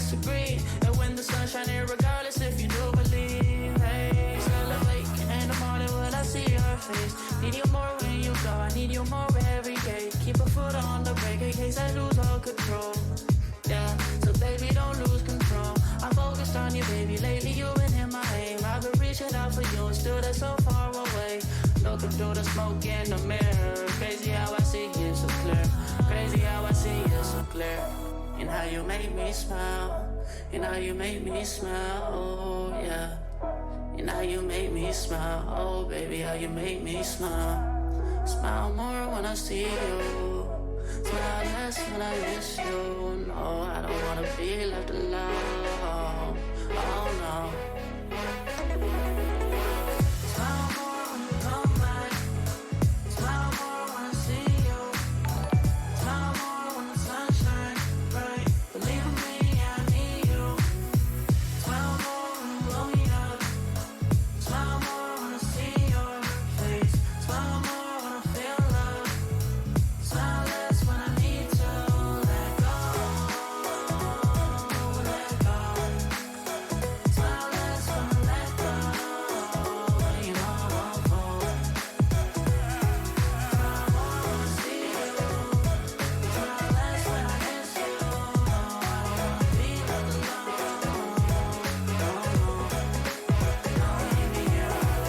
disagree. And when the sun's shining, regardless if you do believe. Hey, still awake in the morning when I see your face. Need you more when you go, I need you more every day. Keep a foot on the brake in case I lose all control. Yeah, so baby, don't lose control. I'm focused on you, baby. Lately you've been in my aim. I've been reaching out for you and still they're so far away. Looking through the smoke in the mirror. Crazy how I see you so clear. Crazy how I see you so clear. And how you make me smile. And how you make me smile. Oh yeah. And how you make me smile. Oh baby, how you make me smile. Smile more when I see you. Smile less when I miss you. No, I don't wanna be left alone. Oh no. Smile more when you come back. Smile more when I see you. Smile more when the sun shines bright. Believe in me, I need you. Smile more when you blow me up. Smile more when I see your face. Smile more when I feel love. Smile less when I need to let go. Let go. Smile less when I let go. You know I won't fall. Smile more when I see you. Smile less when I miss you. No, I don't wanna be left alone. No, no, leave me here alone.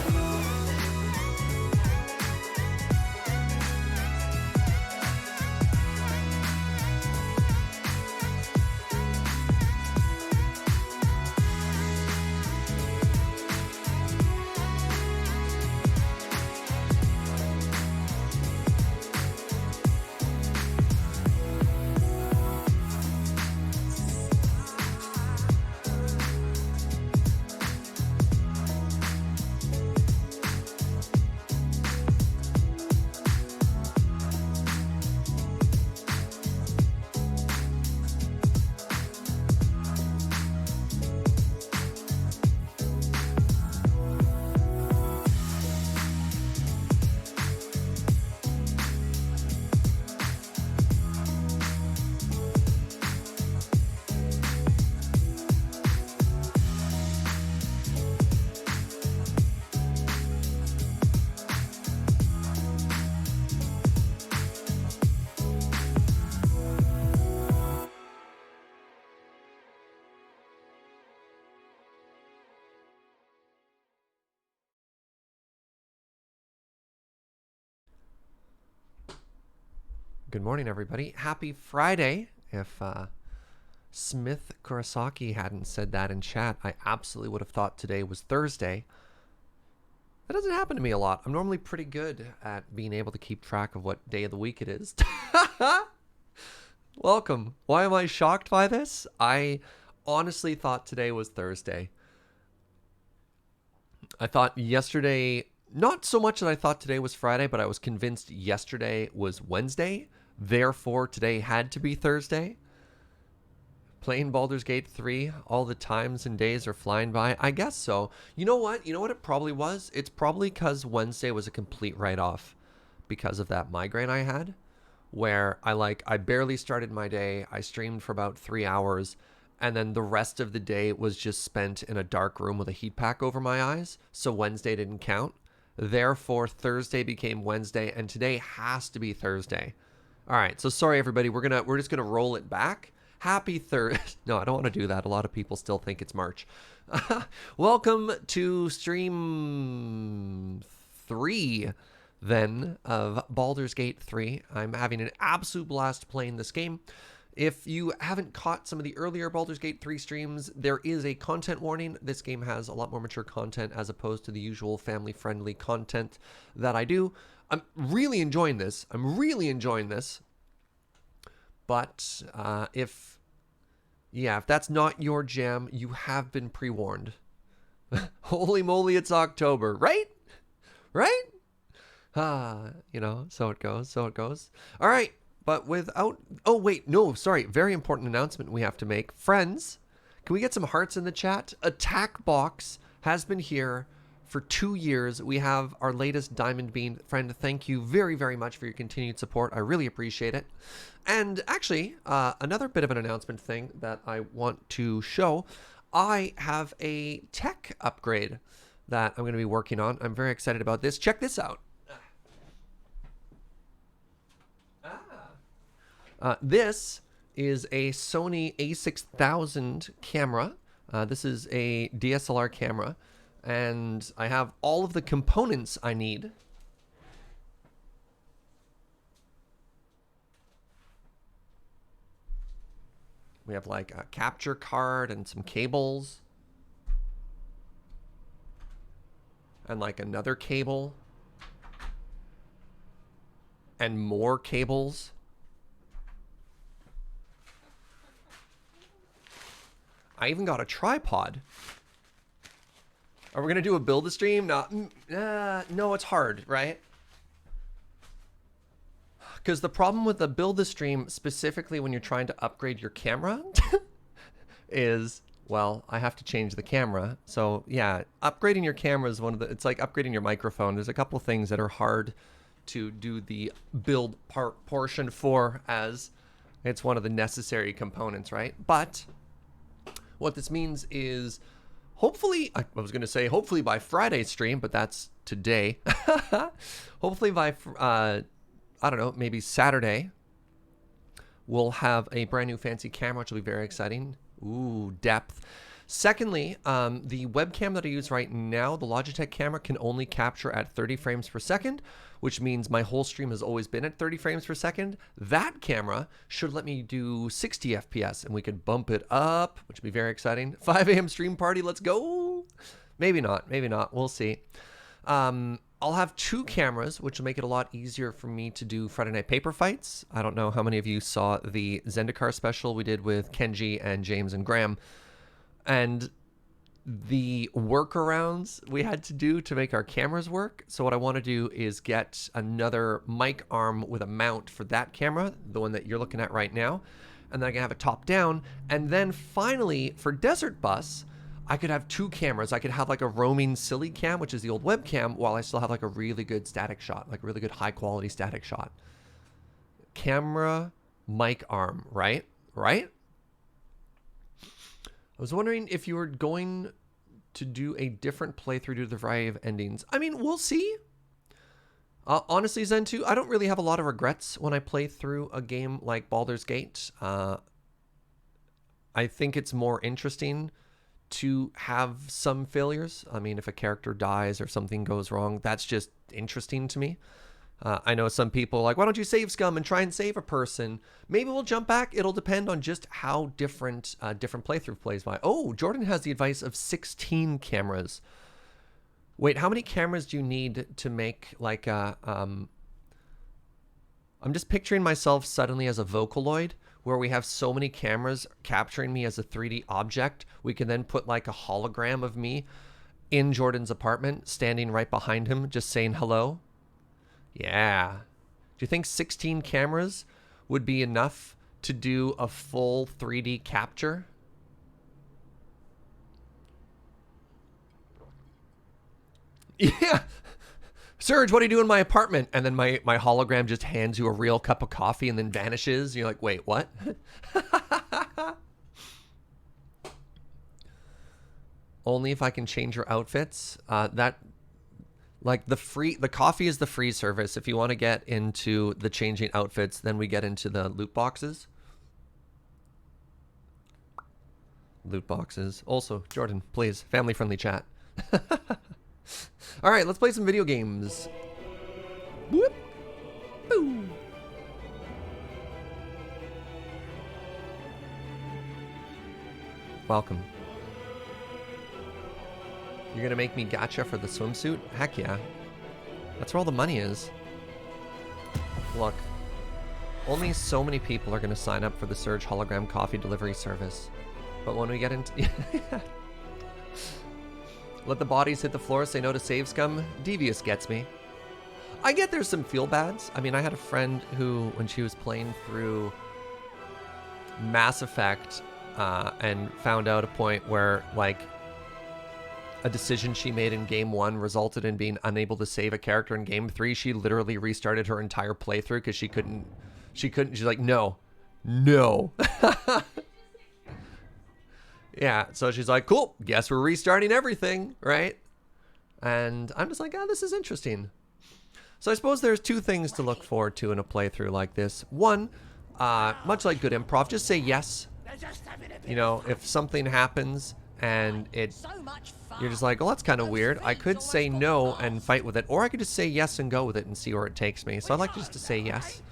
Good morning, everybody. Happy Friday. If Smith Kurosaki hadn't said that in chat, I absolutely would have thought today was Thursday. That doesn't happen to me a lot. I'm normally pretty good at being able to keep track of what day of the week it is. Welcome. Why am I shocked by this? I honestly thought today was Thursday. I thought yesterday, not so much that I thought today was Friday, but I was convinced yesterday was Wednesday. Therefore, today had to be Thursday. Playing Baldur's Gate 3, all the times and days are flying by. I guess so. You know what? You know what it probably was? It's probably because Wednesday was a complete write-off because of that migraine I had, where I barely started my day. I streamed for about 3 hours, and then the rest of the day was just spent in a dark room with a heat pack over my eyes, so Wednesday didn't count. Therefore, Thursday became Wednesday, and today has to be Thursday. All right, so sorry everybody, we're just gonna roll it back. Happy Thursday. No, I don't want to do that. A lot of people still think it's March. Welcome to stream 3 then of Baldur's Gate 3. I'm having an absolute blast playing this game. If you haven't caught some of the earlier Baldur's Gate 3 streams, there is a content warning. This game has a lot more mature content as opposed to the usual family-friendly content that I do. I'm really enjoying this. But if that's not your jam, you have been pre-warned. Holy moly, it's October, right? Right? So it goes. All right. But without... Oh, wait. No, sorry. Very important announcement we have to make. Friends, can we get some hearts in the chat? Attack Box has been here for 2 years. We have our latest Diamond Bean. Friend, thank you very, very much for your continued support. I really appreciate it. And actually, another bit of an announcement thing that I want to show. I have a tech upgrade that I'm going to be working on. I'm very excited about this. Check this out. This is a Sony a6000 camera. This is a DSLR camera, and I have all of the components I need. We have like a capture card and some cables. And like another cable. And more cables. I even got a tripod. Are we going to do a build-a-stream? No, it's hard, right? Because the problem with the build-a-stream, specifically when you're trying to upgrade your camera, is, well, I have to change the camera. So, yeah, upgrading your camera is it's like upgrading your microphone. There's a couple things that are hard to do the build portion for, as it's one of the necessary components, right? But what this means is, hopefully, I was going to say hopefully by Friday's stream, but that's today. Hopefully by, I don't know, maybe Saturday, we'll have a brand new fancy camera, which will be very exciting. Ooh, depth. Secondly, the webcam that I use right now, the Logitech camera, can only capture at 30 frames per second, which means my whole stream has always been at 30 frames per second. That camera should let me do 60 FPS, and we could bump it up, which would be very exciting. 5 a.m. stream party, let's go. Maybe not, we'll see. I'll have 2 cameras, which will make it a lot easier for me to do Friday Night Paper Fights. I don't know how many of you saw the Zendikar special we did with Kenji and James and Graham. And the workarounds we had to do to make our cameras work. So what I want to do is get another mic arm with a mount for that camera, the one that you're looking at right now. And then I can have it top down. And then finally, for Desert Bus, I could have 2 cameras. I could have like a roaming silly cam, which is the old webcam, while I still have like a really good static shot, like really good high quality static shot. Camera, mic arm, right? Right? I was wondering if you were going to do a different playthrough due to the variety of endings. I mean, we'll see. Honestly, Zen2, I don't really have a lot of regrets when I play through a game like Baldur's Gate. I think it's more interesting to have some failures. I mean, if a character dies or something goes wrong, that's just interesting to me. I know some people are like, why don't you save scum and try and save a person? Maybe we'll jump back. It'll depend on just how different playthrough plays by. Oh, Jordan has the advice of 16 cameras. Wait, how many cameras do you need to make like a... I'm just picturing myself suddenly as a Vocaloid, where we have so many cameras capturing me as a 3D object. We can then put like a hologram of me in Jordan's apartment, standing right behind him, just saying hello. Yeah. Do you think 16 cameras would be enough to do a full 3D capture? Yeah. Serge, what do you do in my apartment? And then my hologram just hands you a real cup of coffee and then vanishes. You're like, wait, what? Only if I can change your outfits. Like the coffee is the free service. If you want to get into the changing outfits, then we get into the loot boxes. Loot boxes. Also, Jordan, please, family-friendly chat. All right, let's play some video games. Whoop. Boom. Welcome. You're gonna make me gacha for the swimsuit? Heck yeah. That's where all the money is. Look, only so many people are gonna sign up for the Surge hologram coffee delivery service. But when we get into... Let the bodies hit the floor, say no to save scum. Devious gets me. I get there's some feel bads. I mean, I had a friend who, when she was playing through Mass Effect, and found out a point where, like, a decision she made in game 1 resulted in being unable to save a character in game 3, she literally restarted her entire playthrough because she couldn't, she's like, no. Yeah, so she's like, cool, guess we're restarting everything, right? And I'm just like, oh, this is interesting. So I suppose there's 2 things to look forward to in a playthrough like this. One, much like good improv, just say yes. You know, if something happens and you're just like, well, that's kind of weird. I could say no and fight with it, or I could just say yes and go with it and see where it takes me. So I like just to say yes.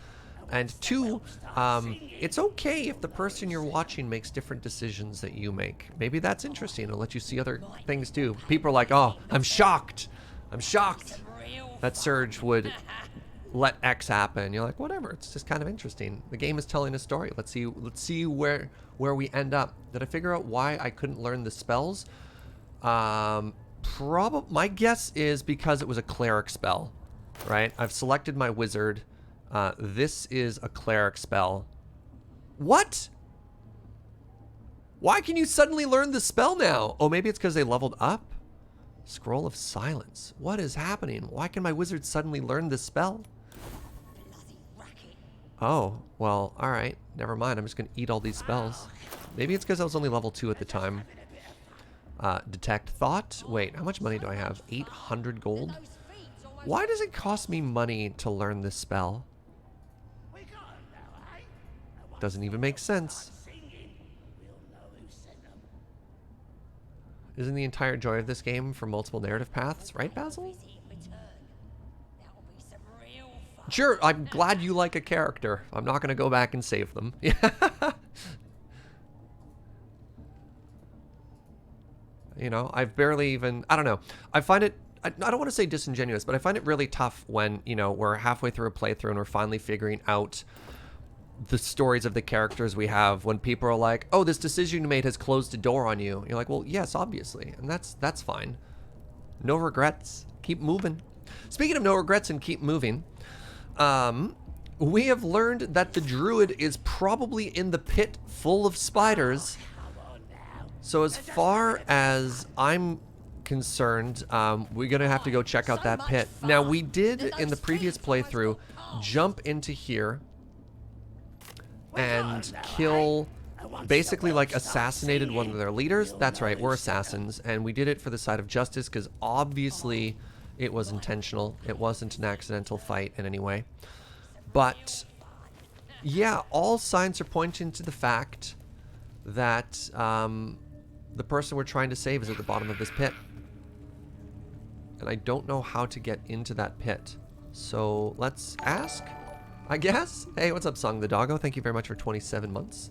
And 2, it's okay if the person you're watching makes different decisions that you make. Maybe that's interesting. It'll let you see other things too. People are like, oh, I'm shocked that Surge would let X happen. You're like, whatever. It's just kind of interesting. The game is telling a story. Let's see where we end up. Did I figure out why I couldn't learn the spells? My guess is because it was a cleric spell, right? I've selected my wizard. This is a cleric spell. What? Why can you suddenly learn the spell now? Oh, maybe it's because they leveled up? Scroll of Silence. What is happening? Why can my wizard suddenly learn this spell? Oh, well, alright. Never mind. I'm just going to eat all these spells. Maybe it's because I was only level 2 at the time. Detect Thought. Wait, how much money do I have? 800 gold? Why does it cost me money to learn this spell? Doesn't even make sense. Isn't the entire joy of this game for multiple narrative paths, right, Basil? Sure, I'm glad you like a character. I'm not going to go back and save them. You know, I've barely even... I don't know. I find it... I don't want to say disingenuous, but I find it really tough when, you know, we're halfway through a playthrough and we're finally figuring out the stories of the characters we have, when people are like, oh, this decision you made has closed a door on you. You're like, well, yes, obviously. And that's fine. No regrets. Keep moving. Speaking of no regrets and keep moving, we have learned that the druid is probably in the pit full of spiders. So as far as I'm concerned, we're gonna have to go check out that pit. Now, we did in the previous playthrough jump into here and kill, basically like assassinated one of their leaders. That's right, we're assassins, and we did it for the side of justice because obviously it was intentional. It wasn't an accidental fight in any way. But yeah, all signs are pointing to the fact that the person we're trying to save is at the bottom of this pit. And I don't know how to get into that pit. So let's ask, I guess. Hey, what's up, Song the Doggo? Thank you very much for 27 months.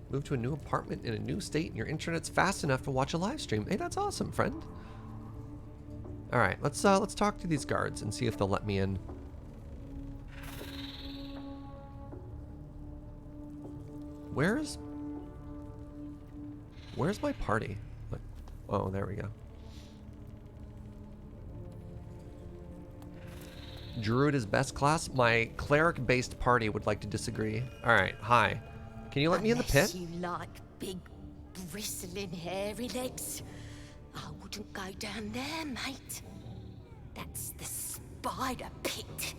Move to a new apartment in a new state and your internet's fast enough to watch a live stream. Hey, that's awesome, friend. All right, let's talk to these guards and see if they'll let me in. Where's my party? Like, oh, there we go. Druid is best class. My cleric-based party would like to disagree. All right, hi. Can you let me in the pit? Unless you like big, bristling, hairy legs, I wouldn't go down there, mate. That's the spider pit.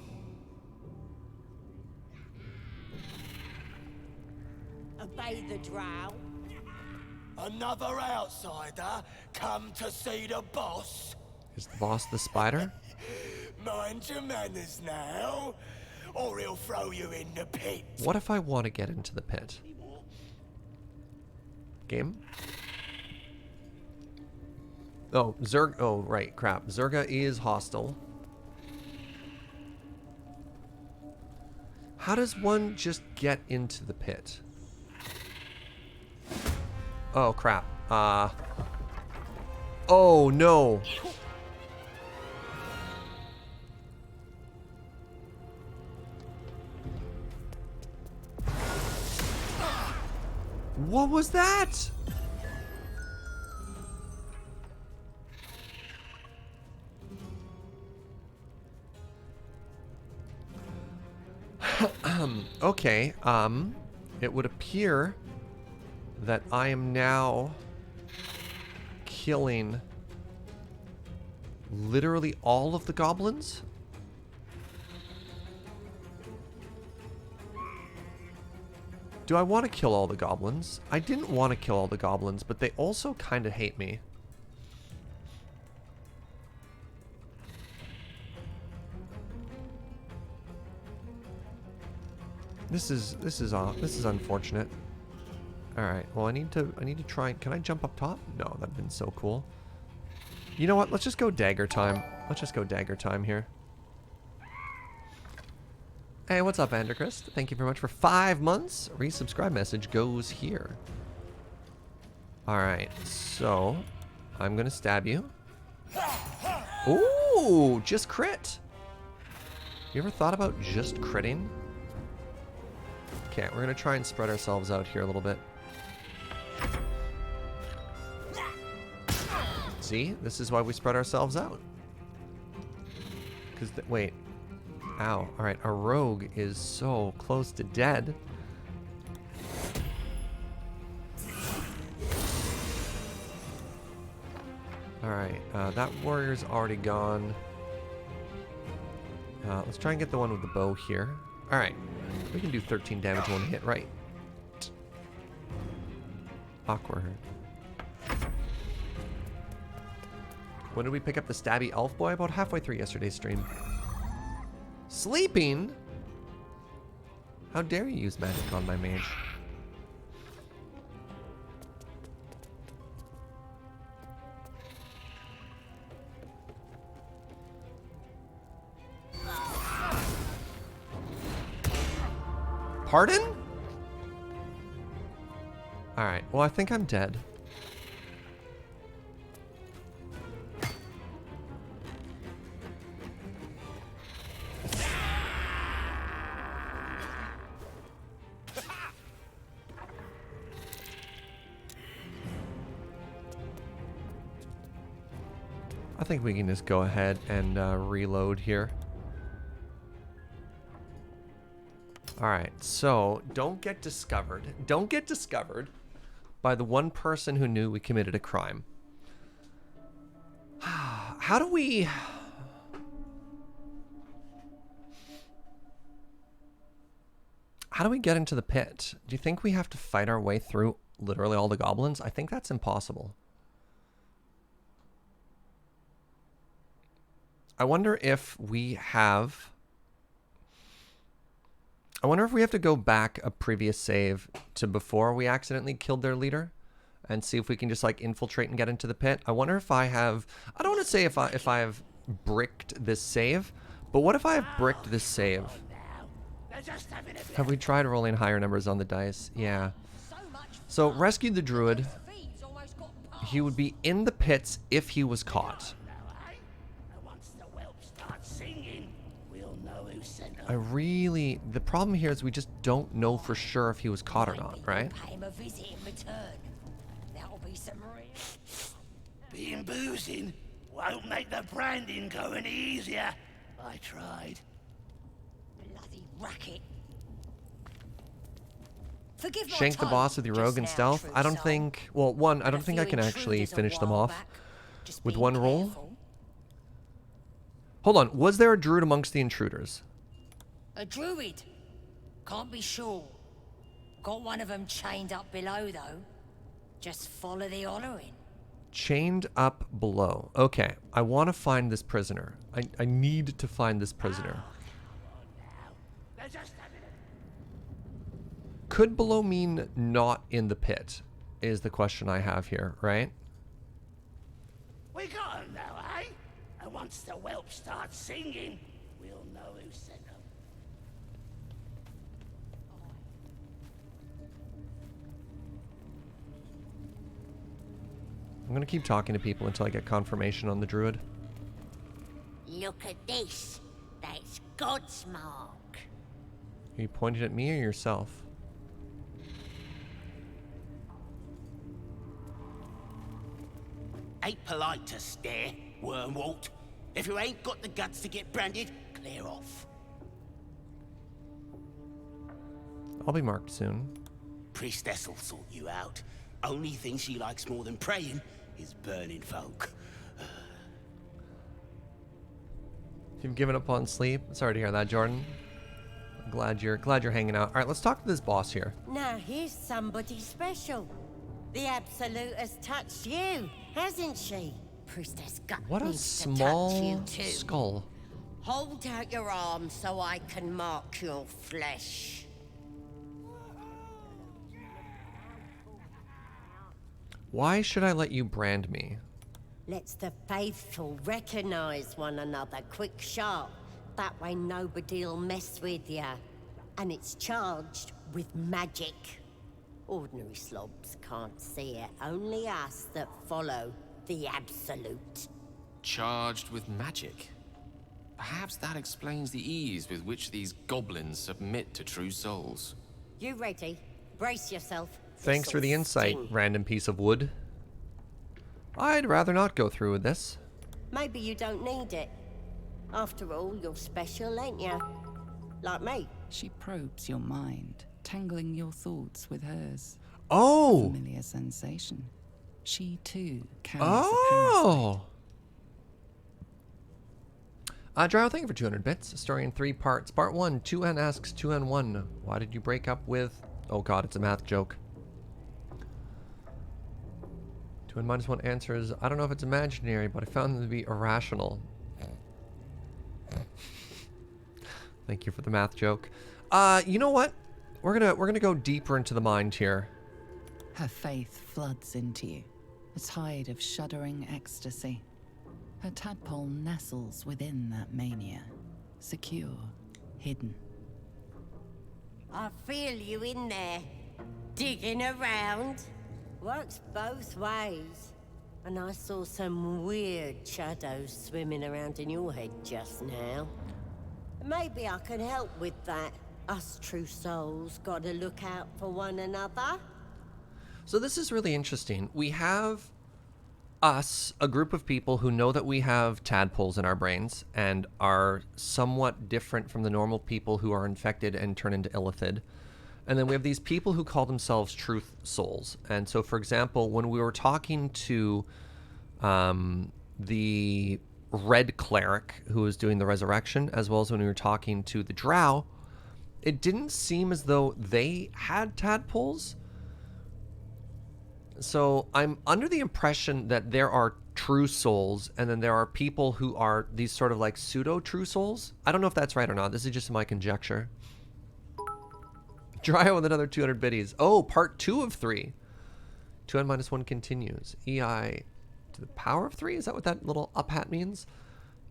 Obey the drow. Another outsider come to see the boss? Is the boss the spider? Mind your manners now, or he'll throw you in the pit. What if I want to get into the pit? Game? Oh, oh, right, crap. Zerga is hostile. How does one just get into the pit? Oh, crap. Oh, no. What was that? Okay, it would appear that I am now killing literally all of the goblins? Do I want to kill all the goblins? I didn't want to kill all the goblins, but they also kind of hate me. This is unfortunate. All right. Well, I need to try. Can I jump up top? No, that'd been so cool. You know what? Let's just go dagger time. Let's just go dagger time here. Hey, what's up, Anderchrist? Thank you very much for 5 months. Resubscribe message goes here. All right. So, I'm gonna stab you. Ooh, just crit. You ever thought about just critting? Okay, we're gonna try and spread ourselves out here a little bit. See, this is why we spread ourselves out. Because, wait. Ow. Alright, our rogue is so close to dead. Alright, that warrior's already gone. Let's try and get the one with the bow here. Alright, we can do 13 damage one hit, right? Awkward. When did we pick up the stabby elf boy? About halfway through yesterday's stream. Sleeping? How dare you use magic on my mage? Pardon? Alright, well I think I'm dead. I think we can just go ahead and reload here. Alright, so don't get discovered. Don't get discovered by the one person who knew we committed a crime. How do we... How do we get into the pit? Do you think we have to fight our way through literally all the goblins? I think that's impossible. I wonder if we have... I wonder if we have to go back a previous save to before we accidentally killed their leader and see if we can just like infiltrate and get into the pit. I wonder if I have... I don't want to say if I have bricked this save, but what if I have bricked this save? Have we tried rolling higher numbers on the dice? Yeah. So rescue the druid. He would be in the pits if he was caught. The problem here is we just don't know for sure if he was caught or not, right? Being boozing won't make the branding go any easier. I tried. Bloody racket. Forgive my Shank the tone boss with your rogue just and now, stealth? true I don't soul. think... Well, one, I don't think I can actually finish them off with one roll. Hold on, was there a druid amongst the intruders? A druid? Can't be sure. Got one of them chained up below, though. Just follow the hollering. Chained up below. Okay, I want to find this prisoner. I need to find this prisoner. Could below mean not in the pit, is the question I have here, right? We got him now, eh? And once the whelp starts singing, we'll know who sent him. I'm going to keep talking to people until I get confirmation on the druid. Look at this. That's God's mark. Are you pointing at me or yourself? Ain't polite to stare, Wormwalt. If you ain't got the guts to get branded, clear off. I'll be marked soon. Priestess'll sort you out. Only thing she likes more than praying is burning folk. You've given up on sleep. Sorry to hear that, Jordan. I'm glad you're hanging out. All right, let's talk to this boss here. Now here's somebody special. The Absolute has touched you, hasn't she? Priestess Gut What a needs to touch small you too. skull. Hold out your arm so I can mark your flesh. Why should I let you brand me? Let's the faithful recognize one another quick sharp. That way nobody'll mess with ya. And it's charged with magic. Ordinary slobs can't see it, only us that follow the Absolute. Charged with magic. Perhaps that explains the ease with which these goblins submit to true souls. You ready? Brace yourself. Thanks for the insight, random piece of wood. I'd rather not go through with this. Maybe you don't need it. After all, you're special, ain't you? Like me. She probes your mind, tangling your thoughts with hers. Oh! Familiar sensation. She too carries a Oh! Drow, thank you for 200 bits. A story in 3 parts. Part 1, 2N asks 2N1, why did you break up with... Oh god, it's a math joke. 2N minus 1 answers, I don't know if it's imaginary, but I found them to be irrational. Thank you for the math joke. You know what? We're gonna go deeper into the mind here. Her faith floods into you, a tide of shuddering ecstasy. Her tadpole nestles within that mania, secure, hidden. I feel you in there, digging around. Works both ways. And I saw some weird shadows swimming around in your head just now. Maybe I can help with that. Us true souls gotta look out for one another. So this is really interesting. We have us, a group of people who know that we have tadpoles in our brains and are somewhat different from the normal people who are infected and turn into illithid. And then we have these people who call themselves truth souls. And so, for example, when we were talking to the Red Cleric who was doing the resurrection, as well as when we were talking to the Drow, it didn't seem as though they had tadpoles. So I'm under the impression that there are true souls, and then there are people who are these sort of like pseudo-true souls. I don't know if that's right or not. This is just my conjecture. Dryo with another 200 biddies. Oh, part 2 of 3. 2n minus 1 continues. EI to the power of 3? Is that what that little up hat means?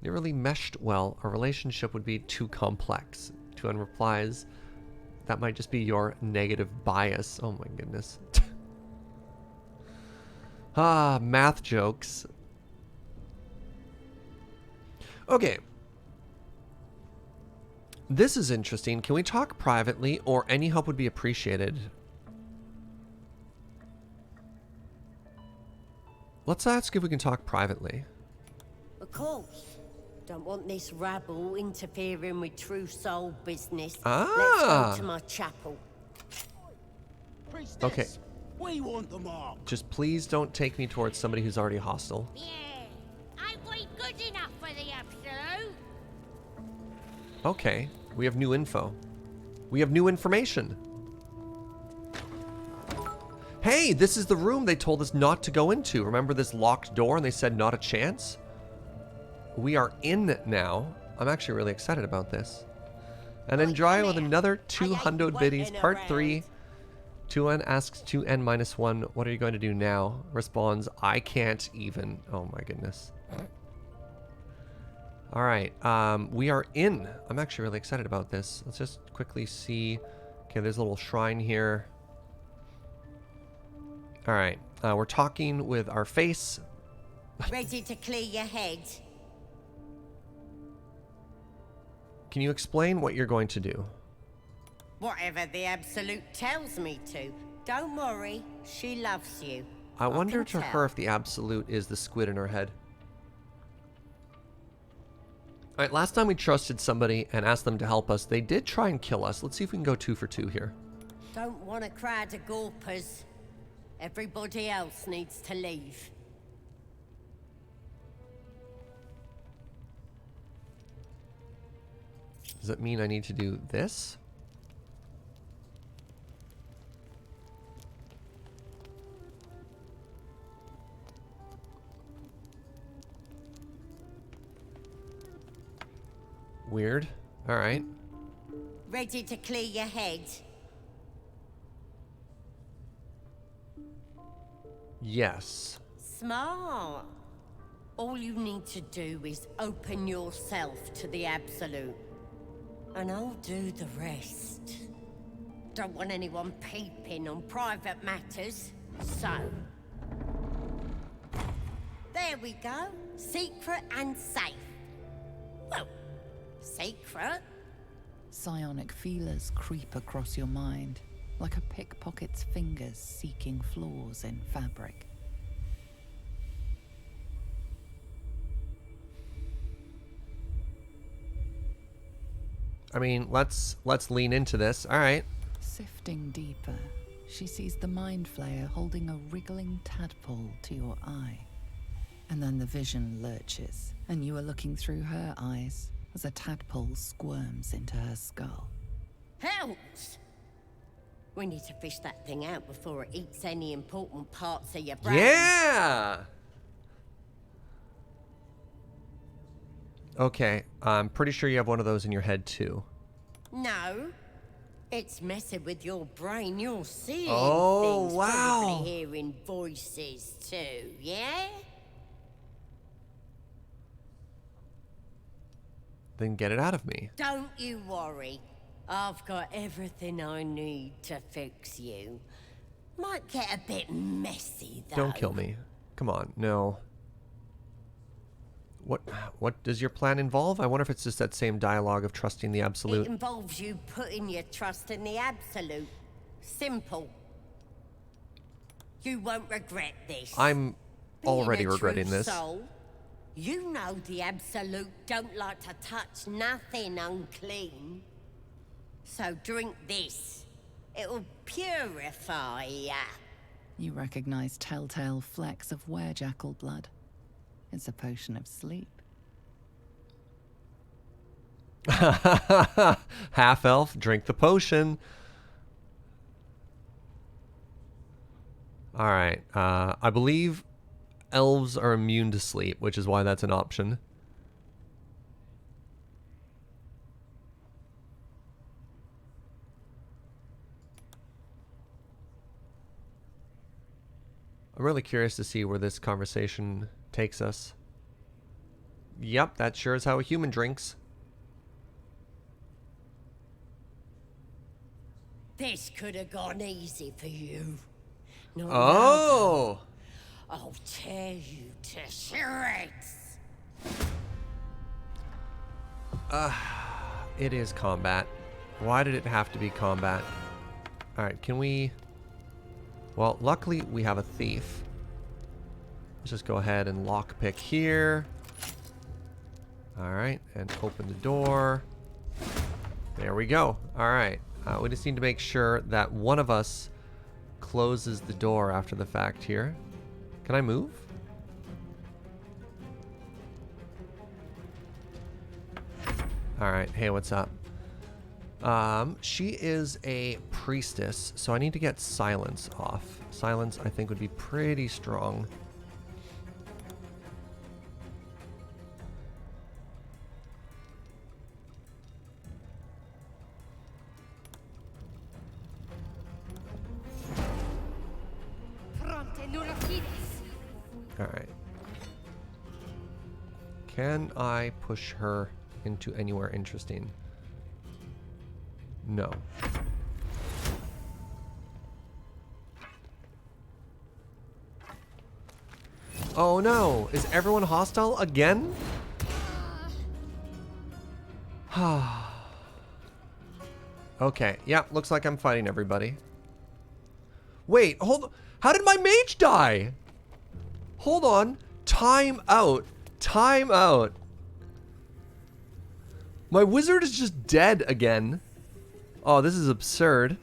They really meshed well. A relationship would be too complex. 2n replies, that might just be your negative bias. Oh my goodness. Math jokes. Okay. This is interesting. Can we talk privately, or any help would be appreciated? Let's ask if we can talk privately. Of course. Don't want this rabble interfering with true soul business. Ah. Let's go to my chapel. Priestess, Okay. we want the mark. Just please don't take me towards somebody who's already hostile. Yeah, ain't we good enough for the Absolute? Okay, we have new info. We have new information. Hey, this is the room they told us not to go into. Remember this locked door and they said not a chance? We are in now. I'm actually really excited about this. And then Dryo with another 200 biddies, part 3. 2n asks 2n minus 1, what are you going to do now? Responds, I can't even. Oh my goodness. All right, we are in. I'm actually really excited about this. Let's just quickly see. Okay, there's a little shrine here. All right, we're talking with our face. Ready to clear your head? Can you explain what you're going to do? Whatever the Absolute tells me to. Don't worry, she loves you. I wonder can to her tell. if the Absolute is the squid in her head. All right, last time we trusted somebody and asked them to help us, they did try and kill us. Let's see if we can go 2 for 2 here. Don't want a crowd of gawpers. Everybody else needs to leave. Does that mean I need to do this? Weird. All right. Ready to clear your head? Yes. Smart. All you need to do is open yourself to the Absolute. And I'll do the rest. Don't want anyone peeping on private matters, so... There we go. Secret and safe. Well, secret. Psionic feelers creep across your mind, like a pickpocket's fingers seeking flaws in fabric. I mean, let's lean into this. All right. Sifting deeper, she sees the Mind Flayer holding a wriggling tadpole to your eye. And then the vision lurches, and you are looking through her eyes as a tadpole squirms into her skull. Helps! We need to fish that thing out before it eats any important parts of your brain. Yeah. Okay, I'm pretty sure you have one of those in your head too. No. It's messing with your brain. You're seeing Oh, things, wow. probably hearing voices too, yeah? Then get it out of me. Don't you worry. I've got everything I need to fix you. Might get a bit messy, though. Don't kill me. Come on, no. What does your plan involve? I wonder if it's just that same dialogue of trusting the It Absolute. involves you putting your trust in the Absolute. Simple. You won't regret this. I'm already Being a regretting true this. soul, you know the Absolute don't like to touch nothing unclean. So drink this. It'll purify ya. You recognize telltale flecks of werejackal blood. It's a potion of sleep. Half elf, drink the potion. All right. I believe elves are immune to sleep, which is why that's an option. I'm really curious to see where this conversation takes us. Yep, that sure is how a human drinks. This could have gone easy for you. No, Oh! I'll tear you to shreds. It is combat. Why did it have to be combat? Alright, can we... Well, luckily we have a thief. Let's just go ahead and lockpick here. Alright, and open the door. There we go. Alright, we just need to make sure that one of us closes the door after the fact here. Can I move? Alright, hey, what's up? She is a priestess, so I need to get silence off. Silence, I think, would be pretty strong. Alright. Can I push her into anywhere interesting? No. Oh no! Is everyone hostile again? Okay, yeah, looks like I'm fighting everybody. Wait, hold on. How did my mage die? Hold on. Time out. Time out. My wizard is just dead again. Oh, this is absurd.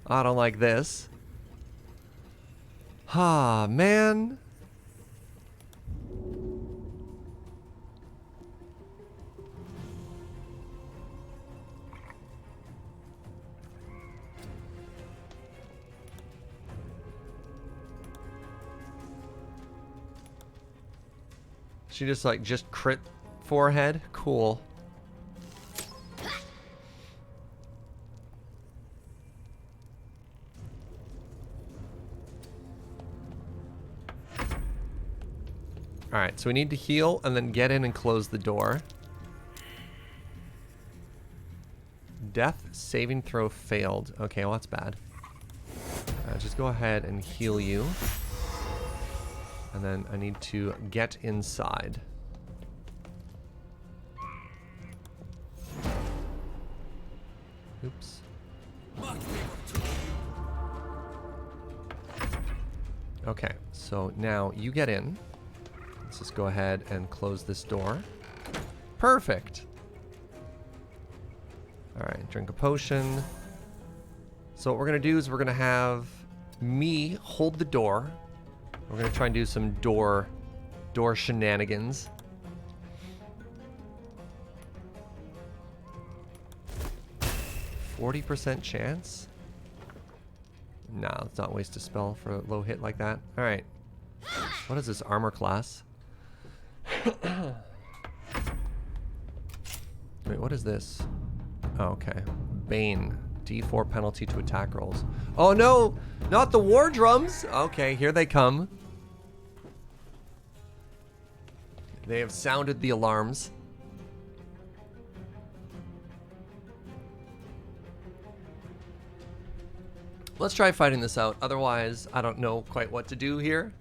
I don't like this. Ah, man. She just like crit forehead. Cool. Alright, so we need to heal and then get in and close the door. Death saving throw failed. Okay, well that's bad. Just go ahead and heal you. And then I need to get inside. Oops. Okay, so now you get in. Let's just go ahead and close this door. Perfect. All right, drink a potion. So what we're gonna do is we're gonna have me hold the door. We're gonna try and do some door shenanigans. %40 chance? No, let's not waste a spell for a low hit like that. All right. What is this armor class? Wait, what is this? Oh, okay. Bane. D4 penalty to attack rolls. Oh no! Not the war drums! Okay, here they come. They have sounded the alarms. Let's try fighting this out. Otherwise, I don't know quite what to do here.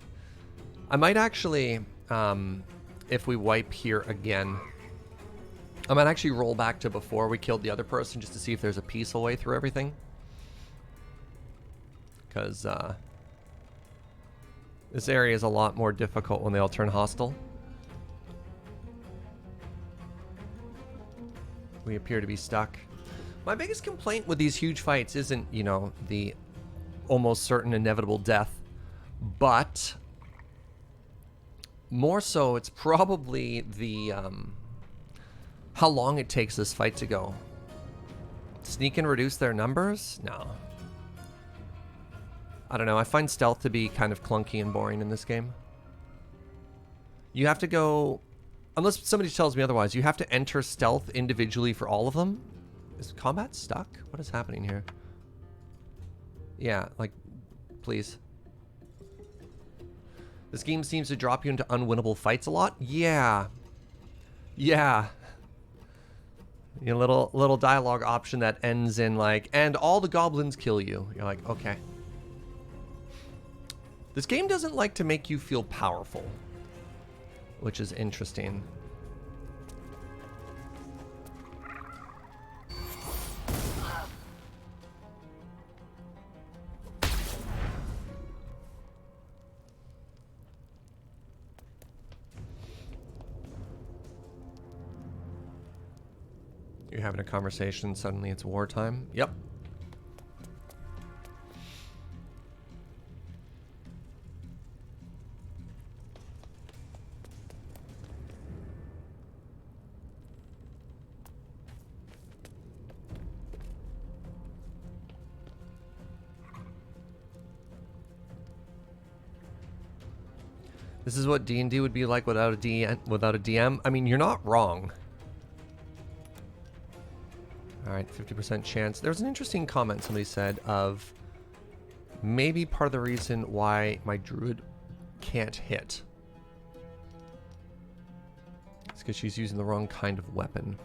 I might actually, if we wipe here again, I might actually roll back to before we killed the other person just to see if there's a peaceful way through everything. Because this area is a lot more difficult when they all turn hostile. We appear to be stuck. My biggest complaint with these huge fights isn't, you know, the almost certain inevitable death, but more so it's probably the how long it takes this fight to go. Sneak and reduce their numbers? No. I don't know. I find stealth to be kind of clunky and boring in this game. You have to go, unless somebody tells me otherwise, you have to enter stealth individually for all of them. Is combat stuck? What is happening here? Yeah, like, please. This game seems to drop you into unwinnable fights a lot. Yeah. Yeah. A little dialogue option that ends in like, and all the goblins kill you. You're like, okay. This game doesn't like to make you feel powerful, which is interesting. You're having a conversation, suddenly it's wartime. Yep. This is what D&D would be like without a DM. I mean, you're not wrong. All right, 50% chance. There was an interesting comment somebody said of maybe part of the reason why my druid can't hit. It's because she's using the wrong kind of weapon.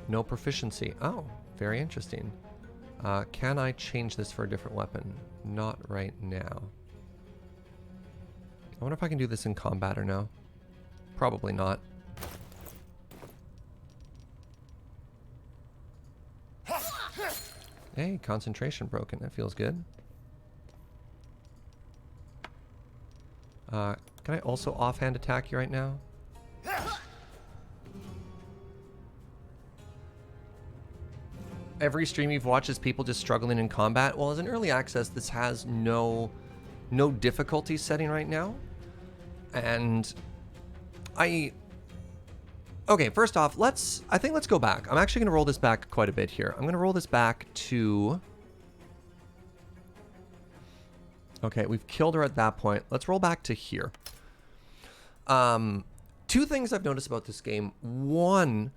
No proficiency. Oh, very interesting. Can I change this for a different weapon? Not right now. I wonder if I can do this in combat or no. Probably not. Hey, concentration broken. That feels good. Can I also offhand attack you right now? Every stream you've watched is people just struggling in combat. Well, as an early access, this has no difficulty setting right now. And okay, first off, I think let's go back. I'm actually going to roll this back quite a bit here. I'm going to roll this back to... Okay, we've killed her at that point. Let's roll back to here. Two things I've noticed about this game. One,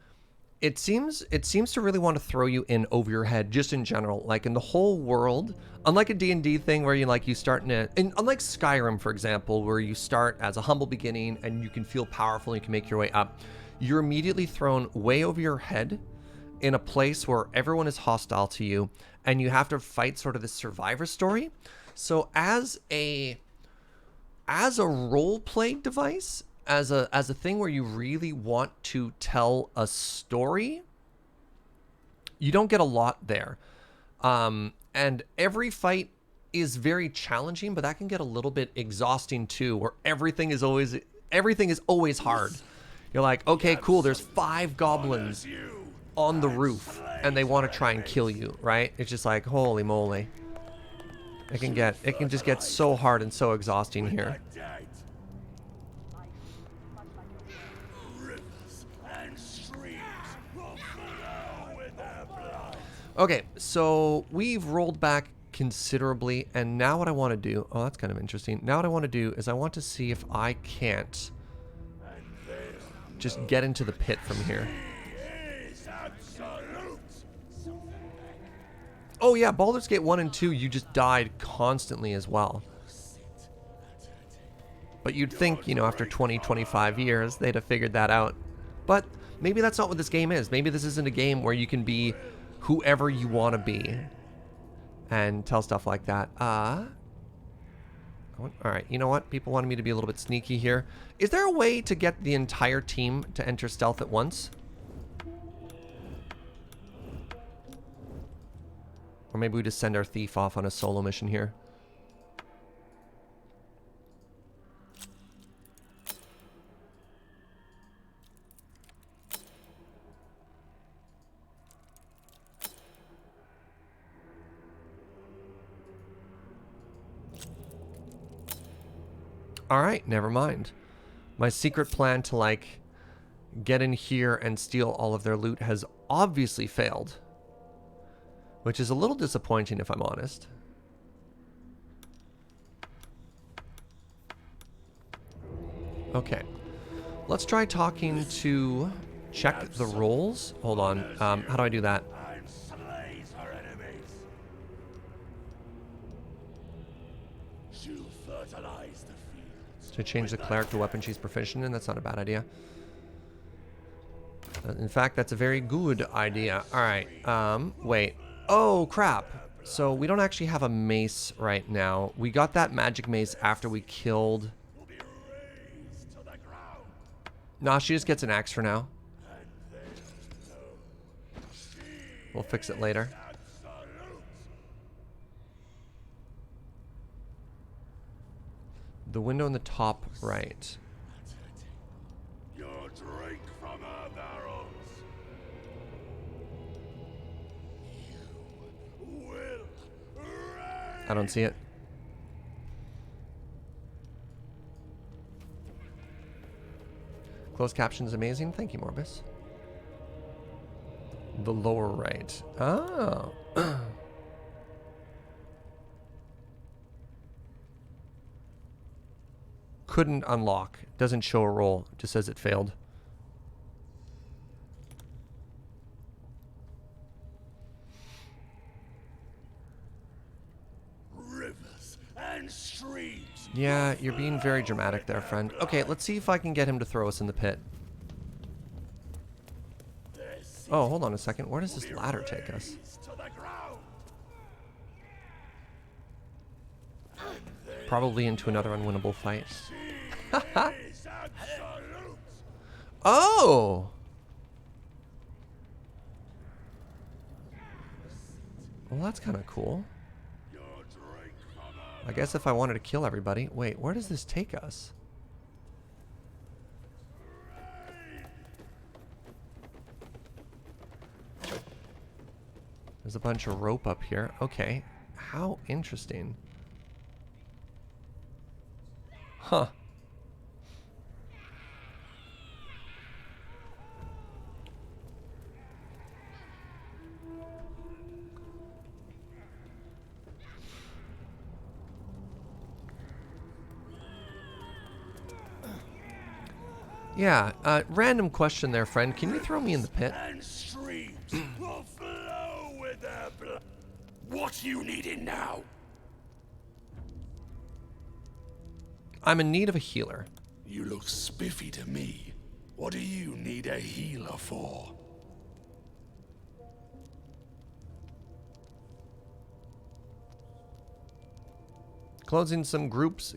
it seems to really want to throw you in over your head, just in general, like in the whole world. Unlike a D&D thing where you start and unlike Skyrim, for example, where you start as a humble beginning and you can feel powerful and you can make your way up, you're immediately thrown way over your head in a place where everyone is hostile to you and you have to fight sort of this survivor story. So as a role play device, as a thing where you really want to tell a story, you don't get a lot there. And every fight is very challenging, but that can get a little bit exhausting too, where everything is always hard. You're like, okay, cool, there's 5 goblins on the roof and they want to try and kill you, right? It's just like, holy moly. It can just get so hard and so exhausting here. Okay, so we've rolled back considerably, and now what I want to do... Oh, that's kind of interesting. Now what I want to do is I want to see if I can't just get into the pit from here. Oh yeah, Baldur's Gate 1 and 2, you just died constantly as well. But you'd think, after 20, 25 years, they'd have figured that out. But maybe that's not what this game is. Maybe this isn't a game where you can be whoever you want to be and tell stuff like that. All right, you know what? People wanted me to be a little bit sneaky here. Is there a way to get the entire team to enter stealth at once? Or maybe we just send our thief off on a solo mission here. Alright, never mind. My secret plan to, get in here and steal all of their loot has obviously failed. Which is a little disappointing, if I'm honest. Okay. Let's try talking to... Check the rolls. Hold on. How do I do that? To change the cleric to weapon she's proficient in, that's not a bad idea. In fact, that's a very good idea. Alright, wait. Oh, crap. So we don't actually have a mace right now. We got that magic mace after we killed... Nah, she just gets an axe for now. We'll fix it later. The window in the top right. Your drink from our barrels. You will I don't see it. Closed caption is amazing. Thank you, Morbus. The lower right. Oh. Couldn't unlock. Doesn't show a roll. Just says it failed. rivers and streams. Yeah, you're being very dramatic there, friend. Okay, let's see if I can get him to throw us in the pit. Oh, hold on a second. Where does this ladder take us? Probably into another unwinnable fight. Oh! Well, that's kind of cool. I guess if I wanted to kill everybody... Wait, where does this take us? There's a bunch of rope up here. Okay. How interesting. Huh. Yeah, random question there, friend. Can you throw me in the pit? And streams will flow with their blood. What you needing now? I'm in need of a healer. You look spiffy to me. What do you need a healer for? Closing some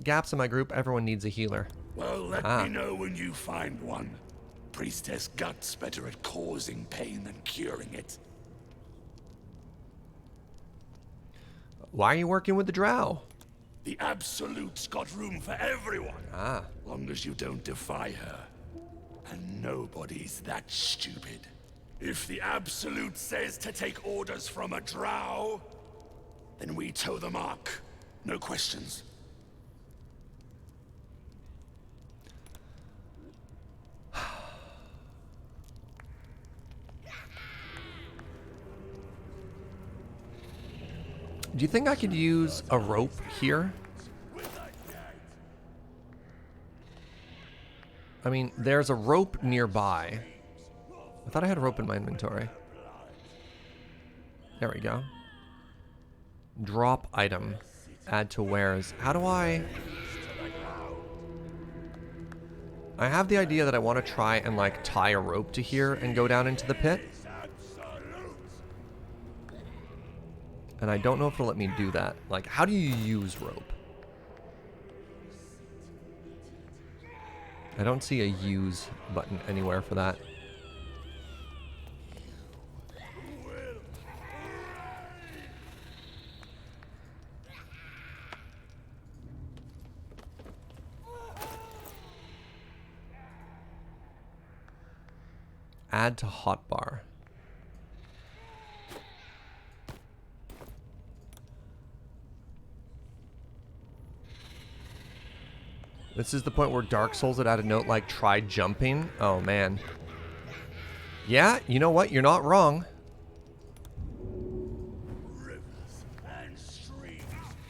gaps in my group. Everyone needs a healer. Well, let me know when you find one. Priestess Gut's better at causing pain than curing it. Why are you working with the drow? The Absolute's got room for everyone. Ah. Long as you don't defy her. And nobody's that stupid. If the Absolute says to take orders from a drow, then we toe the mark. No questions. Do you think I could use a rope here? I mean, there's a rope nearby. I thought I had a rope in my inventory. There we go. Drop item. Add to wares. How do I have the idea that I want to try and like tie a rope to here and go down into the pit. And I don't know if it'll let me do that. Like, how do you use rope? I don't see a use button anywhere for that. Add to hotbar. This is the point where Dark Souls had added a note like, try jumping. Oh, man. Yeah, you know what? You're not wrong. Rivers and streams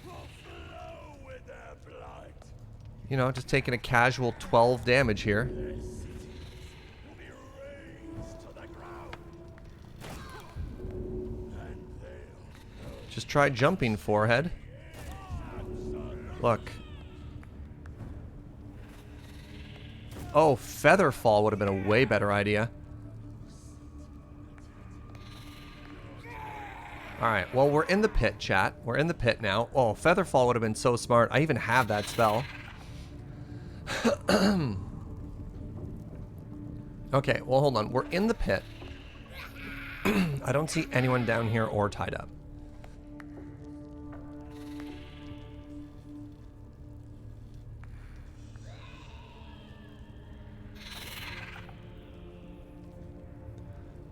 will flow with their blood. You know, just taking a casual 12 damage here. Will be razed to the ground. And they'll Just try jumping, forehead. Look. Oh, Featherfall would have been a way better idea. Alright, well, we're in the pit, chat. We're in the pit now. Oh, Featherfall would have been so smart. I even have that spell. Okay, well, hold on. We're in the pit. I don't see anyone down here or tied up.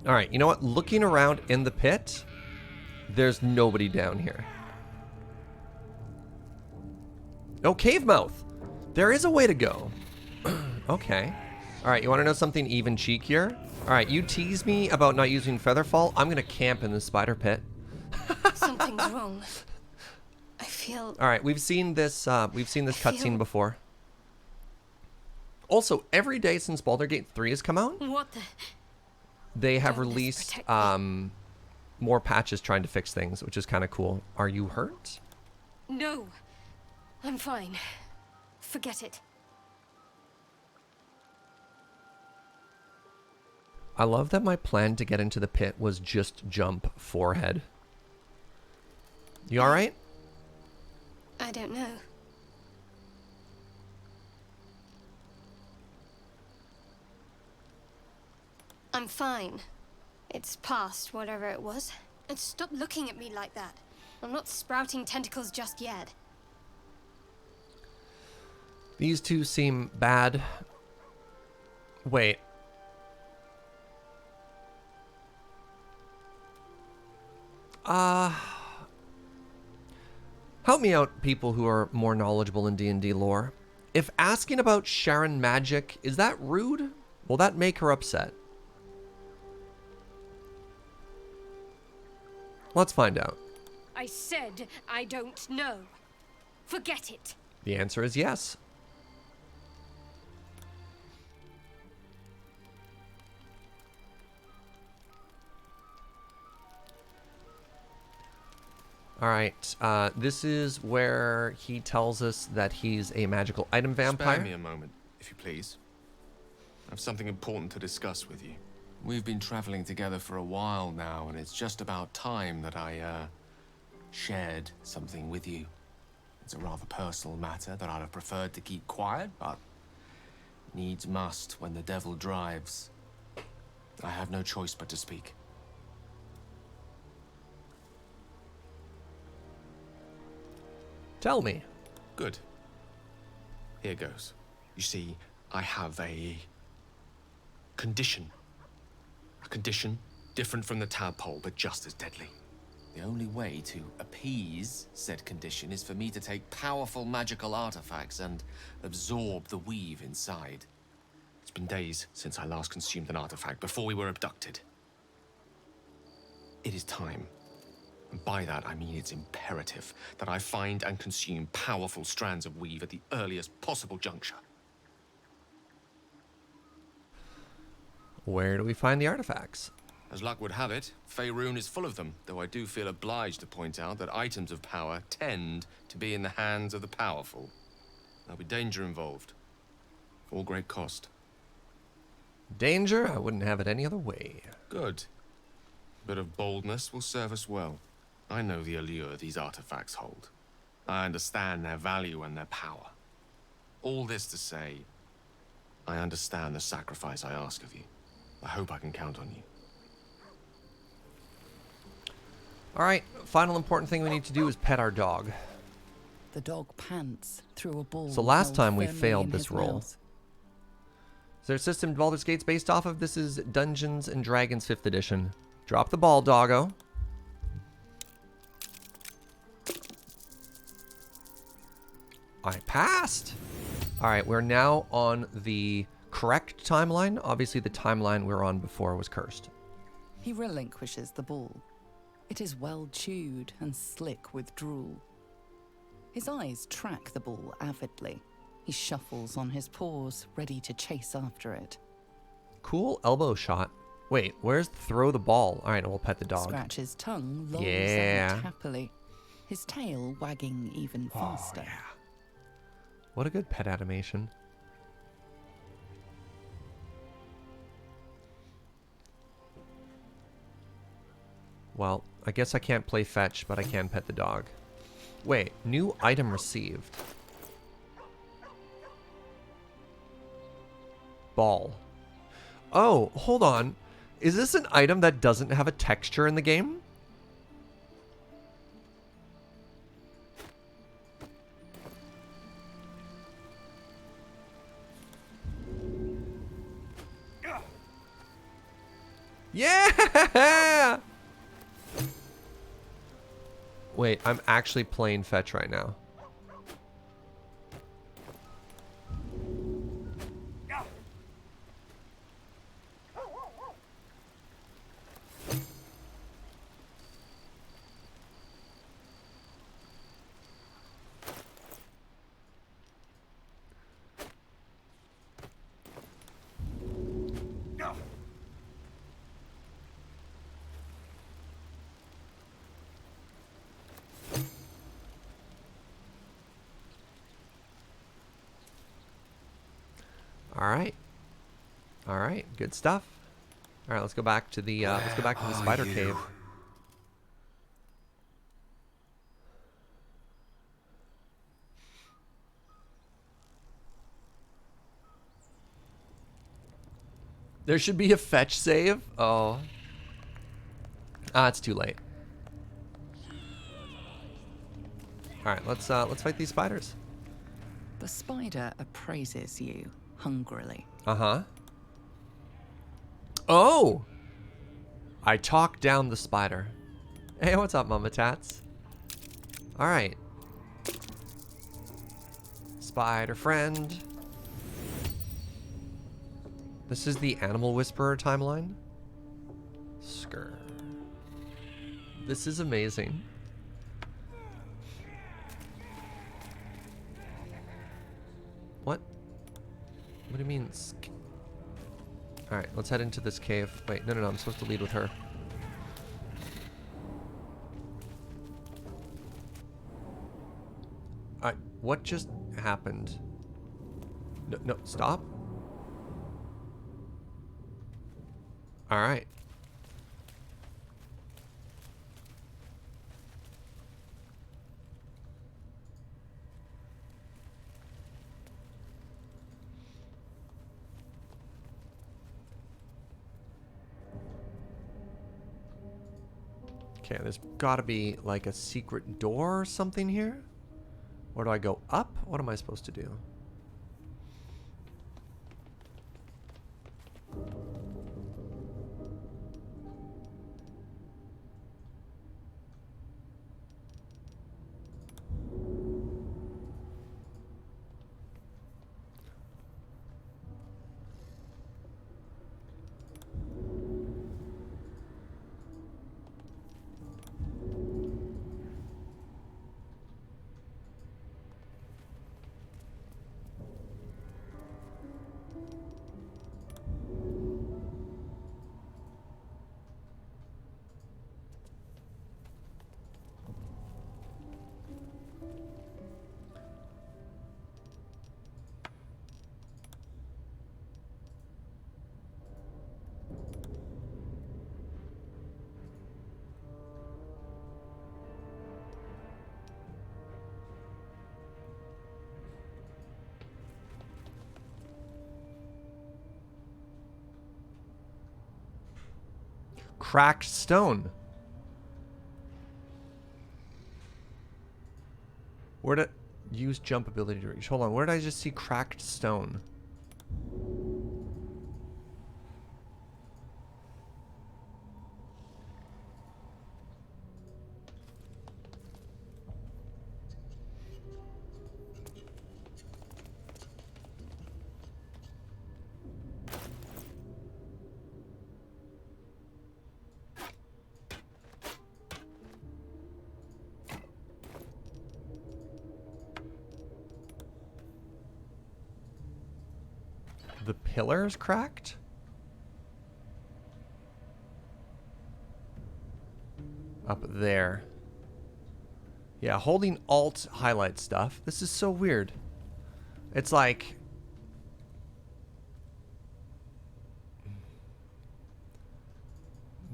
All right, you know what? Looking around in the pit, there's nobody down here. Oh, cave mouth. There is a way to go. Okay. All right, you want to know something even cheekier? All right, you tease me about not using Featherfall. I'm going to camp in the spider pit. Something's wrong. I feel... All right, we've seen this cutscene before. Also, every day since Baldur Gate 3 has come out, What the... they have Goodness, released protect me. more patches trying to fix things, which is kind of cool. Are you hurt? No. I'm fine. Forget it. I love that my plan to get into the pit was just jump forehead. You alright? I don't know. I'm fine. It's past whatever it was. And stop looking at me like that. I'm not sprouting tentacles just yet. These two seem bad. Wait. Help me out, people who are more knowledgeable in D&D lore. If asking about Sharon magic, is that rude? Will that make her upset? Let's find out. I said I don't know. Forget it. The answer is yes. All right. This is where he tells us that he's a magical item vampire. Spare me a moment, if you please. I have something important to discuss with you. We've been traveling together for a while now, and it's just about time that I, shared something with you. It's a rather personal matter that I'd have preferred to keep quiet, but needs must when the devil drives. I have no choice but to speak. Tell me. Good. Here goes. You see, I have a condition. A condition different from the tadpole, but just as deadly. The only way to appease said condition is for me to take powerful magical artifacts and absorb the weave inside. It's been days since I last consumed an artifact, before we were abducted. It is time. And by that, I mean it's imperative that I find and consume powerful strands of weave at the earliest possible juncture. Where do we find the artifacts? As luck would have it, Faerun is full of them, though I do feel obliged to point out that items of power tend to be in the hands of the powerful. There'll be danger involved, or great cost. Danger? I wouldn't have it any other way. Good. A bit of boldness will serve us well. I know the allure these artifacts hold. I understand their value and their power. All this to say, I understand the sacrifice I ask of you. I hope I can count on you. All right, final important thing we need to do is pet our dog. The dog pants through a ball. So last held time we firmly failed in this his roll. mouth. Is there a system Baldur's Gate's based off of? This is Dungeons and Dragons 5th edition. Drop the ball, doggo. I passed. All right, we're now on the correct timeline. Obviously, the timeline we were on before was cursed. He relinquishes the ball. It is well chewed and slick with drool. His eyes track the ball avidly. He shuffles on his paws, ready to chase after it. Cool elbow shot. Wait, where's the throw the ball? All right, we'll pet the dog. Scratch's tongue lolls Yeah. out happily, his tail wagging even faster. Oh, yeah. What a good pet animation. Well, I guess I can't play fetch, but I can pet the dog. Wait, new item received. Ball. Oh, hold on. Is this an item that doesn't have a texture in the game? Yeah! Wait, I'm actually playing fetch right now. All right, good stuff. All right, let's go back to the spider cave. There should be a fetch save. Oh, it's too late. All right, let's fight these spiders. The spider appraises you hungrily. Uh-huh. Oh! I talk down the spider. Hey, what's up, Mama Tats? Alright. Spider friend. This is the Animal Whisperer timeline. Skrr. This is amazing. What? What do you mean? Alright, let's head into this cave. Wait, no, I'm supposed to lead with her. What just happened? No, no, stop. All right. Okay, there's gotta be like a secret door or something here. Where do I go? Up? What am I supposed to do? Cracked stone. Where did use jump ability to reach? Hold on, where did I just see cracked stone? The pillar's cracked? Up there. Yeah, holding Alt highlights stuff. This is so weird. It's like...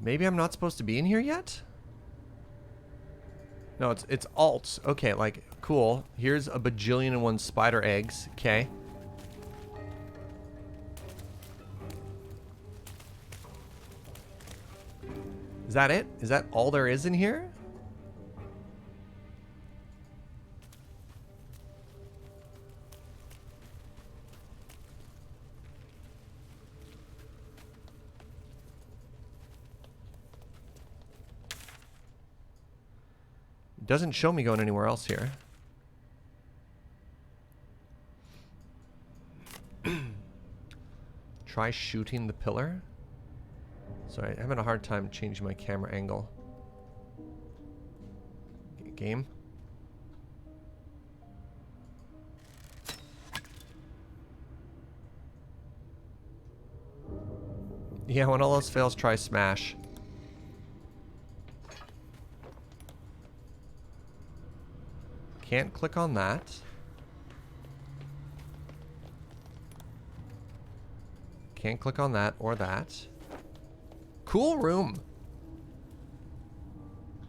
Maybe I'm not supposed to be in here yet? No, it's Alt. Okay, like, cool. Here's a bajillion and one spider eggs. Okay. Is that it? Is that all there is in here? It doesn't show me going anywhere else here. Try shooting the pillar. Sorry, I'm having a hard time changing my camera angle. Game. Yeah, when all else fails, try smash. Can't click on that. Can't click on that or that. Cool room.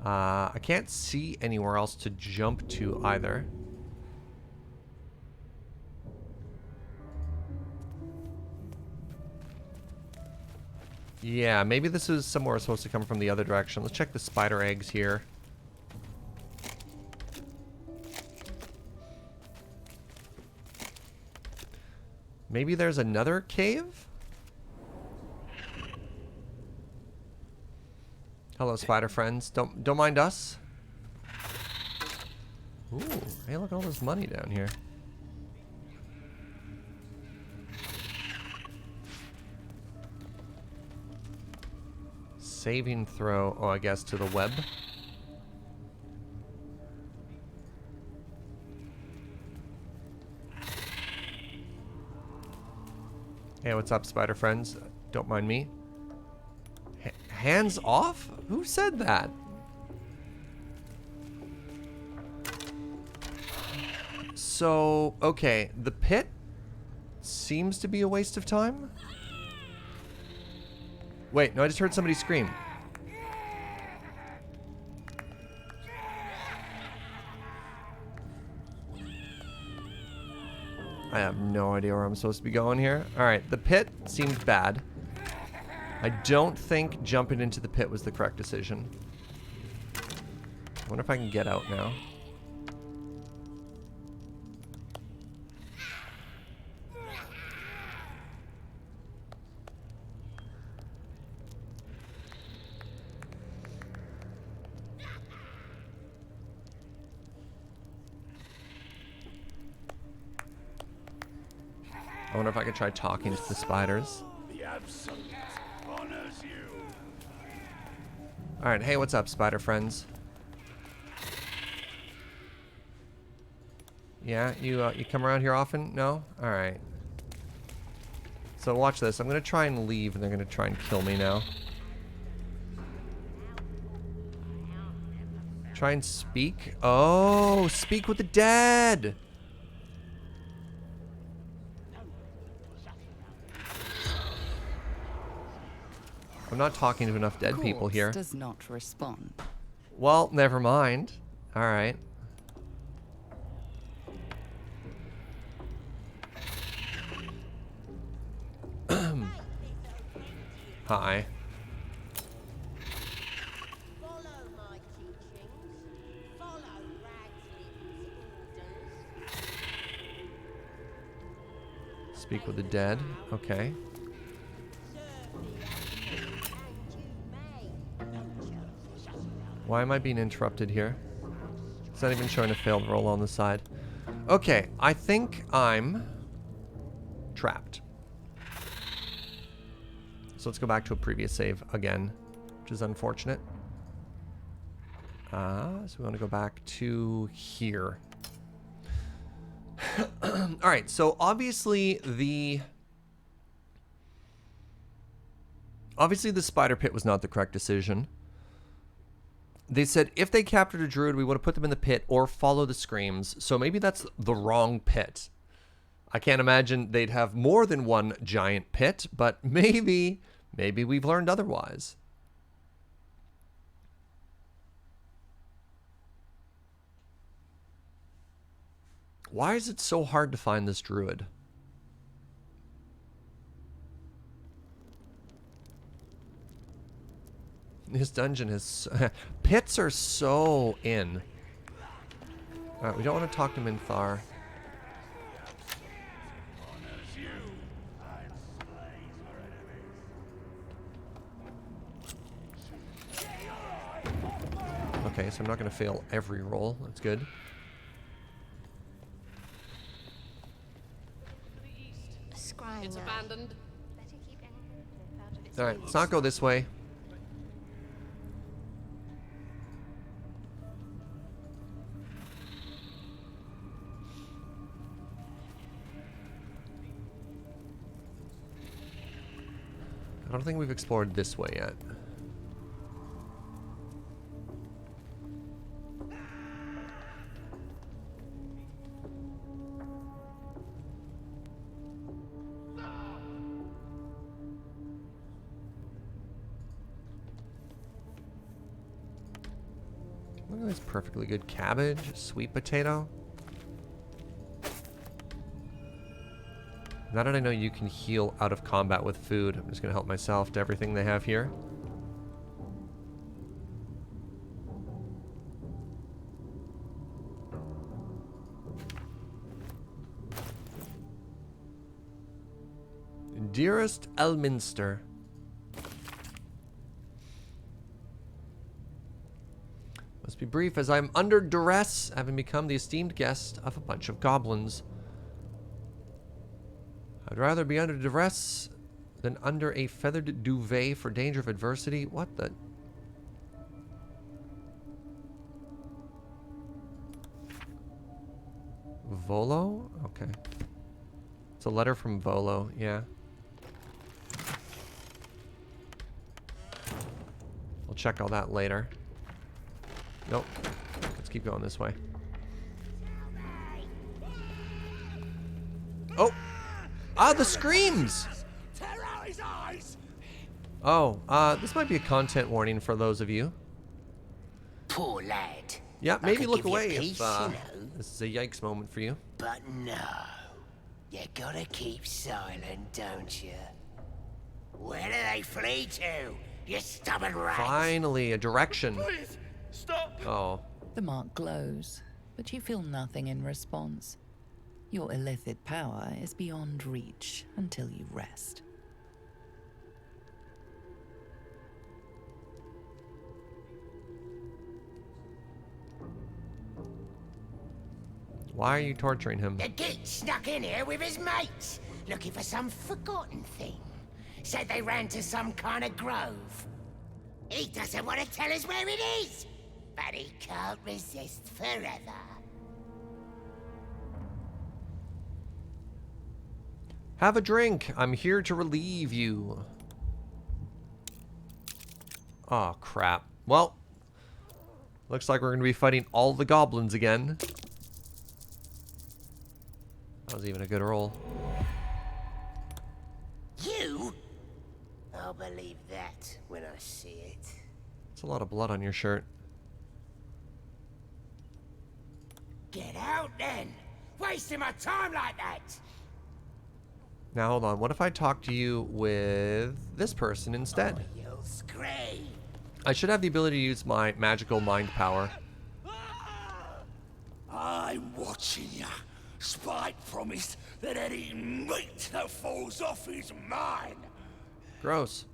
I can't see anywhere else to jump to either. Yeah, maybe this is somewhere it's supposed to come from the other direction. Let's check the spider eggs here. Maybe there's another cave? Hello, spider friends. Don't mind us. Ooh, hey, look at all this money down here. Saving throw. Oh, I guess to the web. Hey, what's up, spider friends? Don't mind me. Hands off? Who said that? So, okay, the pit seems to be a waste of time. Wait, no, I just heard somebody scream. I have no idea where I'm supposed to be going here. Alright, the pit seemed bad. I don't think jumping into the pit was the correct decision. I wonder if I can get out now. I wonder if I could try talking to the spiders. The absolute honors you. Alright, hey, what's up, spider friends? Yeah, you come around here often? No? Alright. So watch this. I'm gonna try and leave, and they're gonna try and kill me now. Try and speak? Oh, speak with the dead! I'm not talking to enough dead people here. Does not respond. Well, never mind. Alright. Hi. Follow my teachings. Follow Ragsnit's orders. Speak with the dead. Okay. Why am I being interrupted here? It's not even showing a failed roll on the side. Okay, I think I'm trapped. So let's go back to a previous save again, which is unfortunate. So we want to go back to here. Alright, so obviously the spider pit was not the correct decision. They said if they captured a druid, we would have put them in the pit or follow the screams. So maybe that's the wrong pit. I can't imagine they'd have more than one giant pit, but maybe we've learned otherwise. Why is it so hard to find this druid? This dungeon is... pits are so in. Alright, we don't want to talk to Minthar. Okay, so I'm not going to fail every roll. That's good. It's abandoned. Alright, let's not go this way. I don't think we've explored this way yet. Look at this perfectly good cabbage, sweet potato. Now that I know you can heal out of combat with food, I'm just going to help myself to everything they have here. Dearest Elminster. Must be brief, as I'm under duress, having become the esteemed guest of a bunch of goblins. I'd rather be under duress than under a feathered duvet for danger of adversity. What the... Volo? Okay. It's a letter from Volo, yeah. We'll check all that later. Nope. Let's keep going this way. Oh! Ah, the screams! Tear out his eyes! Oh, this might be a content warning for those of you. Poor lad. Yeah, I maybe could look give you away if peace, you know. this is a yikes moment for you. But no. You gotta keep silent, don't you? Where do they flee to, you stubborn rat? Finally, a direction. Please, stop! Oh. The mark glows, but you feel nothing in response. Your illicit power is beyond reach until you rest. Why are you torturing him? The geek snuck in here with his mates, looking for some forgotten thing. Said they ran to some kind of grove. He doesn't want to tell us where it is, but he can't resist forever. Have a drink. I'm here to relieve you. Oh, crap. Well, looks like we're going to be fighting all the goblins again. That was even a good roll. You? I'll believe that when I see it. It's a lot of blood on your shirt. Get out then! Wasting my time like that! Now, hold on. What if I talk to you with this person instead? You'll scream! I should have the ability to use my magical mind power. I'm watching ya. Spike promised that any meat that falls off is mine. Gross.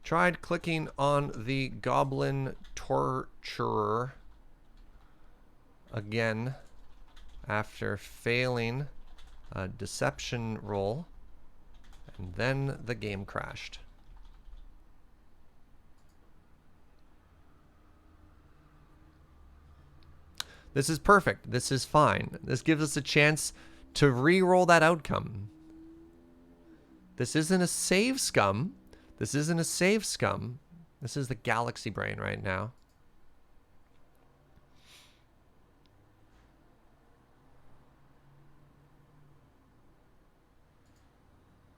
Tried clicking on the goblin torturer again after failing a deception roll, and then the game crashed. This is perfect. This is fine. This gives us a chance to re-roll that outcome. This isn't a save scum. This isn't a save scum. This is the galaxy brain right now.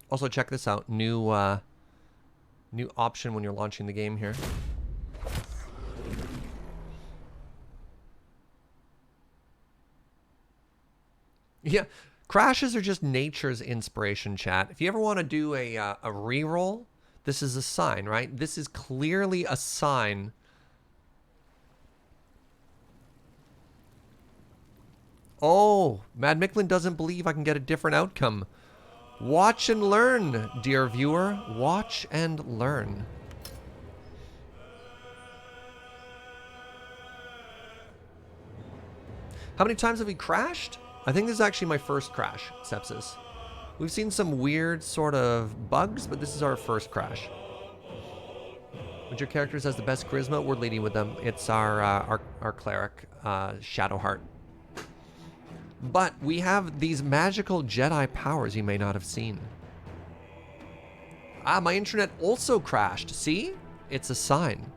Also, check this out. New option when you're launching the game here. Yeah, crashes are just nature's inspiration, chat. If you ever want to do a re-roll, this is a sign, right? This is clearly a sign. Oh, Mad Micklin doesn't believe I can get a different outcome. Watch and learn, dear viewer. Watch and learn. How many times have we crashed? I think this is actually my first crash, Sepsis. We've seen some weird sort of bugs, but this is our first crash. Which your characters has the best charisma? We're leading with them. It's our cleric, Shadowheart. But we have these magical Jedi powers you may not have seen. Ah, my internet also crashed. See? It's a sign.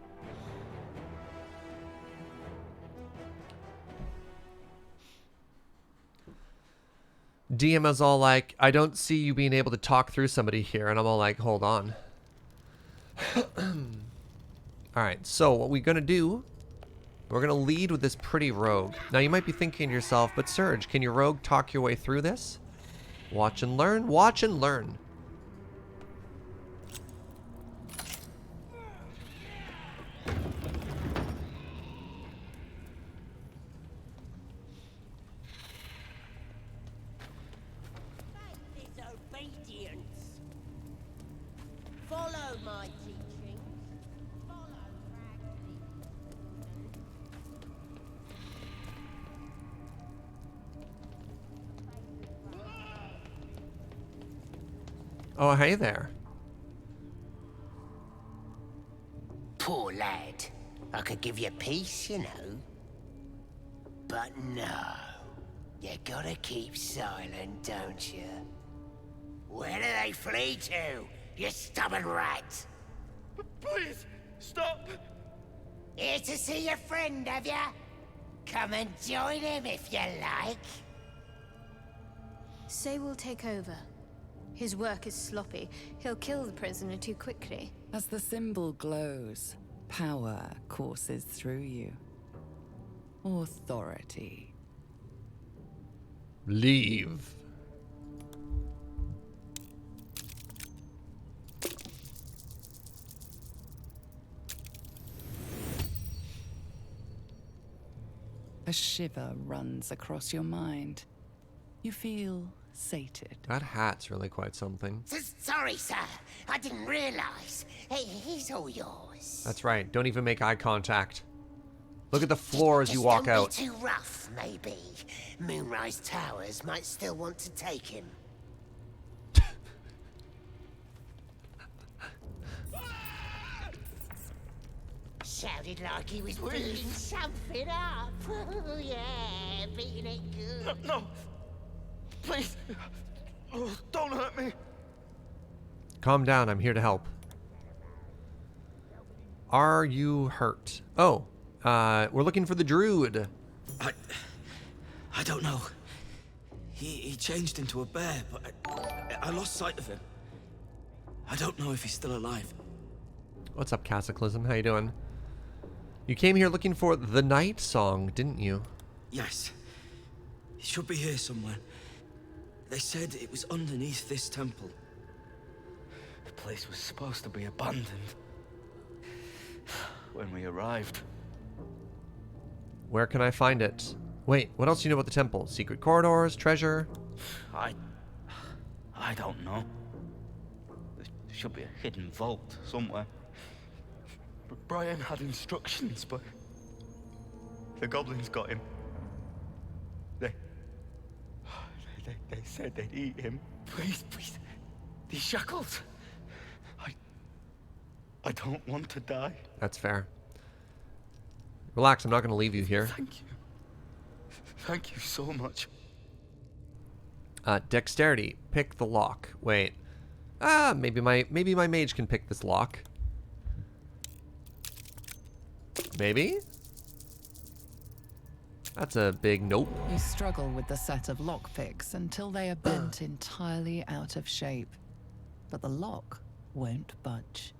DM is all like, I don't see you being able to talk through somebody here. And I'm all like, hold on. Alright, so what we're going to do, we're going to lead with this pretty rogue. Now you might be thinking to yourself, but Serge, can your rogue talk your way through this? Watch and learn. Watch and learn. Disobedience. Follow my teachings. Follow Ragnar. Oh, hey there. Poor lad. I could give you peace, you know. But no. You gotta keep silent, don't you? Where do they flee to, you stubborn rat? Please, stop! Here to see your friend, have ya? Come and join him if you like. Say we'll take over. His work is sloppy. He'll kill the prisoner too quickly. As the symbol glows, power courses through you. Authority. Leave. A shiver runs across your mind. You feel sated. That hat's really quite something. Sorry, sir. I didn't realize. He's all yours. That's right. Don't even make eye contact. Look at the floor as you walk out. Don't be too rough, maybe. Moonrise Towers might still want to take him. Sounded like he was beating something up. Oh, yeah, beating it good. No! Please! Oh, don't hurt me! Calm down. I'm here to help. Are you hurt? Oh, we're looking for the druid. I don't know. He changed into a bear, but I lost sight of him. I don't know if he's still alive. What's up, Cataclysm? How you doing? You came here looking for the Night Song, didn't you? Yes. He should be here somewhere. They said it was underneath this temple. The place was supposed to be abandoned when we arrived. Where can I find it? Wait, what else do you know about the temple? Secret corridors, treasure? I don't know. There should be a hidden vault somewhere. But Brian had instructions, but the goblins got him. They said they'd eat him. Please, these shackles. I don't want to die. That's fair. Relax, I'm not going to leave you here. Thank you. Thank you so much. Dexterity. Pick the lock. Wait. Maybe my mage can pick this lock. Maybe? That's a big nope. You struggle with the set of lockpicks until they are bent entirely out of shape. But the lock won't budge.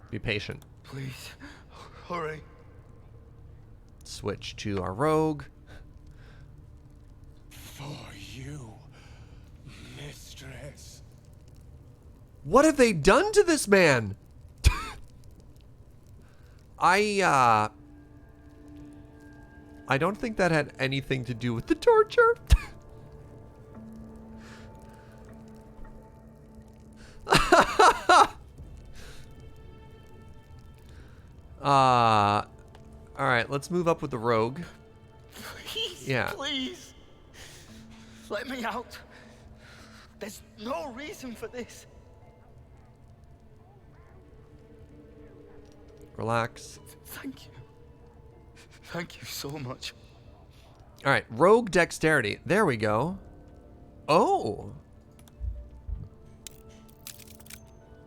Be patient. Please, hurry. Switch to our rogue. For you, mistress. What have they done to this man? I don't think that had anything to do with the torture. All right, let's move up with the rogue. Please, Yeah. please. Let me out. There's no reason for this. Relax. Thank you. Thank you so much. All right, rogue dexterity. There we go. Oh.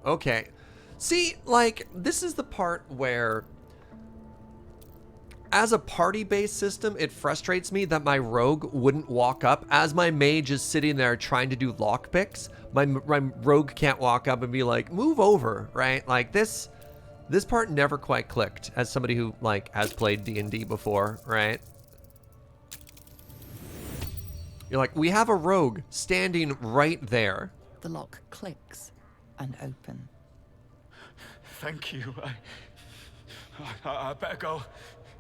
Okay. See, like, this is the part where, as a party-based system, it frustrates me that my rogue wouldn't walk up. As my mage is sitting there trying to do lockpicks, my rogue can't walk up and be like, move over, right? Like, this part never quite clicked as somebody who, like, has played D&D before, right? You're like, we have a rogue standing right there. The lock clicks and open. Thank you. I better go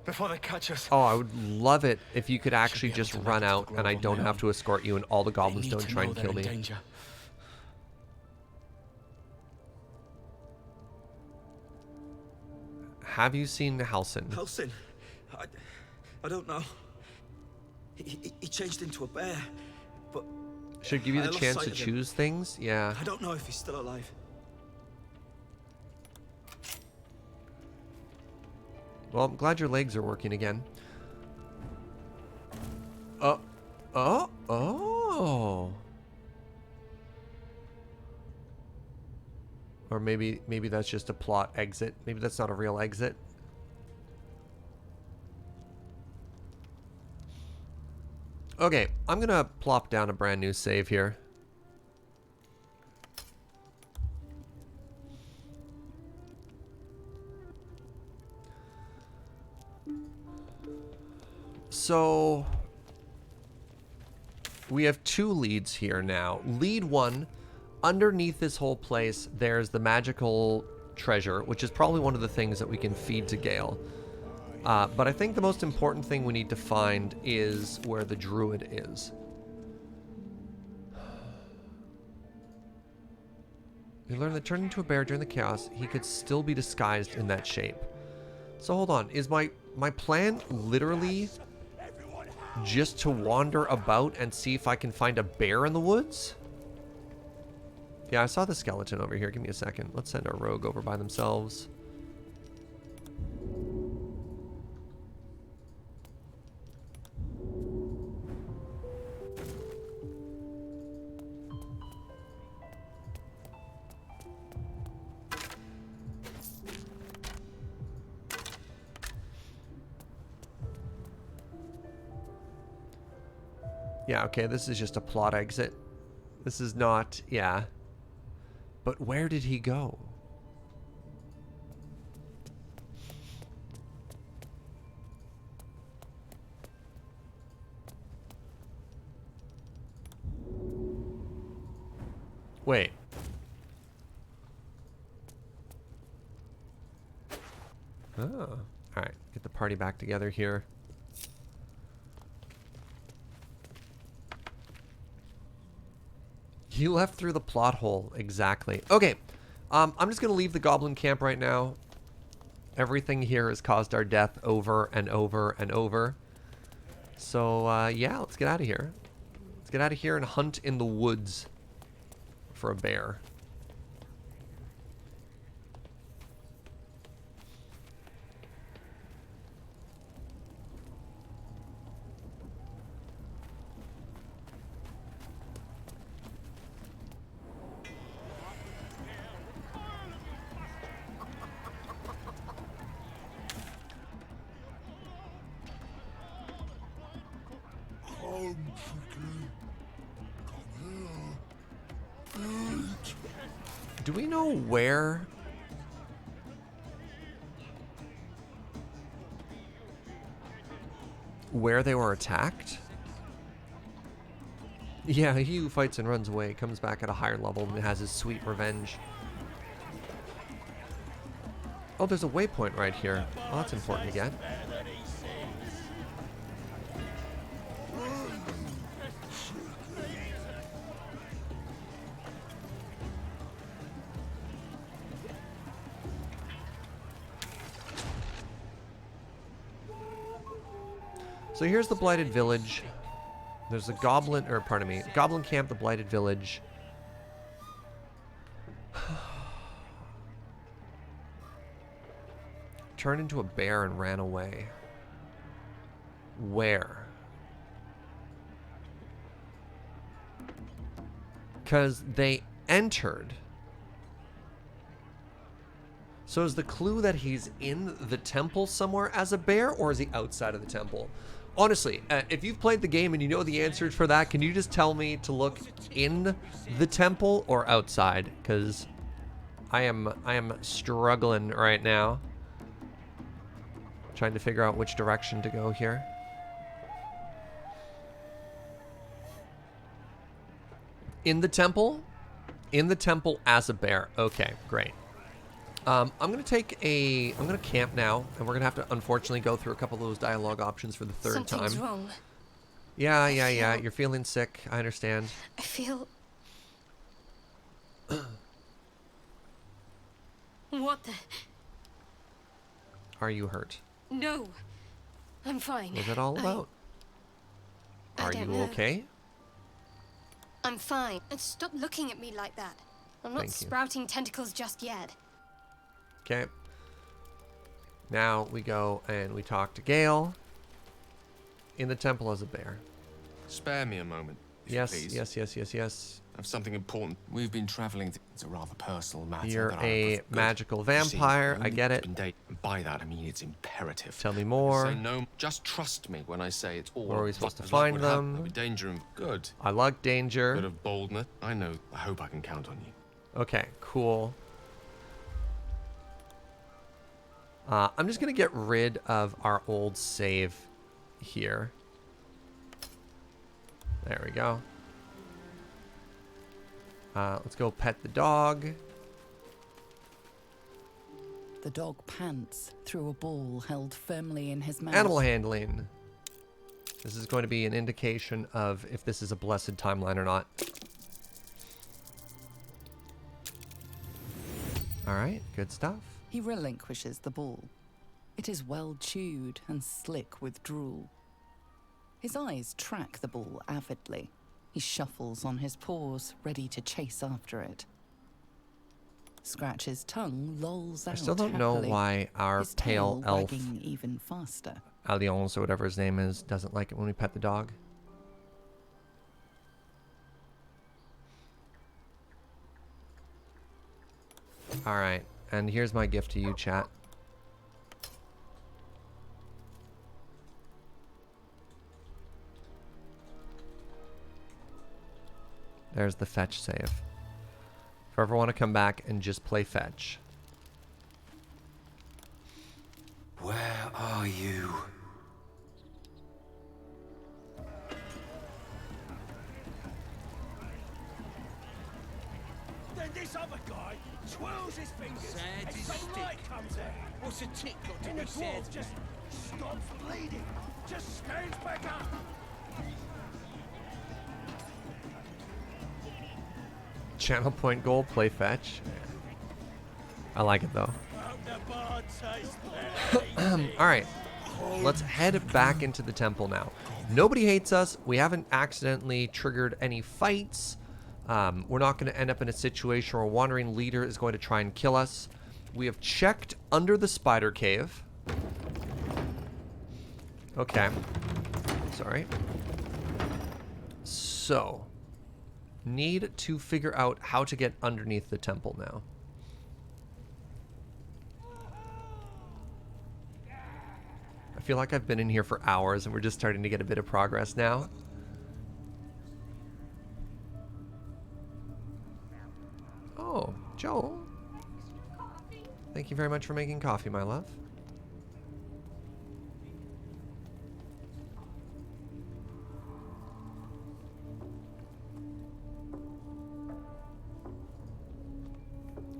before they catch us. Oh, I would love it if you could actually just run out and I don't have to escort you and all the goblins don't try and kill me. Danger. Have you seen Halsin? Halsin? I don't know. He changed into a bear, but Should give you I the lost chance sight to of him. choose things? Yeah. I don't know if he's still alive. Well, I'm glad your legs are working again. Oh. Or maybe that's just a plot exit. Maybe that's not a real exit. Okay, I'm gonna plop down a brand new save here. So we have 2 leads here now. Lead 1, underneath this whole place, there's the magical treasure, which is probably one of the things that we can feed to Gale. But I think the most important thing we need to find is where the druid is. We learned that turning into a bear during the chaos, he could still be disguised in that shape. So hold on, is my plan literally just to wander about and see if I can find a bear in the woods? Yeah, I saw the skeleton over here. Give me a second. Let's send our rogue over by themselves. Yeah, okay, this is just a plot exit. This is not, yeah. But where did he go? Wait. Oh, alright. Get the party back together here. He left through the plot hole, exactly. Okay, I'm just going to leave the goblin camp right now. Everything here has caused our death over and over and over. So, yeah, let's get out of here. Let's get out of here and hunt in the woods for a bear. Do we know where they were attacked? Yeah, he who fights and runs away comes back at a higher level and has his sweet revenge. Oh, there's a waypoint right here. Well, that's important to get. So here's the Blighted Village. There's a goblin, or pardon me, goblin camp, the Blighted Village. Turned into a bear and ran away. Where? Because they entered. So is the clue that he's in the temple somewhere as a bear, or is he outside of the temple? Honestly, if you've played the game and you know the answers for that, can you just tell me to look in the temple or outside? Because I am struggling right now. Trying to figure out which direction to go here. In the temple? In the temple as a bear. Okay, great. I'm gonna camp now, and we're gonna have to unfortunately go through a couple of those dialogue options for the third time. Something's wrong. Yeah. You're feeling sick. I understand. I feel... What the... Are you hurt? No. I'm fine. What's it all about? Are you okay? I'm fine. And stop looking at me like that. I'm not sprouting tentacles just yet. Okay. Now we go and we talk to Gale in the temple as a bear. Spare me a moment, if Yes, you please. yes. I have something important. We've been traveling. It's a rather personal matter. You're that a Good. magical You see, vampire. I only get it. been dating. By that, I mean it's imperative. Tell me I more. say no. Just trust me when I say it's all. Where are we supposed to as luck find would have, them? there'll be danger and good. I like Bit danger. of boldness. I know. I hope I can count on you. Okay, cool. I'm just going to get rid of our old save here. There we go. Let's go pet the dog. The dog pants through a ball held firmly in his mouth. Animal handling. This is going to be an indication of if this is a blessed timeline or not. Alright, good stuff. He relinquishes the ball. It is well chewed and slick with drool. His eyes track the ball avidly. He shuffles on his paws, ready to chase after it. Scratch's tongue lolls out I still don't know happily, why our his pale tail elf, wagging even faster. Alliance or whatever his name is, doesn't like it when we pet the dog. Alright, and here's my gift to you, chat. There's the fetch save. If I ever want to come back and just play fetch. Where are you? Then this other guy twirls his fingers and some light comes out. What's a tick got to And be the said? dwarf just stops bleeding. Just stands back up. Channel point goal, play fetch. I like it though. Alright, let's head back into the temple now. Nobody hates us. We haven't accidentally triggered any fights. We're not going to end up in a situation where a wandering leader is going to try and kill us. We have checked under the spider cave. Okay. Sorry. So, need to figure out how to get underneath the temple now. I feel like I've been in here for hours and we're just starting to get a bit of progress now. Oh, Joe. Thank you very much for making coffee, my love.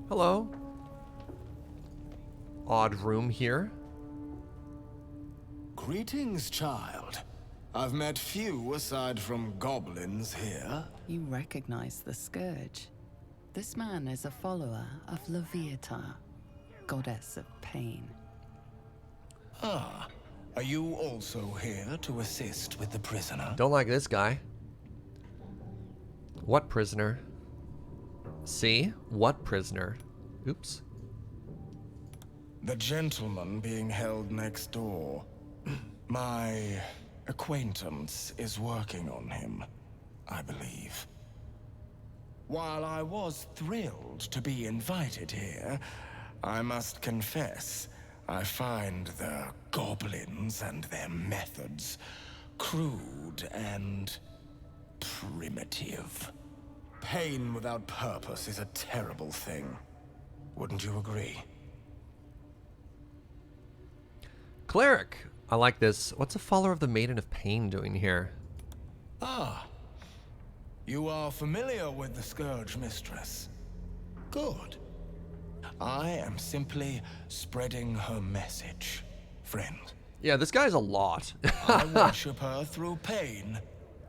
Hello. Odd room here. Greetings, child. I've met few aside from goblins here. You recognize the scourge. This man is a follower of Leviata, goddess of pain. Ah, are you also here to assist with the prisoner? Don't like this guy. What prisoner? See? What prisoner? Oops. The gentleman being held next door. My acquaintance is working on him, I believe. While I was thrilled to be invited here, I must confess, I find the goblins and their methods crude and primitive. Pain without purpose is a terrible thing. Wouldn't you agree? Cleric. I like this. What's a follower of the Maiden of Pain doing here? Ah. You are familiar with the Scourge Mistress. Good. I am simply spreading her message, friend. Yeah, this guy's a lot. I worship her through pain,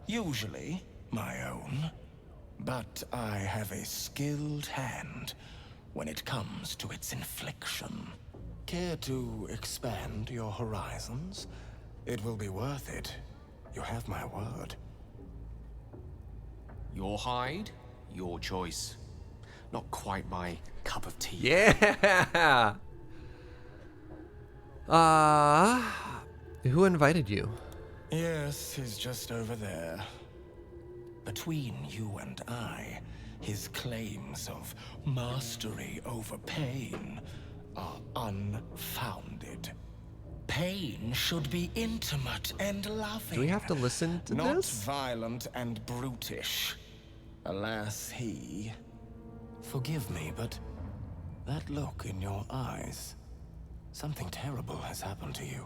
usually my own. But I have a skilled hand when it comes to its infliction. Care to expand your horizons? It will be worth it. You have my word. Your hide, your choice. Not quite my cup of tea. Yeah. Who invited you? Yes, he's just over there. Between you and I, his claims of mastery over pain are unfounded. Pain should be intimate and loving. Do we have to listen to not this? Violent and brutish. Alas, he... Forgive me, but that look in your eyes, something terrible has happened to you.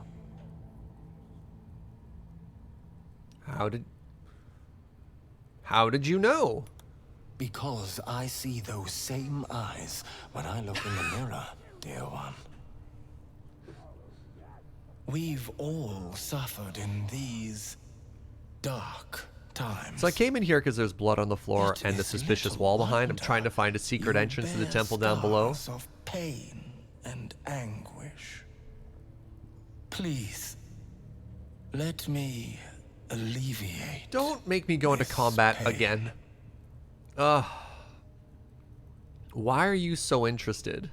How did you know? Because I see those same eyes when I look in the mirror, dear one. We've all suffered in these dark times. So I came in here because there's blood on the floor and the suspicious wall behind. I'm trying to find a secret entrance to the temple down below. Of pain and anguish. Please, let me alleviate. Don't make me go into combat again. Ugh. Why are you so interested?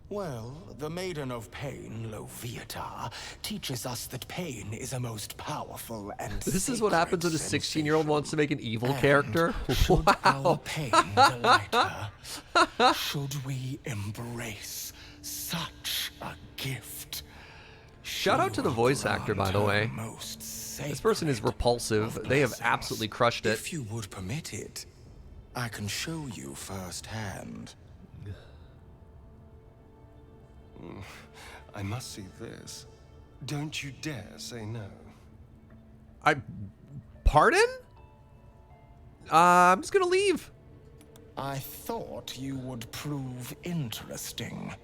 Well, the Maiden of Pain, Loviatar, teaches us that pain is a most powerful and This is what happens when a 16-year-old wants to make an evil character? Should Wow. our pain delight her, should we embrace such a gift? Shout out to the voice actor, by the way. This person is repulsive. They have absolutely crushed it. If you would permit it, I can show you firsthand. I must see this. Don't you dare say no. Pardon? I'm just gonna leave. I thought you would prove interesting.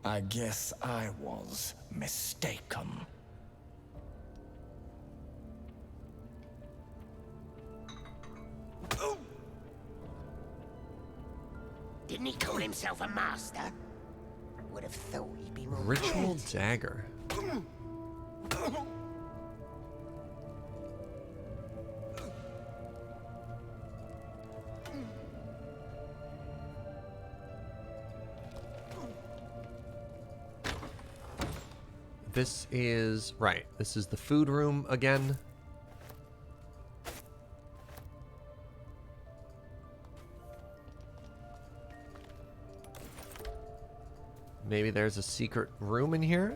I guess I was mistaken. Didn't he call himself a master? Would have thought he'd be more... Ritual dagger. This is... right. This is the food room again. Maybe there's a secret room in here?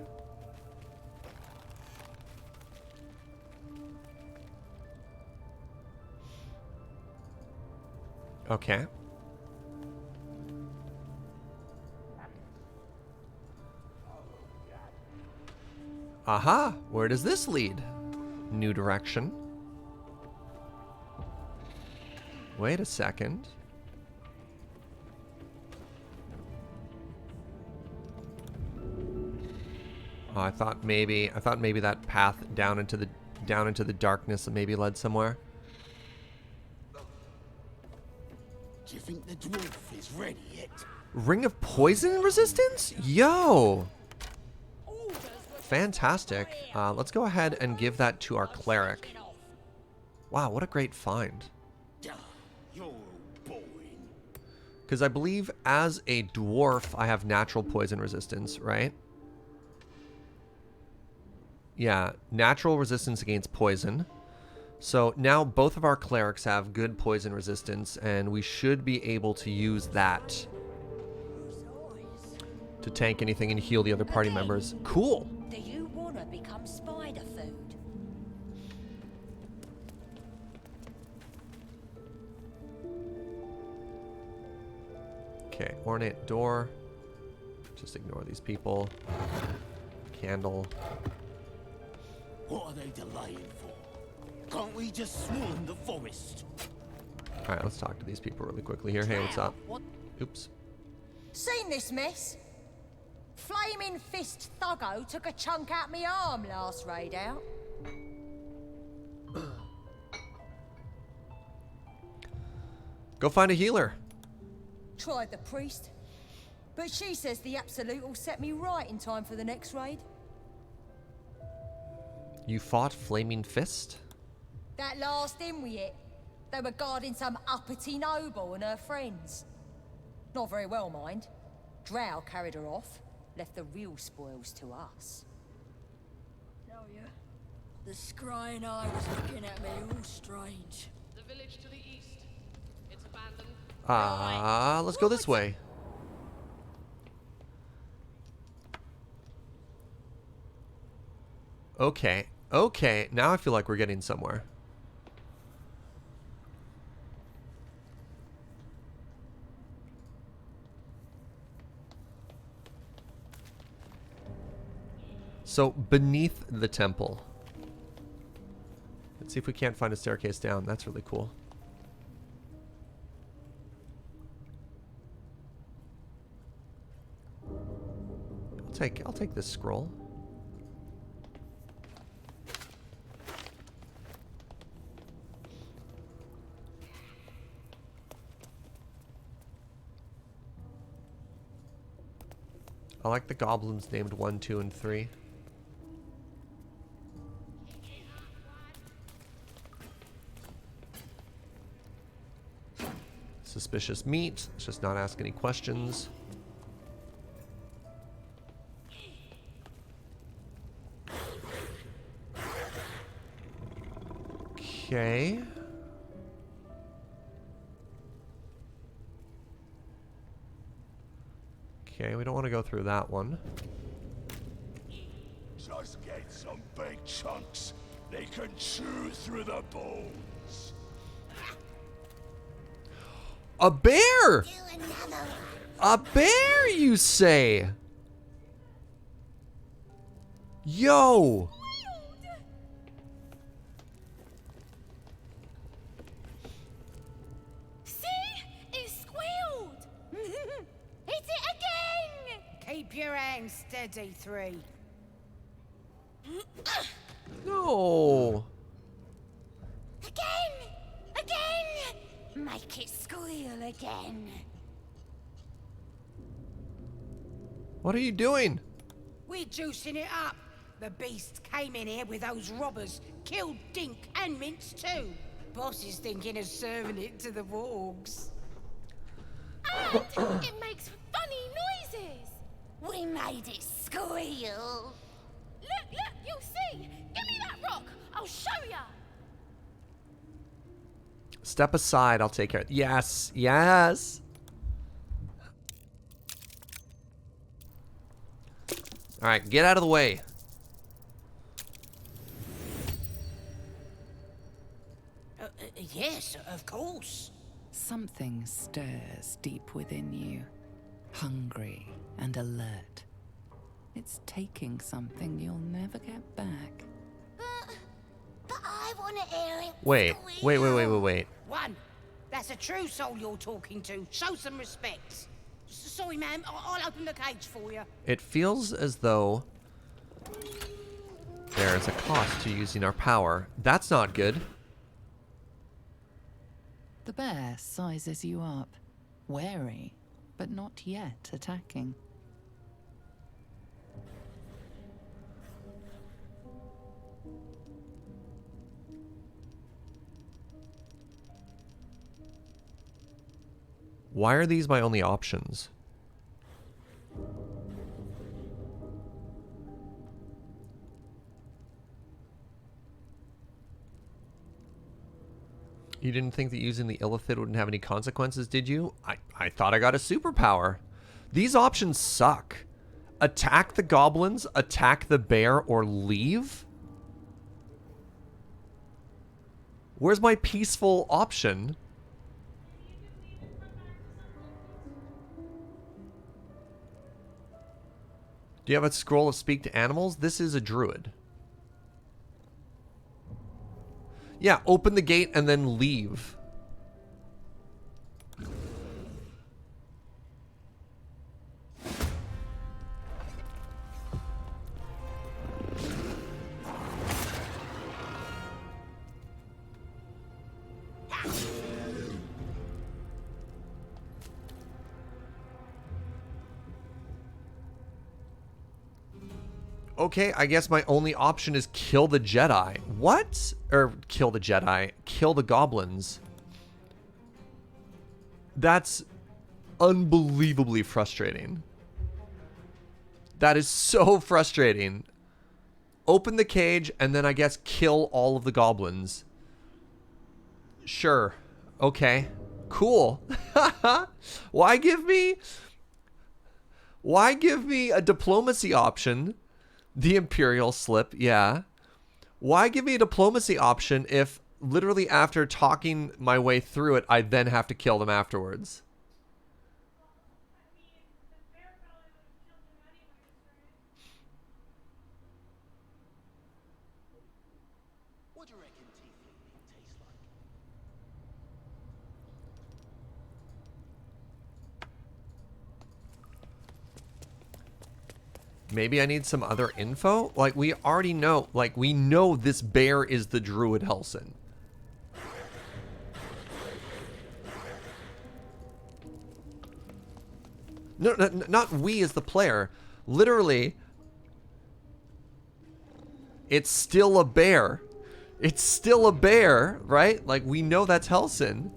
Okay. Aha! Where does this lead? New direction. Wait a second. Oh, I thought maybe that path down into the darkness maybe led somewhere. Do you think the dwarf is ready yet? Ring of poison resistance? Yo! Fantastic. Let's go ahead and give that to our cleric. Wow, what a great find. You're boring. Because I believe as a dwarf, I have natural poison resistance, right? Yeah, natural resistance against poison. So now both of our clerics have good poison resistance, and we should be able to use that to tank anything and heal the other party members. Cool. Do you want to become spider food? Okay, ornate door. Just ignore these people. Candle. What are they delaying for? Can't we just swarm the forest? Alright, let's talk to these people really quickly here. Hey, what's up? What? Oops. Seen this mess? Flaming Fist Thuggo took a chunk out me arm last raid out. Go find a healer. Tried the priest, but she says the Absolute will set me right in time for the next raid. You fought Flaming Fist? That last in we hit, they were guarding some uppity noble and her friends. Not very well, mind. Drow carried her off, left the real spoils to us. The scrying eye was looking at me all strange. The village to the east. It's abandoned. Let's go this way. Okay. Okay, now I feel like we're getting somewhere. So, beneath the temple. Let's see if we can't find a staircase down. That's really cool. I'll take this scroll. I like the goblins named 1, 2, and 3. Suspicious meat. Let's just not ask any questions. Okay. Okay, we don't want to go through that one. Just get some big chunks. They can chew through the bones. A bear! A bear, you say? Yo! See? It squealed! Hit it again! Keep your hands steady, 3. No! Again! Again! Make it squeal again. What are you doing? We're juicing it up. The beast came in here with those robbers, killed Dink and Mince too. Boss is thinking of serving it to the wargs. And it makes funny noises. We made it squeal. Look, you'll see. Give me that rock. I'll show ya. Step aside, I'll take care. Yes, yes. All right, get out of the way. Yes, of course. Something stirs deep within you, hungry and alert. It's taking something you'll never get back. But I want to hear it. Wait. One. That's a true soul you're talking to. Show some respect. Sorry, ma'am. I'll open the cage for you. It feels as though there is a cost to using our power. That's not good. The bear sizes you up, wary, but not yet attacking. Why are these my only options? You didn't think that using the Illithid wouldn't have any consequences, did you? I thought I got a superpower. These options suck. Attack the goblins, attack the bear, or leave? Where's my peaceful option? Do you have a scroll of speak to animals? This is a druid. Yeah, open the gate and then leave. Okay, I guess my only option is kill the Jedi. What? Or kill the Jedi. Kill the goblins. That's unbelievably frustrating. That is so frustrating. open the cage, and then I guess kill all of the goblins. Sure. Okay. Cool. Why give me a diplomacy option? The Imperial slip, yeah. Why give me a diplomacy option if literally after talking my way through it, I then have to kill them afterwards? Maybe I need some other info? Like, we already know, like, we know this bear is the druid Helson. No, not we as the player. Literally, it's still a bear. It's still a bear, right? Like, we know that's Helson.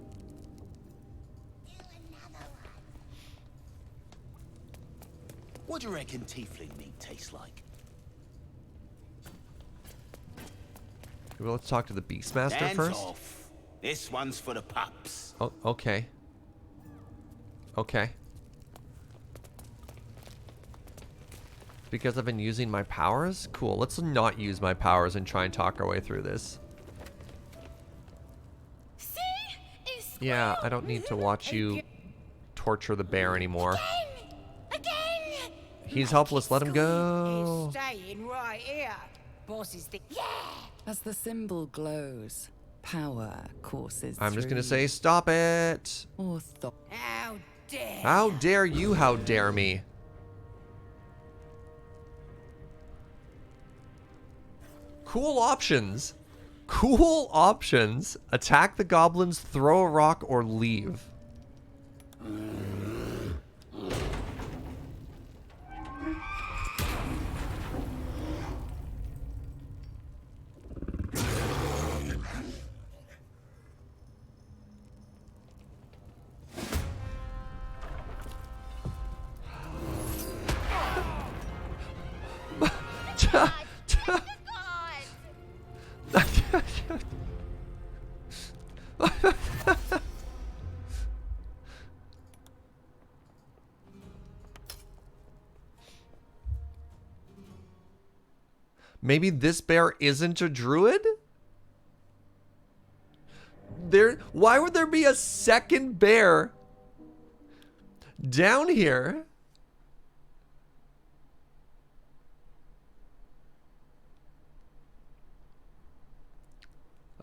What do you reckon tiefling meat tastes like? Well, let's talk to the Beastmaster Hands first. off. This one's for the pups. Oh, okay. Okay. Because I've been using my powers? Cool, let's not use my powers and try and talk our way through this. Yeah, I don't need to watch you torture the bear anymore. He's helpless, let him go. He's staying right here. Boss is the... Yeah! As the symbol glows, power courses I'm just gonna through say, stop it. Or How dare... How dare you, how dare me. Cool options. Cool options. Attack the goblins, throw a rock, or leave. Maybe this bear isn't a druid? Why would there be a second bear down here?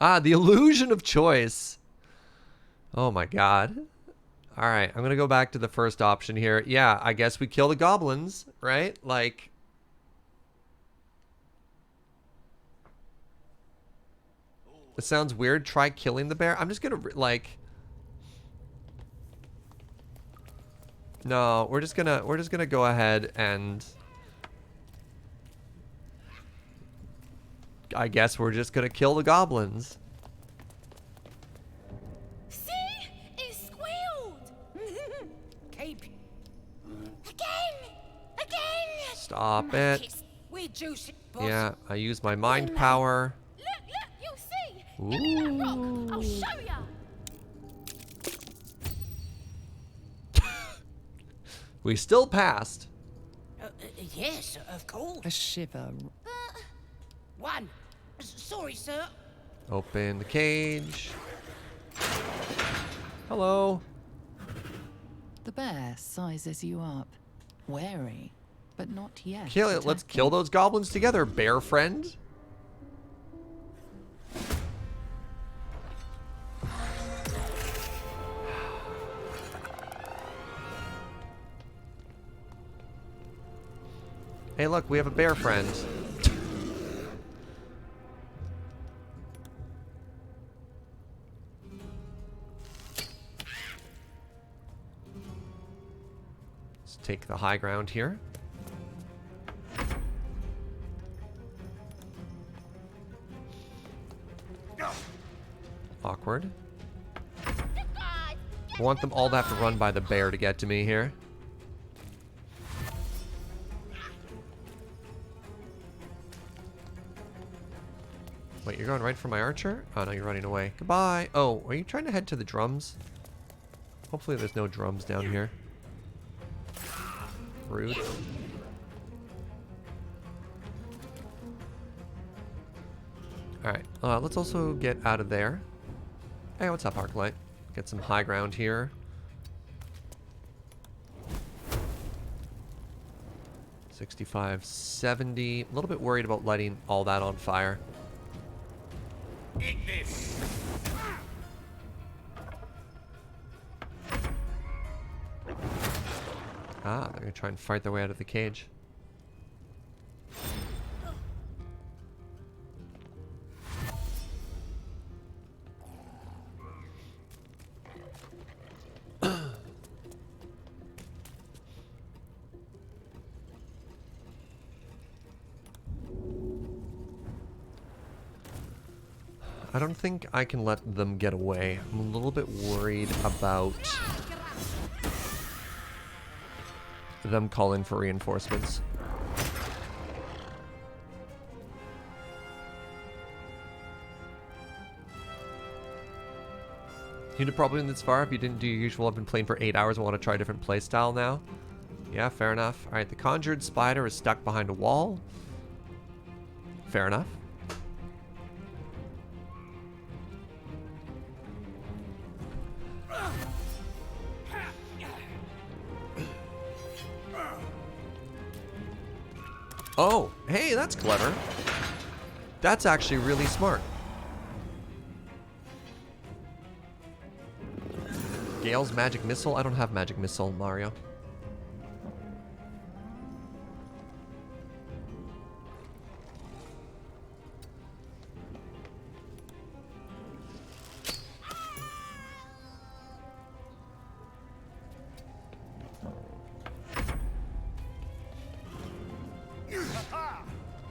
Ah, the illusion of choice. Oh my god. Alright, I'm gonna go back to the first option here. Yeah, I guess we kill the goblins, right? Like... It sounds weird. Try killing the bear. I'm just gonna, like... No, we're just gonna go ahead and... I guess we're just gonna kill the goblins. See? It squealed! Keep... Again! Stop it. We're juicy. Yeah, I use my mind power. Look, you'll see! Give me that rock! I'll show ya! We still passed. Yes, of course. a shiver. One. Sorry, sir. Open the cage. Hello. The bear sizes you up, wary, but not yet. Kill it. Let's kill those goblins together, bear friend. Hey, look, we have a bear friend. Let's take the high ground here. Awkward. I want them all to have to run by the bear to get to me here. Wait, you're going right for my archer? Oh, no, you're running away. Goodbye. Oh, are you trying to head to the drums? Hopefully there's no drums down here. Rude. Alright, let's also get out of there. Hey, what's up, Arclight? Get some high ground here. $65, $70. A little bit worried about lighting all that on fire. Eat this. Ah, they're gonna try and fight their way out of the cage. I don't think I can let them get away. I'm a little bit worried about them calling for reinforcements. You'd have probably been this far if you didn't do your usual. I've been playing for 8 hours and want to try a different playstyle now. Yeah, fair enough. Alright, the conjured spider is stuck behind a wall. Fair enough. Oh, hey, that's clever. That's actually really smart. Gale's magic missile? I don't have magic missile, Mario.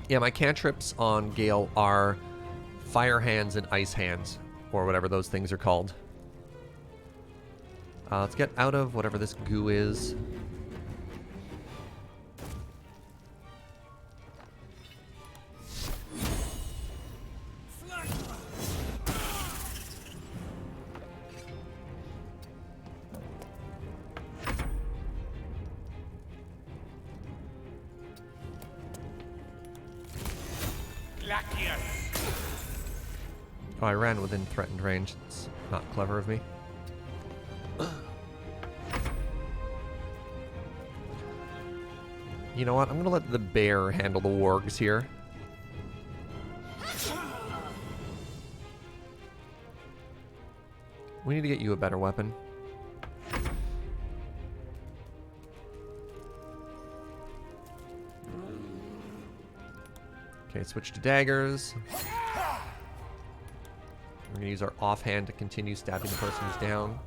Yeah, my cantrips on Gale are fire hands and ice hands, or whatever those things are called. Let's get out of whatever this goo is. Oh, I ran within threatened range. It's not clever of me. You know what? I'm gonna let the bear handle the wargs here. We need to get you a better weapon. Okay, switch to daggers. We're gonna use our offhand to continue stabbing the person who's down.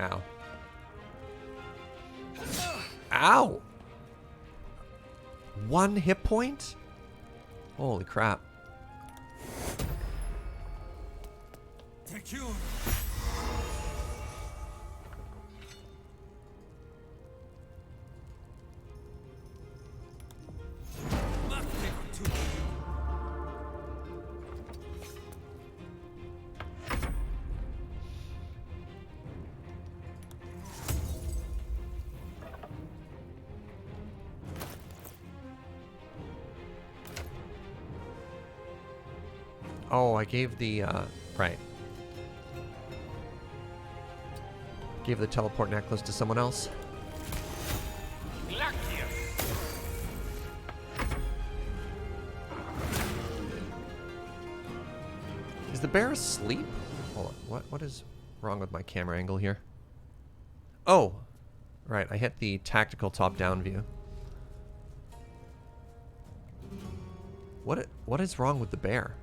Ow. Ow! 1 hit point? Holy crap. Take you. Oh, I gave the, right. Gave the teleport necklace to someone else. Is the bear asleep? Hold on, what is wrong with my camera angle here? Oh, right, I hit the tactical top-down view. What is wrong with the bear?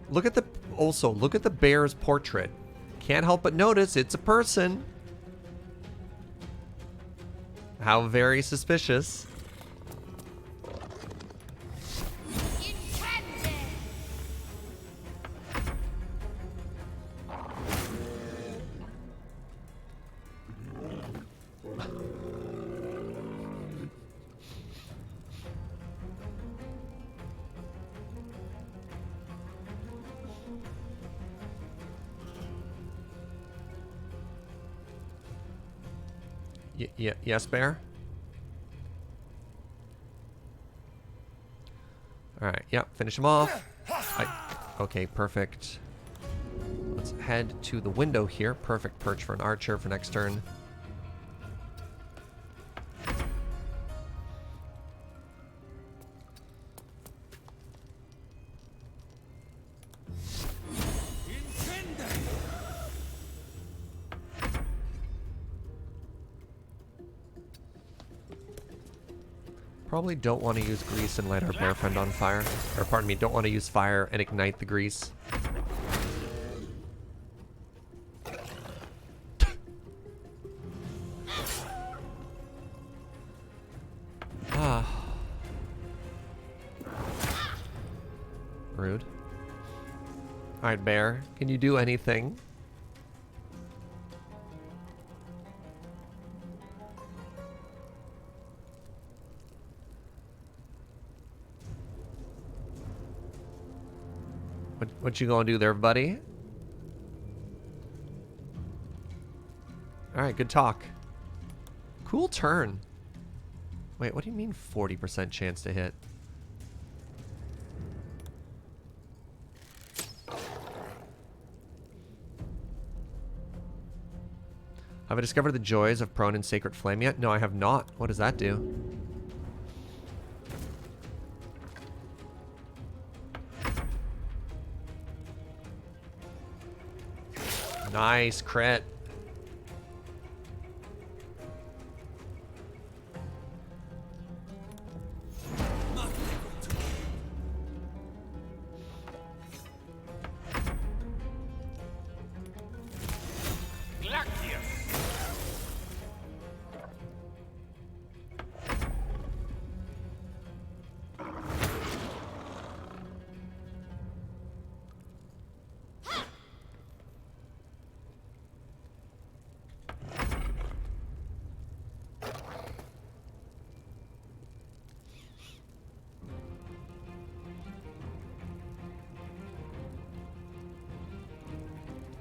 Look at the bear's portrait. Can't help but notice it's a person. How very suspicious. Intended. Yes, Bear? Alright, yep, finish him off. Okay, perfect. Let's head to the window here. Perfect perch for an archer for next turn. Probably don't want to use grease and light our bear friend on fire. Or pardon me, don't want to use fire and ignite the grease. Rude. Alright, bear. Can you do anything? What you gonna do there, buddy? Alright, good talk. Cool turn. Wait, what do you mean 40% chance to hit? Have I discovered the joys of prone and sacred flame yet? No, I have not. What does that do? Nice crit.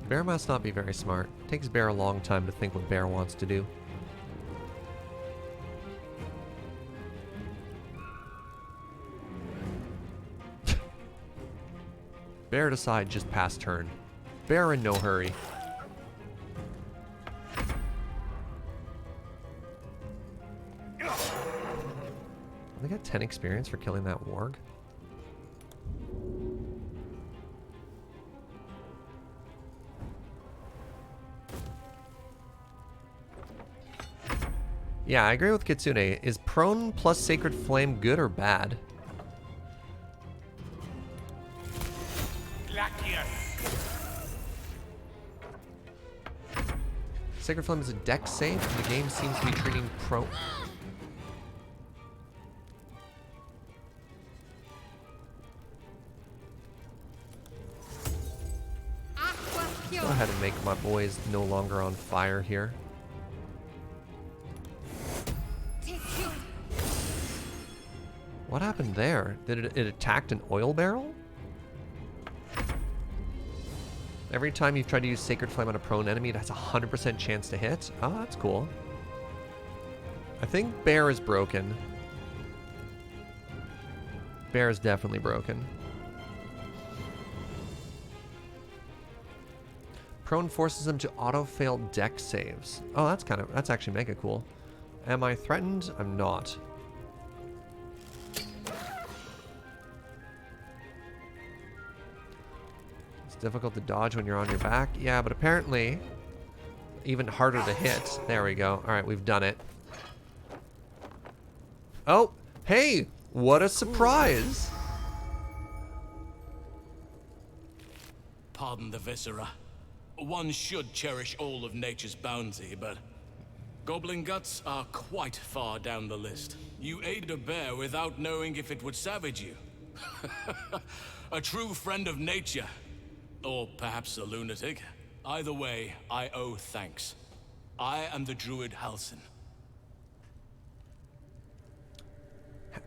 Bear must not be very smart. Takes Bear a long time to think what Bear wants to do. Bear decide just pass turn. Bear in no hurry. They got 10 experience for killing that warg. Yeah, I agree with Kitsune. Is prone plus sacred flame good or bad? Sacred flame is a dex save, and the game seems to be treating prone. Go ahead and make my boys no longer on fire here. What happened there? Did it attacked an oil barrel? Every time you've tried to use Sacred Flame on a prone enemy, it has a 100% chance to hit. Oh, that's cool. I think Bear is broken. Bear is definitely broken. Prone forces him to auto-fail dex saves. Oh, that's actually mega cool. Am I threatened? I'm not. It's difficult to dodge when you're on your back. Yeah, but apparently even harder to hit. There we go. All right, we've done it. Oh, hey, what a surprise. Pardon the viscera. One should cherish all of nature's bounty, but goblin guts are quite far down the list. You ate a bear without knowing if it would savage you. A true friend of nature. Or perhaps a lunatic. Either way, I owe thanks. I am the druid Halsin.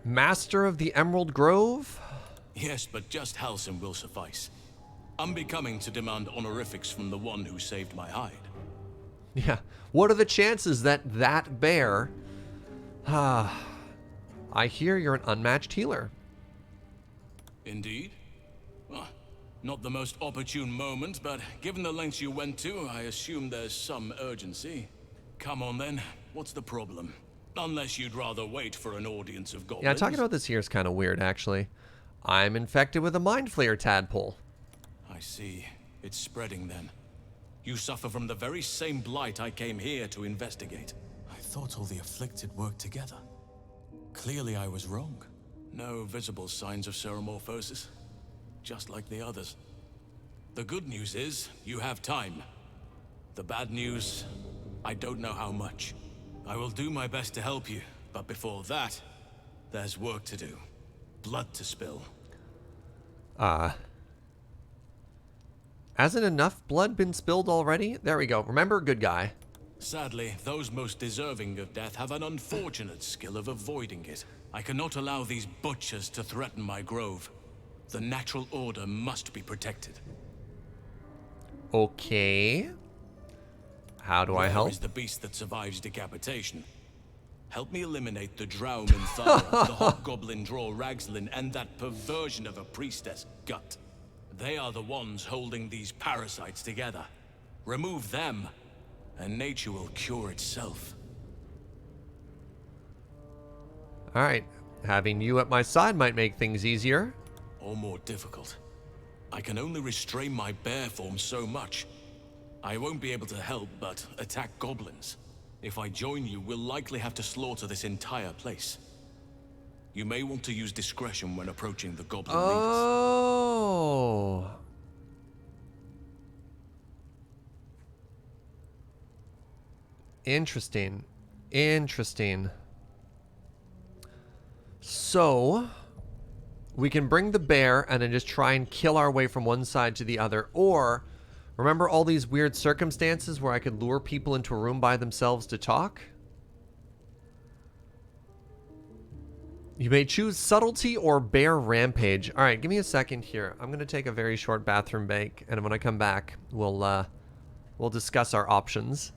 Master of the Emerald Grove? Yes, but just Halsin will suffice. Unbecoming to demand honorifics from the one who saved my hide. Yeah. What are the chances that that bear... I hear you're an unmatched healer. Indeed. Well, not the most opportune moment, but given the lengths you went to, I assume there's some urgency. Come on then, what's the problem? Unless you'd rather wait for an audience of goblins. Yeah, talking about this here is kind of weird, actually. I'm infected with a mind flayer tadpole. I see. It's spreading then. You suffer from the very same blight I came here to investigate. I thought all the afflicted worked together. Clearly I was wrong. No visible signs of seromorphosis. Just like the others. The good news is, you have time. The bad news, I don't know how much. I will do my best to help you, but before that, there's work to do. Blood to spill. Hasn't enough blood been spilled already? There we go. Remember, good guy. Sadly, those most deserving of death have an unfortunate skill of avoiding it. I cannot allow these butchers to threaten my grove. The natural order must be protected. Okay. How do I help? Where is the beast that survives decapitation? Help me eliminate the Drow Minthara, the Hobgoblin Draw Ragslin, and that perversion of a priestess, Gut. They are the ones holding these parasites together. Remove them, and nature will cure itself. Alright. Having you at my side might make things easier. Or more difficult. I can only restrain my bear form so much. I won't be able to help but attack goblins. If I join you, we'll likely have to slaughter this entire place. You may want to use discretion when approaching the goblin leaders. Oh. Interesting. Interesting. So, we can bring the bear and then just try and kill our way from one side to the other. Or, remember all these weird circumstances where I could lure people into a room by themselves to talk? You may choose subtlety or bear rampage. All right, give me a second here. I'm going to take a very short bathroom break, and when I come back, we'll discuss our options.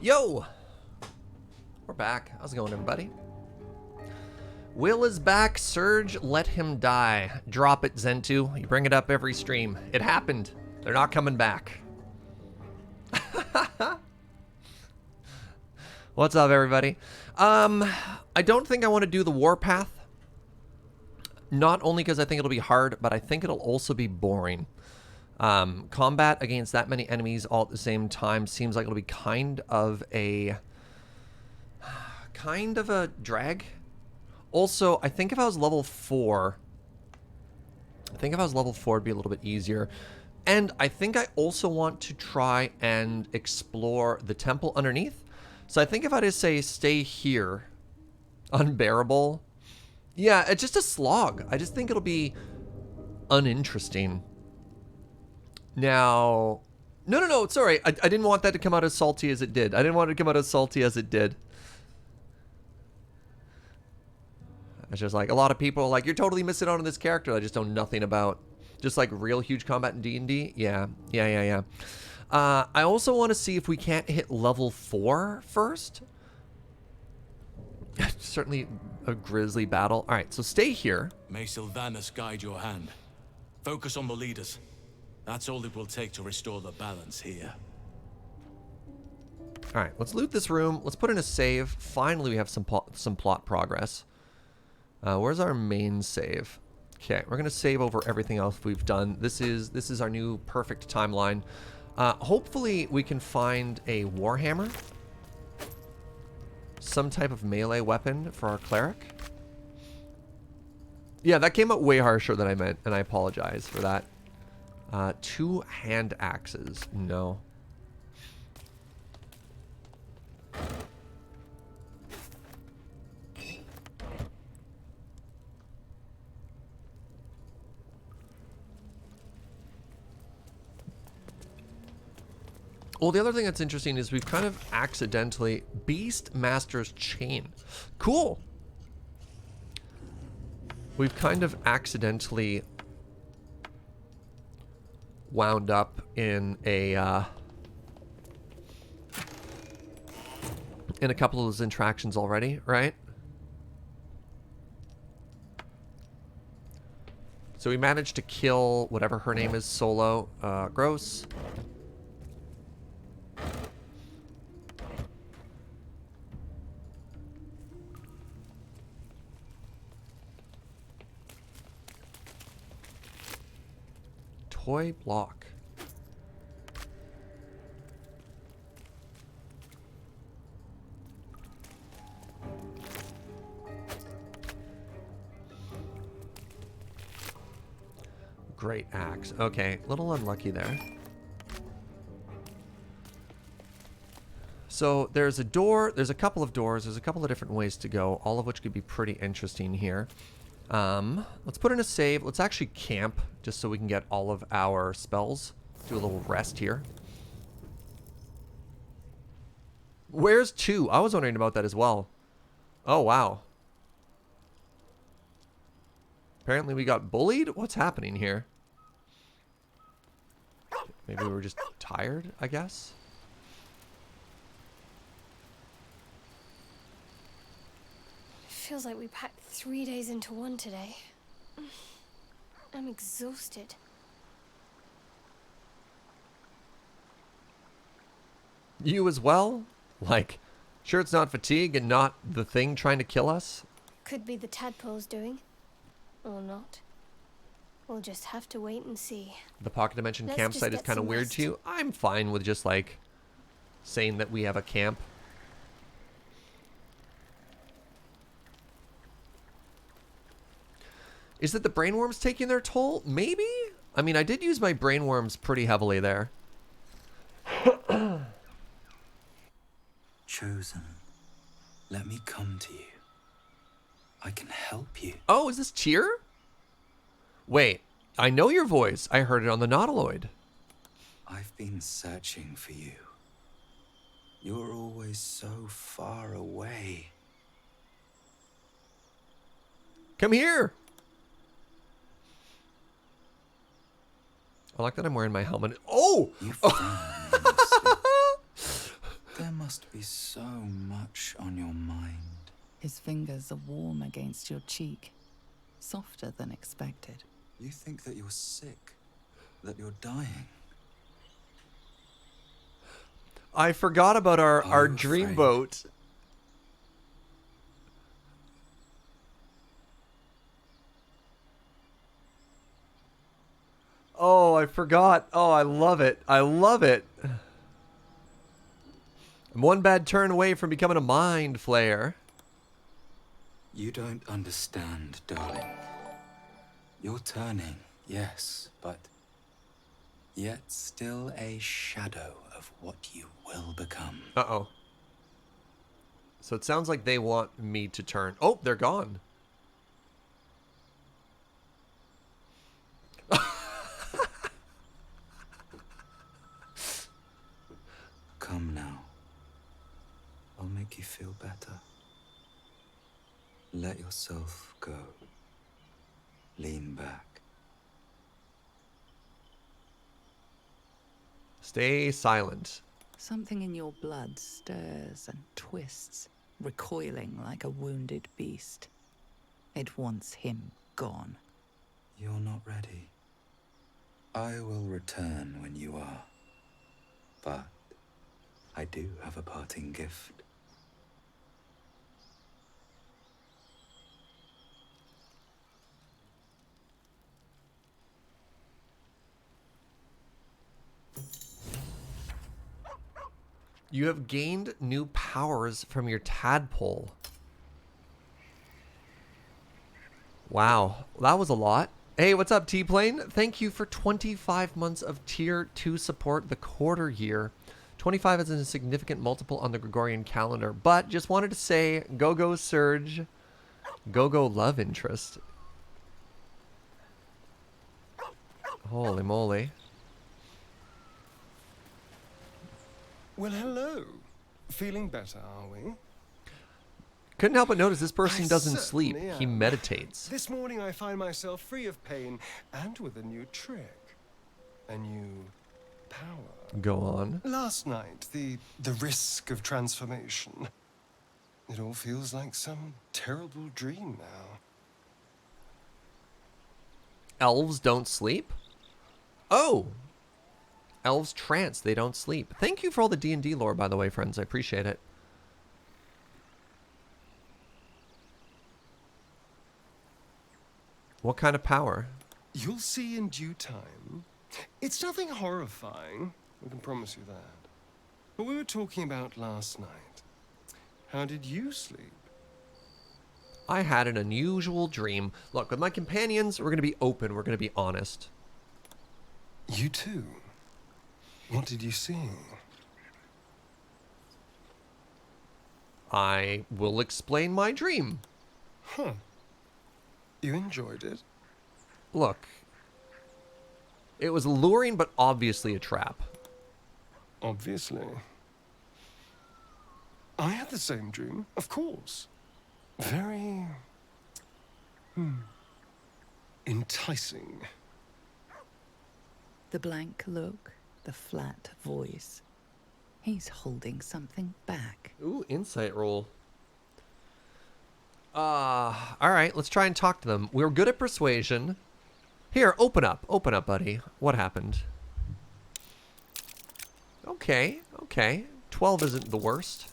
Yo! We're back. How's it going, everybody? Will is back. Surge, let him die. Drop it, Zentu. You bring it up every stream. It happened. They're not coming back. What's up, everybody? I don't think I want to do the warpath. Not only because I think it'll be hard, but I think it'll also be boring. Combat against that many enemies all at the same time seems like it'll be kind of a drag. Also, I think if I was level 4, it'd be a little bit easier. And I think I also want to try and explore the temple underneath. So I think if I just say stay here, unbearable. Yeah, it's just a slog. I just think it'll be uninteresting. Now, no, sorry. I didn't want that to come out as salty as it did. It's just like a lot of people are like, you're totally missing out on this character I just know nothing about. Just like real huge combat in D&D. Yeah. I also want to see if we can't hit level 4 first. Certainly a grisly battle. All right, so stay here. May Sylvanus guide your hand. Focus on the leaders. That's all it will take to restore the balance here. All right, let's loot this room. Let's put in a save. Finally, we have some plot progress. Where's our main save? Okay, we're gonna save over everything else we've done. This is our new perfect timeline. Hopefully, we can find a warhammer. Some type of melee weapon for our cleric. Yeah, that came out way harsher than I meant, and I apologize for that. 2 hand axes. No. Well, the other thing that's interesting is we've kind of accidentally... Beast Master's Chain. Cool. We've kind of accidentally wound up in a couple of those interactions already, right? So we managed to kill whatever her name is, Solo. Gross. Toy block. Great axe. Okay, little unlucky there. So there's a door, there's a couple of doors, there's a couple of different ways to go, all of which could be pretty interesting here. Let's put in a save. Let's actually camp just so we can get all of our spells. Do a little rest here. Where's 2? I was wondering about that as well. Oh, wow. Apparently we got bullied? What's happening here? Maybe we were just tired, I guess? Feels like we packed 3 days into one today. I'm exhausted. You as well? Like, sure it's not fatigue and not the thing trying to kill us? Could be the tadpoles doing. Or not. We'll just have to wait and see. The Pocket Dimension Let's campsite just is get kind of some weird rest. to you. I'm fine with just like saying that we have a camp. Is it the brainworms taking their toll? Maybe? I mean, I did use my brainworms pretty heavily there. Chosen, let me come to you. I can help you. Oh, is this Cheer? Wait, I know your voice. I heard it on the Nautiloid. I've been searching for you. You're always so far away. Come here. I like that I'm wearing my helmet. Oh! There must must be so much on your mind. His fingers are warm against your cheek, softer than expected. You think that you're sick, that you're dying. I forgot about our dream boat. Oh, I forgot. Oh, I love it. I love it. I'm one bad turn away from becoming a mind flayer. You don't understand, darling. You're turning, yes, but yet still a shadow of what you will become. Uh-oh. So it sounds like they want me to turn. Oh, they're gone. Come now. I'll make you feel better. Let yourself go. Lean back. Stay silent. Something in your blood stirs and twists, recoiling like a wounded beast. It wants him gone. You're not ready. I will return when you are. But I do have a parting gift. You have gained new powers from your tadpole. Wow, that was a lot. Hey, what's up, T-Plane? Thank you for 25 months of Tier 2 support the quarter year. 25 is a significant multiple on the Gregorian calendar, but just wanted to say, go-go Surge, go-go love interest. Holy moly. Well, hello. Feeling better, are we? Couldn't help but notice this person doesn't sleep. certainly He am. meditates. This morning I find myself free of pain and with a new trick. A new power. Go on. Last night, the risk of transformation. It all feels like some terrible dream now. Elves don't sleep? Oh! Elves trance, they don't sleep. Thank you for all the D&D lore, by the way, friends. I appreciate it. What kind of power? You'll see in due time. It's nothing horrifying, we can promise you that. But we were talking about last night. How did you sleep? I had an unusual dream. Look, with my companions, we're going to be open. We're going to be honest. You too? What did you see? I will explain my dream. Huh. You enjoyed it? Look. It was alluring, but obviously a trap. Obviously. I had the same dream, of course. Very... enticing. The blank look, the flat voice. He's holding something back. Ooh, insight roll. Alright, let's try and talk to them. We're good at persuasion. Here, open up, buddy. What happened? Okay, okay. 12 isn't the worst.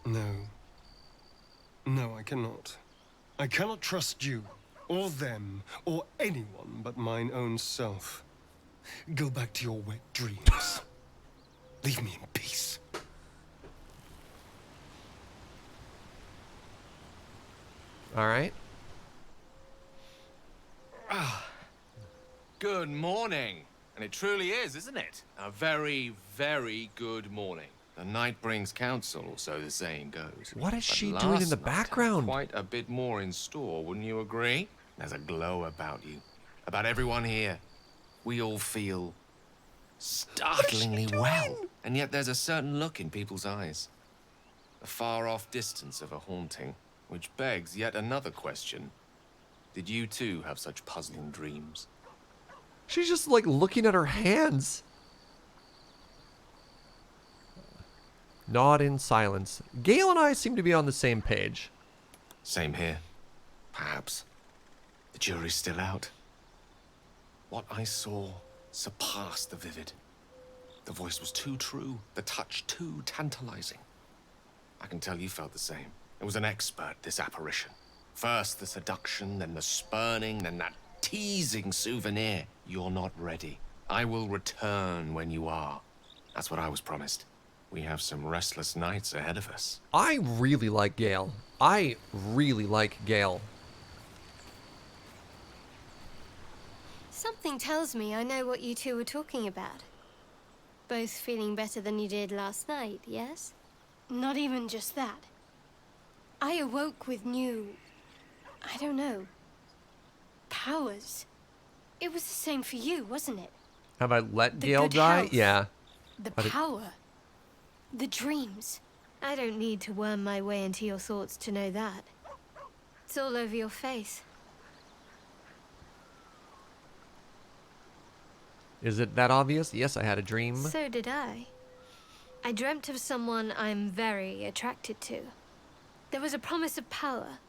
No. No, I cannot. I cannot trust you, or them, or anyone but mine own self. Go back to your wet dreams. Leave me in peace. All right. Good morning. And it truly is, isn't it? A very, very good morning. The night brings counsel, or so the saying goes. What is But she last doing in the night had background? Quite a bit more in store, wouldn't you agree? There's a glow about you. About everyone here. We all feel startlingly well. And yet there's a certain look in people's eyes. The far-off distance of a haunting. Which begs yet another question. Did you too have such puzzling dreams? She's just like looking at her hands. Nod in silence. Gale and I seem to be on the same page. Same here. Perhaps. The jury's still out. What I saw surpassed the vivid. The voice was too true, the touch too tantalizing. I can tell you felt the same. It was an expert, this apparition. First the seduction, then the spurning, then that teasing souvenir. You're not ready. I will return when you are. That's what I was promised. We have some restless nights ahead of us. I really like Gale. I really like Gale. Something tells me I know what you two were talking about. Both feeling better than you did last night, yes? Not even just that. I awoke with new... I don't know... powers. It was the same for you, wasn't it? Have I let The Gale good die? health. Yeah. The But it- power. The dreams. I don't need to worm my way into your thoughts to know that. It's all over your face. Is it that obvious? Yes, I had a dream. So did I. I dreamt of someone I'm very attracted to. There was a promise of power.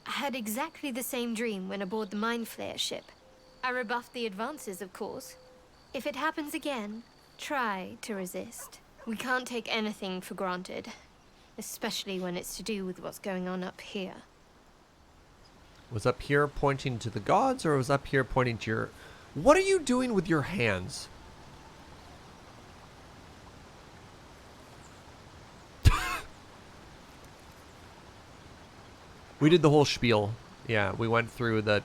I had exactly the same dream when aboard the Mind Flayer ship. I rebuffed the advances, of course. If it happens again, try to resist. We can't take anything for granted, especially when it's to do with what's going on up here. Was up here pointing to the gods, or was up here pointing to your... What are you doing with your hands? We did the whole spiel. Yeah, we went through the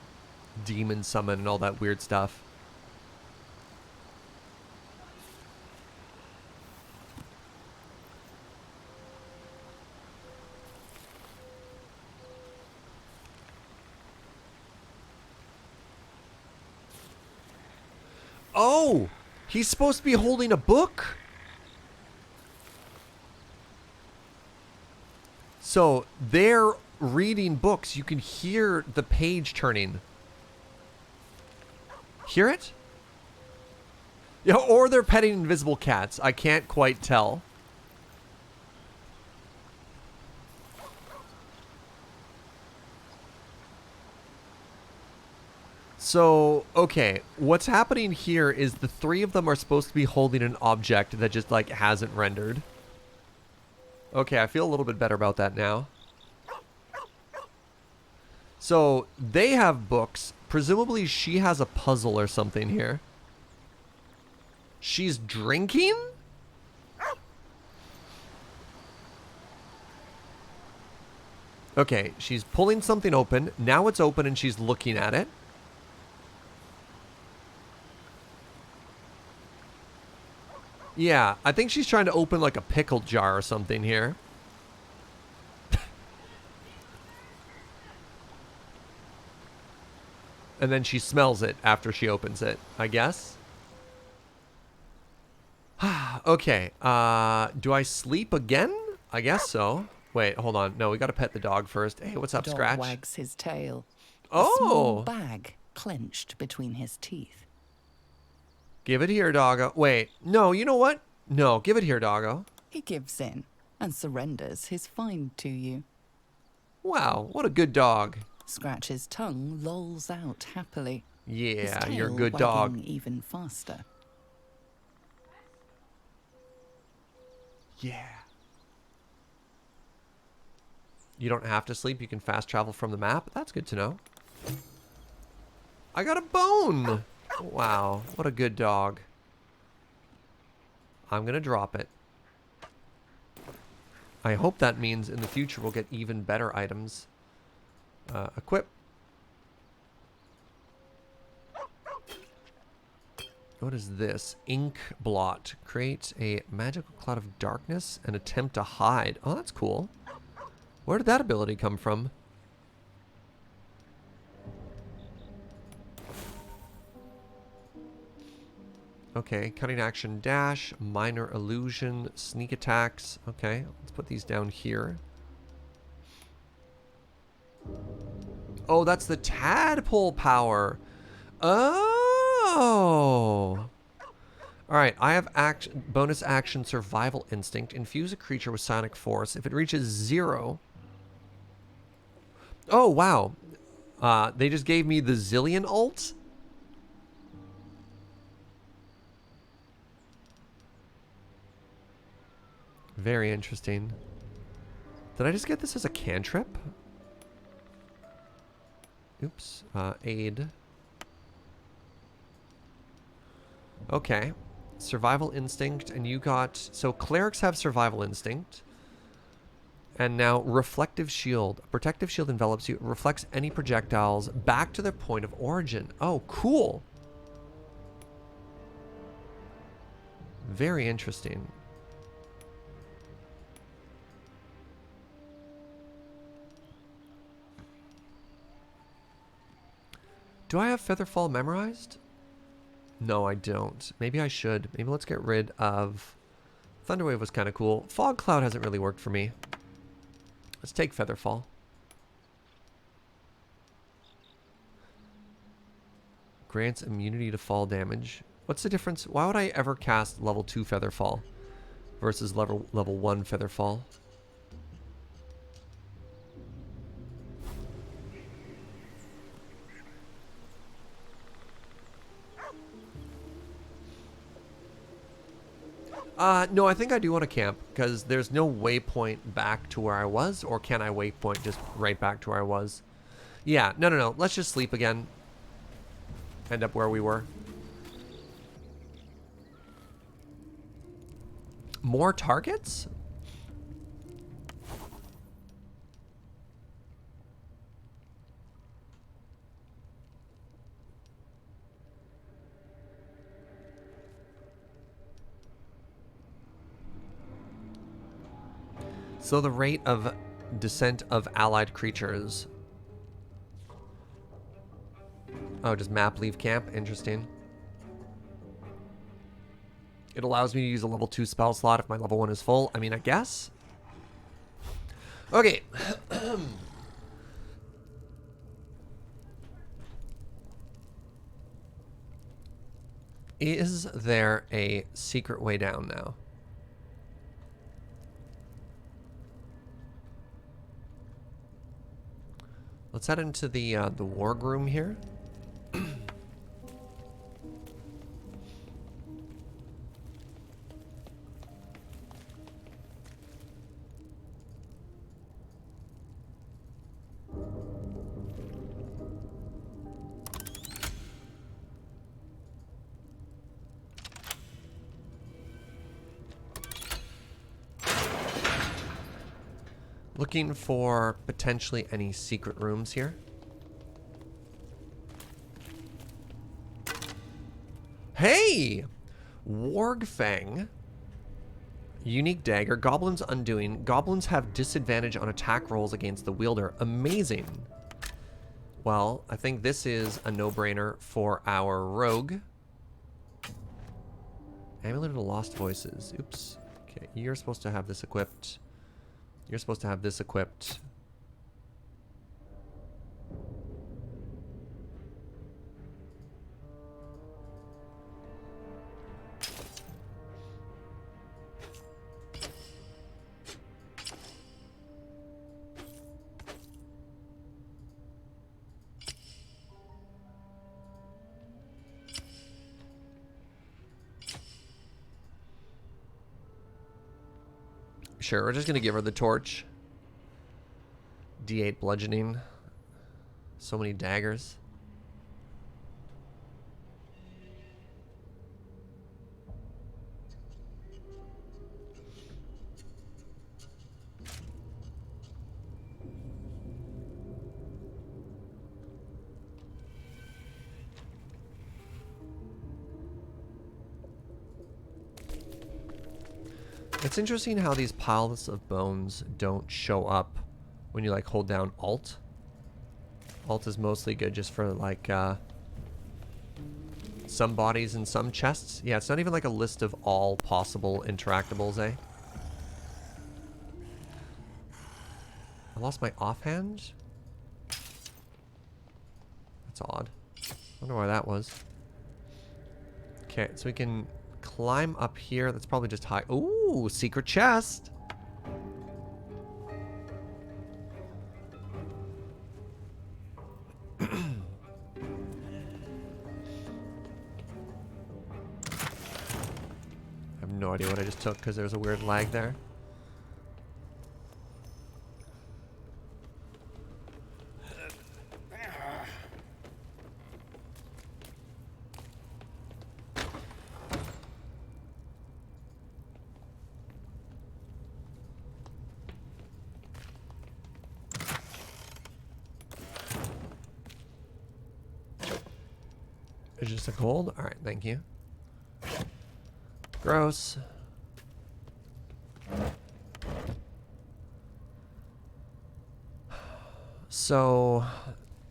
demon summon and all that weird stuff. Oh, he's supposed to be holding a book. So they're reading books. You can hear the page turning. Hear it? Yeah, or they're petting invisible cats. I can't quite tell. So, okay, what's happening here is the three of them are supposed to be holding an object that just, like, hasn't rendered. Okay, I feel a little bit better about that now. So, they have books. Presumably she has a puzzle or something here. She's drinking? Okay, she's pulling something open. Now it's open and she's looking at it. Yeah, I think she's trying to open like a pickle jar or something here. And then she smells it after she opens it, I guess. Okay, do I sleep again? I guess so. Wait, hold on. No, we gotta pet the dog first. Hey, what's up, The dog Scratch? wags his tail. Oh! A small bag clenched between his teeth. Give it here, doggo. Wait, no, you know what? No, give it here, doggo. He gives in and surrenders his find to you. Wow, what a good dog. Scratch's tongue lolls out happily. His Yeah, you're a tail good dog. wagging even faster. Yeah. You don't have to sleep. You can fast travel from the map. That's good to know. I got a bone. Wow, what a good dog. I'm going to drop it. I hope that means in the future we'll get even better items. Equip. What is this? Ink blot. Create a magical cloud of darkness and attempt to hide. Oh, that's cool. Where did that ability come from? Okay, cutting action dash, minor illusion, sneak attacks. Okay, let's put these down here. Oh, that's the tadpole power. Oh! Oh. All right, I have bonus action survival instinct. Infuse a creature with psionic force. If it reaches 0. Oh, wow. They just gave me the Zillion ult? Very interesting. Did I just get this as a cantrip? Oops. Aid. Okay. Survival instinct, and you got... So clerics have survival instinct. And now reflective shield. A protective shield envelops you. It reflects any projectiles back to their point of origin. Oh, cool. Very interesting. Do I have Featherfall memorized? No, I don't. Maybe I should. Maybe let's get rid of... Thunderwave was kind of cool. Fog Cloud hasn't really worked for me. Let's take Featherfall. Grants immunity to fall damage. What's the difference? Why would I ever cast level 2 Featherfall versus level 1 Featherfall? No, I think I do want to camp, because there's no waypoint back to where I was, or can I waypoint just right back to where I was? Yeah, no. Let's just sleep again. End up where we were. More targets? So the rate of descent of allied creatures. Oh, just map leave camp. Interesting. It allows me to use a level 2 spell slot if my level 1 is full. I mean, I guess. Okay. Is there a secret way down now? Let's head into the warg room here. Looking for potentially any secret rooms here. Hey! Wargfang. Unique dagger. Goblins undoing. Goblins have disadvantage on attack rolls against the wielder. Amazing. Well, I think this is a no-brainer for our rogue. Amulet of the Lost Voices. Oops. Okay, you're supposed to have this equipped. You're supposed to have this equipped. Sure, we're just gonna give her the torch. D8 bludgeoning. So many daggers. It's interesting how these piles of bones don't show up when you like hold down Alt. Alt is mostly good just for like some bodies and some chests. Yeah, it's not even like a list of all possible interactables, eh? I lost my offhand? That's odd. Wonder why that was. Okay, so we can climb up here. That's probably just high. Ooh, secret chest. I have no idea what I just took because there's a weird lag there. It's just a gold? Alright, thank you. Gross. So,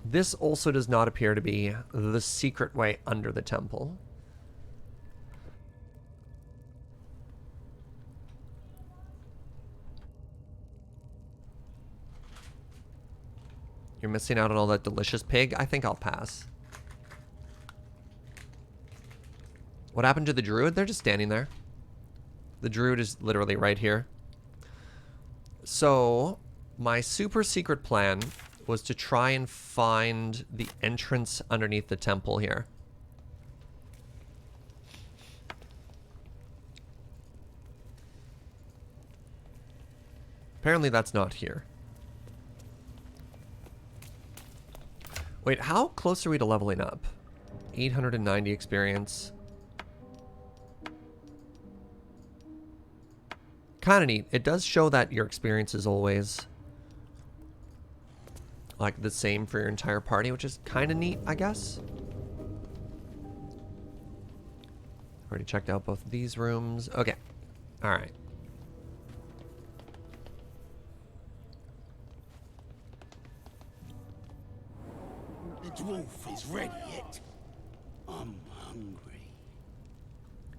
this also does not appear to be the secret way under the temple. You're missing out on all that delicious pig? I think I'll pass. What happened to the druid? They're just standing there. The druid is literally right here. So, my super secret plan was to try and find the entrance underneath the temple here. Apparently that's not here. Wait, how close are we to leveling up? 890 experience. Kind of neat. It does show that your experience is always like the same for your entire party, which is kind of neat, I guess. Already checked out both of these rooms. Okay. All right. The dwarf is ready yet. I'm hungry.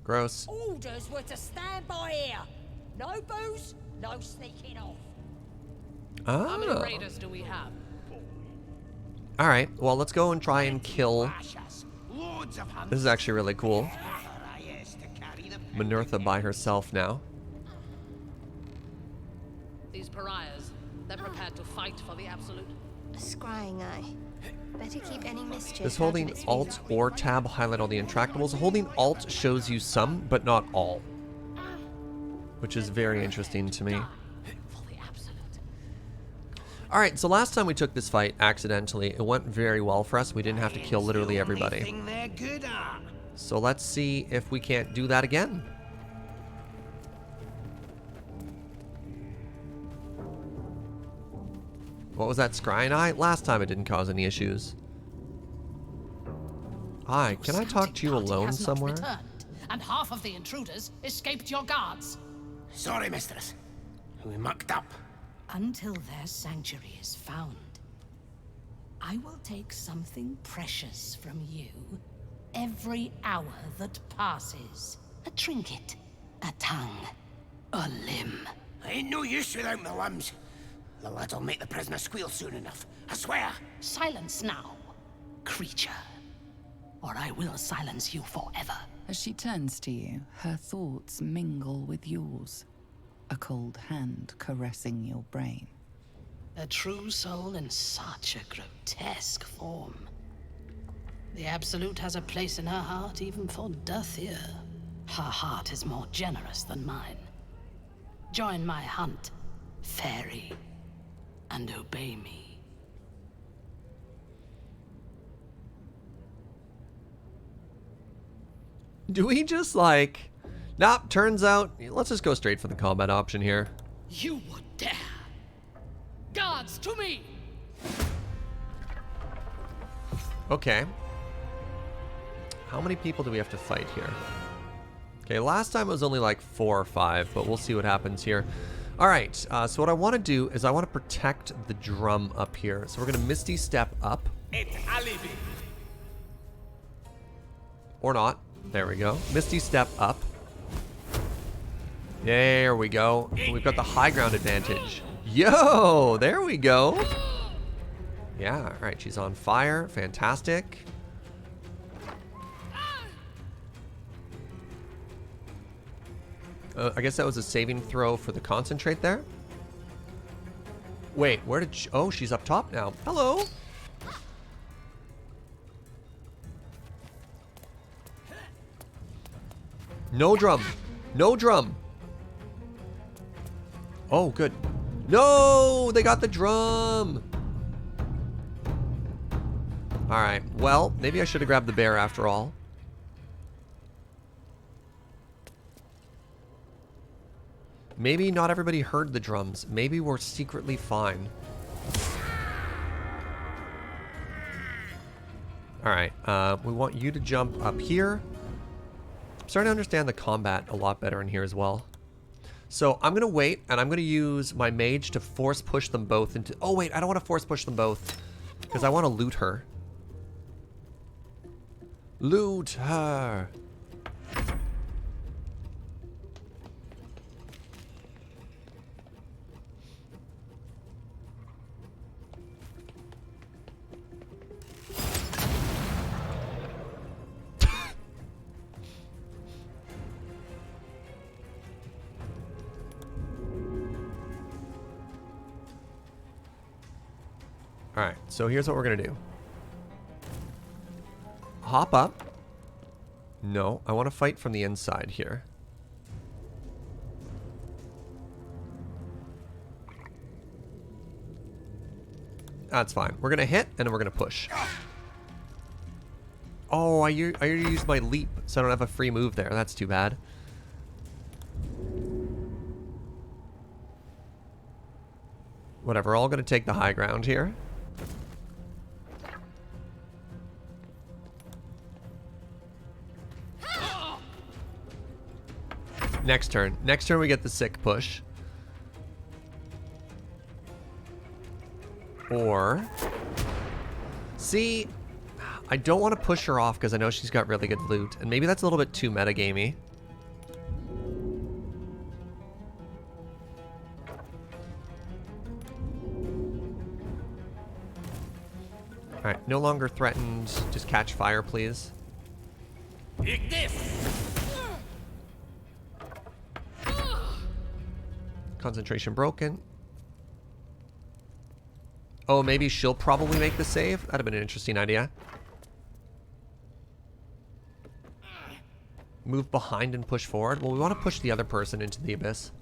Gross. Orders were to stand by here. No booze, no sneaking off. How many Oh. raiders do we have? All right. Well, let's go and try and kill. This is actually really cool. Minerva by herself now. These pariahs, they're prepared to fight for the absolute. A scrying eye. Better keep any mischief. Does holding Alt or Tab highlight all the intractables? Holding Alt shows you some, but not all. Which is very interesting to me. Alright, so last time we took this fight accidentally, it went very well for us. We didn't have to kill literally everybody. So let's see if we can't do that again. What was that scrying eye? Last time it didn't cause any issues. Hi, can I talk to you alone somewhere? And half of the intruders escaped your guards. Sorry, mistress. We mucked up. Until their sanctuary is found, I will take something precious from you every hour that passes. A trinket, a tongue, a limb. I ain't no use without my limbs. The lad'll make the prisoner squeal soon enough. I swear. Silence now, creature, or I will silence you forever. As she turns to you, her thoughts mingle with yours. A cold hand caressing your brain. A true soul in such a grotesque form. The Absolute has a place in her heart even for Dothier. Her heart is more generous than mine. Join my hunt, fairy, and obey me. Do we just like... Nope, turns out, let's just go straight for the combat option here. You would dare! Guards, to me! Okay. How many people do we have to fight here? Okay, last time it was only like 4 or 5, but we'll see what happens here. Alright, so what I want to do is I want to protect the drum up here. So we're going to Misty Step up. It's alibi. Or not. There we go. Misty Step up. There we go. We've got the high ground advantage. Yo, there we go. Yeah, all right, she's on fire. Fantastic. I guess that was a saving throw for the concentrate there. Wait, where did she... Oh, she's up top now. Hello. No drum. No drum. Oh, good. No, they got the drum. All right. Well, maybe I should have grabbed the bear after all. Maybe not everybody heard the drums. Maybe we're secretly fine. All right. We want you to jump up here. I'm starting to understand the combat a lot better in here as well. So I'm going to wait, and I'm going to use my mage to force push them both into... Oh, wait. I don't want to force push them both because I want to loot her. Loot her. Alright, so here's what we're gonna do. Hop up. No, I want to fight from the inside here. That's fine. We're gonna hit, and then we're gonna push. Oh, I already used my leap, so I don't have a free move there. That's too bad. Whatever, we're all gonna take the high ground here. Next turn. Next turn we get the sick push. Or... See, I don't want to push her off because I know she's got really good loot. And maybe that's a little bit too metagamey. Alright, no longer threatened. Just catch fire, please. Take this! Concentration broken. Oh, maybe she'll probably make the save? That'd have been an interesting idea. Move behind and push forward. Well, we want to push the other person into the abyss.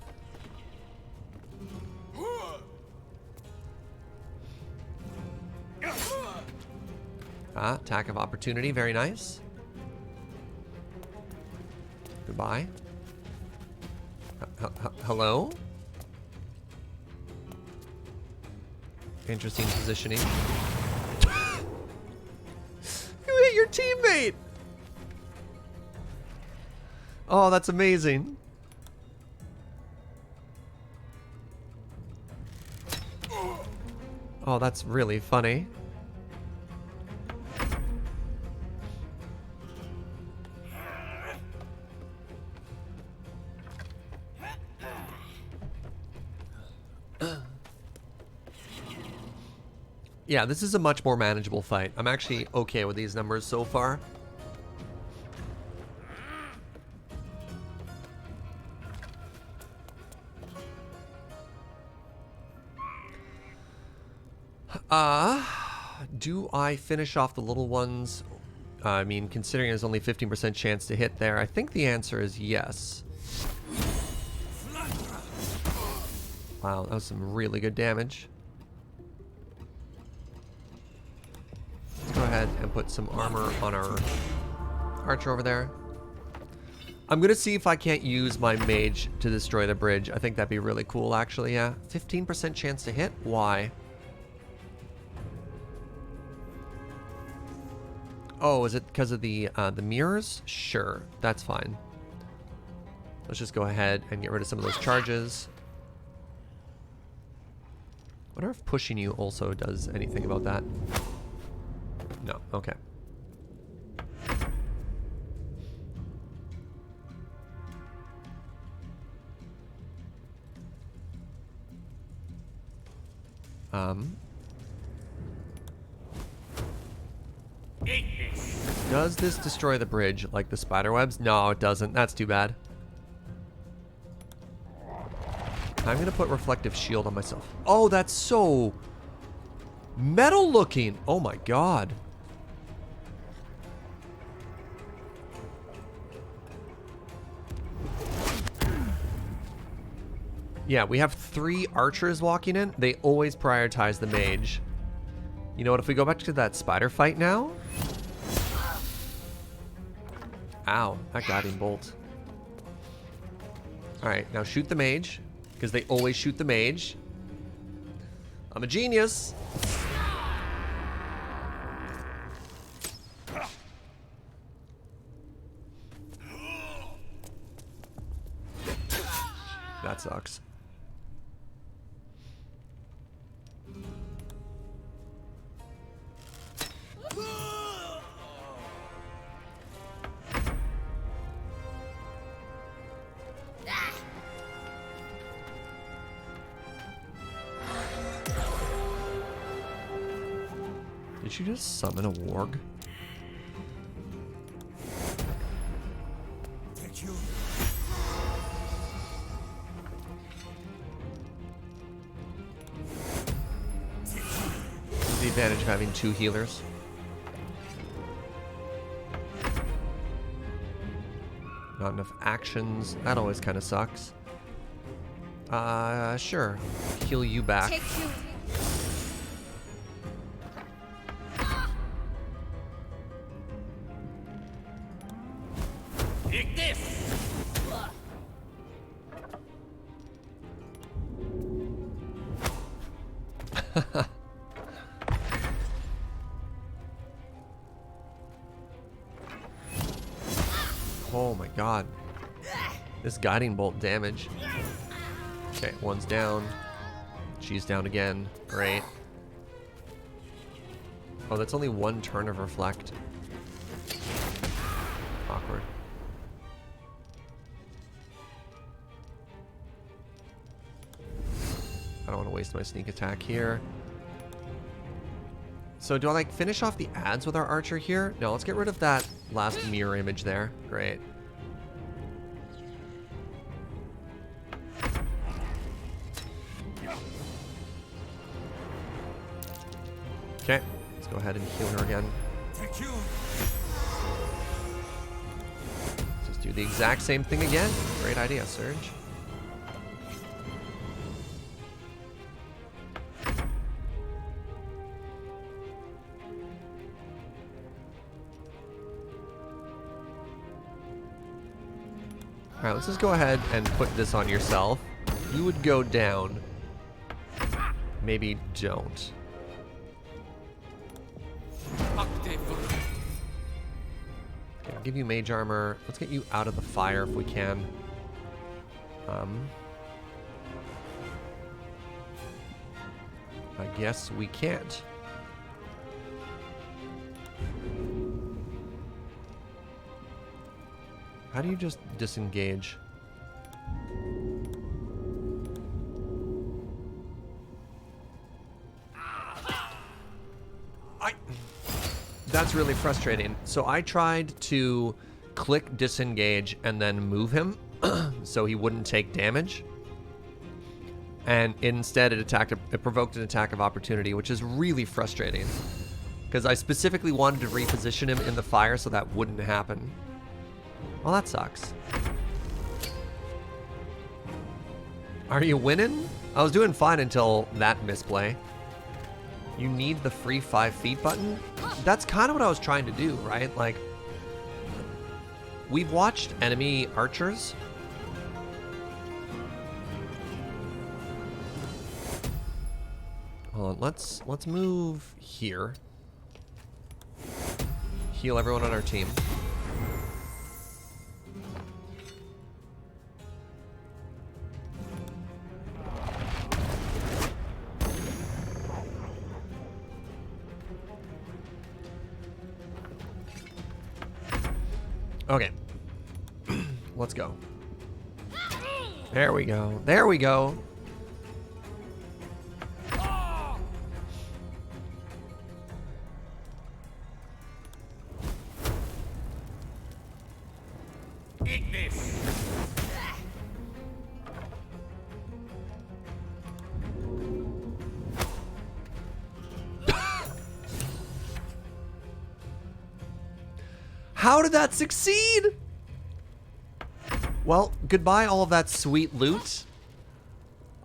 Ah, attack of opportunity. Very nice. Goodbye. Hello? Interesting positioning. You hit your teammate! Oh, that's amazing. Oh, that's really funny. Yeah, this is a much more manageable fight. I'm actually okay with these numbers so far. Do I finish off the little ones? I mean, considering there's only 15% chance to hit there, I think the answer is yes. Wow, that was some really good damage. Let's go ahead and put some armor on our archer over there. I'm gonna see if I can't use my mage to destroy the bridge. I think that'd be really cool, actually, yeah. 15% chance to hit? Why? Oh, is it because of the mirrors? Sure, that's fine. Let's just go ahead and get rid of some of those charges. I wonder if pushing you also does anything about that. No, okay. Does this destroy the bridge like the spider webs? No, it doesn't. That's too bad. I'm going to put reflective shield on myself. Oh, that's so metal looking. Oh my god. Yeah, we have 3 archers walking in. They always prioritize the mage. You know what? If we go back to that spider fight now. Ow, that guiding bolt. Alright, now shoot the mage. Because they always shoot the mage. I'm a genius. That sucks. Did you just summon a warg? The advantage of having 2 healers. Not enough actions. That always kind of sucks. Sure. Heal you back. Take this! Oh my god. This guiding bolt damage. Okay, one's down. She's down again. Great. Oh, that's only 1 turn of reflect. Awkward. I don't want to waste my sneak attack here. So do I like finish off the ads with our archer here? No, let's get rid of that last mirror image there. Great. Okay, let's go ahead and heal her again. Just do the exact same thing again. Great idea, Surge. Alright, let's just go ahead and put this on yourself. You would go down. Maybe don't. Okay, I'll give you mage armor. Let's get you out of the fire if we can. I guess we can't. How do you just disengage? That's really frustrating. So I tried to click disengage and then move him so he wouldn't take damage. And instead it provoked an attack of opportunity, which is really frustrating. Because I specifically wanted to reposition him in the fire so that wouldn't happen. Well, that sucks. Are you winning? I was doing fine until that misplay. You need the free 5 feet button? That's kind of what I was trying to do, right? Like, we've watched enemy archers. Hold on, let's move here. Heal everyone on our team. Okay. Let's go. There we go. There we go. Eat this. How did that succeed? Well, goodbye all of that sweet loot.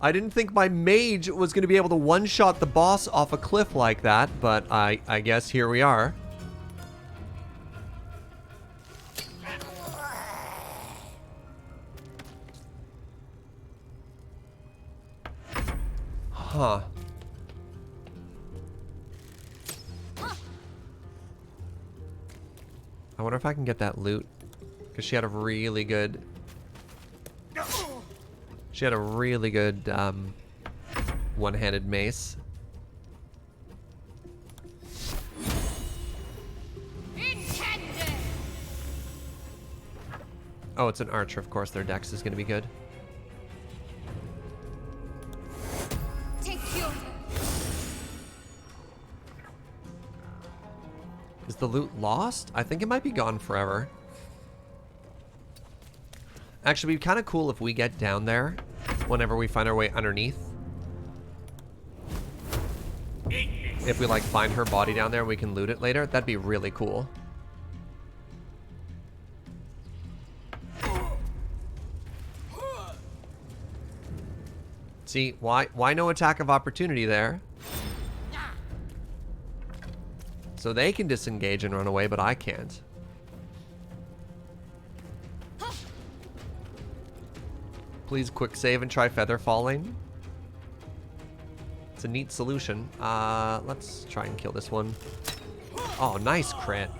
I didn't think my mage was going to be able to one-shot the boss off a cliff like that, but I guess here we are. Huh. I wonder if I can get that loot. Because she had a really good... She had a really good one-handed mace. Oh, it's an archer, of course. Their dex is going to be good. Is the loot lost? I think it might be gone forever. Actually, it'd be kind of cool if we get down there whenever we find our way underneath. If we, like, find her body down there and we can loot it later, that'd be really cool. See, why no attack of opportunity there? So they can disengage and run away, but I can't. Please quick save and try feather falling. It's a neat solution. Let's try and kill this one. Oh, nice crit.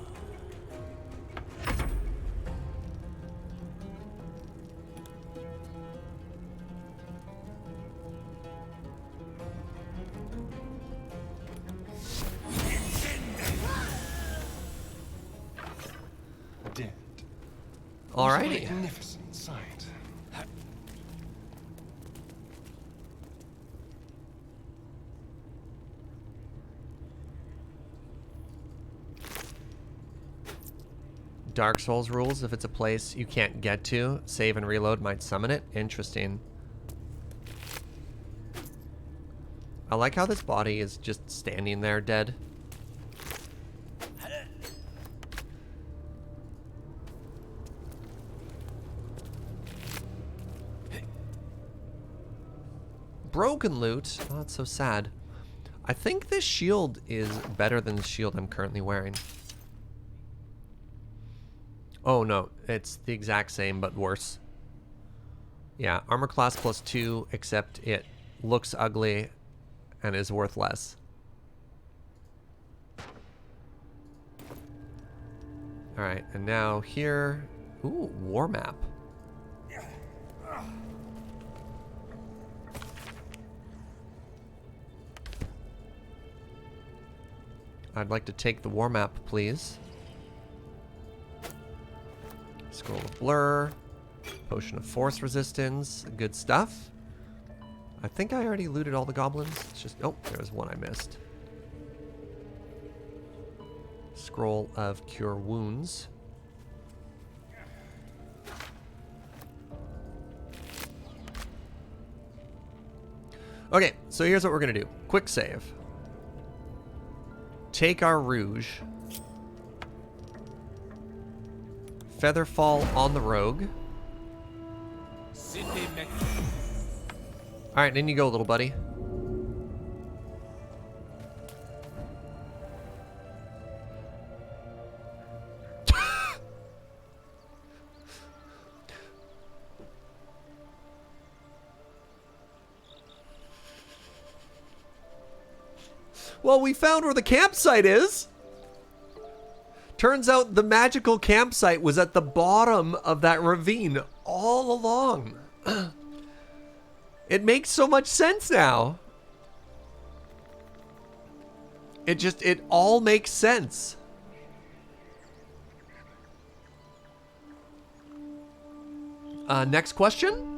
Dead. Alrighty. Magnificent sight. Dark Souls rules, if it's a place you can't get to, save and reload might summon it. Interesting. I like how this body is just standing there dead. Broken loot. Oh, that's so sad. I think this shield is better than the shield I'm currently wearing. Oh no, it's the exact same but worse. Yeah, armor class +2, except it looks ugly and is worth less. Alright, and now here... Ooh, war map. I'd like to take the war map, please. Scroll of Blur, Potion of Force Resistance, good stuff. I think I already looted all the goblins. It's just, oh, there's one I missed. Scroll of Cure Wounds. Okay, so here's what we're gonna do. Quick save. Take our Rouge. Featherfall on the rogue. Alright, in you go, little buddy. Well, we found where the campsite is. Turns out the magical campsite was at the bottom of that ravine all along. It makes so much sense now. It all makes sense. Next question?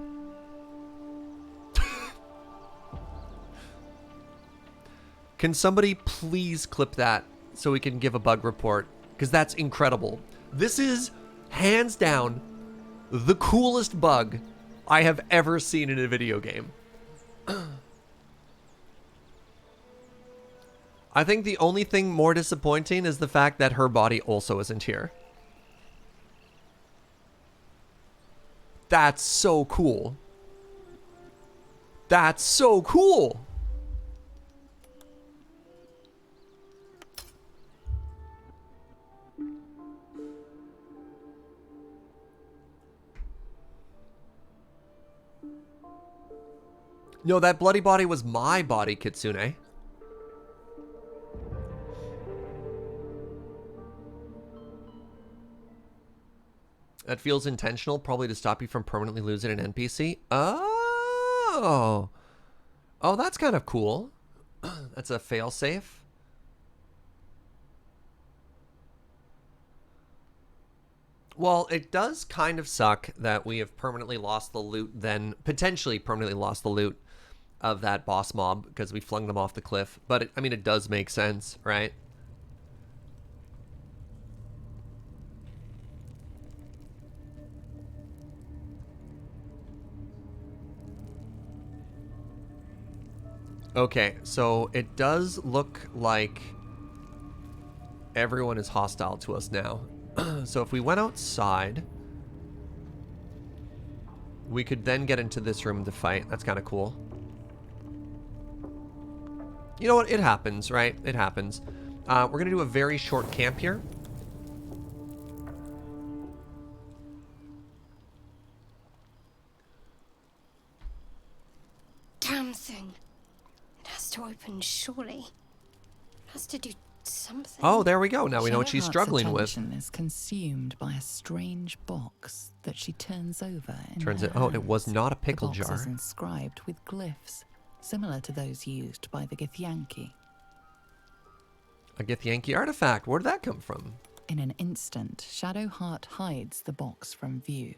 Can somebody please clip that so we can give a bug report? Because that's incredible. This is, hands down, the coolest bug I have ever seen in a video game. I think the only thing more disappointing is the fact that her body also isn't here. That's so cool. That's so cool. No, that bloody body was my body, Kitsune. That feels intentional, probably to stop you from permanently losing an NPC. Oh. Oh, that's kind of cool. That's a failsafe. Well, it does kind of suck that we have permanently lost the loot, then potentially permanently lost the loot of that boss mob because we flung them off the cliff. But, I mean, it does make sense, right? Okay, so it does look like everyone is hostile to us now. So if we went outside, we could then get into this room to fight. That's kind of cool. You know what? It happens, right? It happens. We're going to do a very short camp here. Damn thing. It has to open, surely. It has to do something. Oh, there we go. Now we know what she's struggling with. Attention is consumed by a strange box that she turns over in Turns her it. Oh, it hands. was not a pickle the box jar. is inscribed with glyphs similar to those used by the Githyanki. A Githyanki artifact. Where did that come from? In an instant, Shadowheart hides the box from view.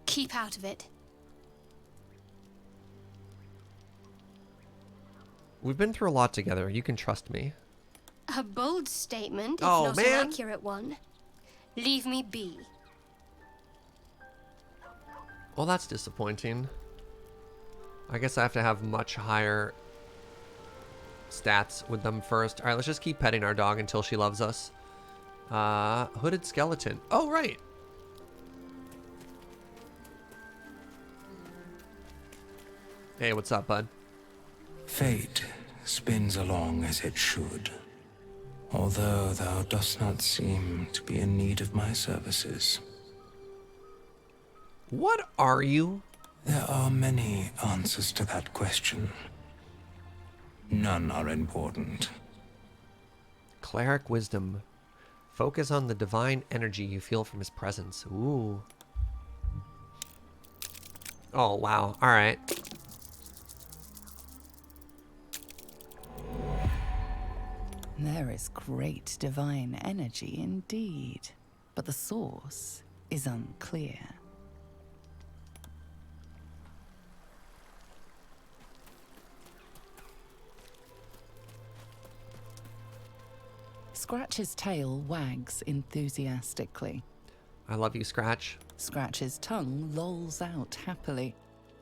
Keep out of it. We've been through a lot together. You can trust me. A bold statement, if Oh, not man. an accurate one. Leave me be. Well, that's disappointing. I guess I have to have much higher stats with them first. All right, let's just keep petting our dog until she loves us. Hooded skeleton. Oh, right. Hey, what's up, bud? Fate spins along as it should, although thou dost not seem to be in need of my services. What are you? There are many answers to that question. None are important. Cleric wisdom. Focus on the divine energy you feel from his presence. Ooh. Oh, wow. All right. There is great divine energy indeed, but the source is unclear. Scratch's tail wags enthusiastically. I love you, Scratch. Scratch's tongue lolls out happily,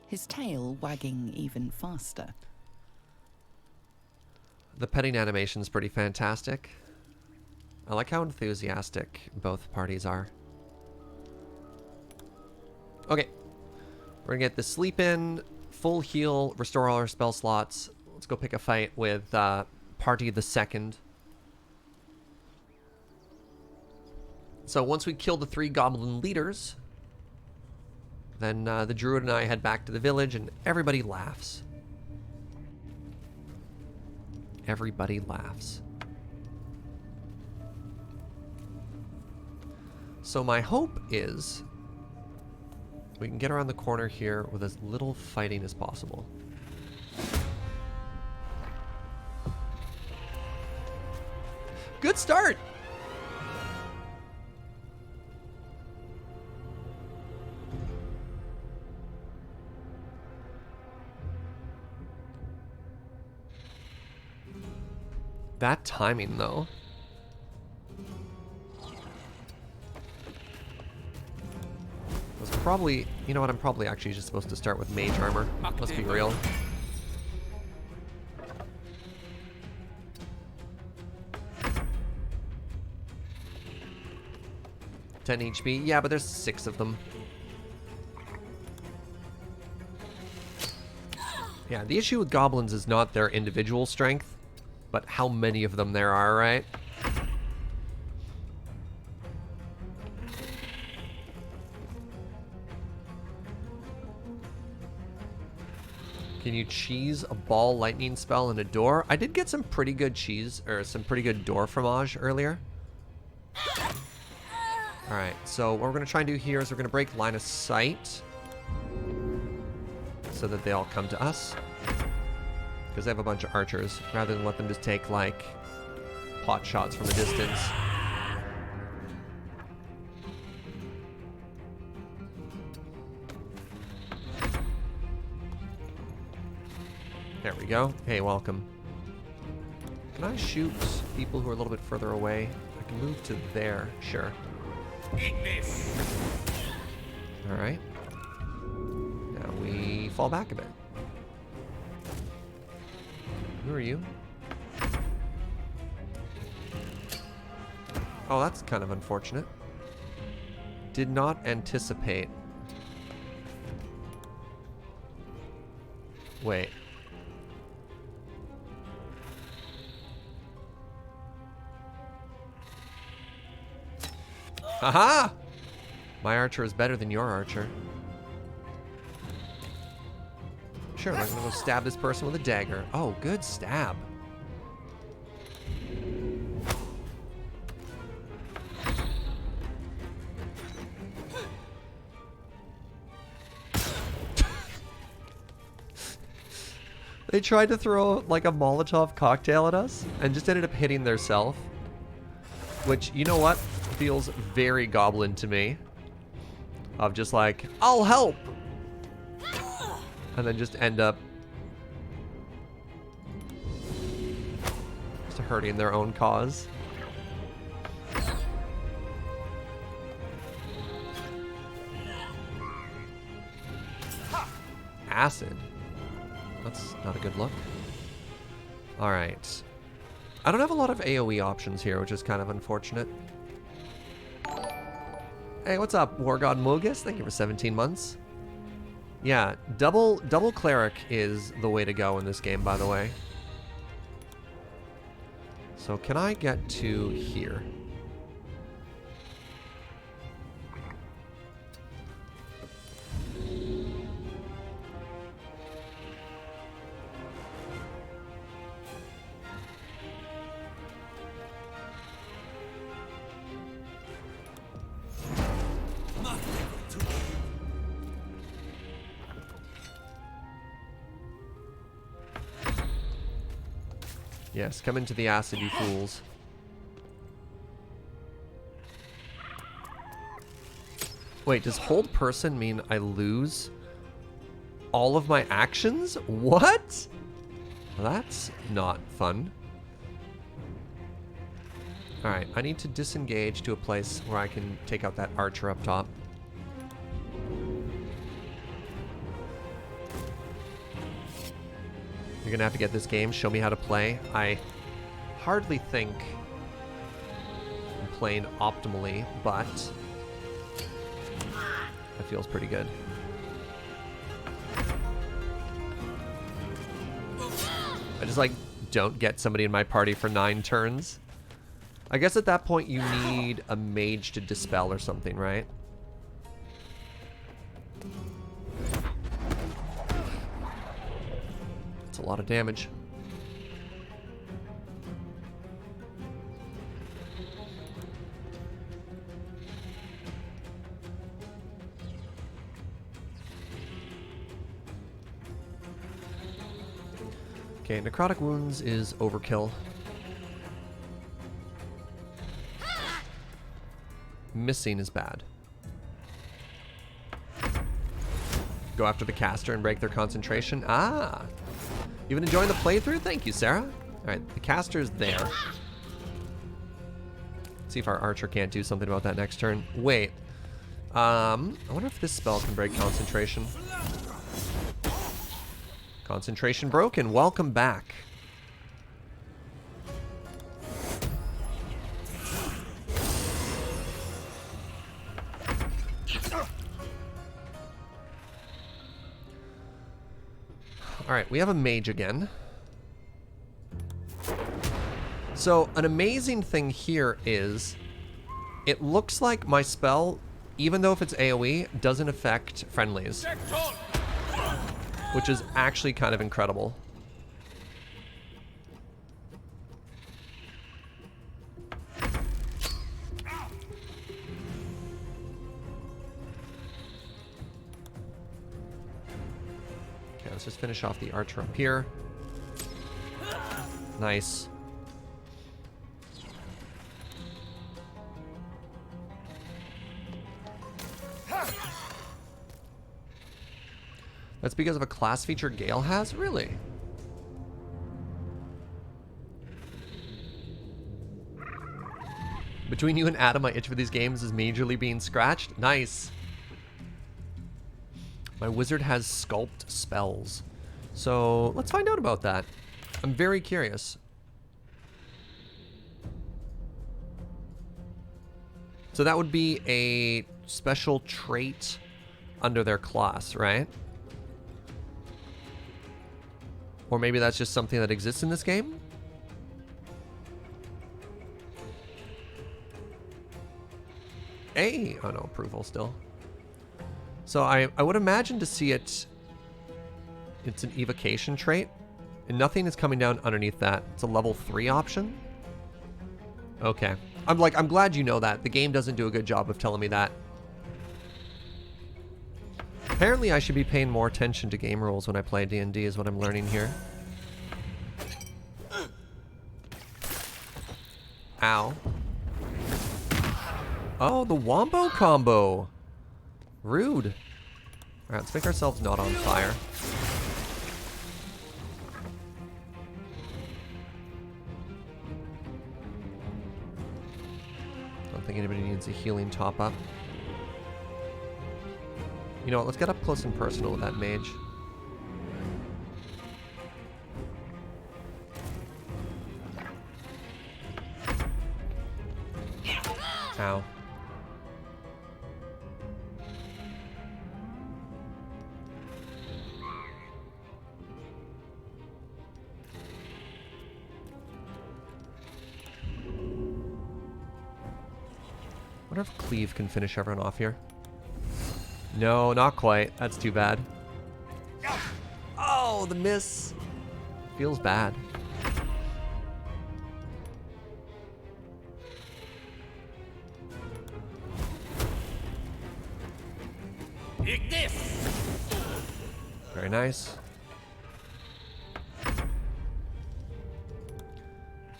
his tail wagging even faster. The petting animation is pretty fantastic. I like how enthusiastic both parties are. Okay. We're gonna get the sleep in, full heal, restore all our spell slots. Let's go pick a fight with Party the Second. So once we kill the 3 goblin leaders, then the druid and I head back to the village and everybody laughs. Everybody laughs. So my hope is we can get around the corner here with as little fighting as possible. Good start! That timing, though. Was probably... You know what? I'm probably actually just supposed to start with mage armor. Let's be real. $10 HP. Yeah, but there's 6 of them. Yeah, the issue with goblins is not their individual strength, but how many of them there are, right? Can you cheese a ball lightning spell and a door? I did get some pretty good cheese, or some pretty good door fromage earlier. Alright, so what we're going to try and do here is we're going to break line of sight so that they all come to us. Because they have a bunch of archers, rather than let them just take, like, pot shots from a distance. There we go. Hey, welcome. Can I shoot people who are a little bit further away? I can move to there, sure. Alright. Now we fall back a bit. Who are you? Oh, that's kind of unfortunate. Did not anticipate. Wait. Haha! My archer is better than your archer. Sure, I'm gonna go stab this person with a dagger. Oh, good stab. They tried to throw like a Molotov cocktail at us and just ended up hitting their self. Which, you know what? Feels very goblin to me. Of just like, I'll help! And then just end up just hurting their own cause. Acid. That's not a good look. Alright. I don't have a lot of AoE options here, which is kind of unfortunate. Hey, what's up, War God Mogus? Thank you for 17 months. Yeah, double cleric is the way to go in this game, by the way. So can I get to here? Yes, come into the acid, you fools. Wait, does hold person mean I lose all of my actions? What? That's not fun. Alright, I need to disengage to a place where I can take out that archer up top. You're gonna have to get this game, show me how to play. I hardly think I'm playing optimally, but that feels pretty good. I just like don't get somebody in my party for 9 turns. I guess at that point you need a mage to dispel or something, right? That's a lot of damage. Okay, necrotic wounds is overkill. Missing is bad. Go after the caster and break their concentration. Ah! You've been enjoying the playthrough? Thank you, Sarah. Alright, the caster's there. Let's see if our archer can't do something about that next turn. Wait. I wonder if this spell can break concentration. Concentration broken. Welcome back. Alright, we have a mage again. So, an amazing thing here is, it looks like my spell, even though if it's AoE, doesn't affect friendlies. Which is actually kind of incredible. Okay, let's just finish off the archer up here. Nice. That's because of a class feature Gale has? Really? Between you and Adam, my itch for these games is majorly being scratched. Nice. My wizard has sculpt spells. So let's find out about that. I'm very curious. So that would be a special trait under their class, right? Or maybe that's just something that exists in this game? Hey! Oh no, approval still. So I would imagine to see it, it's an evocation trait. And nothing is coming down underneath that. It's a level 3 option. Okay. I'm glad you know that. The game doesn't do a good job of telling me that. Apparently I should be paying more attention to game rules when I play D&D is what I'm learning here. Ow. Oh, the wombo combo. Rude. Alright, let's make ourselves not on fire. Don't think anybody needs a healing top up. You know what, let's get up close and personal with that mage. Ow. I wonder if Cleave can finish everyone off here. No, not quite. That's too bad. Oh, the miss. Feels bad. Very nice.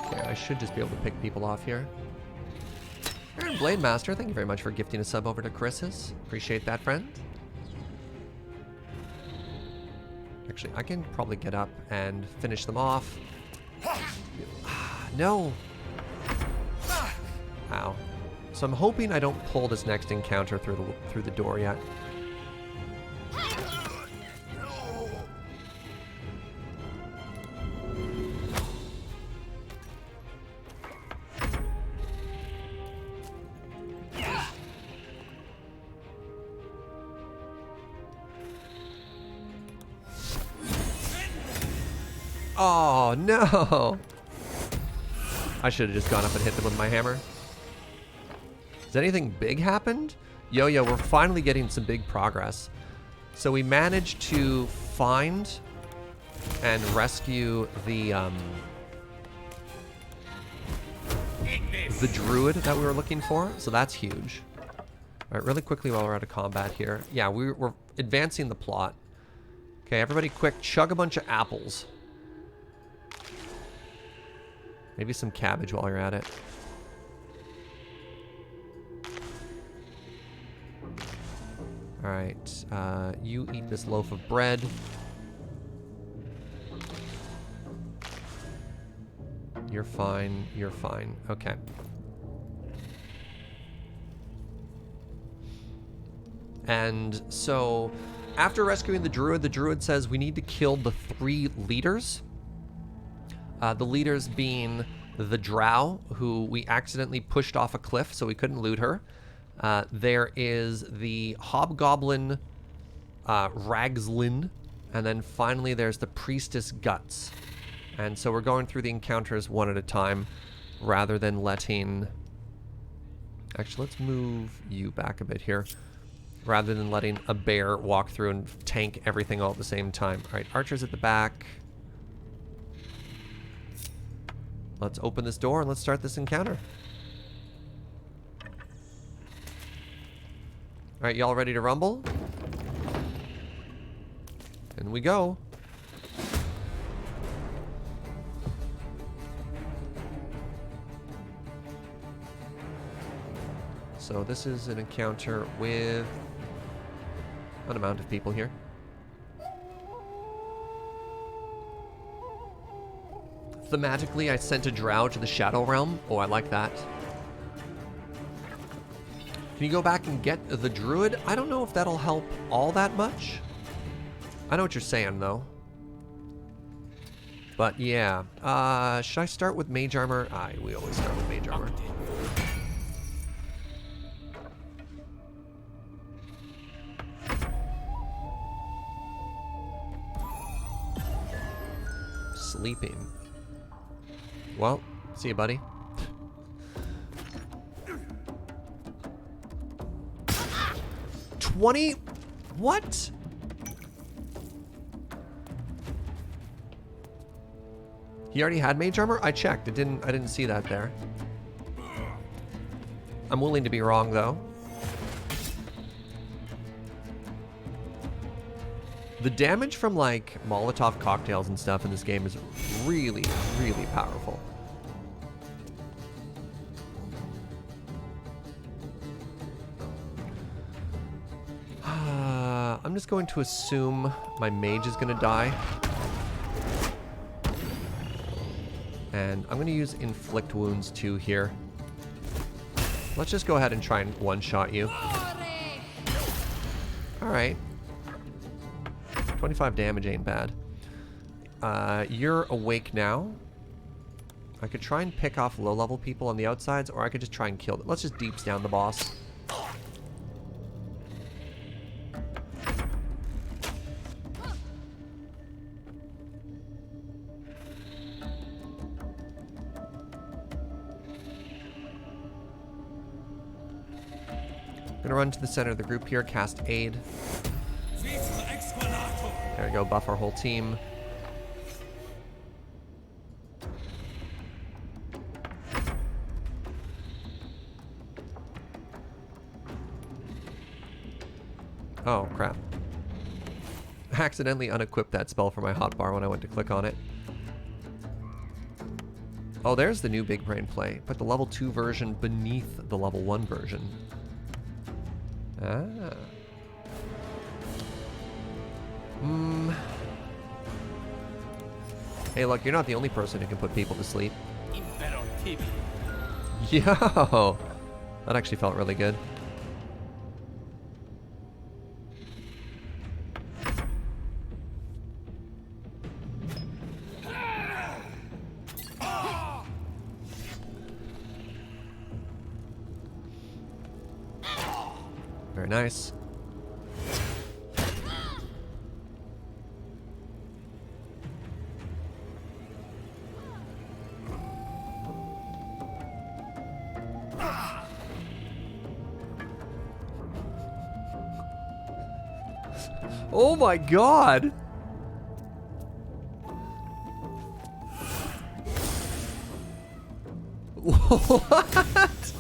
Okay, I should just be able to pick people off here. Aaron Blade Master, thank you very much for gifting a sub over to Chris's. Appreciate that, friend. Actually, I can probably get up and finish them off. No. Ow. So I'm hoping I don't pull this next encounter through the door yet. Oh, no. I should have just gone up and hit them with my hammer. Has anything big happened? Yo, we're finally getting some big progress. So we managed to find and rescue the druid that we were looking for. So that's huge. All right, really quickly while we're out of combat here. Yeah, we're advancing the plot. Okay, everybody quick, chug a bunch of apples. Maybe some cabbage while you're at it. Alright, you eat this loaf of bread. You're fine, you're fine. Okay. And so, after rescuing the druid says we need to kill the 3 leaders. The leaders being the drow, who we accidentally pushed off a cliff, so we couldn't loot her. There is the hobgoblin Ragslin, And then finally there's the Priestess Guts. And so we're going through the encounters one at a time rather than letting... Actually, let's move you back a bit here. Rather than letting a bear walk through and tank everything all at the same time. Alright, archers at the back. Let's open this door and let's start this encounter. Alright, y'all ready to rumble? And we go. So this is an encounter with an amount of people here. Thematically, I sent a drow to the Shadow Realm. Oh, I like that. Can you go back and get the druid? I don't know if that'll help all that much. I know what you're saying, though. But yeah. Should I start with mage armor? We always start with mage armor. Sleeping. Well, see you, buddy. $20? What? He already had mage armor? I checked. I didn't see that there. I'm willing to be wrong, though. The damage from, like, Molotov cocktails and stuff in this game is really, really powerful. I'm just going to assume my mage is going to die. And I'm going to use Inflict Wounds too here. Let's just go ahead and try and one-shot you. Alright. 25 damage ain't bad. You're awake now. I could try and pick off low-level people on the outsides, or I could just try and kill them. Let's just deeps down the boss. I'm gonna run to the center of the group here, cast Aid. There we go, buff our whole team. Oh, crap. I accidentally unequipped that spell for my hotbar when I went to click on it. Oh, there's the new big brain play. Put the level 2 version beneath the level 1 version. Ah. Hey, look, you're not the only person who can put people to sleep. Yo! That actually felt really good. Very nice. Oh my god! What?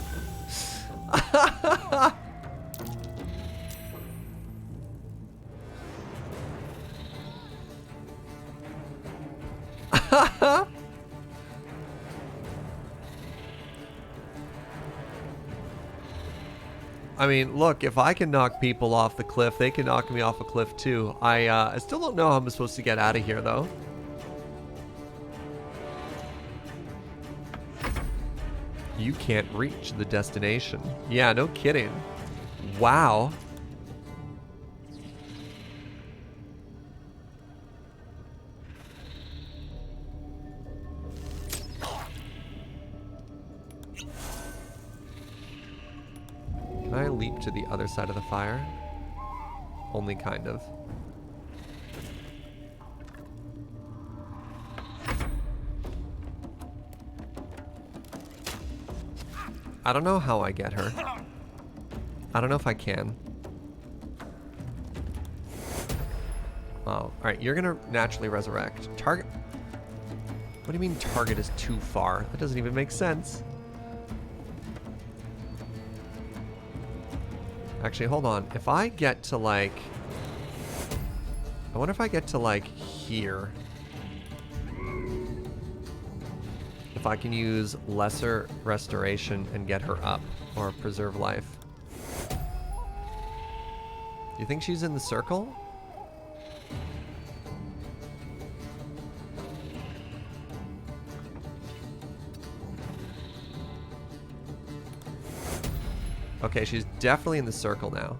I mean, look, if I can knock people off the cliff, they can knock me off a cliff too. I still don't know how I'm supposed to get out of here, though. You can't reach the destination. Yeah, no kidding. Wow. Can I leap to the other side of the fire? Only kind of. I don't know how I get her. I don't know if I can. Wow. Alright, you're gonna naturally resurrect. Target. What do you mean target is too far? That doesn't even make sense. Actually, hold on. If I get to like... I wonder if I get to like here. If I can use lesser restoration and get her up, or preserve life. Do you think she's in the circle? Okay, she's definitely in the circle now.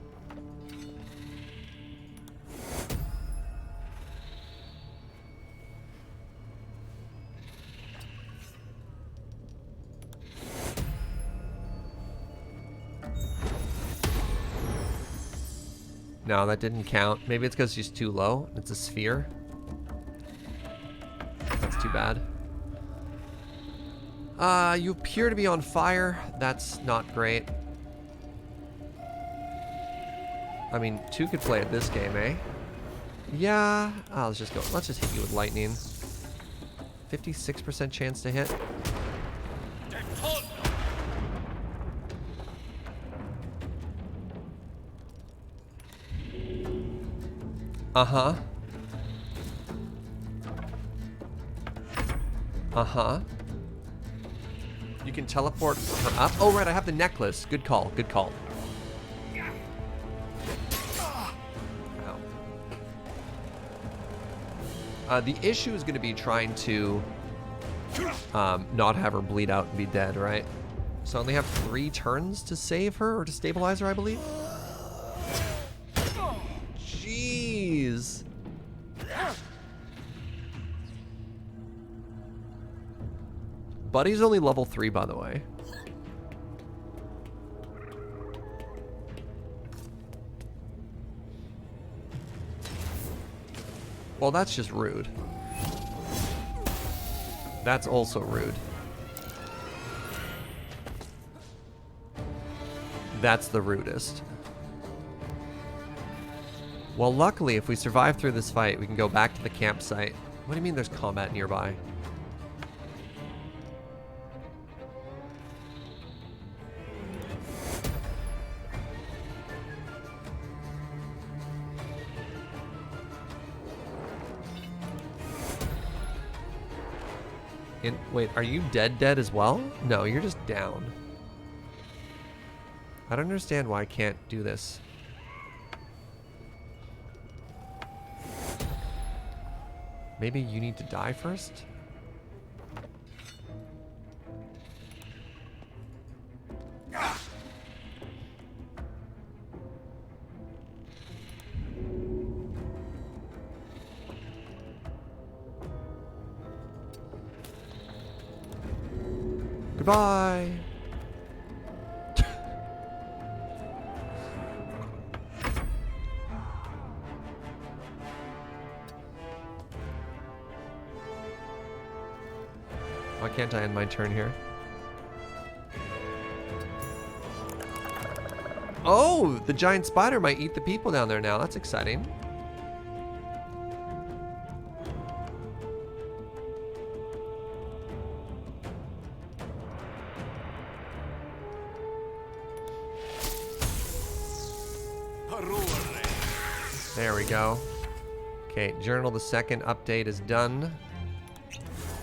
No, that didn't count. Maybe it's because she's too low. It's a sphere. That's too bad. You appear to be on fire. That's not great. I mean, 2 could play at this game, eh? Yeah. Oh, let's just go. Let's just hit you with lightning. 56% chance to hit. Uh-huh. Uh-huh. You can teleport her up. Oh, right, I have the necklace. Good call. Good call. Ow. The issue is going to be trying to not have her bleed out and be dead, right? So I only have 3 turns to save her, or to stabilize her, I believe. Jeez. Buddy's only level 3, by the way. Well, that's just rude. That's also rude. That's the rudest. Well, luckily, if we survive through this fight, we can go back to the campsite. What do you mean there's combat nearby? Wait, are you dead as well? No, you're just down. I don't understand why I can't do this. Maybe you need to die first? Goodbye. Why can't I end my turn here? Oh, the giant spider might eat the people down there now. That's exciting. There we go. Okay, journal the second update is done.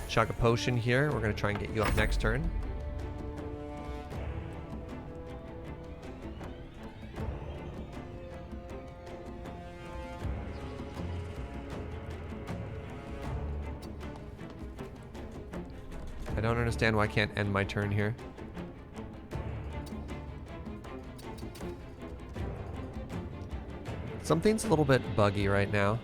Chuck a potion here. We're going to try and get you up next turn. I don't understand why I can't end my turn here. Something's a little bit buggy right now.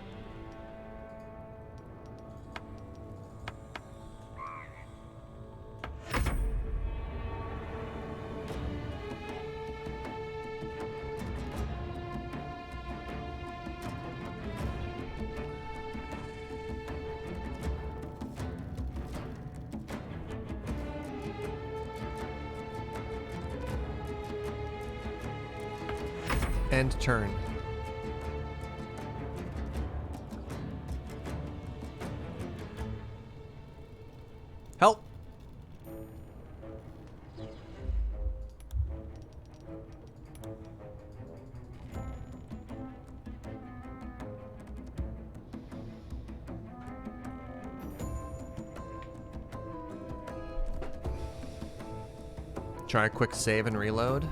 End turn. Help! Try a quick save and reload.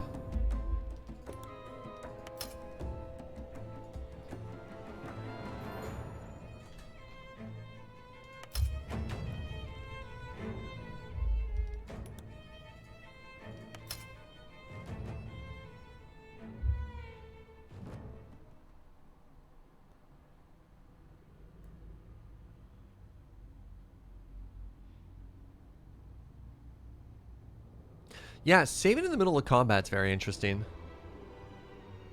Yeah, saving in the middle of combat's very interesting.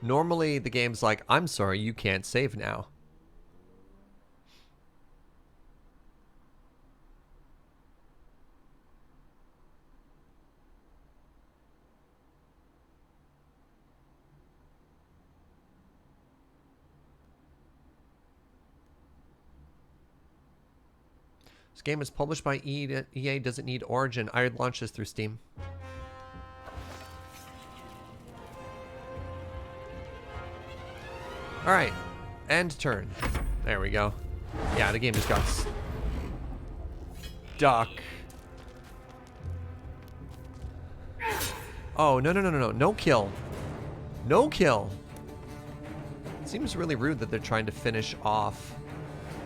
Normally, the game's like, I'm sorry, you can't save now. This game is published by EA, doesn't need Origin. I would launch this through Steam. Alright, end turn. There we go. Yeah, the game just got stuck. Oh, no, no, no, no, no. No kill. No kill. It seems really rude that they're trying to finish off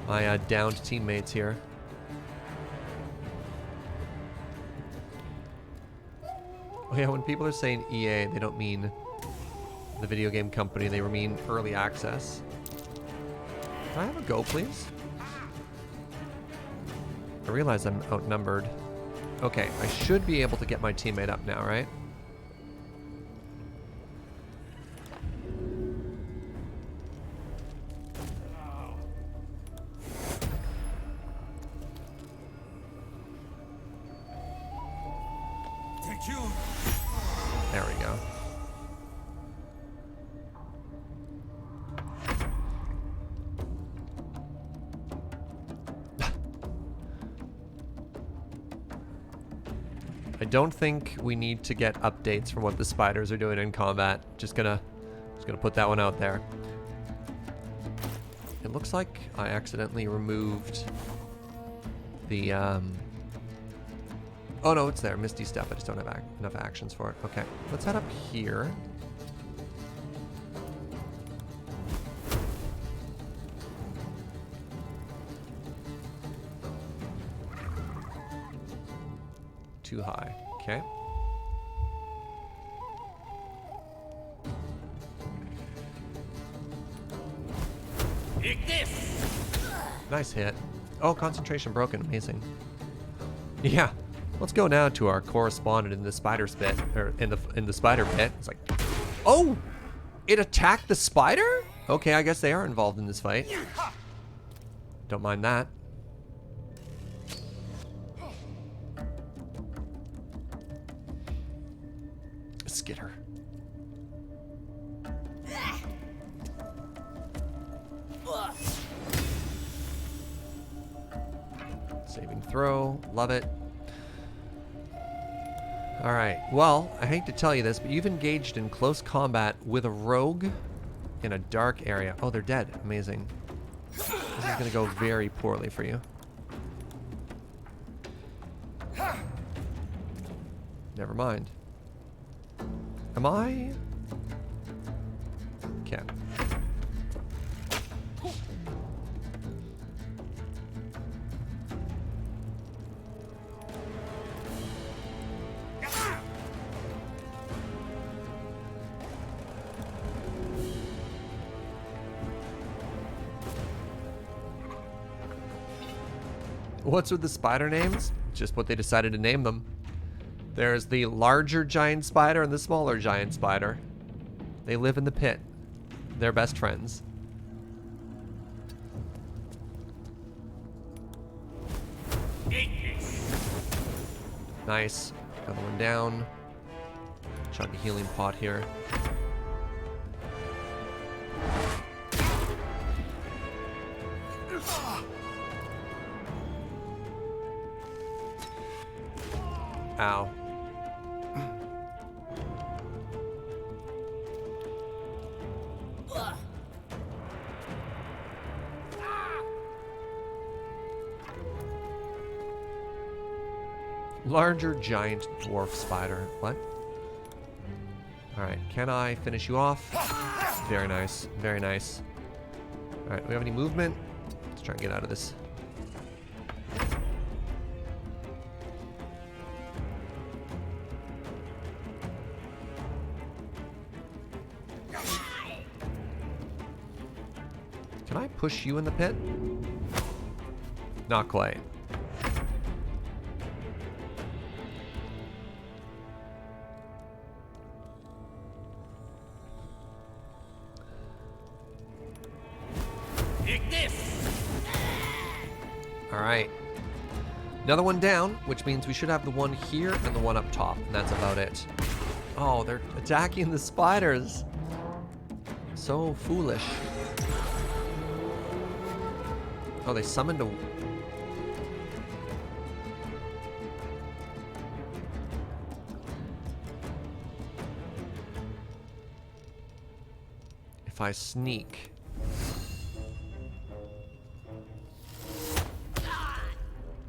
my downed teammates here. Oh yeah, when people are saying EA, they don't mean the video game company, they mean early access. Can I have a go, please? I realize I'm outnumbered. Okay, I should be able to get my teammate up now, right? Thank you. There we go. I don't think we need to get updates from what the spiders are doing in combat. Just gonna put that one out there. It looks like I accidentally removed the oh no, it's there. Misty Step. I just don't have enough actions for it. Okay, let's head up here. Too high. Okay. Take this. Nice hit. Oh, concentration broken. Amazing. Yeah. Let's go now to our correspondent in the spider spit, or in the spider pit. It's like, oh, it attacked the spider? Okay, I guess they are involved in this fight. Don't mind that. Skitter. Saving throw, love it. Alright, well, I hate to tell you this, but you've engaged in close combat with a rogue in a dark area. Oh, they're dead. Amazing. This is gonna go very poorly for you. Never mind. Am I? Okay. What's with the spider names? Just what they decided to name them. There's the larger giant spider and the smaller giant spider. They live in the pit. They're best friends. Nice. Another one down. Chug a healing pot here. Ow. Larger giant dwarf spider. What? Alright, can I finish you off? Very nice, very nice. Alright, do we have any movement? Let's try and get out of this. Can I push you in the pit? Not quite. Alright. Another one down, which means we should have the one here and the one up top, and that's about it. Oh, they're attacking the spiders. So foolish. Oh, they summoned a... If I sneak...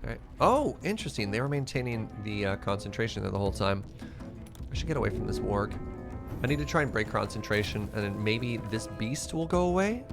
Alright. Oh, interesting. They were maintaining the concentration there the whole time. I should get away from this warg. I need to try and break concentration, and then maybe this beast will go away?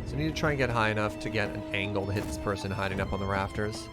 I need to try and get high enough to get an angle to hit this person hiding up on the rafters.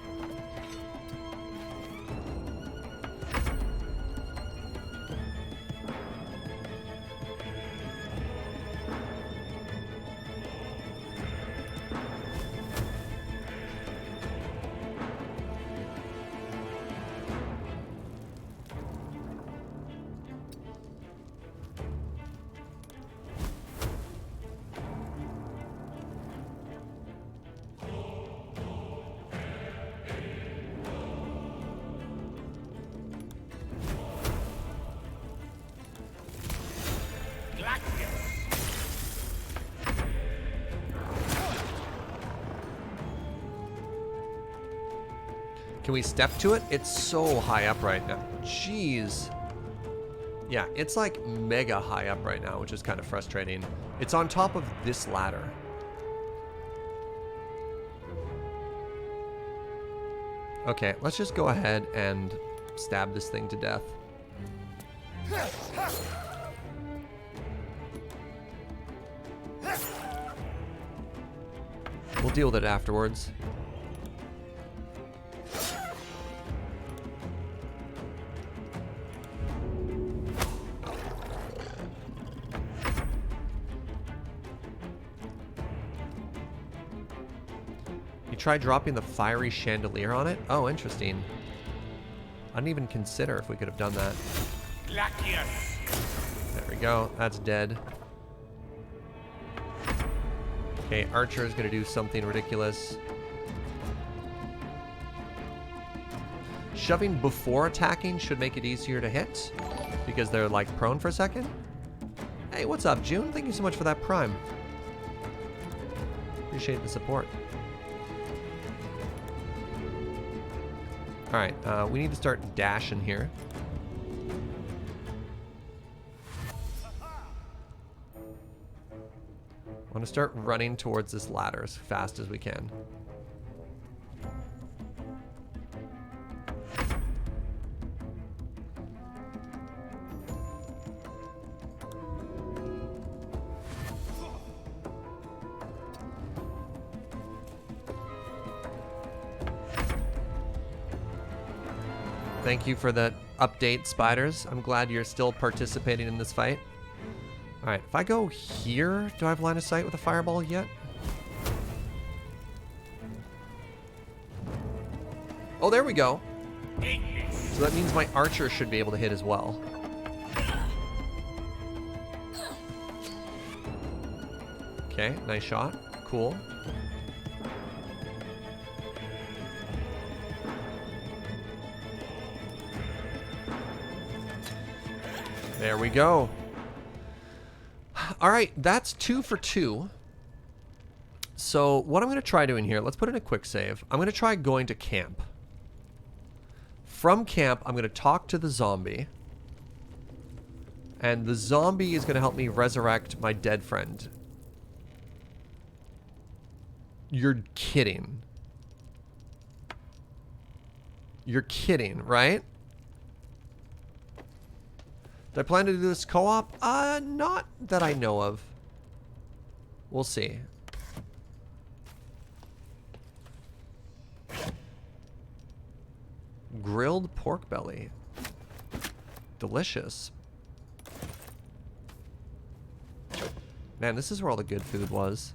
Can we step to it? It's so high up right now. Jeez. Yeah, it's like mega high up right now, which is kind of frustrating. It's on top of this ladder. Okay, let's just go ahead and stab this thing to death. We'll deal with it afterwards. Try dropping the fiery chandelier on it? Oh, interesting. I didn't even consider if we could have done that. There we go. That's dead. Okay, Archer is going to do something ridiculous. Shoving before attacking should make it easier to hit because they're like prone for a second. Hey, what's up, June? Thank you so much for that prime. Appreciate the support. Alright, we need to start dashing here. I want to start running towards this ladder as fast as we can. Thank you for the update, spiders. I'm glad you're still participating in this fight. Alright, if I go here, do I have line of sight with a fireball yet? Oh, there we go. So that means my archer should be able to hit as well. Okay, nice shot. Cool. There we go. All right, that's 2 for 2. So what I'm going to try doing here, let's put in a quick save. I'm going to try going to camp. From camp, I'm going to talk to the zombie. And the zombie is going to help me resurrect my dead friend. You're kidding. You're kidding, right? Do I plan to do this co-op? Not that I know of. We'll see. Grilled pork belly. Delicious. Man, this is where all the good food was.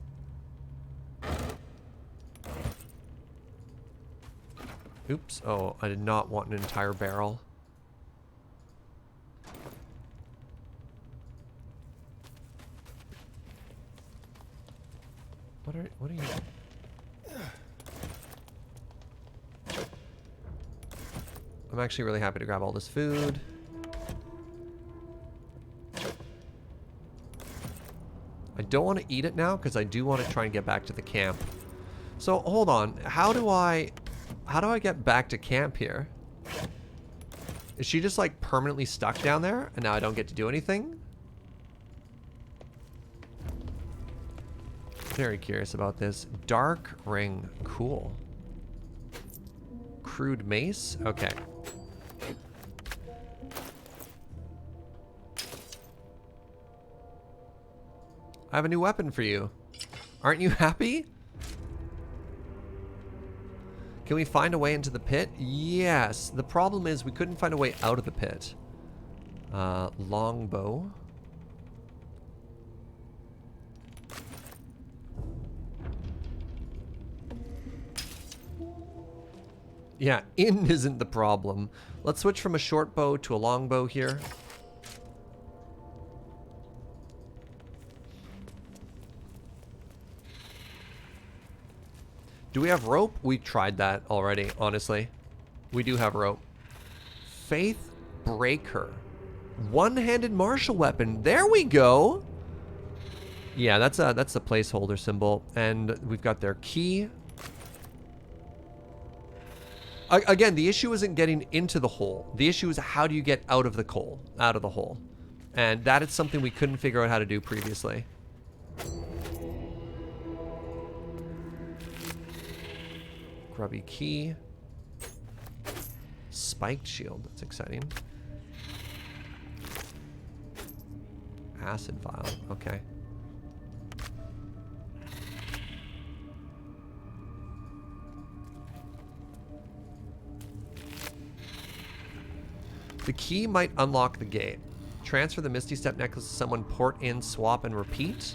Oops. Oh, I did not want an entire barrel. What are you? I'm actually really happy to grab all this food. I don't want to eat it now because I do want to try and get back to the camp. So hold on. How do I get back to camp here? Is she just like permanently stuck down there and now I don't get to do anything? Very curious about this. Dark ring. Cool. Crude mace. Okay. I have a new weapon for you. Aren't you happy? Can we find a way into the pit? Yes. The problem is we couldn't find a way out of the pit. Longbow. Yeah, in isn't the problem. Let's switch from a short bow to a long bow here. Do we have rope? We tried that already, honestly. We do have rope. Faith Breaker. One-handed martial weapon. There we go. Yeah, that's a placeholder symbol. And we've got their key. Again, the issue isn't getting into the hole. The issue is how do you get out of the hole. And that is something we couldn't figure out how to do previously. Grubby key. Spiked shield. That's exciting. Acid vial. Okay. The key might unlock the gate. Transfer the Misty Step necklace to someone, port in, swap, and repeat.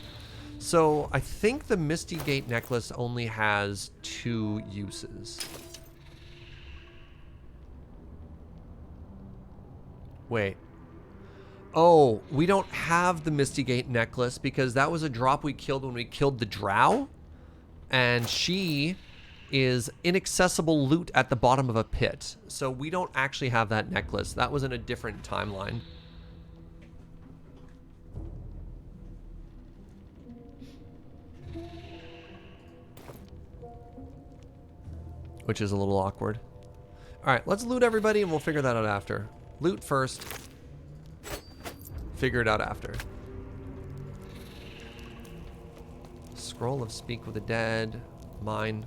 So I think the Misty Gate necklace only has 2 uses. Wait. Oh, we don't have the Misty Gate necklace because that was a drop we killed when we killed the drow. And she is inaccessible loot at the bottom of a pit. So we don't actually have that necklace. That was in a different timeline. Which is a little awkward. Alright, let's loot everybody and we'll figure that out after. Loot first. Figure it out after. Scroll of Speak with the Dead. Mine.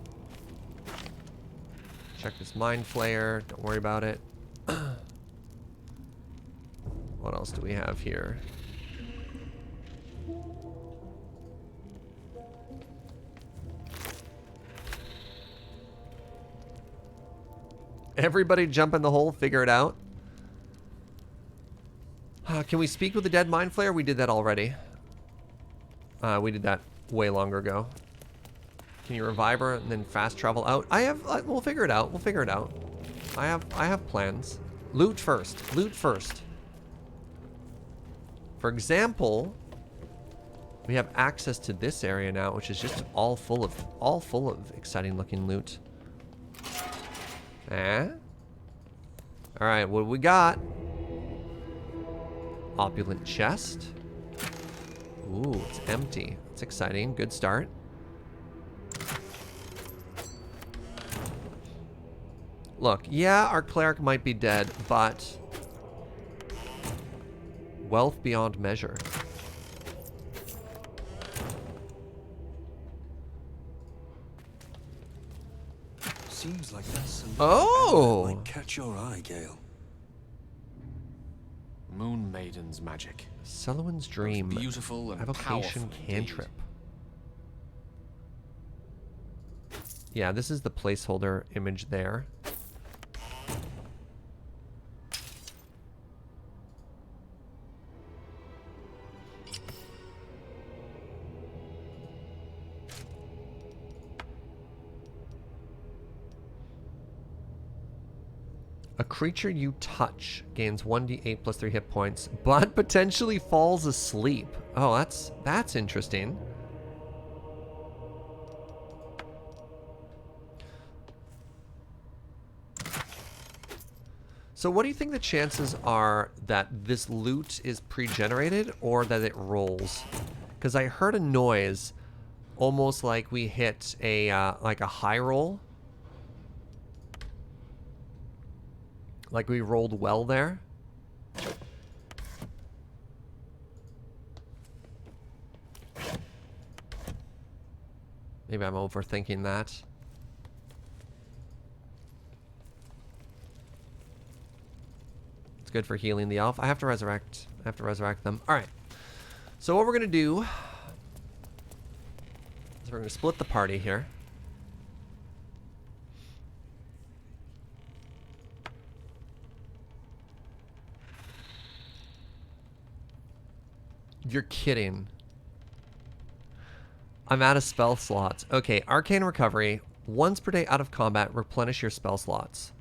Check this Mind Flayer. Don't worry about it. What else do we have here? Everybody jump in the hole, figure it out. Can we speak with the dead Mind Flayer? We did that already. We did that way longer ago. Can you revive her and then fast travel out? We'll figure it out. We'll figure it out. I have plans. Loot first. Loot first. For example, We have access to this area now, which is just all full of exciting looking loot. Eh? All right, what do we got? Opulent chest. Ooh, it's empty. It's exciting. Good start. Look, yeah, our cleric might be dead, but wealth beyond measure. Seems like that's something Oh! that might catch your eye, Gale. Moon Maiden's magic. Selwyn's Dream. Beautiful and Evocation powerful cantrip. Yeah, this is the placeholder image there. A creature you touch gains 1d8 plus 3 hit points, but potentially falls asleep. Oh, that's interesting. So what do you think the chances are that this loot is pre-generated or that it rolls? Because I heard a noise almost like we hit a like a high roll. Like we rolled well there. Maybe I'm overthinking that. It's good for healing the elf. I have to resurrect them. All right. So what we're gonna do is we're gonna split the party here. You're kidding. I'm out of spell slots. Okay, Arcane Recovery. Once per day out of combat, replenish your spell slots.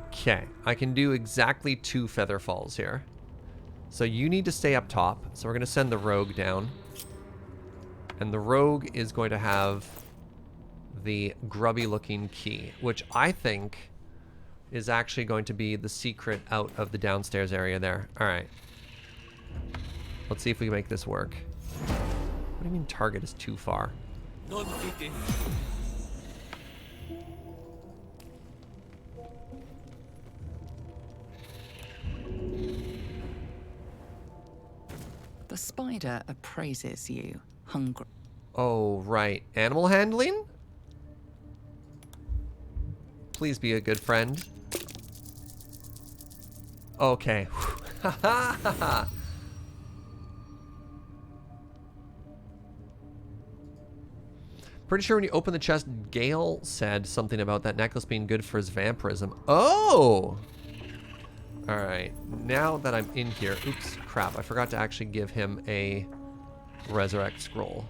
Okay, I can do exactly 2 feather falls here. So you need to stay up top. So we're going to send the rogue down. And the rogue is going to have the grubby looking key, which I think is actually going to be the secret out of the downstairs area there. All right. Let's see if we can make this work. What do you mean target is too far? The spider appraises you, hungry. Oh, right. Animal handling? Please be a good friend. Okay. Pretty sure when you open the chest, Gale said something about that necklace being good for his vampirism. Oh! Alright. Now that I'm in here... Oops, crap. I forgot to actually give him a resurrect scroll.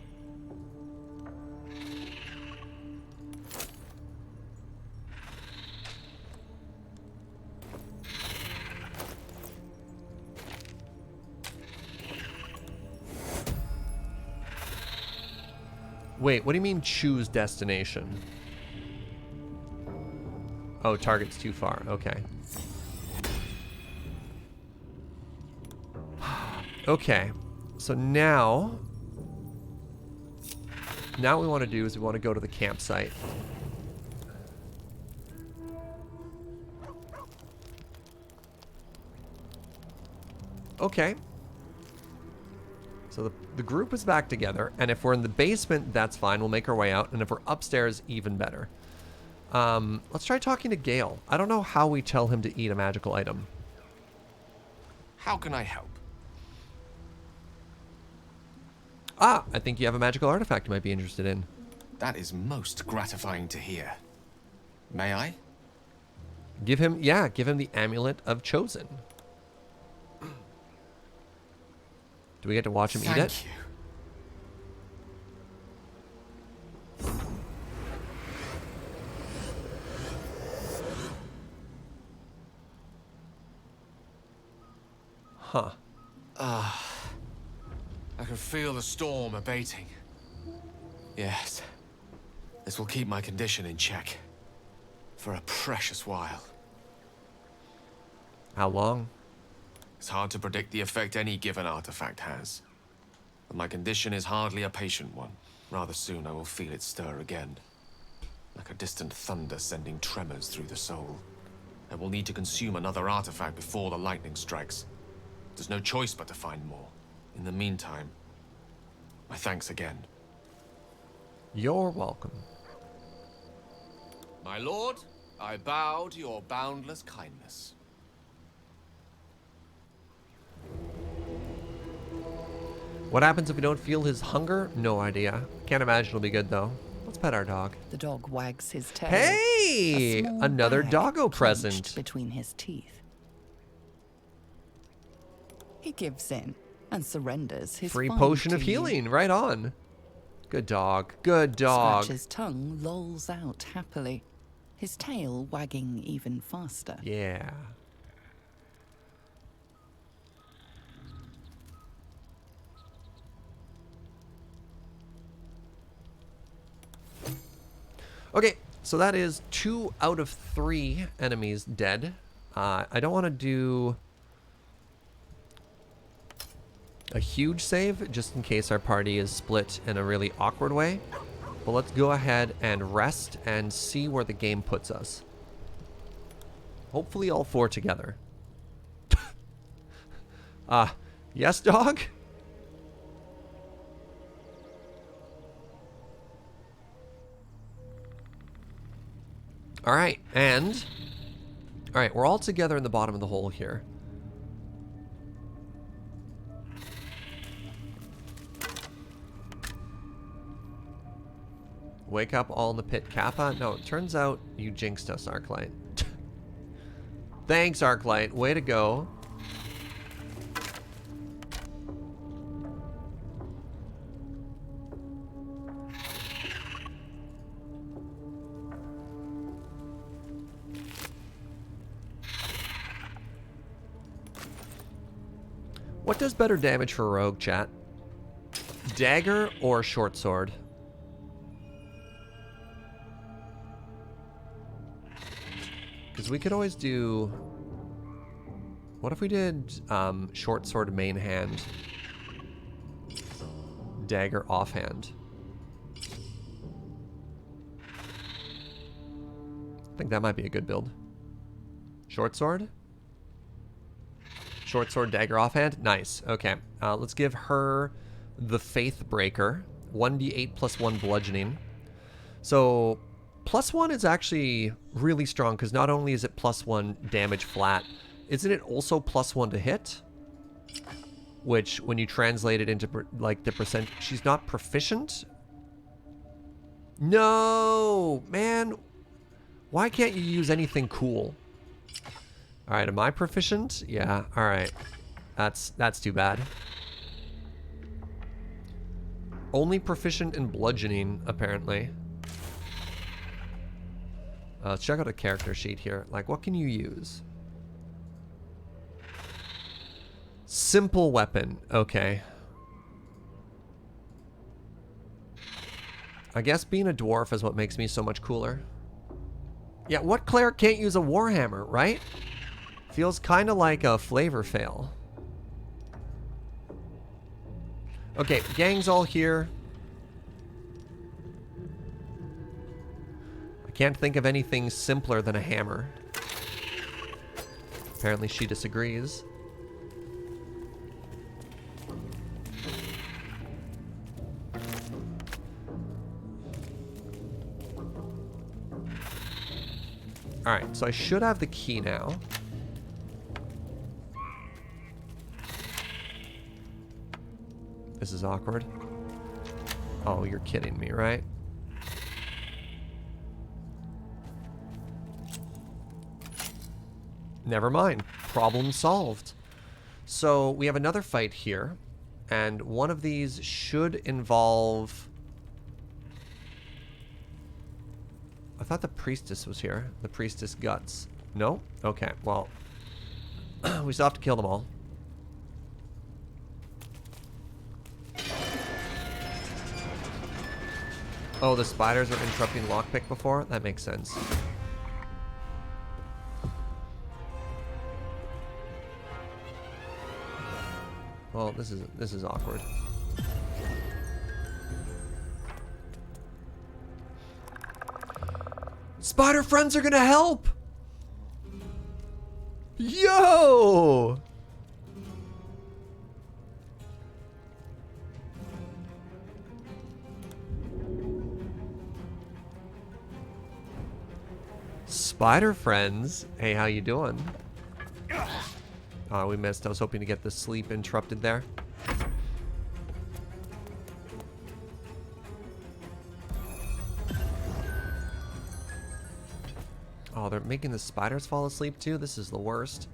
Wait, what do you mean choose destination? Oh, target's too far. Okay. Okay. So now what we want to do is we want to go to the campsite. Okay. So the group is back together, and if we're in the basement, that's fine. We'll make our way out, and if we're upstairs, even better. Let's try talking to Gale. I don't know how we tell him to eat a magical item. How can I help? Ah, I think you have a magical artifact you might be interested in. That is most gratifying to hear. May I? Give him the Amulet of Chosen. Do we get to watch him eat it? Thank you. Huh. I can feel the storm abating. Yes. This will keep my condition in check. For a precious while. How long? It's hard to predict the effect any given artifact has. But my condition is hardly a patient one. Rather soon I will feel it stir again. Like a distant thunder sending tremors through the soul. I will need to consume another artifact before the lightning strikes. There's no choice but to find more. In the meantime, my thanks again. You're welcome. My lord, I bow to your boundless kindness. What happens if we don't feel his hunger? No idea. Can't imagine it'll be good though. Let's pet our dog. The dog wags his tail. Hey! A small Another bag doggo clenched present. between his teeth. He gives in and surrenders his Free find potion of to you. healing. Right on. Good dog. Good dog. Scratch's tongue lolls out happily, his tail wagging even faster. Yeah. Okay, so that is 2 out of 3 enemies dead. I don't want to do a huge save, just in case our party is split in a really awkward way. But let's go ahead and rest and see where the game puts us. Hopefully all 4 together. Yes, dog? Alright, and... Alright, we're all together in the bottom of the hole here. Wake up all in the pit, Kappa? No, it turns out you jinxed us, Arclight. Thanks, Arclight. Way to go. What does better damage for rogue, chat? Dagger or short sword? Because we could always do... What if we did short sword main hand, dagger offhand? I think that might be a good build. Short sword? Short sword, dagger offhand? Nice. Okay. Let's give her the Faith Breaker. 1d8 plus 1 bludgeoning. So... +1 is actually really strong because not only is it +1 damage flat, isn't it also +1 to hit? Which, when you translate it into like the percent, she's not proficient? No, man. Why can't you use anything cool? All right, am I proficient? Yeah. All right, that's too bad. Only proficient in bludgeoning, apparently. Let's check out a character sheet here. Like, what can you use? Simple weapon. Okay. I guess being a dwarf is what makes me so much cooler. Yeah, what cleric can't use a warhammer, right? Feels kind of like a flavor fail. Okay, gang's all here. Can't think of anything simpler than a hammer. Apparently she disagrees. Alright, so I should have the key now. This is awkward. Oh, you're kidding me, right? Never mind. Problem solved. So we have another fight here, and one of these should involve... I thought the priestess was here. The priestess guts. No? Okay, well, we still have to kill them all. Oh, the spiders are interrupting lockpick before? That makes sense. Well, this is awkward. Spider friends are gonna help! Yo! Spider friends. Hey, how you doing? Oh, we missed. I was hoping to get the sleep interrupted there. Oh, they're making the spiders fall asleep too? This is the worst.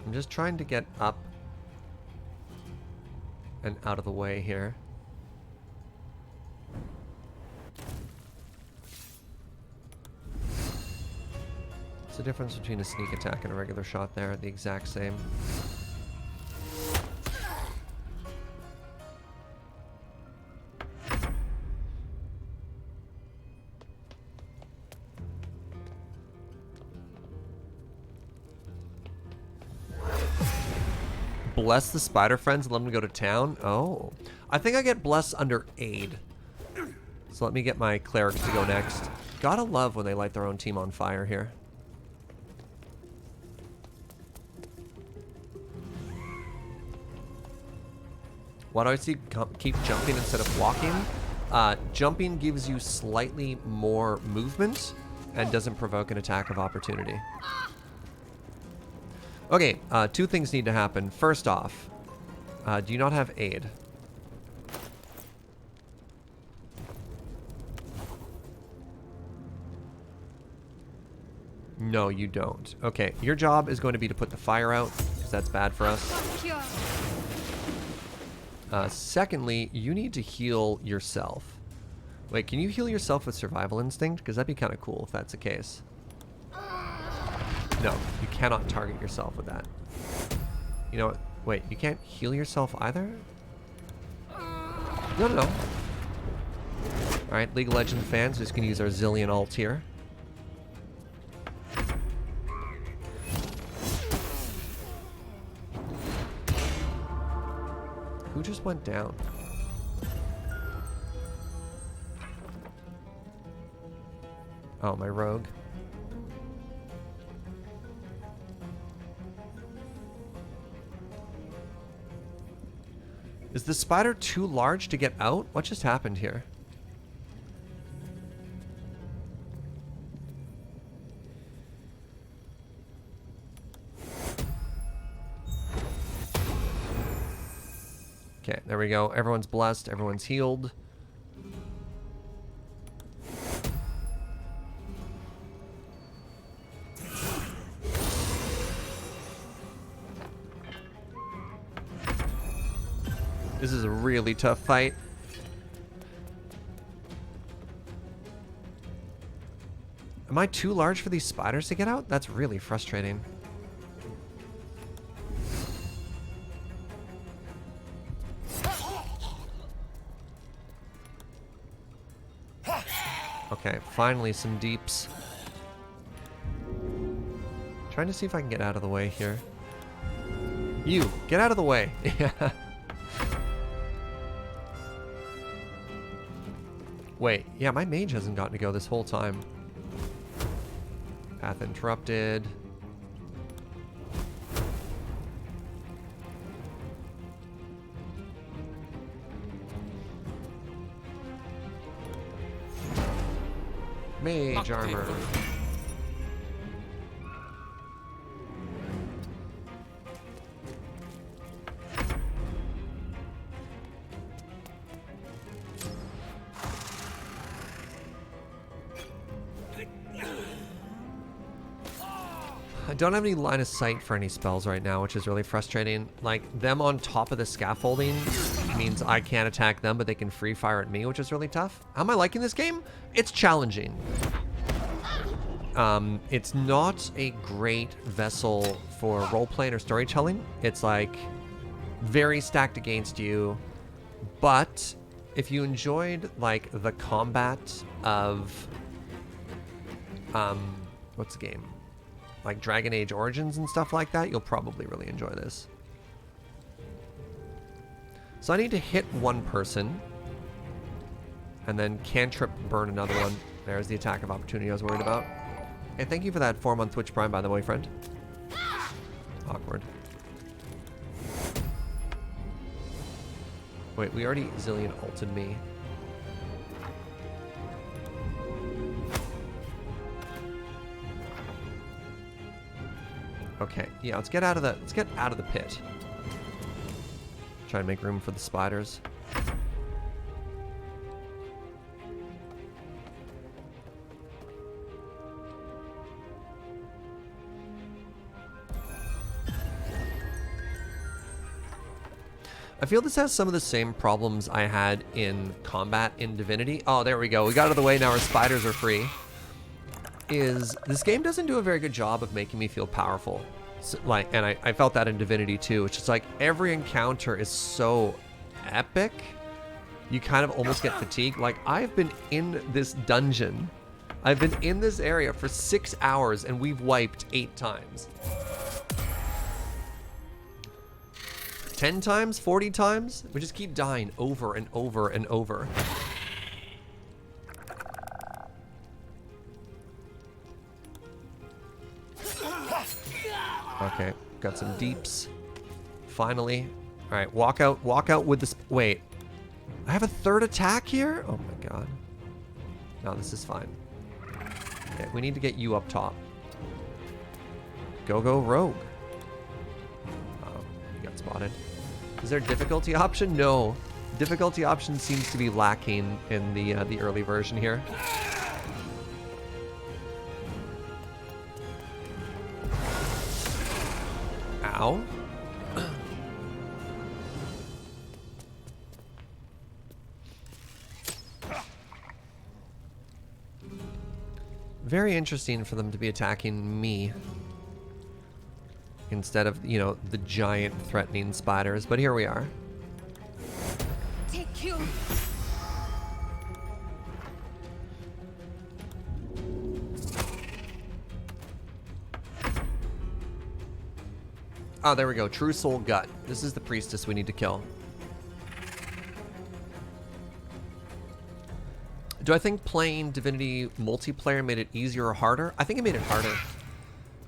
I'm just trying to get up and out of the way here. What's the difference between a sneak attack and a regular shot there? The exact same. Bless the spider friends and let them go to town? Oh. I think I get bless under aid. So let me get my clerics to go next. Gotta love when they light their own team on fire here. Why do I keep jumping instead of walking? Jumping gives you slightly more movement and doesn't provoke an attack of opportunity. Okay, two things need to happen. First off, do you not have aid? No, you don't. Okay, your job is going to be to put the fire out, because that's bad for us. Secondly, you need to heal yourself. Wait, can you heal yourself with survival instinct? Because that'd be kind of cool if that's the case. No, you cannot target yourself with that. You know what? Wait, you can't heal yourself either? No, no, no. Alright, League of Legends fans, just gonna use our Zillion ult here. Who just went down? Oh, my rogue. Is the spider too large to get out? What just happened here? Okay, there we go. Everyone's blessed. Everyone's healed. This is a really tough fight. Am I too large for these spiders to get out? That's really frustrating. Okay, finally some deeps. Trying to see if I can get out of the way here. You, get out of the way. Yeah. Wait, yeah, my mage hasn't gotten to go this whole time. Path interrupted. Mage armor. I don't have any line of sight for any spells right now, which is really frustrating. Like, them on top of the scaffolding means I can't attack them, but they can free fire at me, which is really tough. How am I liking this game? It's challenging. It's not a great vessel for role-playing or storytelling. It's like very stacked against you. But if you enjoyed like the combat of what's the game? Like Dragon Age Origins and stuff like that, you'll probably really enjoy this. So I need to hit one person and then cantrip burn another one. There's the attack of opportunity I was worried about. Hey, thank you for that 4-month Twitch Prime, by the way, friend. Awkward. Wait, we already Zillion ulted me. Okay, yeah, let's get out of the pit. Try and make room for the spiders. I feel this has some of the same problems I had in combat in Divinity. Oh, there we go. We got out of the way, now our spiders are free. This game doesn't do a very good job of making me feel powerful. So, and I felt that in Divinity too. It's just like every encounter is so epic, you kind of almost get fatigued. Like, I've been in this dungeon, I've been in this area for 6 hours and we've wiped 8 times. 10 times, 40 times, we just keep dying over and over and over. Okay, got some deeps. Finally. All right, walk out with this. Wait, I have a 3rd attack here? Oh my god. No, this is fine. Okay, we need to get you up top. Go rogue. Oh, you got spotted. Is there a difficulty option? No. Difficulty option seems to be lacking in the early version here. Ow. Very interesting for them to be attacking me instead of, you know, the giant threatening spiders, but here we are. Take you. Oh, there we go. True Soul Gut. This is the priestess we need to kill. Do I think playing Divinity multiplayer made it easier or harder? I think it made it harder.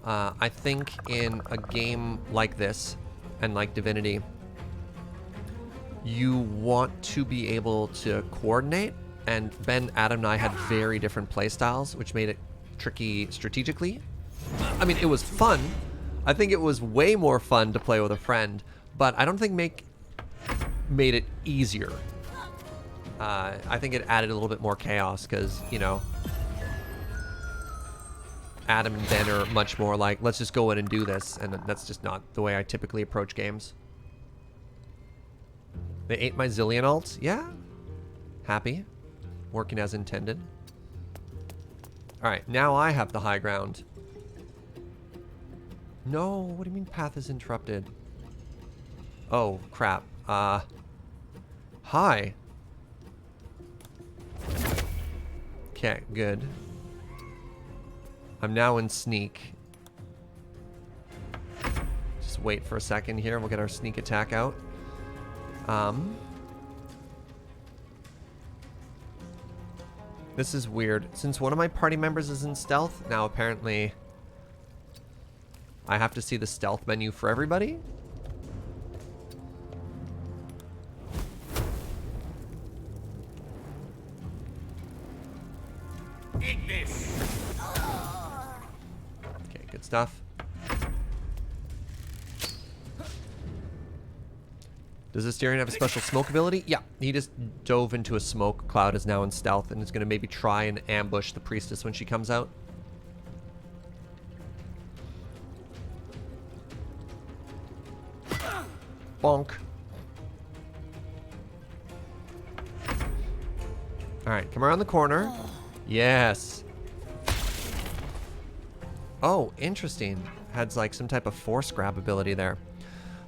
I think in a game like this, and like Divinity, you want to be able to coordinate, and Ben, Adam, and I had very different playstyles, which made it tricky strategically. I mean, it was fun. I think it was way more fun to play with a friend, but I don't think made it easier. I think it added a little bit more chaos because, you know, Adam and Ben are much more like, let's just go in and do this, and that's just not the way I typically approach games. They ate my Zillion ult? Yeah. Happy. Working as intended. Alright, now I have the high ground. No, what do you mean path is interrupted? Oh, crap. Hi. Okay, good. I'm now in sneak. Just wait for a second here. We'll get our sneak attack out. This is weird. Since one of my party members is in stealth, now apparently I have to see the stealth menu for everybody. Okay, good stuff. Does Asterion have a special smoke ability? Yeah, he just dove into a smoke cloud, is now in stealth, and is going to maybe try and ambush the priestess when she comes out. Bonk. Alright, come around the corner. Yes. Oh, interesting. Had like some type of force grab ability there.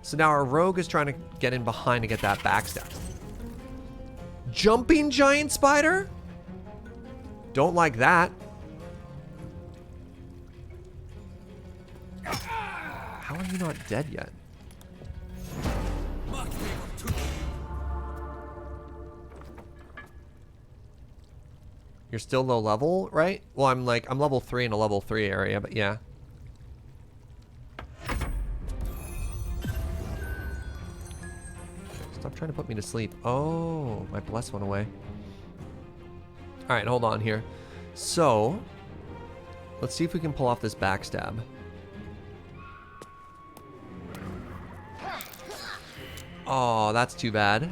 So now our rogue is trying to get in behind to get that backstab. Jumping giant spider? Don't like that. How are you not dead yet? You're still low level, right? Well, I'm level 3 in a level 3 area, but yeah. Stop trying to put me to sleep. Oh, my bless went away. All right, hold on here. So, let's see if we can pull off this backstab. Oh, that's too bad.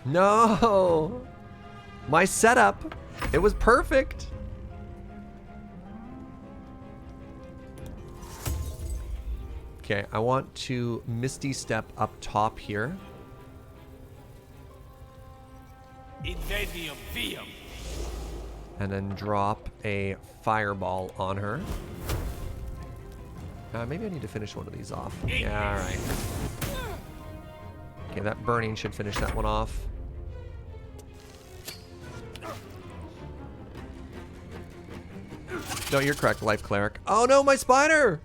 No! My setup, it was perfect. Okay, I want to Misty Step up top here. And then drop a fireball on her. Maybe I need to finish one of these off. Yeah, alright. Okay, that burning should finish that one off. No, you're correct, Life Cleric. Oh no, my spider!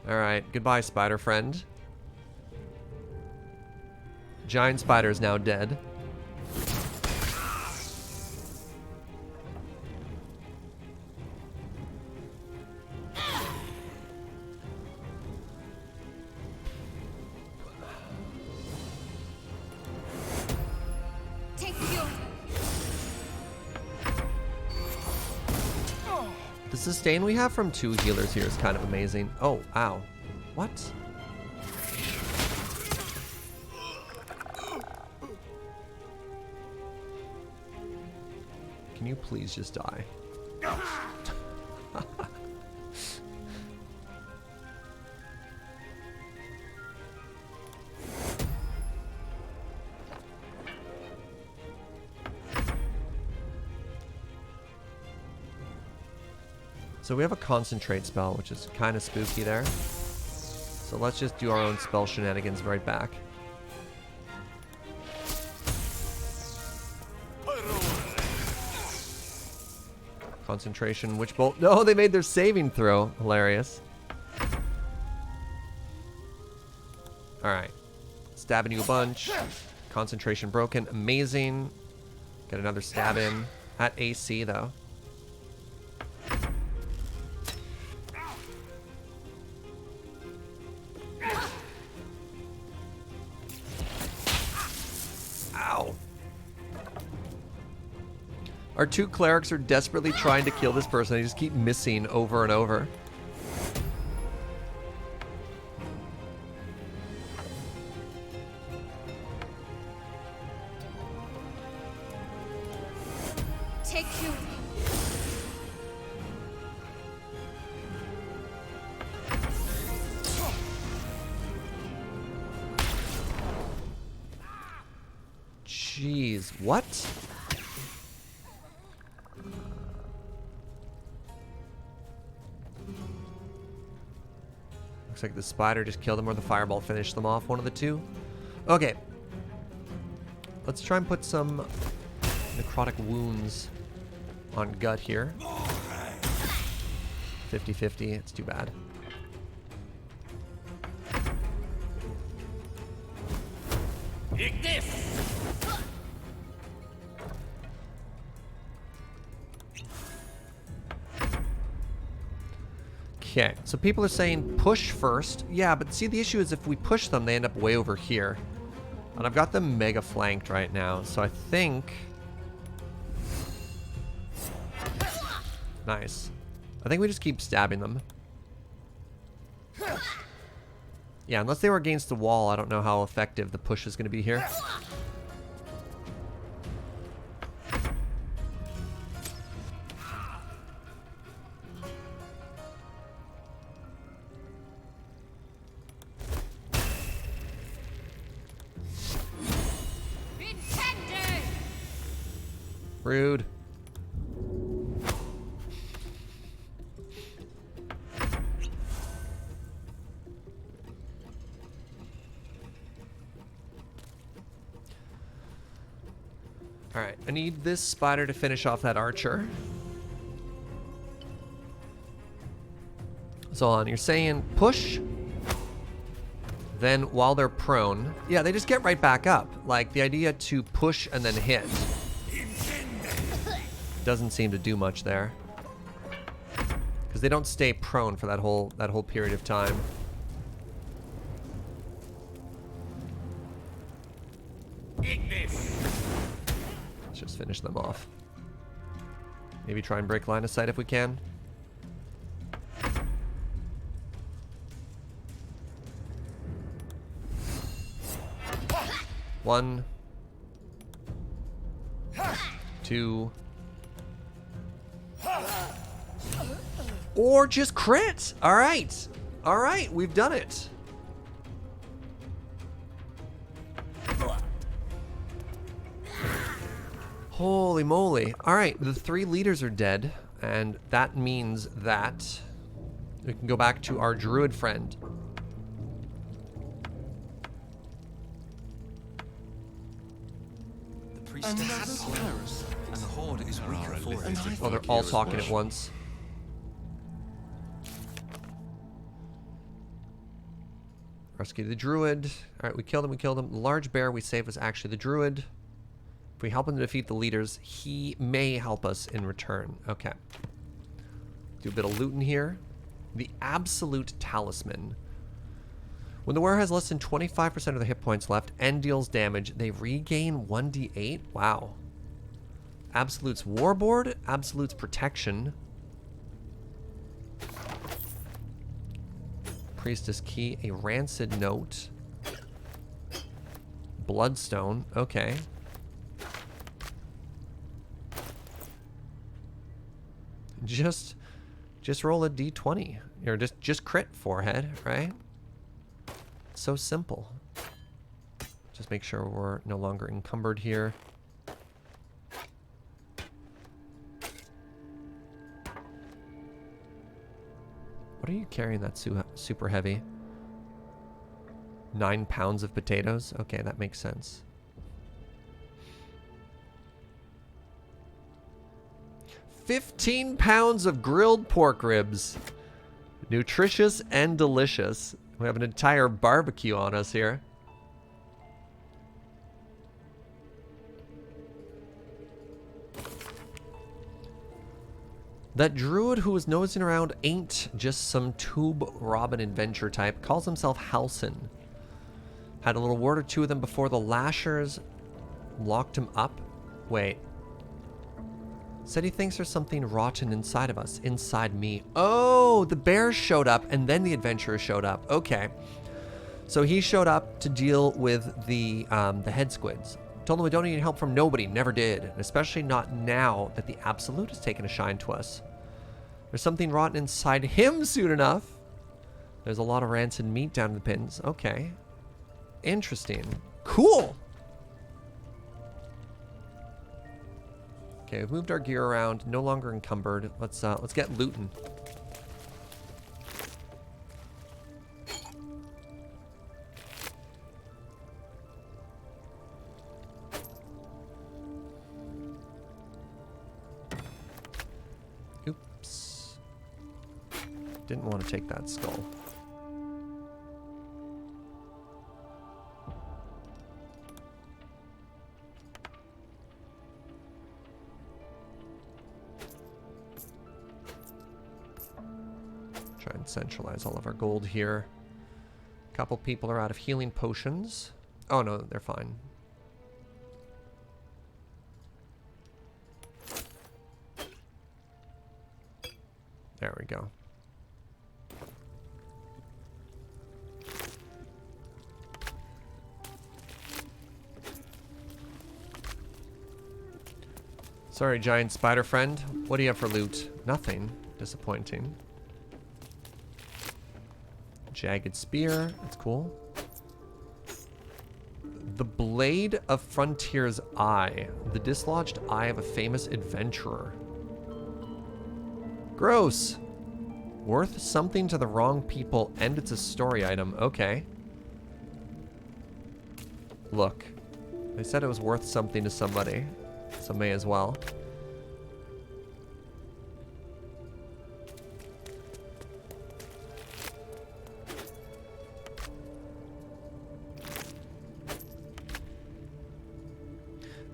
Alright, goodbye, spider friend. Giant spider is now dead. The sustain we have from 2 healers here is kind of amazing. Oh, ow. What? Can you please just die? So we have a concentrate spell, which is kind of spooky there. So let's just do our own spell shenanigans right back. Concentration, witch bolt. No, they made their saving throw. Hilarious. Alright. Stabbing you a bunch. Concentration broken. Amazing. Get another stab in. At AC, though. Ow. Our 2 clerics are desperately trying to kill this person. They just keep missing over and over. Take you. Jeez, what? Looks like the spider just killed them or the fireball finished them off. One of the two. Okay. Let's try and put some necrotic wounds on gut here. 50-50. It's too bad. Take this! Okay, so people are saying push first. Yeah, but see, the issue is if we push them, they end up way over here. And I've got them mega flanked right now, so I think... Nice. I think we just keep stabbing them. Yeah, unless they were against the wall, I don't know how effective the push is going to be here. Rude. Alright, I need this spider to finish off that archer. So on, you're saying push, then while they're prone, yeah, they just get right back up. Like, the idea to push and then hit doesn't seem to do much there. Because they don't stay prone for that whole period of time. Let's just finish them off. Maybe try and break line of sight if we can. One. Two. Or just crit. All right. All right, we've done it. Holy moly. All right, the 3 leaders are dead, and that means that we can go back to our druid friend. The priestess is Paris, and the horde is weaker for it. Oh, they're all talking at once. Rescue the druid. All right, we killed him. The large bear we saved was actually the druid. If we help him to defeat the leaders, he may help us in return. Okay. Do a bit of looting here. The absolute talisman. When the wearer has less than 25% of the hit points left and deals damage, they regain 1d8. Wow. Absolute's warboard. Absolute's protection. Priestess key. A rancid note. Bloodstone. Okay. Just roll a d20. Or just crit forehead, right? So simple. Just make sure we're no longer encumbered here. What are you carrying that super heavy? 9 pounds of potatoes? Okay, that makes sense. 15 pounds of grilled pork ribs. Nutritious and delicious. We have an entire barbecue on us here. That druid who was nosing around ain't just some tube robin adventure type. Calls himself Halson. Had a little word or two with him before the lashers locked him up. Wait. Said he thinks there's something rotten inside of us. Inside me. Oh, the bears showed up and then the adventurers showed up. Okay. So he showed up to deal with the head squids. Told him we don't need help from nobody. Never did. And especially not now that the Absolute has taken a shine to us. There's something rotten inside him soon enough. There's a lot of rancid meat down in the pins. Okay. Interesting. Cool. Okay, we've moved our gear around. No longer encumbered. Let's get looting. Oops. Didn't want to take that skull. Try and centralize all of our gold here. A couple people are out of healing potions. Oh no, they're fine. There we go. Sorry, giant spider friend. What do you have for loot? Nothing. Disappointing. Jagged spear. That's cool. The blade of Frontier's eye. The dislodged eye of a famous adventurer. Gross. Worth something to the wrong people, and it's a story item. Okay. Look. They said it was worth something to somebody. so may as well.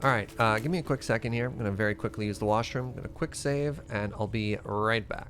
Alright, give me a quick second here. I'm going to very quickly use the washroom. I'm going to quick save, and I'll be right back.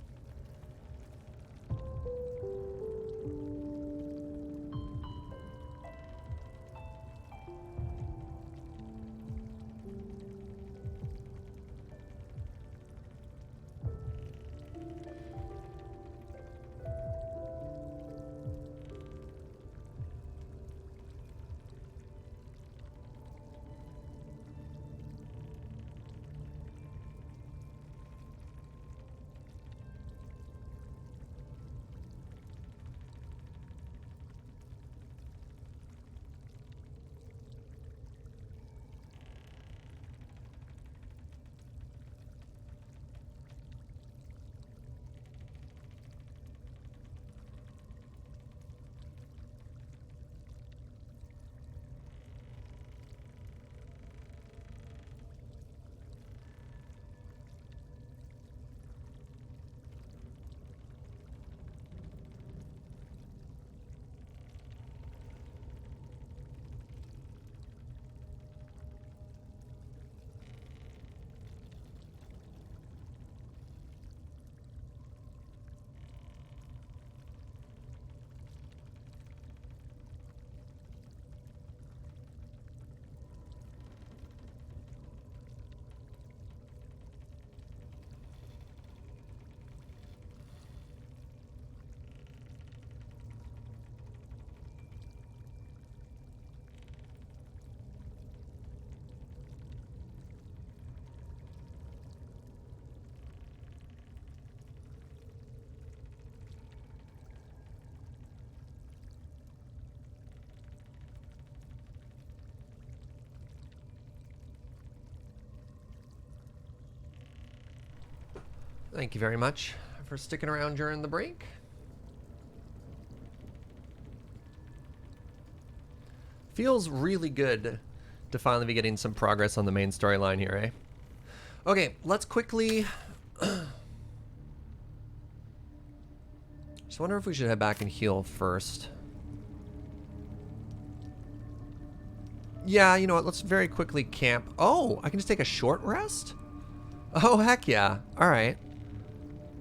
Thank you very much for sticking around during the break. Feels really good to finally be getting some progress on the main storyline here, eh? Okay, let's quickly... Just wonder if we should head back and heal first. Yeah, you know what? Let's very quickly camp. Oh, I can just take a short rest? Oh, heck yeah. All right.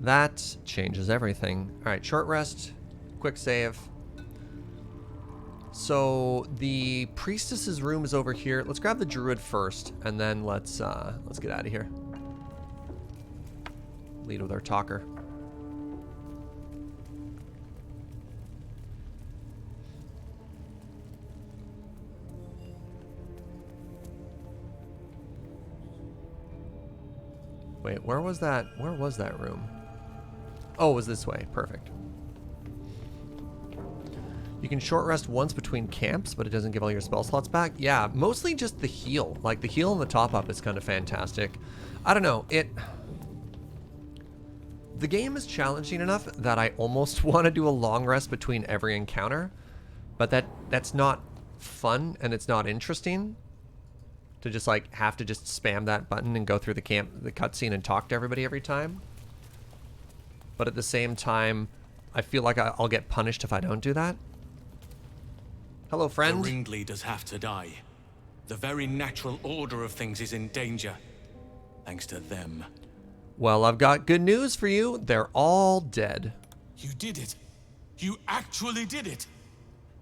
That changes everything. All right, short rest, quick save. So the priestess's room is over here. Let's grab the druid first, and then let's get out of here. Lead with our talker. Wait, where was that? Where was that room? Oh, it was this way. Perfect. You can short rest once between camps, but it doesn't give all your spell slots back. Yeah, mostly just the heal. Like, the heal and the top up is kind of fantastic. I don't know. The game is challenging enough that I almost want to do a long rest between every encounter, but that's not fun and it's not interesting to just like have to just spam that button and go through the cutscene and talk to everybody every time. But at the same time, I feel like I'll get punished if I don't do that. Hello, friend. The ringleaders have to die. The very natural order of things is in danger, thanks to them. Well, I've got good news for you. They're all dead. You did it. You actually did it.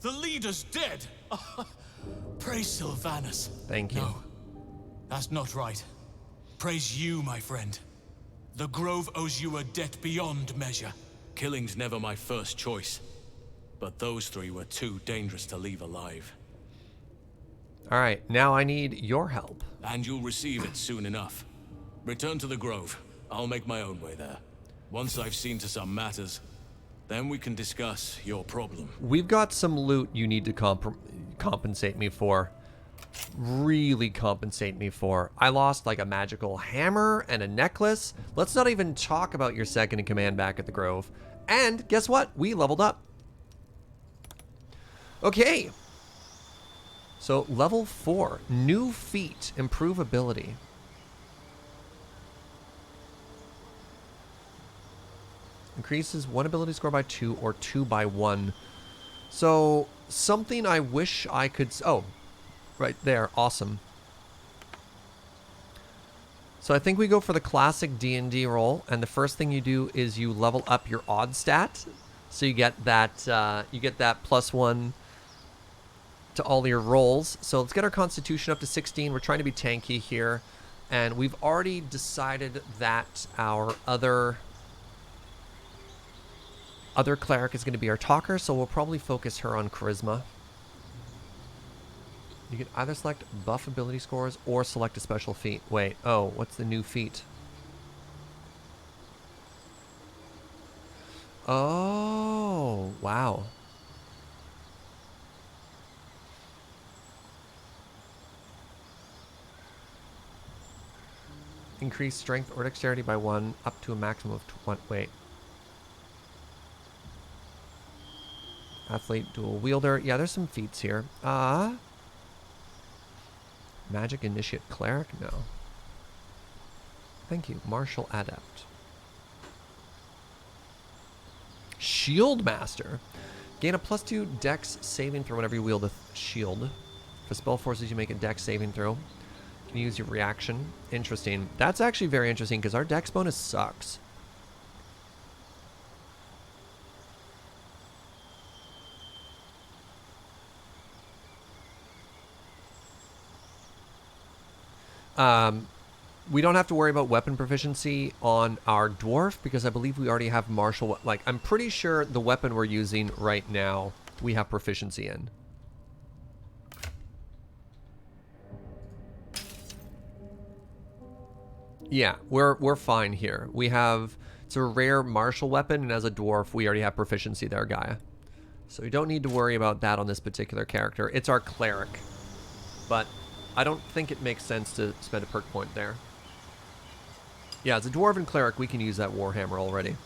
The leader's dead. Praise Sylvanus. Thank you. No, that's not right. Praise you, my friend. The Grove owes you a debt beyond measure. Killing's never my first choice. But those three were too dangerous to leave alive. All right, now I need your help. And you'll receive it soon enough. Return to the Grove. I'll make my own way there. Once I've seen to some matters, then we can discuss your problem. We've got some loot you need to compensate me for. Really compensate me for. I lost like a magical hammer and a necklace. Let's not even talk about your second in command back at the Grove. And guess what? We leveled up. Okay. So level 4, new feat, improve ability. Increases one ability score by 2 or 2 by 1. So, something I wish I could... Oh, right there. Awesome. So I think we go for the classic D&D roll, and the first thing you do is you level up your odd stat. So you get that +1 to all your rolls. So let's get our constitution up to 16. We're trying to be tanky here. And we've already decided that our other cleric is going to be our talker, so we'll probably focus her on charisma. You can either select buff ability scores or select a special feat. Wait, oh, what's the new feat? Oh, wow. Increase strength or dexterity by 1 up to a maximum of 20. Wait. Athlete, dual wielder. Yeah, there's some feats here. Magic initiate cleric? No. Thank you. Martial adept. Shield master. Gain a +2 dex saving throw whenever you wield a shield. If a spell forces you make a dex saving throw, you can use your reaction. Interesting. That's actually very interesting because our dex bonus sucks. We don't have to worry about weapon proficiency on our dwarf because I believe we already have martial... Like, I'm pretty sure the weapon we're using right now, we have proficiency in. Yeah, we're fine here. We have... It's a rare martial weapon, and as a dwarf, we already have proficiency there, Gaia. So we don't need to worry about that on this particular character. It's our cleric. But I don't think it makes sense to spend a perk point there. Yeah, as a Dwarven Cleric, we can use that Warhammer already.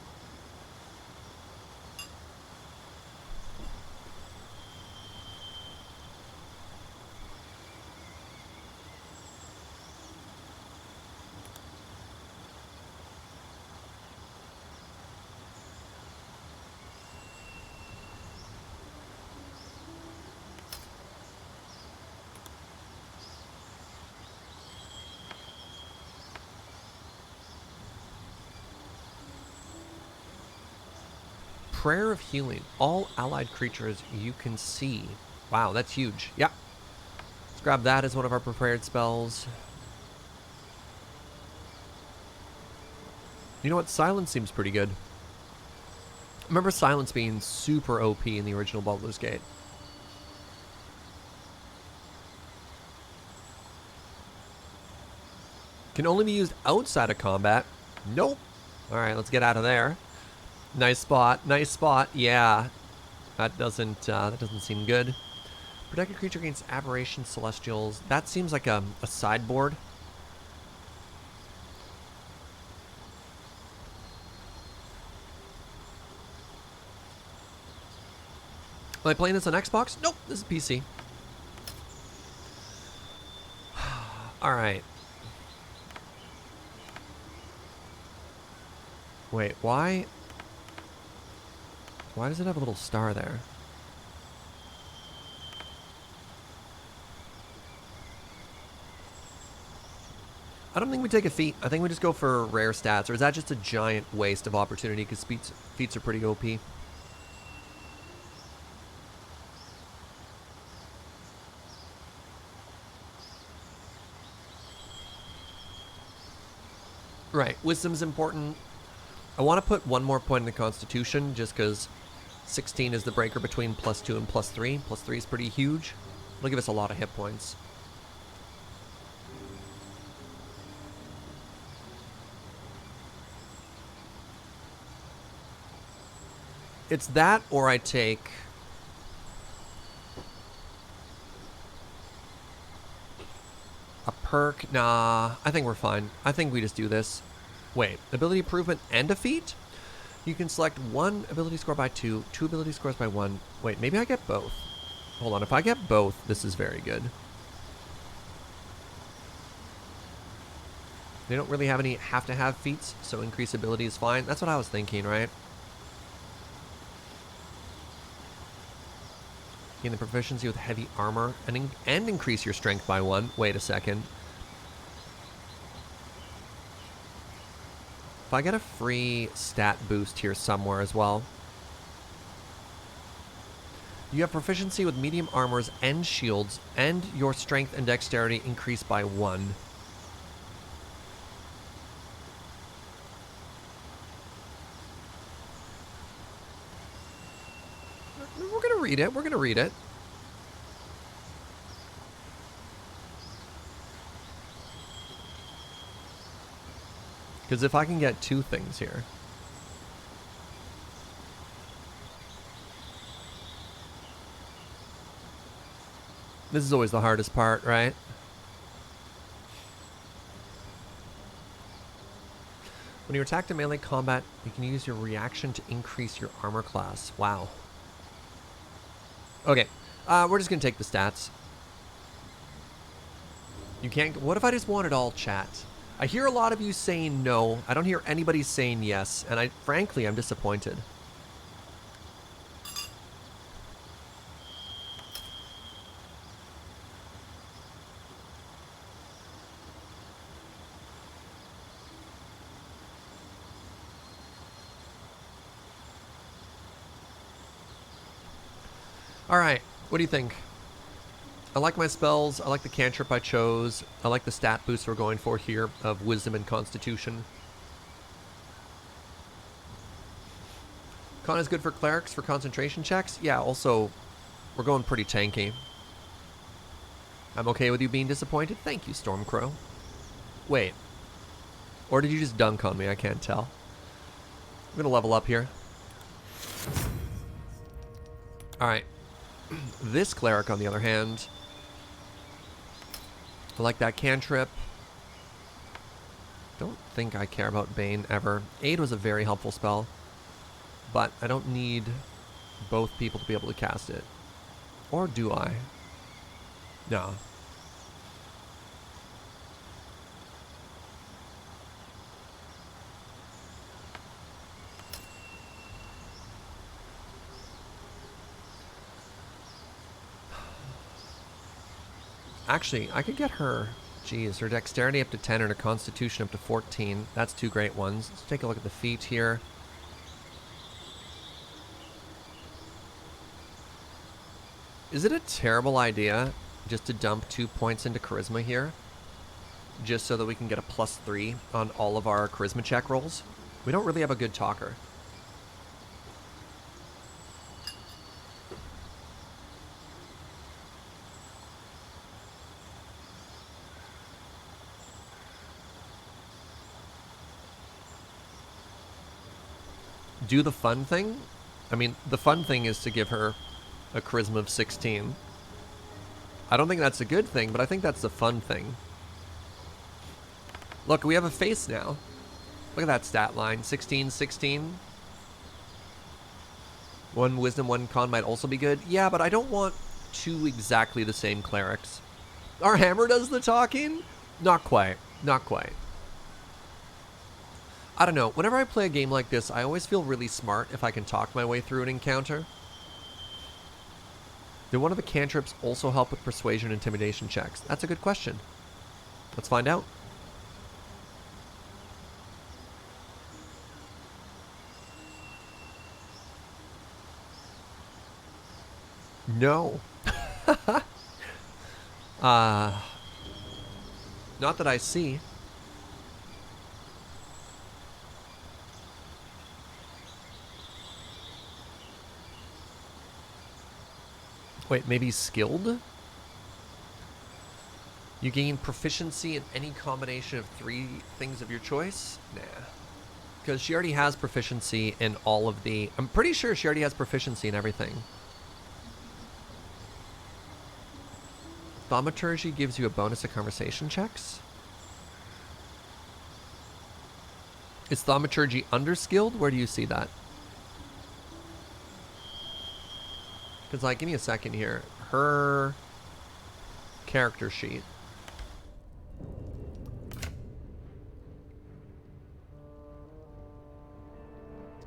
Prayer of Healing. All allied creatures you can see. Wow, that's huge. Yeah. Let's grab that as one of our prepared spells. You know what? Silence seems pretty good. Remember Silence being super OP in the original Baldur's Gate. Can only be used outside of combat. Nope. Alright, let's get out of there. Nice spot. Nice spot. Yeah. That doesn't seem good. Protect your creature against aberrations, celestials. That seems like a sideboard. Am I playing this on Xbox? Nope, this is PC. Alright. Wait, why? Why does it have a little star there? I don't think we take a feat. I think we just go for rare stats. Or is that just a giant waste of opportunity because feats are pretty OP? Right, wisdom's important. I want to put one more point in the Constitution just because 16 is the breaker between +2 and +3. +3 is pretty huge. It'll give us a lot of hit points. It's that or I take... a perk? Nah, I think we're fine. I think we just do this. Wait, ability improvement and a feat? You can select one ability score by 2, 2 ability scores by 1. Wait, maybe I get both. Hold on, if I get both, this is very good. They don't really have any have-to-have feats, so increase ability is fine. That's what I was thinking, right? Gain the proficiency with heavy armor and increase your strength by 1. Wait a second. If I get a free stat boost here somewhere as well. You have proficiency with medium armors and shields, and your strength and dexterity increase by 1. We're gonna read it. We're gonna read it. Because if I can get 2 things here. This is always the hardest part, right? When you're attacked in melee combat, you can use your reaction to increase your armor class. Wow. Okay, we're just gonna take the stats. You can't. What if I just want it all, chat? I hear a lot of you saying no. I don't hear anybody saying yes, and frankly, I'm disappointed. Alright, what do you think? I like my spells, I like the cantrip I chose, I like the stat boost we're going for here of Wisdom and Constitution. Con is good for clerics for concentration checks. Yeah, also, we're going pretty tanky. I'm okay with you being disappointed. Thank you, Stormcrow. Wait. Or did you just dunk on me? I can't tell. I'm gonna level up here. Alright. This cleric, on the other hand, I like that cantrip. Don't think I care about Bane ever. Aid was a very helpful spell, but I don't need both people to be able to cast it. Or do I? No. Actually, I could get her, geez, her dexterity up to 10 and her constitution up to 14. That's 2 great ones. Let's take a look at the feat here. Is it a terrible idea just to dump 2 points into charisma here? Just so that we can get a +3 on all of our charisma check rolls? We don't really have a good talker. Do the fun thing? I mean, the fun thing is to give her a charisma of 16. I don't think that's a good thing, but I think that's the fun thing. Look, we have a face now. Look at that stat line. 16, 16. 1 wisdom, 1 con might also be good. Yeah, but I don't want 2 exactly the same clerics. Our hammer does the talking? Not quite. Not quite. I don't know. Whenever I play a game like this, I always feel really smart if I can talk my way through an encounter. Did one of the cantrips also help with persuasion and intimidation checks? That's a good question. Let's find out. No. Not that I see. Wait, maybe skilled? You gain proficiency in any combination of 3 things of your choice? Nah. Because she already has proficiency in all of the... I'm pretty sure she already has proficiency in everything. Thaumaturgy gives you a bonus to conversation checks? Is Thaumaturgy underskilled? Where do you see that? Because, like, give me a second here. Her character sheet.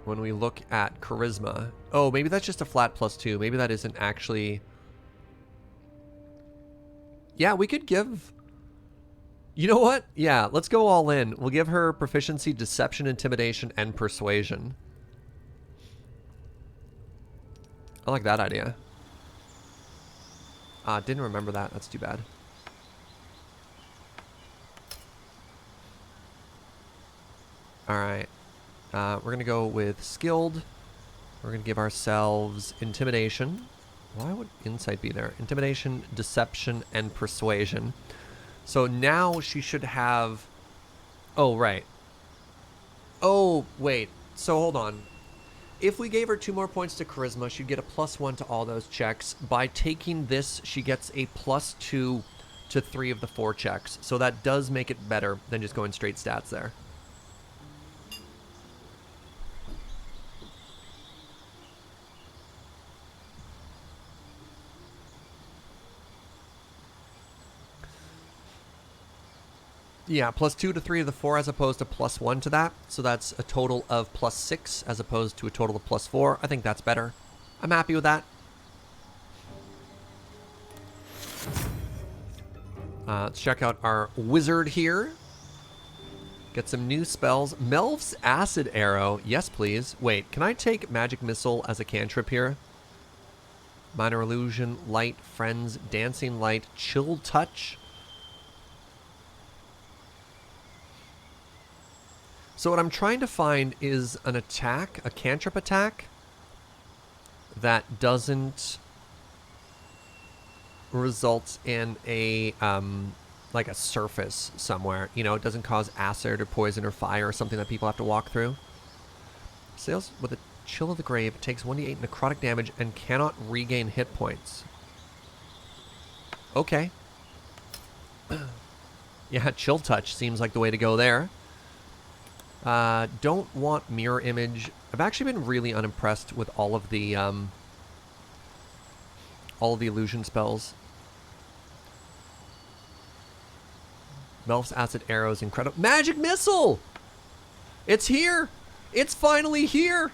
When we look at charisma. Oh, maybe that's just a flat +2. Maybe that isn't actually Yeah, we could give... You know what? Yeah, let's go all in. We'll give her proficiency, deception, intimidation, and persuasion. I like that idea. Didn't remember that. That's too bad. Alright. We're going to go with skilled. We're going to give ourselves intimidation. Why would insight be there? Intimidation, deception, and persuasion. So now she should have... Oh, right. Oh, wait. So hold on. If we gave her 2 more points to charisma, she'd get a +1 to all those checks. By taking this, she gets a +2 to 3 of the 4 checks. So that does make it better than just going straight stats there. Yeah, +2 to 3 of the 4 as opposed to +1 to that. So that's a total of +6 as opposed to a total of +4. I think that's better. I'm happy with that. Let's check out our wizard here. Get some new spells. Melf's Acid Arrow. Yes, please. Wait, can I take Magic Missile as a cantrip here? Minor Illusion, Light, Friends, Dancing Light, Chill Touch. So what I'm trying to find is an attack, a cantrip attack, that doesn't result in a, like a surface somewhere. You know, it doesn't cause acid or poison or fire or something that people have to walk through. Sails with a Chill of the Grave, takes 1d8 necrotic damage and cannot regain hit points. Okay. Yeah, Chill Touch seems like the way to go there. Don't want Mirror Image. I've actually been really unimpressed with all of the illusion spells. Melf's Acid Arrow is incredible. Magic Missile! It's here! It's finally here!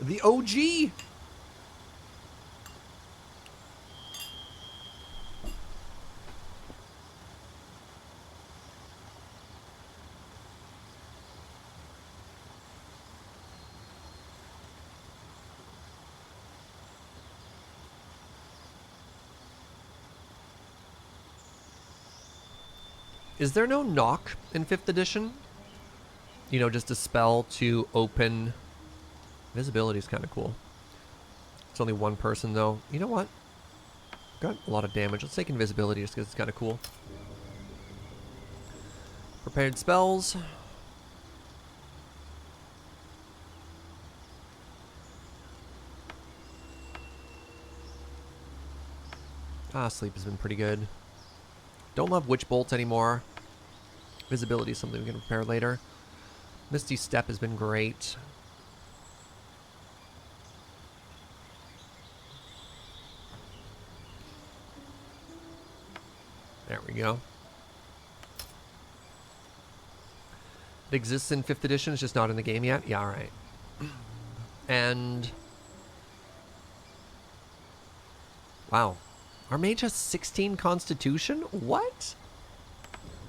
The OG! Is there no knock in 5th edition? You know, just a spell to open... Visibility is kind of cool. It's only 1 person, though. You know what? Got a lot of damage. Let's take invisibility just because it's kind of cool. Prepared spells. Sleep has been pretty good. Don't love Witch Bolts anymore. Visibility is something we can prepare later. Misty Step has been great. There we go. It exists in 5th edition, it's just not in the game yet? Yeah, alright. And... Wow. Our mage has 16 constitution? What?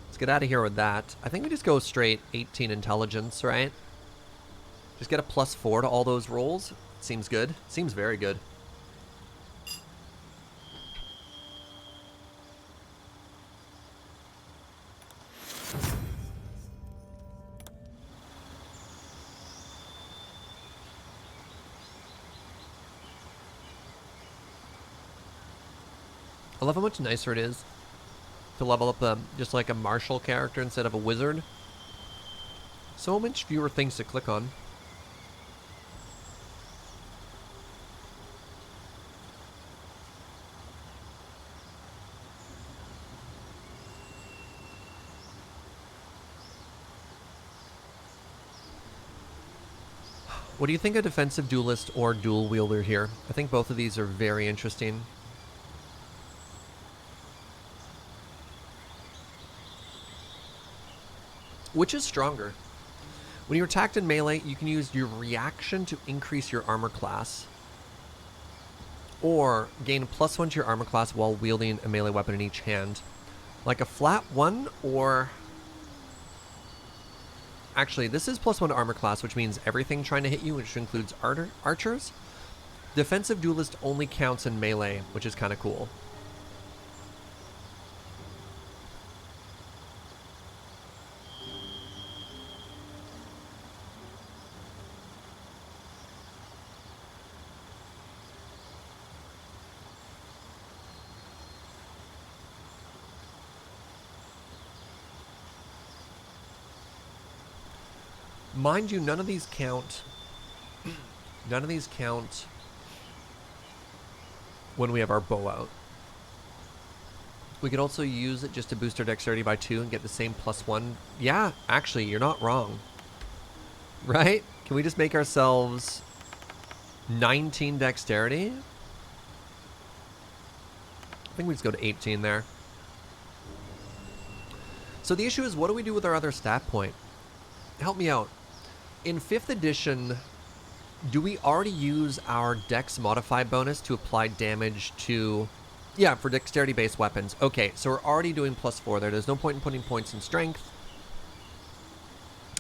Let's get out of here with that. I think we just go straight 18 intelligence, right? Just get a +4 to all those rolls. Seems good. Seems very good. I love how much nicer it is to level up just like a martial character instead of a wizard. So much fewer things to click on. What do you think of defensive duelist or dual wielder here? I think both of these are very interesting. Which is stronger? When you're attacked in melee, you can use your reaction to increase your armor class. or gain +1 to your armor class while wielding a melee weapon in each hand. Like a flat 1, or... Actually, this is +1 to armor class, which means everything trying to hit you, which includes archers. Defensive duelist only counts in melee, which is kind of cool. Mind you, none of these count. None of these count when we have our bow out. We could also use it just to boost our dexterity by 2 and get the same +1. Yeah, actually, you're not wrong. Right? Can we just make ourselves 19 dexterity? I think we just go to 18 there. So the issue is, what do we do with our other stat point? Help me out. In 5th edition, do we already use our dex modify bonus to apply damage to... Yeah, for dexterity-based weapons. Okay, so we're already doing +4 there. There's no point in putting points in strength.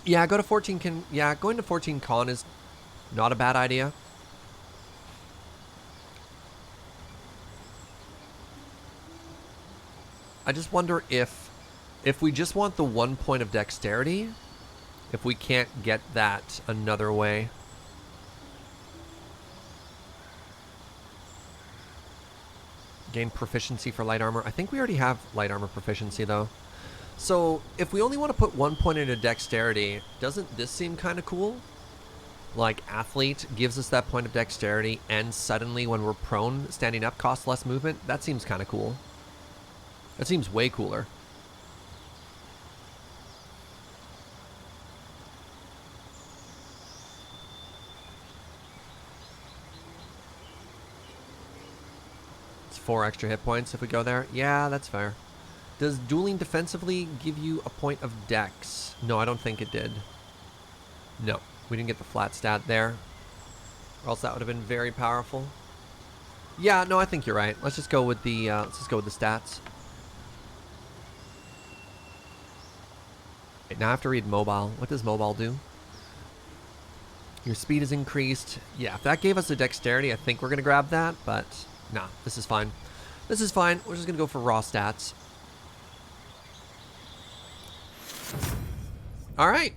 Yeah, go to 14 can... Yeah, going to 14 con is not a bad idea. I just wonder if we just want the 1 point of dexterity, if we can't get that another way. Gain proficiency for light armor. I think we already have light armor proficiency though. So if we only want to put 1 point into dexterity, doesn't this seem kind of cool? Like athlete gives us that point of dexterity, and suddenly when we're prone, standing up costs less movement. That seems kind of cool. That seems way cooler. It's 4 extra hit points if we go there. Yeah, that's fair. Does dueling defensively give you a point of dex? No, I don't think it did. No, we didn't get the flat stat there. Or else that would have been very powerful. Yeah, no, I think you're right. Let's just go with the stats. Okay, now I have to read mobile. What does mobile do? Your speed is increased. Yeah, if that gave us a dexterity, I think we're gonna grab that, but nah, this is fine. This is fine. We're just gonna go for raw stats. All right.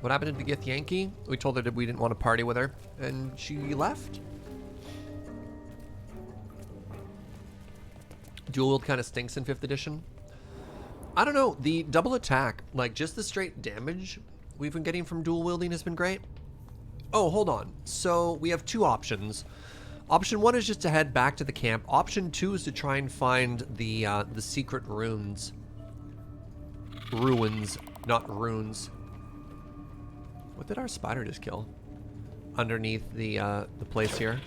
What happened to Gith Yankee? We told her that we didn't want to party with her, and she left. Dual wield kind of stinks in 5th edition. I don't know, the double attack, like just the straight damage we've been getting from dual wielding has been great. Oh, hold on. So we have 2 options. Option 1 is just to head back to the camp. Option 2 is to try and find the secret ruins. Ruins, not runes. What did our spider just kill? Underneath the place here.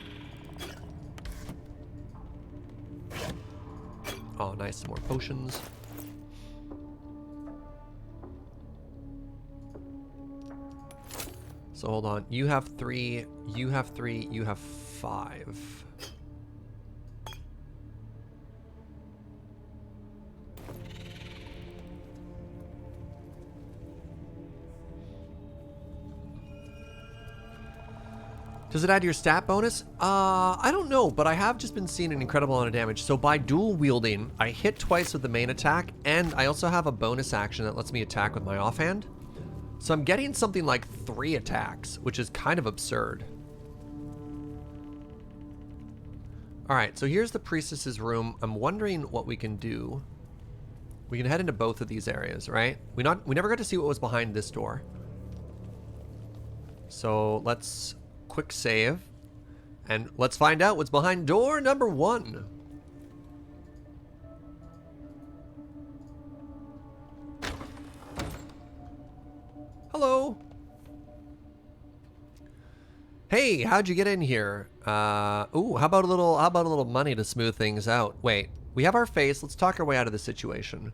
Oh, nice, some more potions. So hold on. You have 3, you have 3, you have 5. Does it add to your stat bonus? I don't know, but I have just been seeing an incredible amount of damage. So by dual wielding, I hit twice with the main attack, and I also have a bonus action that lets me attack with my offhand. So I'm getting something like 3 attacks, which is kind of absurd. All right, so here's the priestess's room. I'm wondering what we can do. We can head into both of these areas, right? We never got to see what was behind this door. So let's quick save, and let's find out what's behind door number 1. Hello. Hey, how'd you get in here? Ooh, how about a little money to smooth things out? Wait, we have our face. Let's talk our way out of the situation.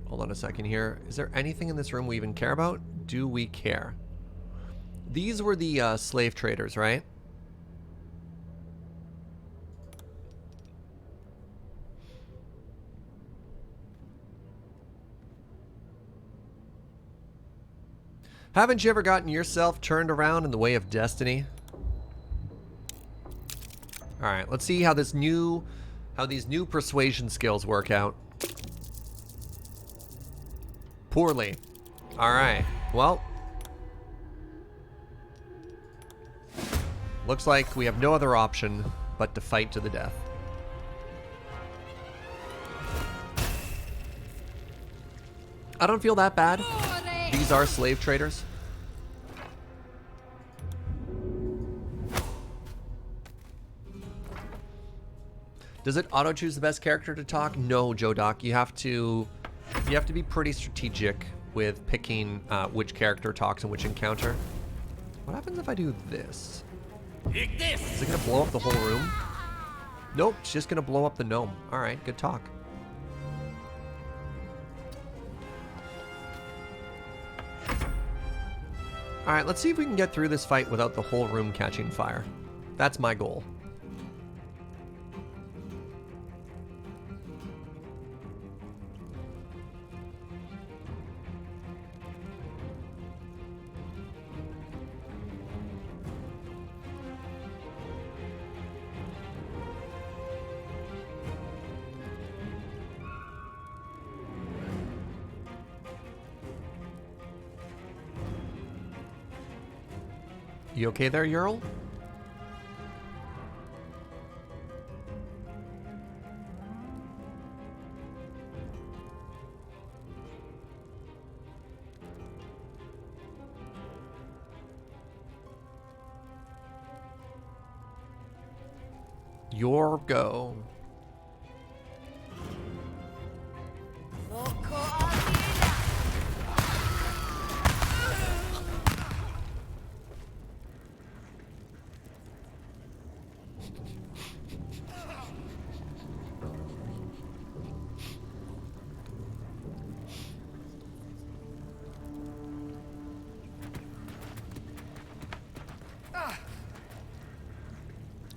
Hold on a second here. Is there anything in this room we even care about? Do we care? These were the slave traders, right? Haven't you ever gotten yourself turned around in the way of destiny? All right, let's see how these new persuasion skills work out. Poorly. All right. Well, looks like we have no other option but to fight to the death. I don't feel that bad. These are slave traders. Does it auto choose the best character to talk? No, Joe Doc. You have to be pretty strategic with picking which character talks in which encounter. What happens if I do this? Is it gonna blow up the whole room? Nope, it's just gonna blow up the gnome. All right, good talk. All right, let's see if we can get through this fight without the whole room catching fire. That's my goal. You okay there, Ural? Your go.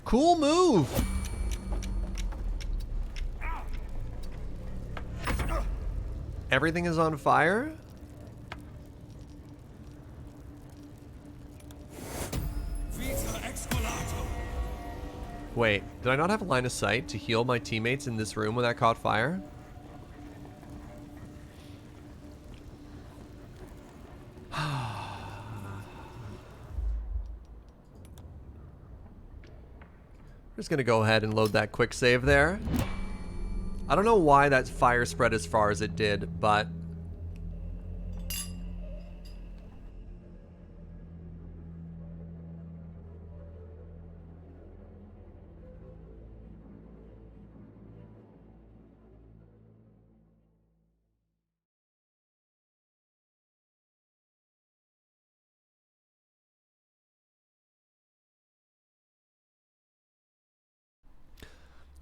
Cool move. Everything is on fire? Wait, did I not have a line of sight to heal my teammates in this room when that caught fire? Just gonna go ahead and load that quick save there. I don't know why that fire spread as far as it did, but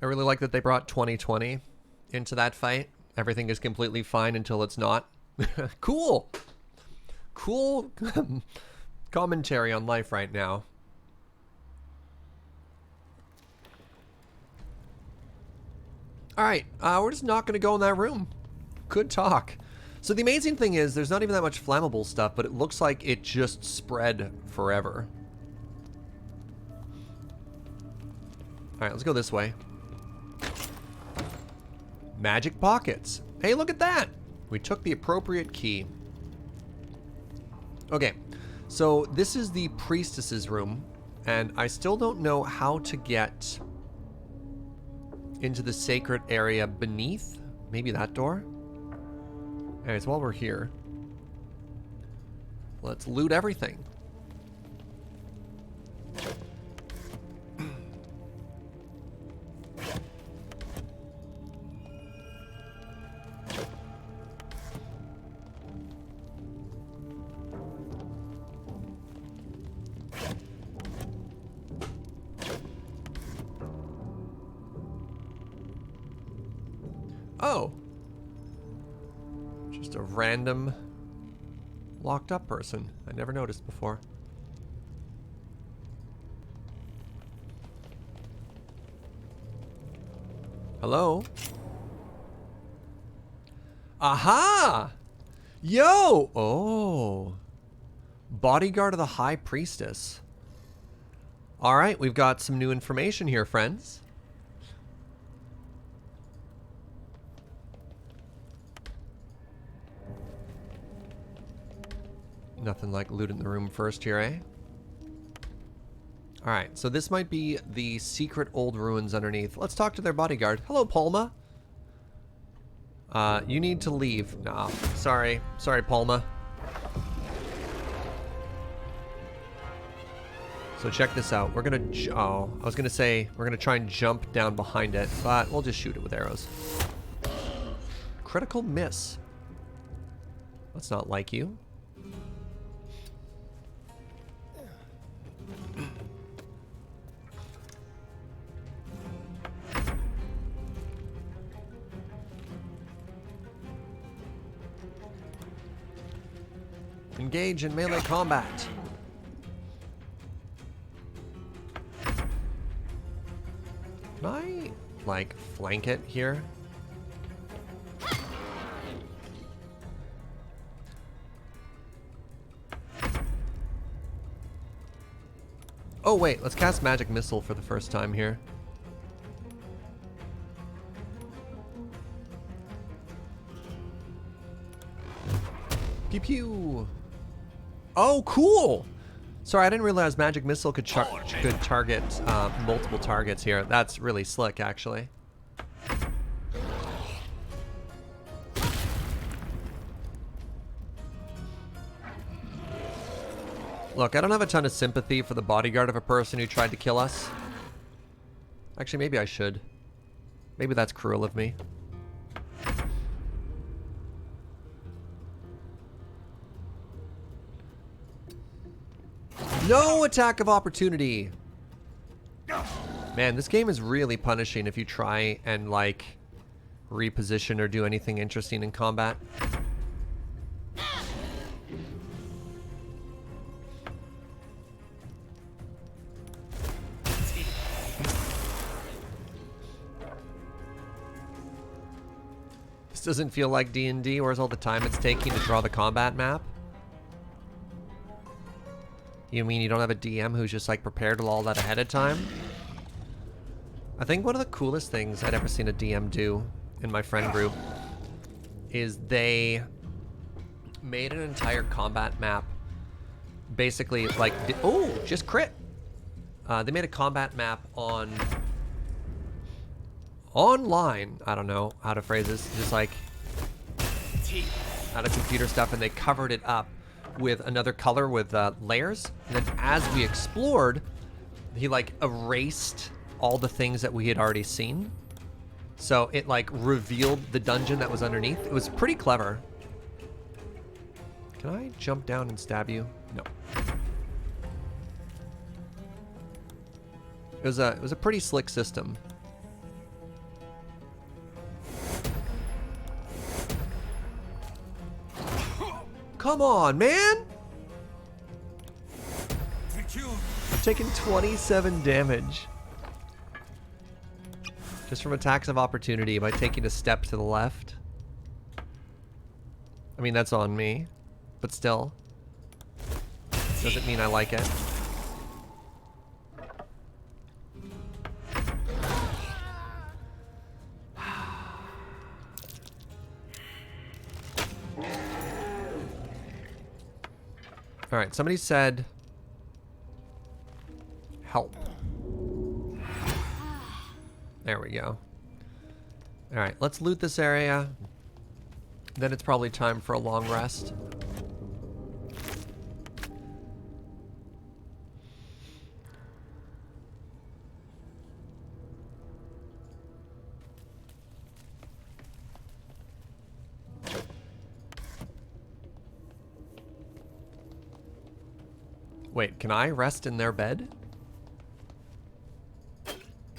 I really like that they brought 2020 into that fight. Everything is completely fine until it's not. Cool. Cool commentary on life right now. All right, we're just not going to go in that room. Good talk. So the amazing thing is there's not even that much flammable stuff, but it looks like it just spread forever. All right, let's go this way. Magic pockets. Hey, look at that. We took the appropriate key. Okay, so this is the priestess's room, and I still don't know how to get into the sacred area beneath. Maybe that door? Anyways, while we're here, let's loot everything. Oh. Just a random locked up person. I never noticed before. Hello? Aha! Yo! Oh. Bodyguard of the High Priestess. Alright, we've got some new information here, friends. Nothing like looting the room first here, eh? Alright, so this might be the secret old ruins underneath. Let's talk to their bodyguard. Hello, Palma. You need to leave. Nah, sorry. Sorry, Palma. So check this out. We're gonna... Oh, I was gonna say we're gonna try and jump down behind it, but we'll just shoot it with arrows. Critical miss. That's not like you. Engage in melee combat. Can I, like, flank it here? Oh, wait. Let's cast Magic Missile for the first time here. Pew pew. Oh, cool. Sorry, I didn't realize Magic Missile could target multiple targets here. That's really slick, actually. Look, I don't have a ton of sympathy for the bodyguard of a person who tried to kill us. Actually, maybe I should. Maybe that's cruel of me. No attack of opportunity. Man, this game is really punishing if you try and, like, reposition or do anything interesting in combat. This doesn't feel like D&D. Where's all the time it's taking to draw the combat map? You mean you don't have a DM who's just, like, prepared all that ahead of time? I think one of the coolest things I'd ever seen a DM do in my friend group is they made an entire combat map. Basically, like, oh, just crit. They made a combat map online. I don't know how to phrase this. Just like out of computer stuff, and they covered it up with another color with layers. And then as we explored, he like erased all the things that we had already seen. So it like revealed the dungeon that was underneath. It was pretty clever. Can I jump down and stab you? No. It was a pretty slick system. Come on, man! I'm taking 27 damage. Just from attacks of opportunity by taking a step to the left. I mean, that's on me. But still. Doesn't mean I like it. Alright, somebody said help. There we go. Alright, let's loot this area. Then it's probably time for a long rest. Wait, can I rest in their bed?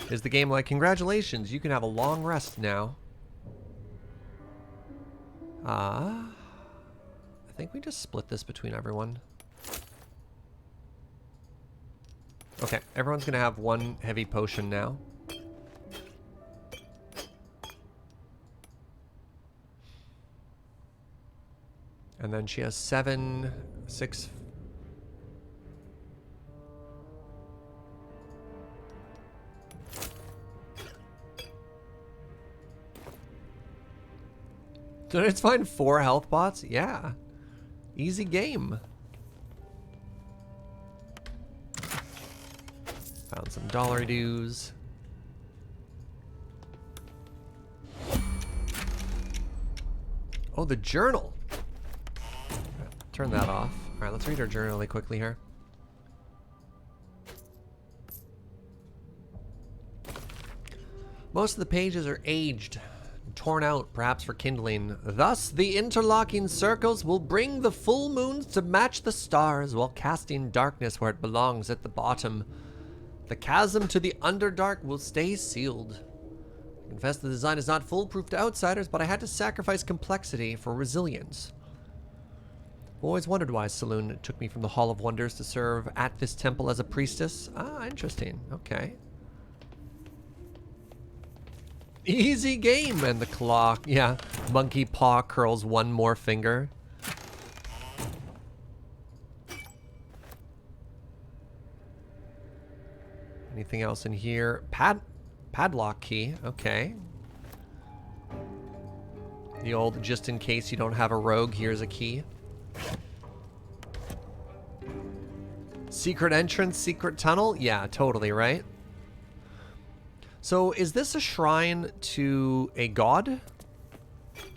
Is the game like, congratulations, you can have a long rest now? I think we just split this between everyone. Okay, everyone's gonna have one heavy potion now. And then she has 7, 6. Did I just find 4 health pots? Yeah. Easy game. Found some dollar dues. Oh, the journal. Turn that off. All right, let's read our journal really quickly here. Most of the pages are aged, torn out, perhaps for kindling. Thus, the interlocking circles will bring the full moons to match the stars while casting darkness where it belongs at the bottom. The chasm to the Underdark will stay sealed. I confess the design is not foolproof to outsiders, but I had to sacrifice complexity for resilience. I've always wondered why Saloon took me from the Hall of Wonders to serve at this temple as a priestess. Ah, interesting. Okay. Easy game. And the claw. Yeah. Monkey paw curls one more finger. Anything else in here? Padlock key. Okay. The old just in case you don't have a rogue, here's a key. Secret entrance, secret tunnel? Yeah, totally, right? So is this a shrine to a god?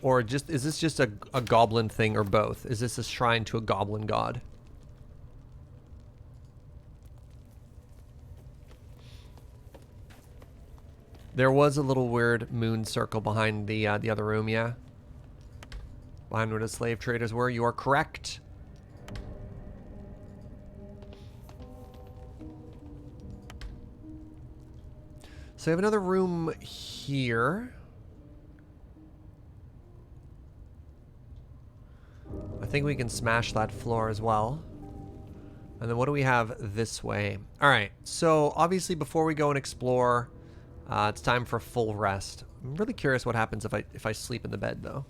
Or just is this just a goblin thing, or both? Is this a shrine to a goblin god? There was a little weird moon circle behind the other room, yeah? Behind where the slave traders were, you are correct. So we have another room here. I think we can smash that floor as well. And then what do we have this way? All right, so obviously before we go and explore, it's time for full rest. I'm really curious what happens if I sleep in the bed, though.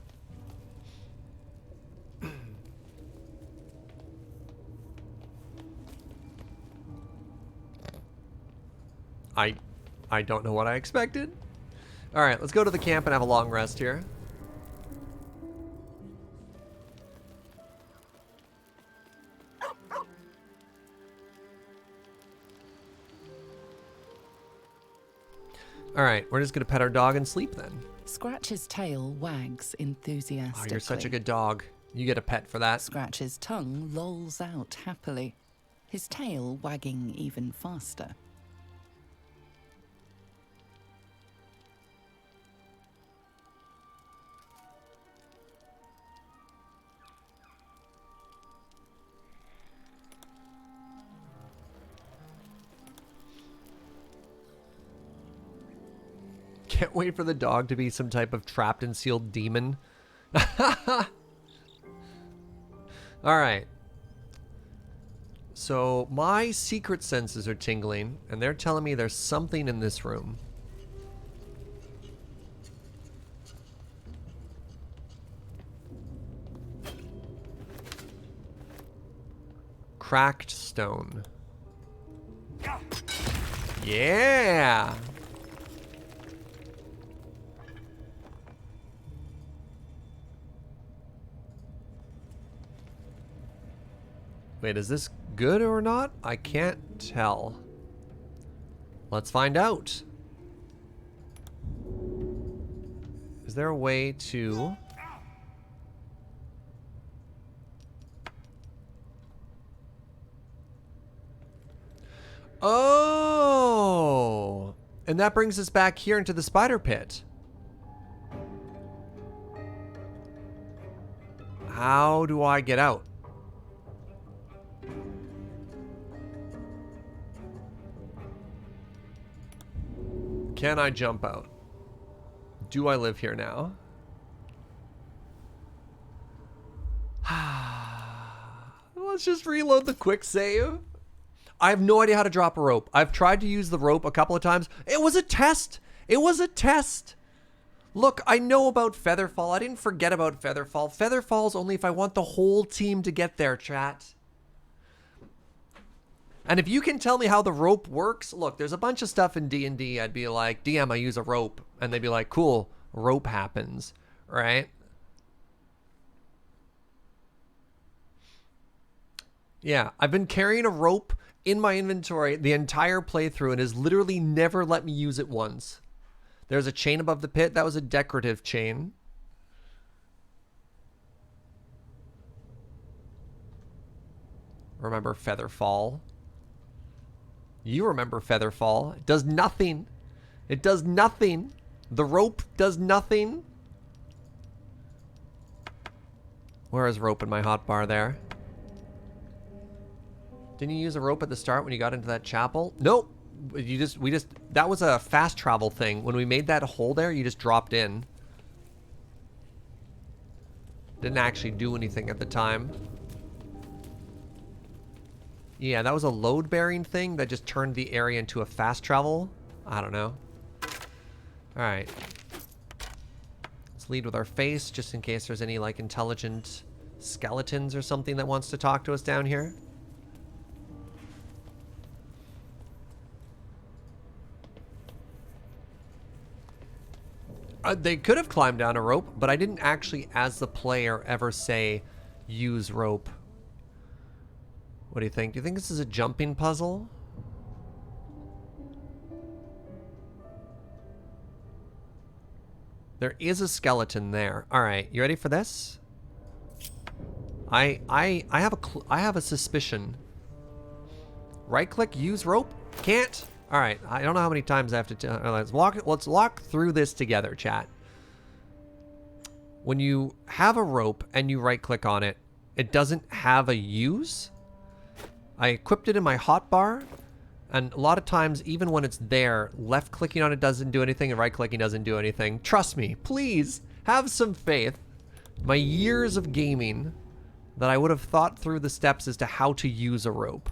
I don't know what I expected. All right, let's go to the camp and have a long rest here. All right, we're just gonna pet our dog and sleep then. Scratch's tail wags enthusiastically. Oh, you're such a good dog. You get a pet for that. Scratch's tongue lolls out happily, his tail wagging even faster. Can't wait for the dog to be some type of trapped and sealed demon. Alright. So my secret senses are tingling, and they're telling me there's something in this room. Cracked stone. Yeah! Wait, is this good or not? I can't tell. Let's find out. Is there a way to... Oh! And that brings us back here into the spider pit. How do I get out? Can I jump out? Do I live here now? Let's just reload the quick save. I have no idea how to drop a rope. I've tried to use the rope a couple of times. It was a test. It was a test. Look, I know about Featherfall. I didn't forget about Featherfall. Featherfall's only if I want the whole team to get there, chat. And if you can tell me how the rope works, look, there's a bunch of stuff in D&D. I'd be like, DM, I use a rope. And they'd be like, cool, rope happens, right? Yeah, I've been carrying a rope in my inventory the entire playthrough and has literally never let me use it once. There's a chain above the pit. That was a decorative chain. Remember Featherfall? You remember Featherfall. It does nothing. It does nothing. The rope does nothing. Where is rope in my hotbar there? Didn't you use a rope at the start when you got into that chapel? Nope. That was a fast travel thing. When we made that hole there, you just dropped in. Didn't actually do anything at the time. Yeah, that was a load bearing thing that just turned the area into a fast travel. I don't know. Alright. Let's lead with our face just in case there's any like intelligent skeletons or something that wants to talk to us down here. They could have climbed down a rope, but I didn't actually, as the player, ever say use rope. What do you think? Do you think this is a jumping puzzle? There is a skeleton there. All right, you ready for this? I have a suspicion. Right click, use rope. Can't. All right, I don't know how many times I have to let's walk through this together, chat. When you have a rope and you right click on it, it doesn't have a use. I equipped it in my hotbar, and a lot of times, even when it's there, left clicking on it doesn't do anything and right clicking doesn't do anything. Trust me, please have some faith. My years of gaming that I would have thought through the steps as to how to use a rope.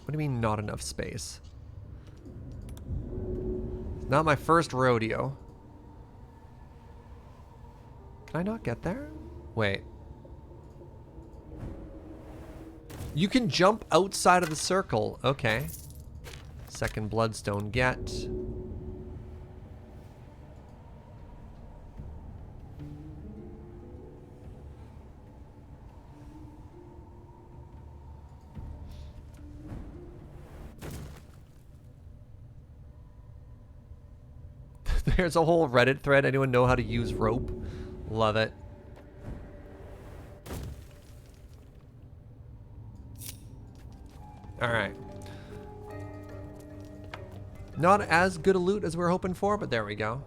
What do you mean not enough space? It's not my first rodeo. Can I not get there? Wait. You can jump outside of the circle. Okay. Second bloodstone get. There's a whole Reddit thread. Anyone know how to use rope? Love it. Alright. Not as good a loot as we were hoping for, but there we go.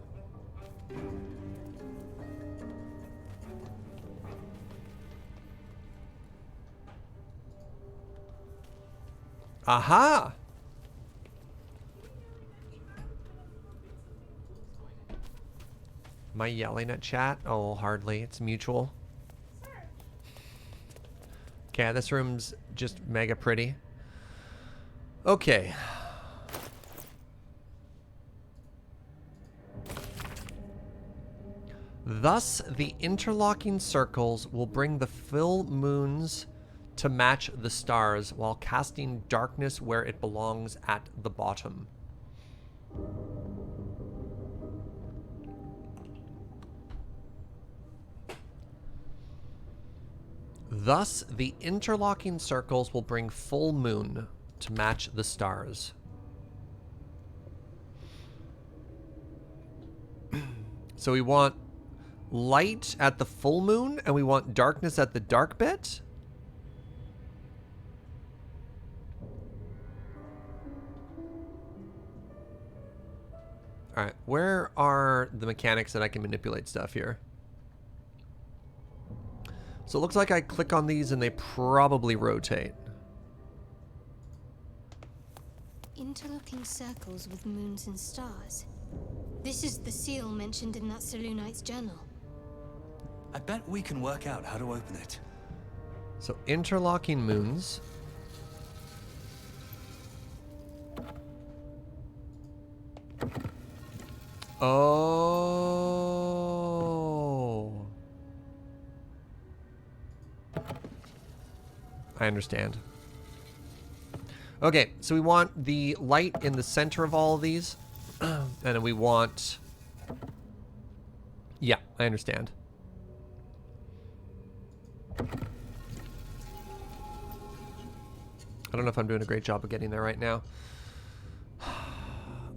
Aha! Am I yelling at chat? Oh, hardly. It's mutual. Okay, this room's just mega pretty. Okay. Thus, the interlocking circles will bring the full moons to match the stars while casting darkness where it belongs at the bottom. Thus, the interlocking circles will bring full moon to match the stars. So we want light at the full moon and we want darkness at the dark bit. All right, where are the mechanics that I can manipulate stuff here? So it looks like I click on these and they probably rotate. Interlocking circles with moons and stars. This is the seal mentioned in that Selûnite's journal. I bet we can work out how to open it. So interlocking moons. Oh. I understand. Okay, so we want the light in the center of all of these. And then we want... Yeah, I understand. I don't know if I'm doing a great job of getting there right now.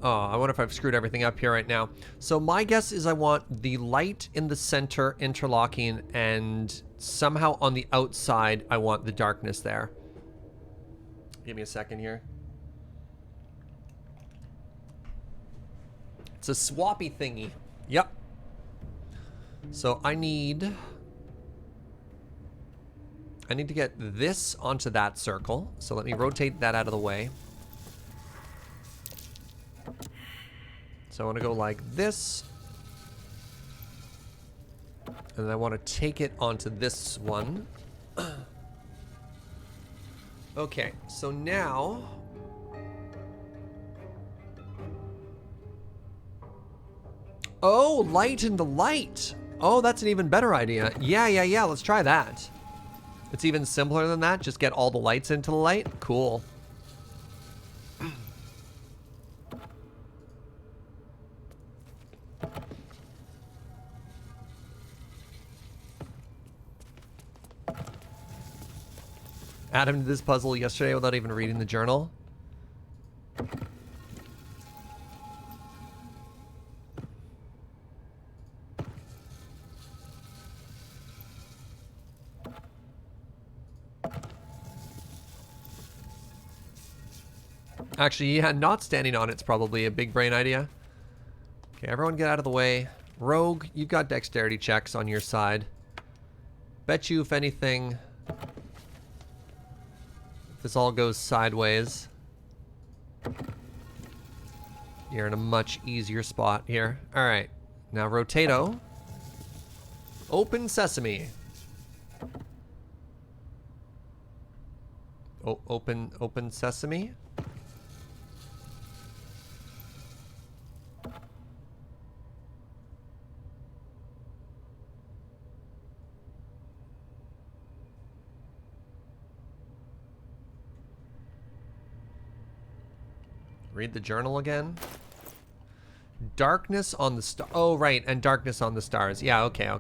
Oh, I wonder if I've screwed everything up here right now. So my guess is I want the light in the center interlocking, and somehow on the outside I want the darkness there. Give me a second here. It's a swappy thingy. Yep. So I need to get this onto that circle. So let me rotate that out of the way. So I want to go like this. And then I want to take it onto this one. Okay, so now... Oh, light in the light. Oh, that's an even better idea. Yeah, let's try that. It's even simpler than that. Just get all the lights into the light. Cool. Adam did this puzzle yesterday without even reading the journal. Actually, yeah, not standing on it's probably a big brain idea. Okay, everyone get out of the way. Rogue, you've got dexterity checks on your side. Bet you, if anything, if this all goes sideways, you're in a much easier spot here. All right, now Rotato. Open sesame. Oh, open sesame. Read the journal again. Darkness on the star. Oh, right, and darkness on the stars. Yeah, okay.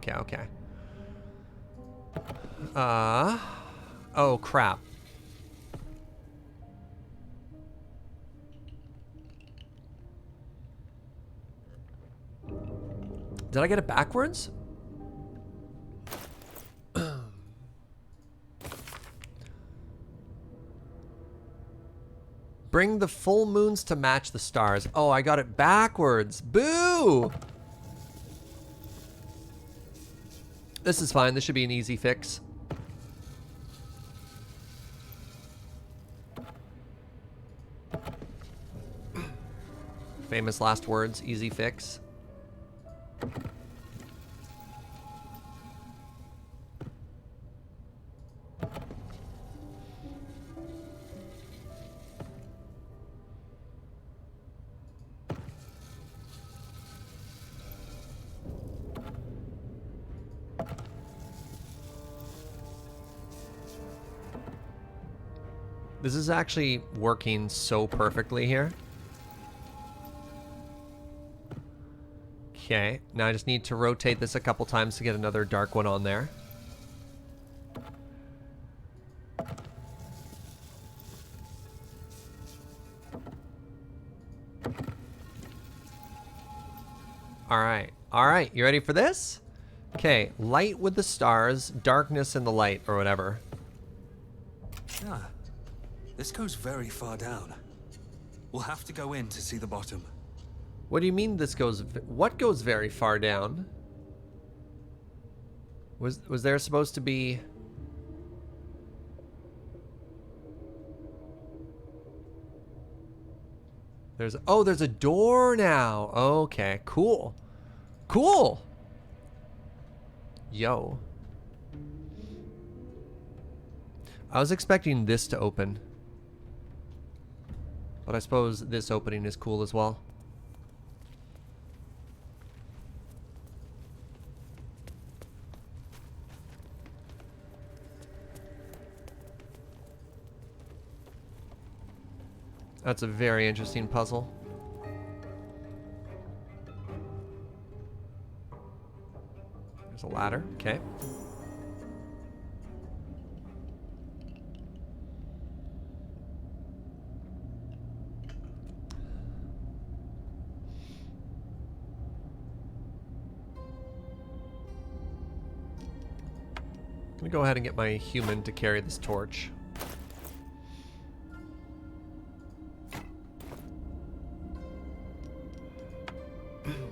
Oh, crap. Did I get it backwards? Bring the full moons to match the stars. Oh, I got it backwards. Boo! This is fine. This should be an easy fix. Famous last words, easy fix. This is actually working so perfectly here. Okay, now I just need to rotate this a couple times to get another dark one on there. All right, you ready for this? Okay, light with the stars, darkness in the light, or whatever. Ah, this goes very far down. We'll have to go in to see the bottom. What do you mean this goes... What goes very far down? Was there supposed to be... There's a door now. Okay, cool. Cool. Yo. I was expecting this to open. But I suppose this opening is cool as well. That's a very interesting puzzle. There's a ladder. Okay. I'm gonna go ahead and get my human to carry this torch.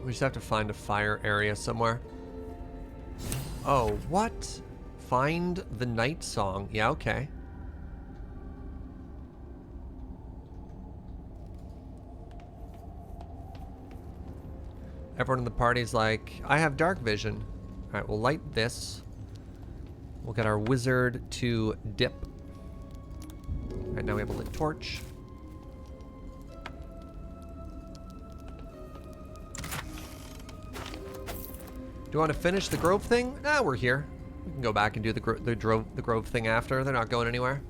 We just have to find a fire area somewhere. Oh, what? Find the night song. Yeah, okay. Everyone in the party's like, I have dark vision. Alright, we'll light this. We'll get our wizard to dip. Alright, now we have a lit torch. Do you want to finish the grove thing? Nah, we're here. We can go back and do the grove thing after. They're not going anywhere.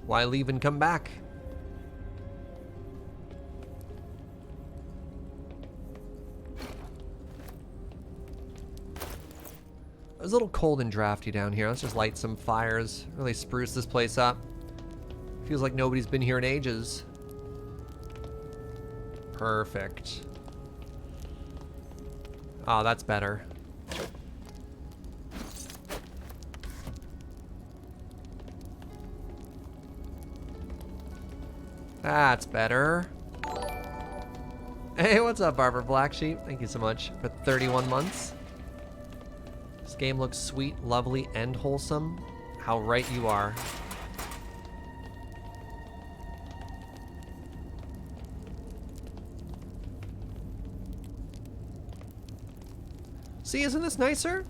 Why leave and come back? It's a little cold and drafty down here. Let's just light some fires. Really spruce this place up. Feels like nobody's been here in ages. Perfect. Oh, that's better. That's better. Hey, what's up, Barbara Black Sheep? Thank you so much for 31 months. This game looks sweet, lovely, and wholesome. How right you are. See, isn't this nicer?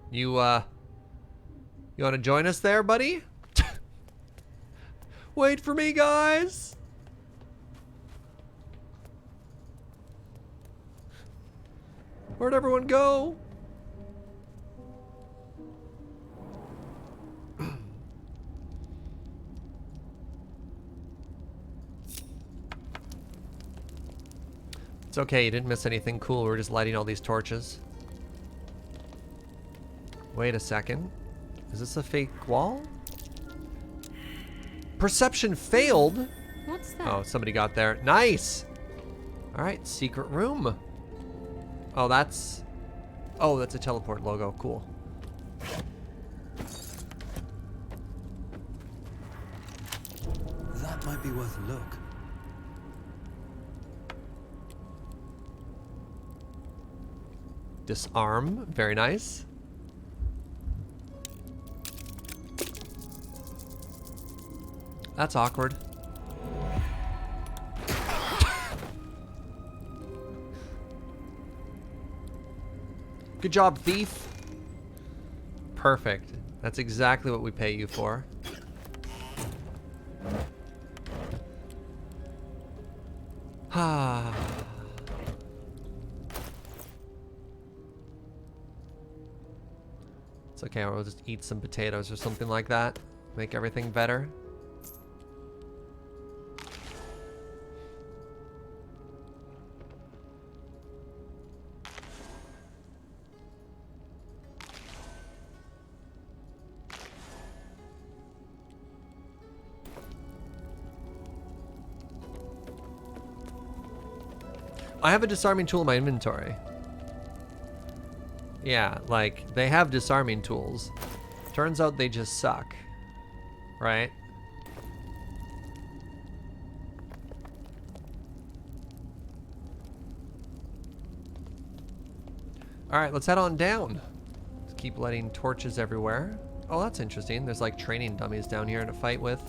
You want to join us there, buddy? Wait for me, guys. Where'd everyone go? It's okay, you didn't miss anything cool. We're just lighting all these torches. Wait a second. Is this a fake wall? Perception failed? What's that? Oh, somebody got there. Nice! Alright, secret room. Oh, that's a teleport logo. Cool. That might be worth a look. Disarm. Very nice. That's awkward. Good job, thief. Perfect. That's exactly what we pay you for. Ah. It's okay, we'll just eat some potatoes or something like that. Make everything better. I have a disarming tool in my inventory. Yeah, like, they have disarming tools. Turns out they just suck. Right? Alright, let's head on down. Let's keep lighting torches everywhere. Oh, that's interesting. There's like training dummies down here to fight with.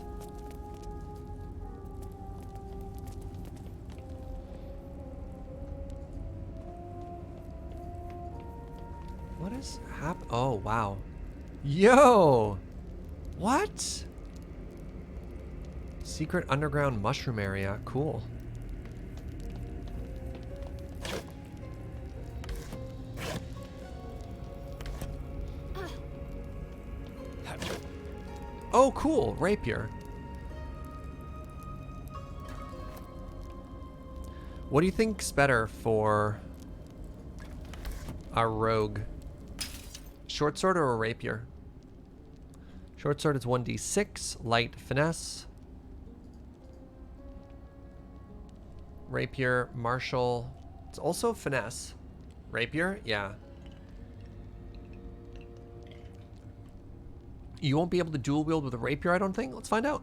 What is Oh, wow. Yo! What? Secret underground mushroom area. Cool. Oh, cool. Rapier. What do you think's better for our rogue? Short sword or a rapier? Short sword is 1d6, light finesse. Rapier, martial. It's also finesse. Rapier? Yeah. You won't be able to dual wield with a rapier, I don't think. Let's find out.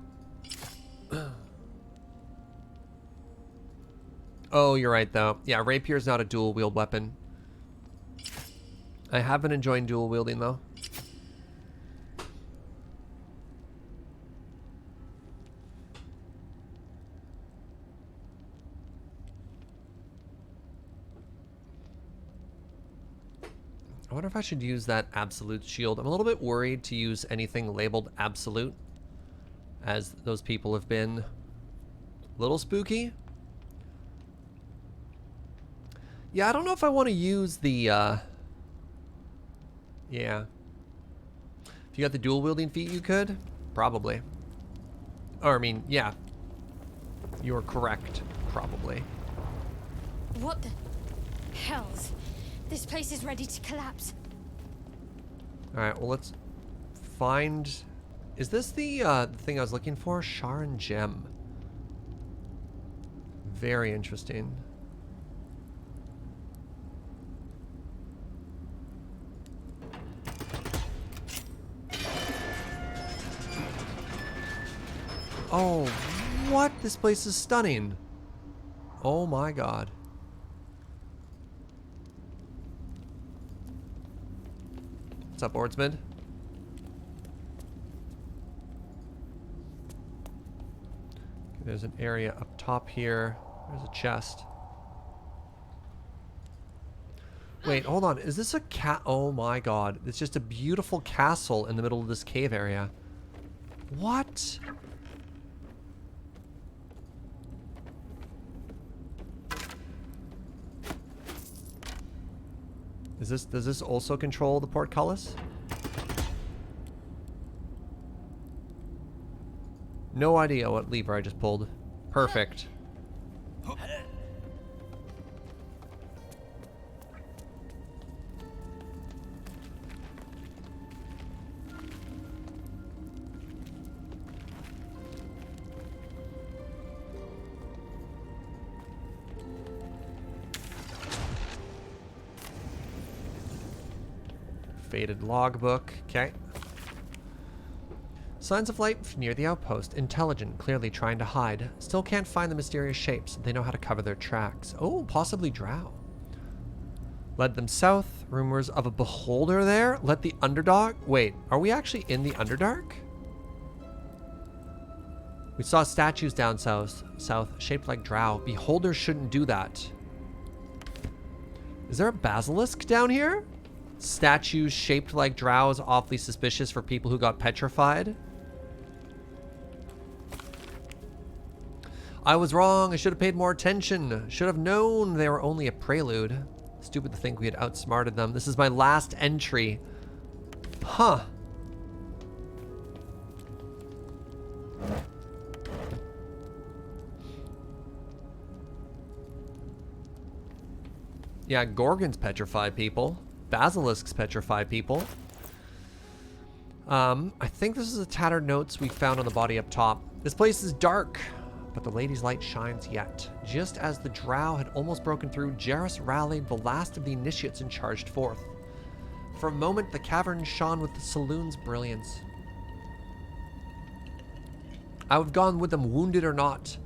Oh, you're right, though. Yeah, rapier is not a dual wield weapon. I have been enjoying dual wielding, though. I wonder if I should use that absolute shield. I'm a little bit worried to use anything labeled absolute, as those people have been a little spooky. Yeah, I don't know if I want to use the, yeah. If you got the dual wielding feat, you could. Probably. Or, I mean, yeah. You're correct. Probably. What the hells? This place is ready to collapse. Alright, well, let's find... Is this the thing I was looking for? Sharon Gem. Very interesting. Oh, what? This place is stunning. Oh my god. What's up, Ordsmid? There's an area up top here. There's a chest. Wait, hold on. Is this a Oh my god. It's just a beautiful castle in the middle of this cave area. What? Does this also control the portcullis? No idea what lever I just pulled. Perfect. Faded logbook. Okay. Signs of life near the outpost. Intelligent, clearly trying to hide. Still can't find the mysterious shapes. They know how to cover their tracks. Oh, possibly drow. Led them south. Rumors of a beholder there. Let the underdog... Wait, are we actually in the Underdark? We saw statues down south, shaped like drow. Beholders shouldn't do that. Is there a basilisk down here? Statues shaped like drow is awfully suspicious for people who got petrified. I was wrong. I should have paid more attention. Should have known they were only a prelude. Stupid to think we had outsmarted them. This is my last entry. Huh. Yeah, Gorgons petrify people. Basilisks petrify people. I think this is the tattered notes we found on the body up top. This place is dark, but the lady's light shines yet. Just as the drow had almost broken through, Jarrus rallied the last of the initiates and charged forth. For a moment, the cavern shone with the saloon's brilliance. I would have gone with them, wounded or not,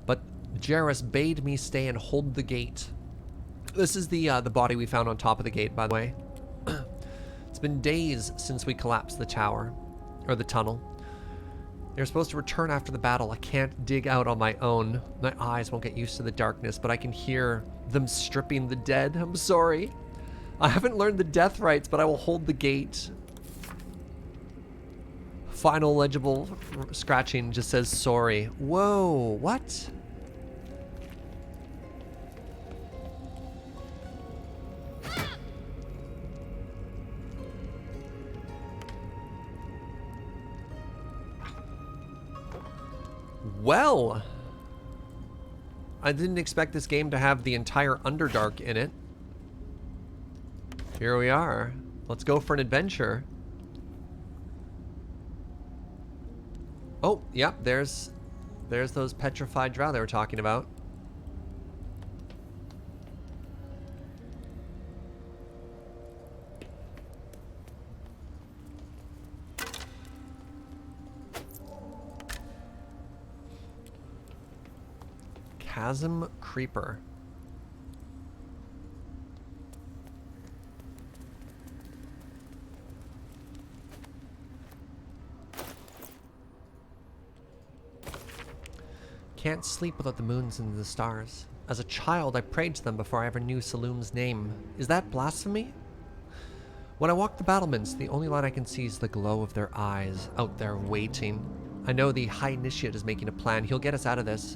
but Jarrus bade me stay and hold the gate. This is the body we found on top of the gate, by the way. It's been days since we collapsed the tower, or the tunnel. They're supposed to return after the battle. I can't dig out on my own. My eyes won't get used to the darkness, but I can hear them stripping the dead. I'm sorry. I haven't learned the death rites, but I will hold the gate. Final legible scratching just says sorry. Whoa, what? Well, I didn't expect this game to have the entire Underdark in it. Here we are. Let's go for an adventure. Oh, yep, there's those petrified drow they were talking about. Chasm Creeper. Can't sleep without the moons and the stars. As a child, I prayed to them before I ever knew Salum's name. Is that blasphemy? When I walk the battlements, the only light I can see is the glow of their eyes, out there waiting. I know the High Initiate is making a plan. He'll get us out of this.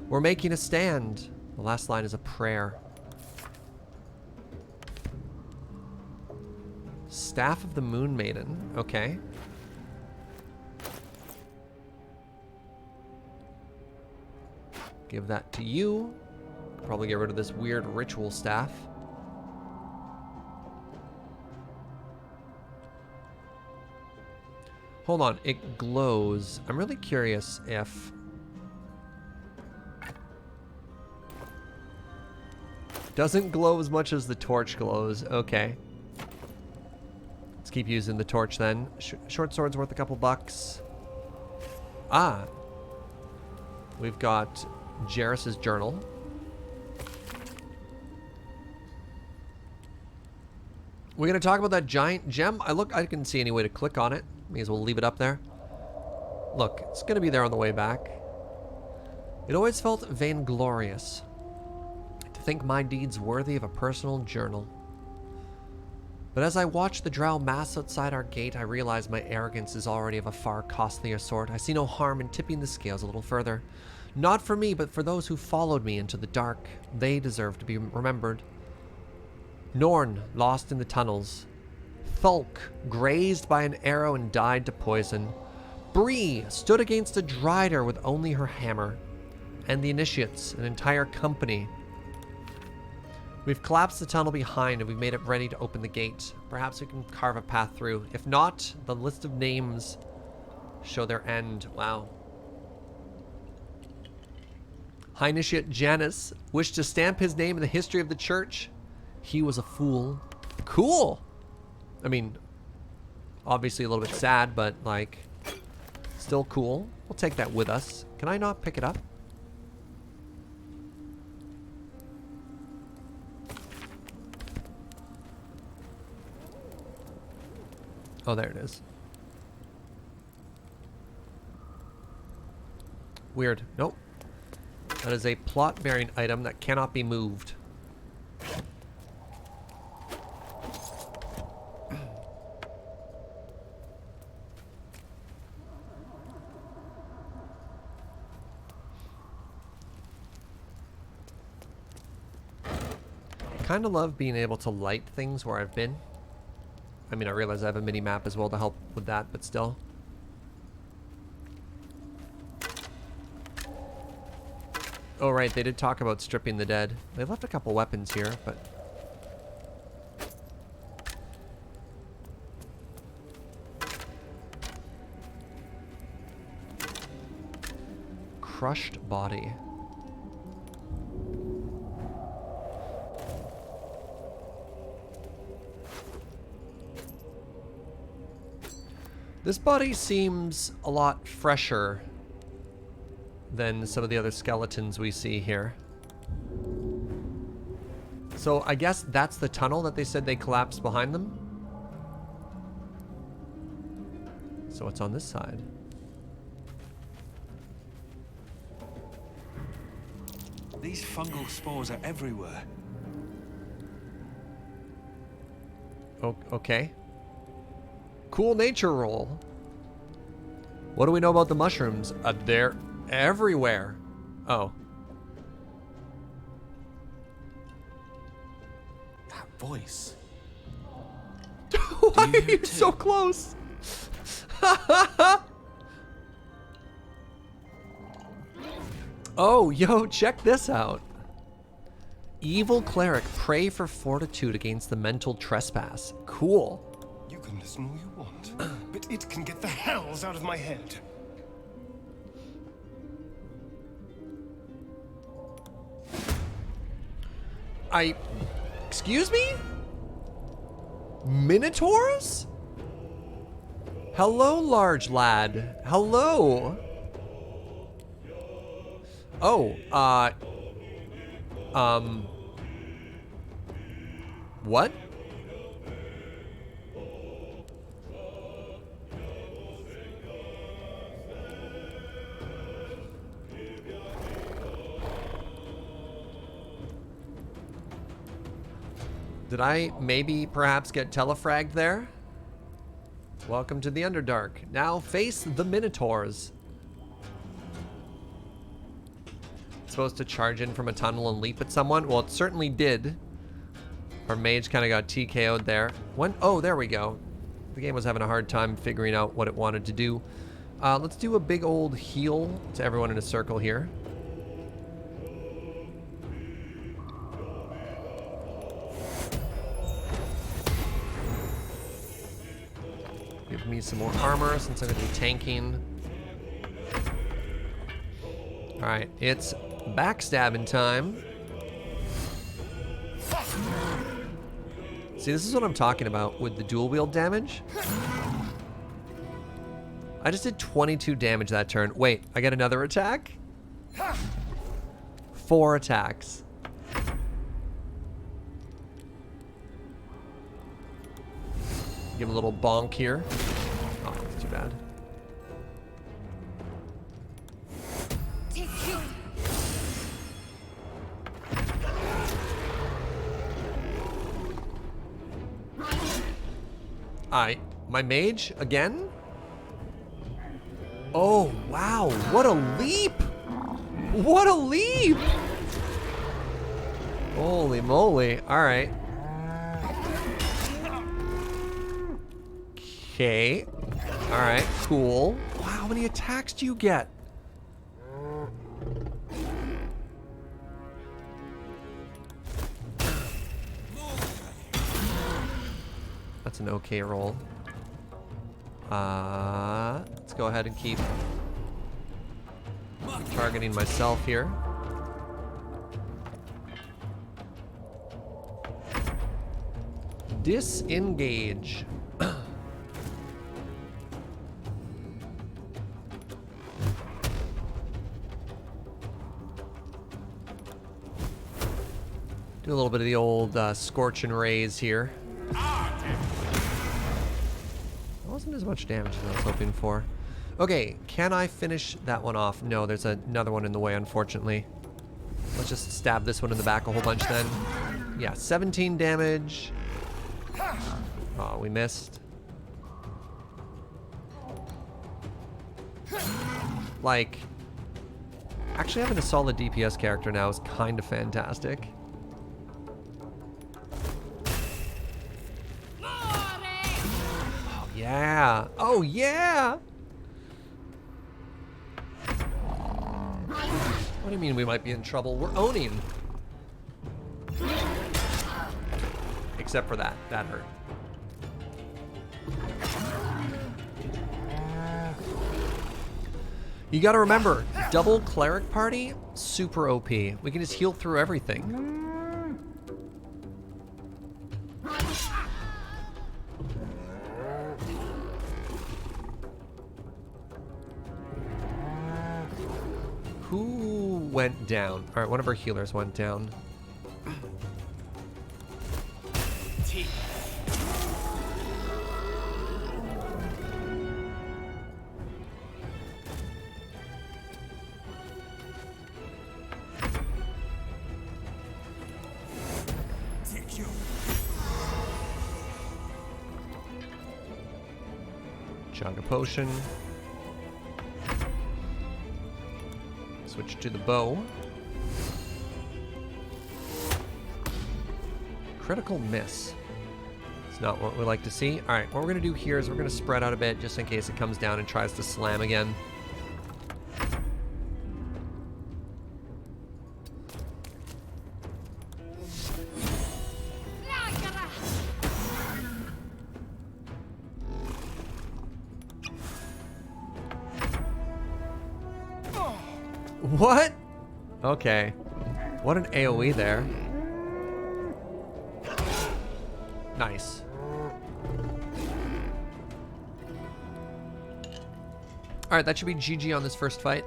We're making a stand. The last line is a prayer. Staff of the Moon Maiden. Okay. Give that to you. Probably get rid of this weird ritual staff. Hold on, it glows. I'm really curious if... Doesn't glow as much as the torch glows. Okay. Let's keep using the torch then. Short sword's worth a couple bucks. Ah. We've got Jairus' journal. We're going to talk about that giant gem. I couldn't see any way to click on it. May as well leave it up there. Look, it's going to be there on the way back. It always felt vainglorious to think my deeds worthy of a personal journal. But as I watch the drow mass outside our gate, I realize my arrogance is already of a far costlier sort. I see no harm in tipping the scales a little further. Not for me, but for those who followed me into the dark. They deserve to be remembered. Norn, lost in the tunnels. Thulk, grazed by an arrow and died to poison. Bree stood against a Drider with only her hammer. And the Initiates, an entire company. We've collapsed the tunnel behind and we've made it ready to open the gate. Perhaps we can carve a path through. If not, the list of names show their end. Wow. High Initiate Janus wished to stamp his name in the history of the church. He was a fool. Cool! I mean, obviously a little bit sad, but like, still cool. We'll take that with us. Can I not pick it up? Oh, there it is. Weird. Nope. That is a plot-bearing item that cannot be moved. Kind of love being able to light things where I've been. I mean, I realize I have a mini map as well to help with that, but still. Oh, right, they did talk about stripping the dead. They left a couple weapons here, but... Crushed body. This body seems a lot fresher than some of the other skeletons we see here. So I guess that's the tunnel that they said they collapsed behind them? So what's on this side? These fungal spores are everywhere. Okay. Cool nature roll. What do we know about the mushrooms? They're everywhere. Oh. That voice. Why are you so close? Oh, yo, check this out. Evil cleric, pray for fortitude against the mental trespass. Cool. You can listen all you want, but it can get the hells out of my head. Excuse me? Minotaurs? Hello, large lad. Hello. Oh, what? Did I maybe perhaps get telefragged there? Welcome to the Underdark. Now face the Minotaurs. Supposed to charge in from a tunnel and leap at someone? Well, it certainly did. Our mage kind of got TKO'd there. Oh, there we go. The game was having a hard time figuring out what it wanted to do. Let's do a big old heal to everyone in a circle here. Give me some more armor since I'm going to be tanking. Alright, it's backstabbing time. See, this is what I'm talking about with the dual wield damage. I just did 22 damage that turn. Wait, I get another attack? 4 attacks. Give him a little bonk here. Oh, that's too bad. My mage again? Oh, wow. What a leap. What a leap. Holy moly. All right. Okay. All right, cool. Wow, how many attacks do you get? That's an okay roll. Let's go ahead and keep targeting myself here. Disengage. Do a little bit of the old scorch and raise here. Wasn't as much damage as I was hoping for. Okay, can I finish that one off? No, there's another one in the way, unfortunately. Let's just stab this one in the back a whole bunch then. Yeah, 17 damage. Oh, we missed. Like, actually having a solid DPS character now is kind of fantastic. Yeah. Oh, yeah. What do you mean we might be in trouble? We're owning. Except for that. That hurt. You gotta remember, double cleric party, super OP. We can just heal through everything. Who went down? All right, one of our healers went down. Chug a potion. Switch to the bow. Critical miss. It's not what we like to see. All right, what we're gonna do here is we're gonna spread out a bit just in case it comes down and tries to slam again. What? Okay. What an AoE there. Nice. Alright, that should be GG on this first fight.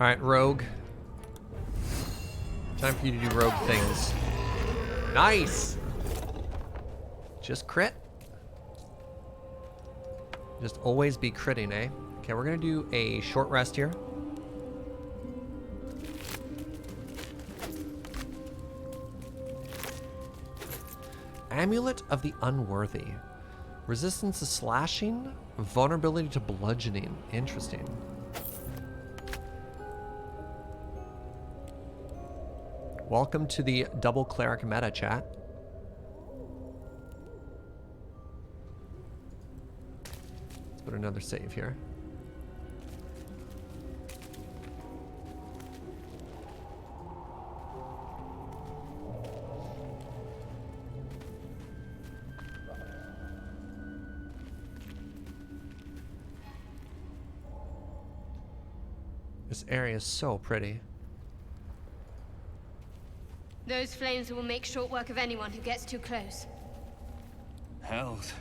Alright, rogue. Time for you to do rogue things. Nice! Just crit. Just always be critting, eh? Okay, we're gonna do a short rest here. Amulet of the Unworthy. Resistance to slashing, vulnerability to bludgeoning. Interesting. Welcome to the double cleric meta, chat. Let's put another save here. This area is so pretty. Those flames will make short work of anyone who gets too close. Hells.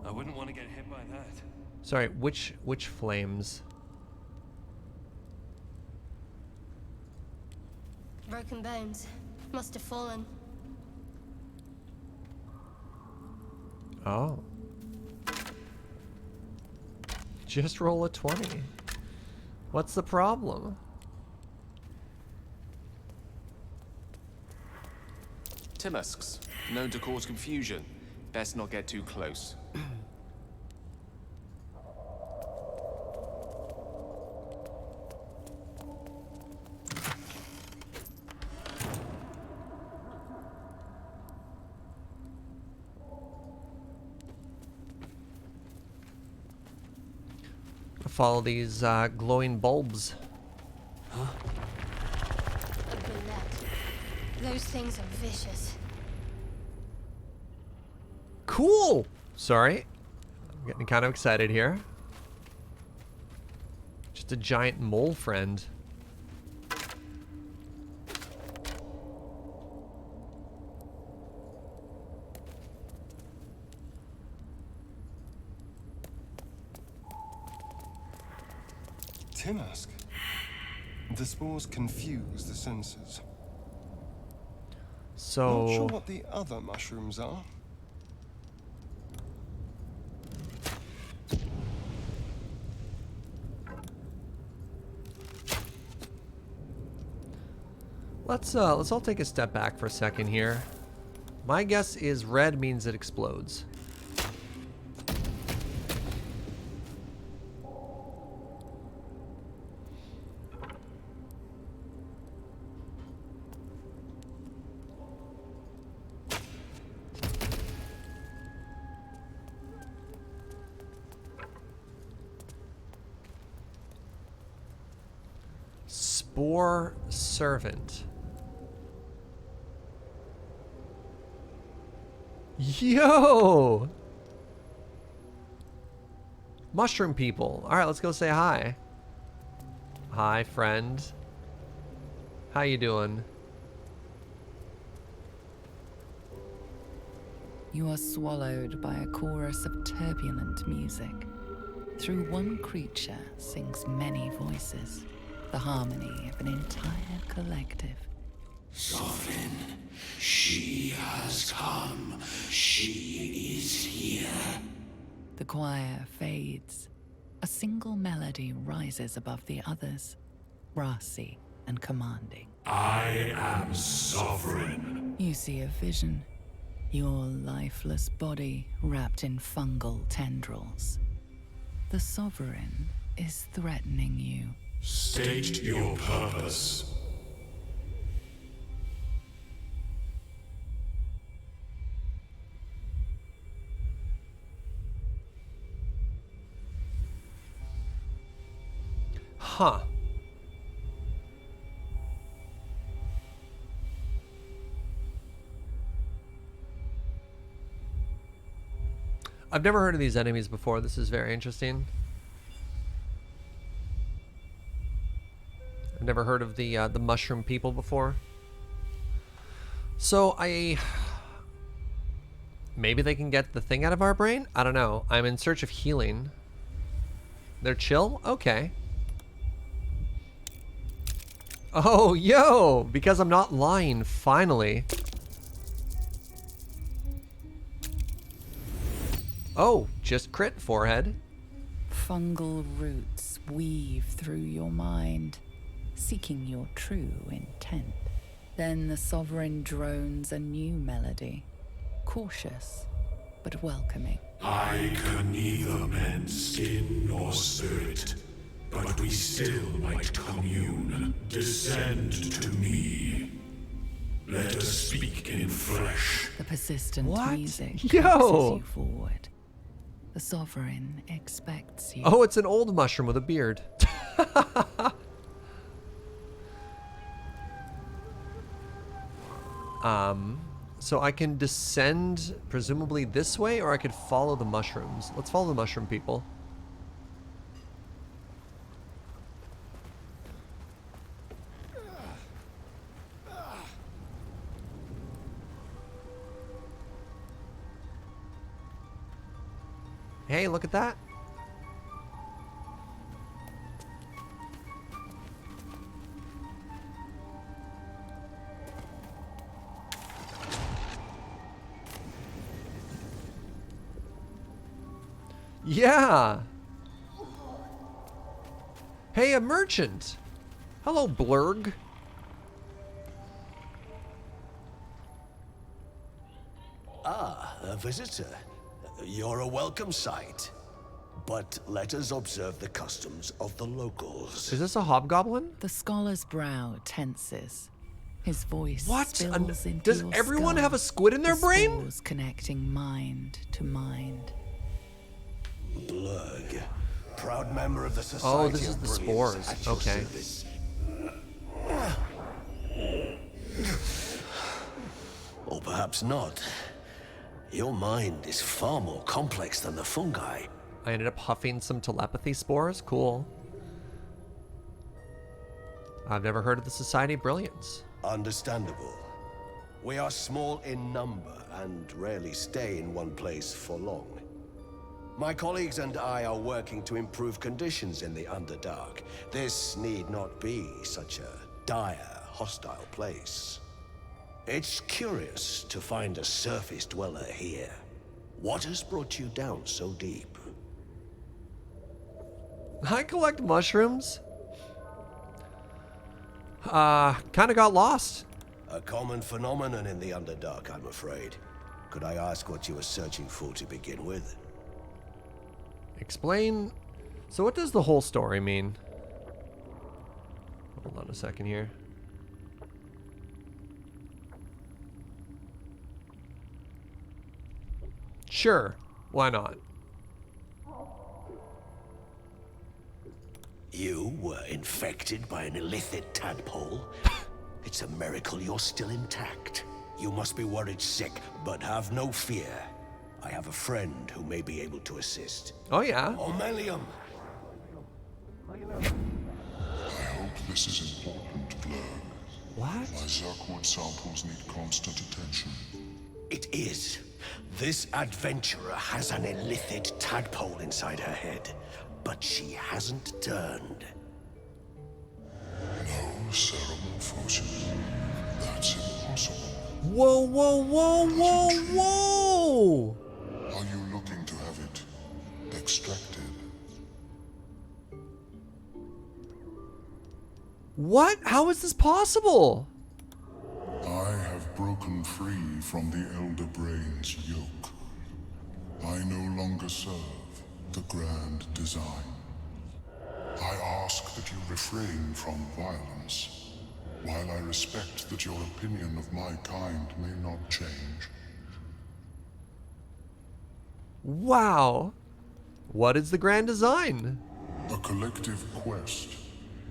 I wouldn't want to get hit by that. Sorry, which flames? Broken bones. Must have fallen. Oh. Just roll a 20. What's the problem? Timusks, known to cause confusion. Best not get too close. Follow these glowing bulbs. A bullet. Those things are vicious. Cool! Sorry. I'm getting kind of excited here. Just a giant mole friend. Timusk. The spores confuse the senses. So... Not sure what the other mushrooms are. Let's all take a step back for a second here. My guess is red means it explodes. Spore servant. Yo! Mushroom people. All right, let's go say hi. Hi, friend. How you doing? You are swallowed by a chorus of turbulent music. Through one creature sings many voices, the harmony of an entire collective. Sovereign, she has come. She is here. The choir fades. A single melody rises above the others, brassy and commanding. I am sovereign. You see a vision. Your lifeless body wrapped in fungal tendrils. The sovereign is threatening you. State your purpose. Huh. I've never heard of these enemies before. This is very interesting. I've never heard of the mushroom people before. So maybe they can get the thing out of our brain? I don't know. I'm in search of healing. They're chill? Okay. Oh, yo! Because I'm not lying, finally. Oh, just crit forehead. Fungal roots weave through your mind, seeking your true intent. Then the sovereign drones a new melody, cautious but welcoming. I can neither mend skin nor spirit, but we still might commune. Descend to me. Let us speak in flesh. The persistent music Yo! coaxes you forward. The sovereign expects you. Oh, it's an old mushroom with a beard. So I can descend presumably this way, or I could follow the mushrooms. Let's follow the mushroom people. Hey, look at that. Yeah. Hey, a merchant. Hello, Blurg. Ah, a visitor. You're a welcome sight. But let us observe the customs of the locals. Is this a hobgoblin? The scholar's brow tenses. His voice What? spills into Does your everyone skull, have a squid in their the brain? spores connecting mind to mind. Blurg, proud member of the Society Oh, this is of the Brilliance, spores. at your Okay. service. Or perhaps not. Your mind is far more complex than the fungi. I ended up huffing some telepathy spores. Cool. I've never heard of the Society of Brilliance. Understandable. We are small in number and rarely stay in one place for long. My colleagues and I are working to improve conditions in the Underdark. This need not be such a dire, hostile place. It's curious to find a surface dweller here. What has brought you down so deep? I collect mushrooms. Kinda got lost. A common phenomenon in the Underdark, I'm afraid. Could I ask what you were searching for to begin with? Explain. So what does the whole story mean? Hold on a second here. Sure, why not? You were infected by an illithid tadpole? It's a miracle you're still intact. You must be worried sick, but have no fear. I have a friend who may be able to assist. Oh yeah? Omelium! I hope this is important, Blur. What? My Zirkwood samples need constant attention. It is. This adventurer has an illithid tadpole inside her head, but she hasn't turned. No ceramorphosis. That's Whoa, whoa, whoa, whoa, whoa! Are you looking to have it extracted? What? How is this possible? I have broken free from the Elder Brain's yoke. I no longer serve the grand design. I ask that you refrain from violence, while I respect that your opinion of my kind may not change. Wow. What is the grand design? A collective quest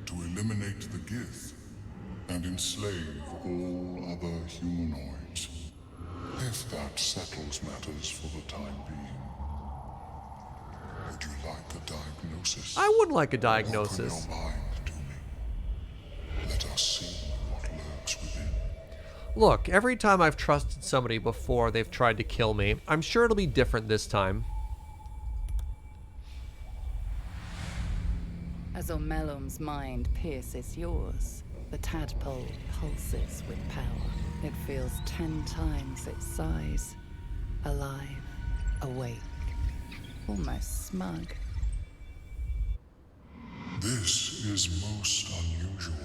to eliminate the Gith and enslave all other humanoids. If that settles matters for the time being. Would you like a diagnosis? I would like a diagnosis. Open your mind to me. Let us see what lurks within. Look, every time I've trusted somebody before they've tried to kill me, I'm sure it'll be different this time. As Ormelum's mind pierces yours, the tadpole pulses with power. It feels 10 times its size. Alive, awake, almost smug. This is most unusual.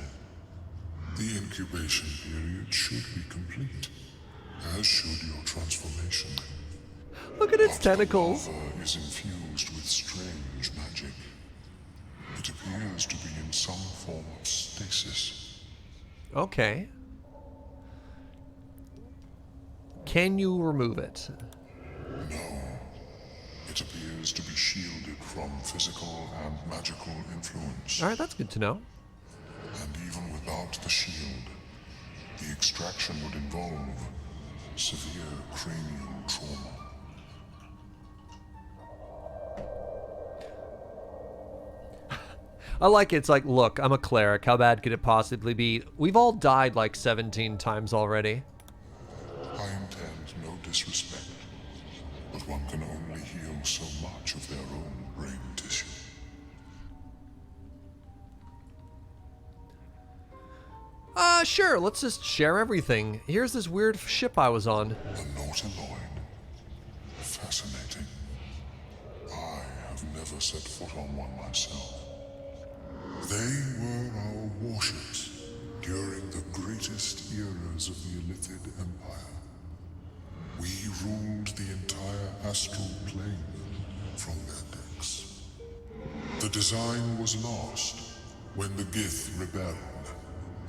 The incubation period should be complete, as should your transformation. Look at its But tentacles. The larva is infused with strange magic. It appears to be in some form of stasis. Okay. Can you remove it? No. It appears to be shielded from physical and magical influence. Alright, that's good to know. And even without the shield, the extraction would involve severe cranial trauma. I like it. It's like, look, I'm a cleric. How bad could it possibly be? We've all died like 17 times already. I intend no disrespect, but one can only heal so much of their own brain tissue. Sure, let's just share everything. Here's this weird ship I was on. The Nautiloid. Fascinating. I have never set foot on one myself. They were our warships during the greatest eras of the Illithid Empire. We ruled the entire astral plane from their decks. The design was lost when the Gith rebelled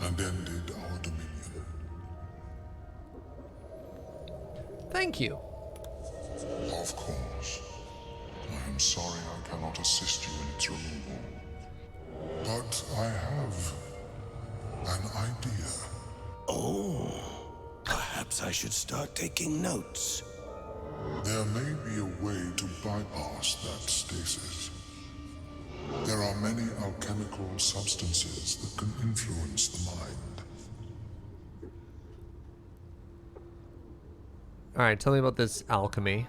and ended our dominion. Thank you. Of course. I am sorry I cannot assist you in its removal. But I have an idea. Oh, perhaps I should start taking notes. There may be a way to bypass that stasis. There are many alchemical substances that can influence the mind. Alright, tell me about this alchemy.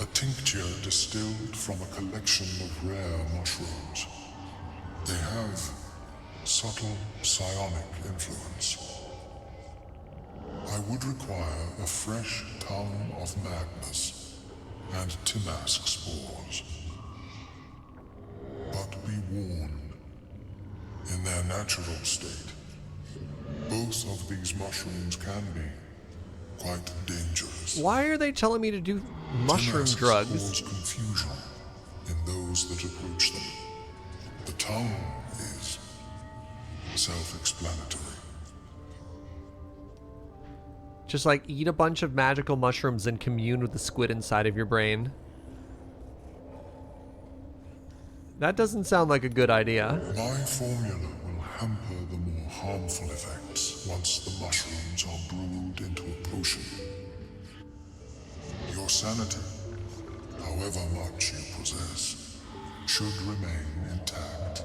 A tincture distilled from a collection of rare mushrooms. They have subtle psionic influence. I would require a fresh tongue of madness and Timask spores. But be warned, in their natural state, both of these mushrooms can be quite dangerous. Why are they telling me to do mushroom Timask drugs? cause confusion in those that approach them. The tongue is self-explanatory. Just like eat a bunch of magical mushrooms and commune with the squid inside of your brain. That doesn't sound like a good idea. My formula will hamper the more harmful effects once the mushrooms are brewed into a potion. Your sanity, however much you possess, should remain intact.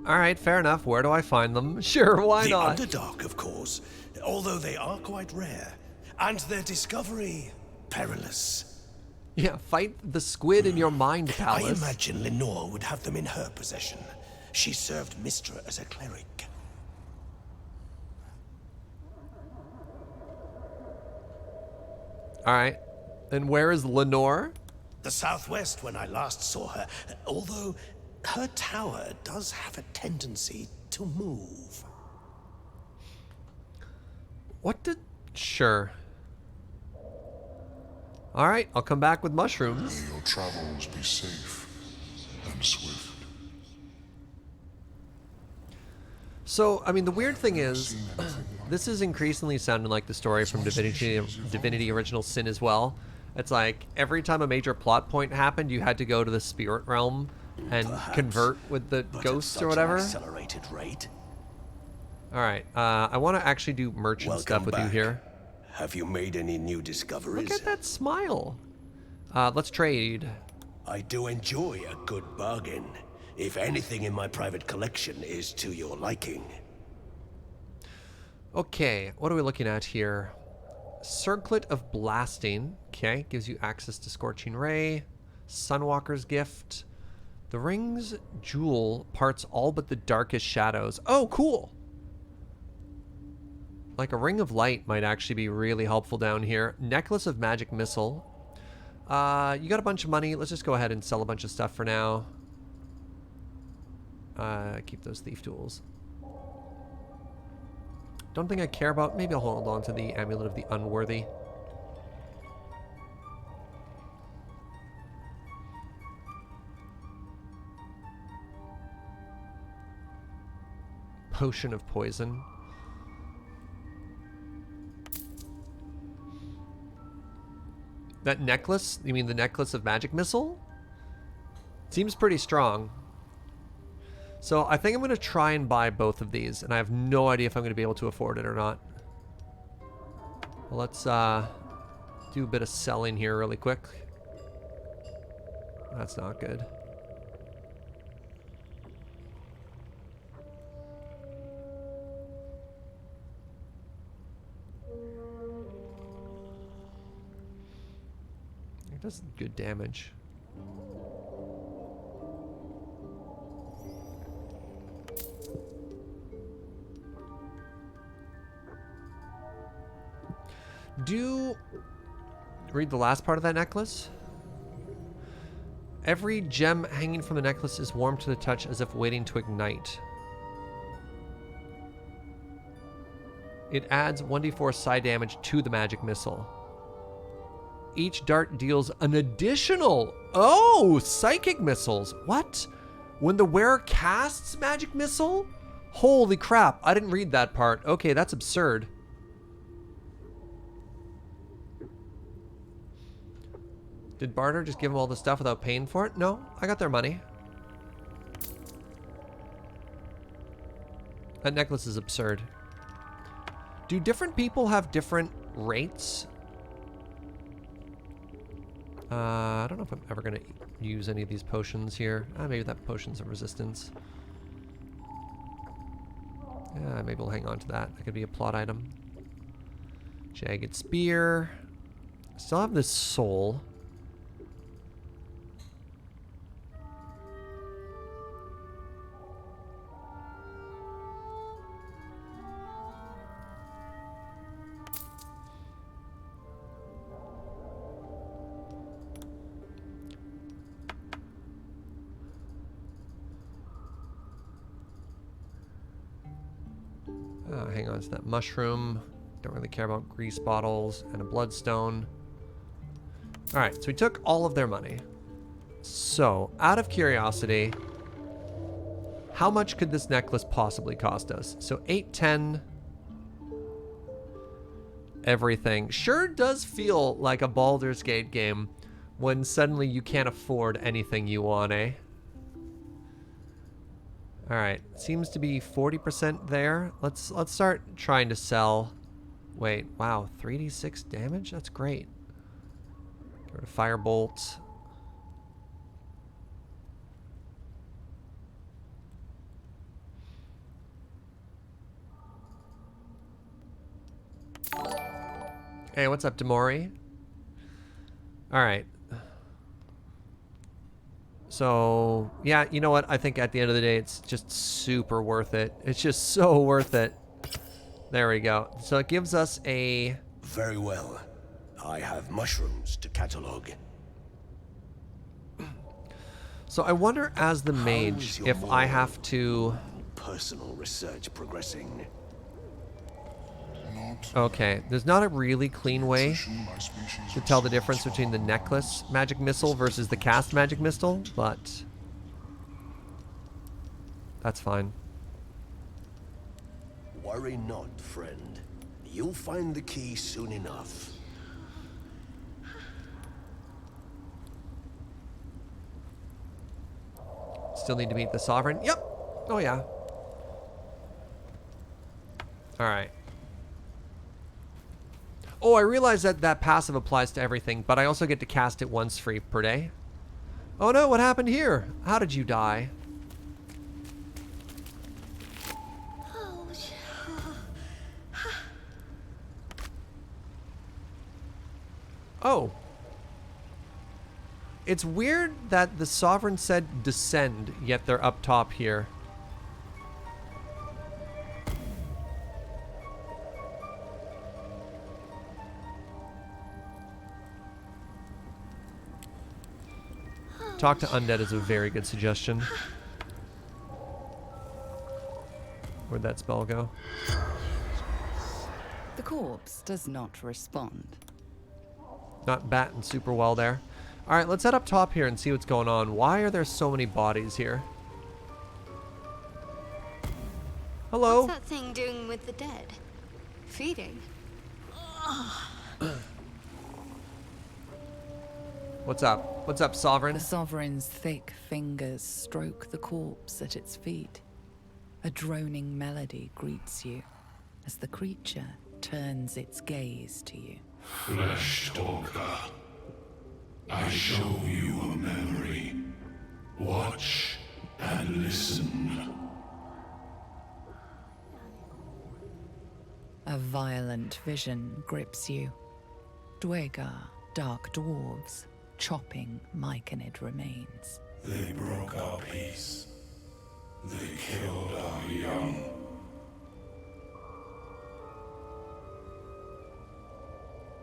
Alright, fair enough. Where do I find them? Sure, why not? The Underdark, of course, although they are quite rare, and their discovery perilous. Yeah, fight the squid in your mind I palace. imagine Lenore would have them in her possession. She served Mistra as a cleric. All right. And where is Lenore? The southwest when I last saw her, although her tower does have a tendency to move. What did... Sure. All right, I'll come back with mushrooms. May your travels be safe and swift. So, I mean, the weird thing is, this is increasingly sounding like the story from Divinity Original Sin as well. It's like, every time a major plot point happened, you had to go to the spirit realm and convert with the ghosts or whatever. Accelerated rate. All right, I want to actually do merchant stuff with you here. Have you made any new discoveries? Look at that smile. Let's trade. I do enjoy a good bargain. If anything in my private collection is to your liking. Okay, what are we looking at here? Circlet of Blasting. Okay, gives you access to Scorching Ray. Sunwalker's Gift. The Ring's Jewel parts all but the darkest shadows. Oh, cool! Like a Ring of Light might actually be really helpful down here. Necklace of Magic Missile. You got a bunch of money. Let's just go ahead and sell a bunch of stuff for now. Keep those thief tools. Don't think I care about... Maybe I'll hold on to the Amulet of the Unworthy. Potion of Poison. That necklace? You mean the Necklace of Magic Missile? Seems pretty strong. So I think I'm going to try and buy both of these, and I have no idea if I'm going to be able to afford it or not. Well, let's do a bit of selling here really quick. That's not good. It does good damage. Read the last part of that necklace. Every gem hanging from the necklace is warm to the touch as if waiting to ignite. It adds 1d4 side damage to the magic missile. Each dart deals an additional... Oh, psychic missiles. What? When the wearer casts magic missile? Holy crap, I didn't read that part. Okay, that's absurd. Did Baldur just give them all the stuff without paying for it? No, I got their money. That necklace is absurd. Do different people have different rates? I don't know if I'm ever going to use any of these potions here. Maybe that potion's of resistance. Yeah, maybe we'll hang on to that. That could be a plot item. Jagged Spear. Still have this soul. Hang on to that mushroom. Don't really care about grease bottles and a bloodstone. Alright, so we took all of their money. So, out of curiosity, how much could this necklace possibly cost us? So 8, 10, everything. Sure does feel like a Baldur's Gate game when suddenly you can't afford anything you want, eh? Alright, seems to be 40% there. Let's start trying to sell. Wait, wow, 3d6 damage? That's great. Get rid of Firebolt. Hey, what's up, Demori? Alright. So So, yeah, you know what? I think at the end of the day, it's just super worth it. It's just so worth it. There we go. So it gives us a... Very well. I have mushrooms to catalog. So I wonder, as the mage, if I have to... Personal research progressing. Okay, there's not a really clean way to tell the difference between the necklace magic missile versus the cast magic missile, but that's fine. Worry not, friend. You'll find the key soon enough. Still need to meet the Sovereign. Yep. Oh, yeah. Alright. Oh, I realize that that passive applies to everything, but I also get to cast it once free per day. Oh no, what happened here? How did you die? Oh. It's weird that the Sovereign said descend, yet they're up top here. Talk to Undead is a very good suggestion. Where'd that spell go? The corpse does not respond. Not batting super well there. Alright, let's head up top here and see what's going on. Why are there so many bodies here? Hello? What's that thing doing with the dead? Feeding? What's up? What's up, Sovereign? The Sovereign's thick fingers stroke the corpse at its feet. A droning melody greets you as the creature turns its gaze to you. Flesh Talker, I show you a memory. Watch and listen. A violent vision grips you. Dwarven, dark dwarves, chopping myconid remains. They broke our peace. They killed our young.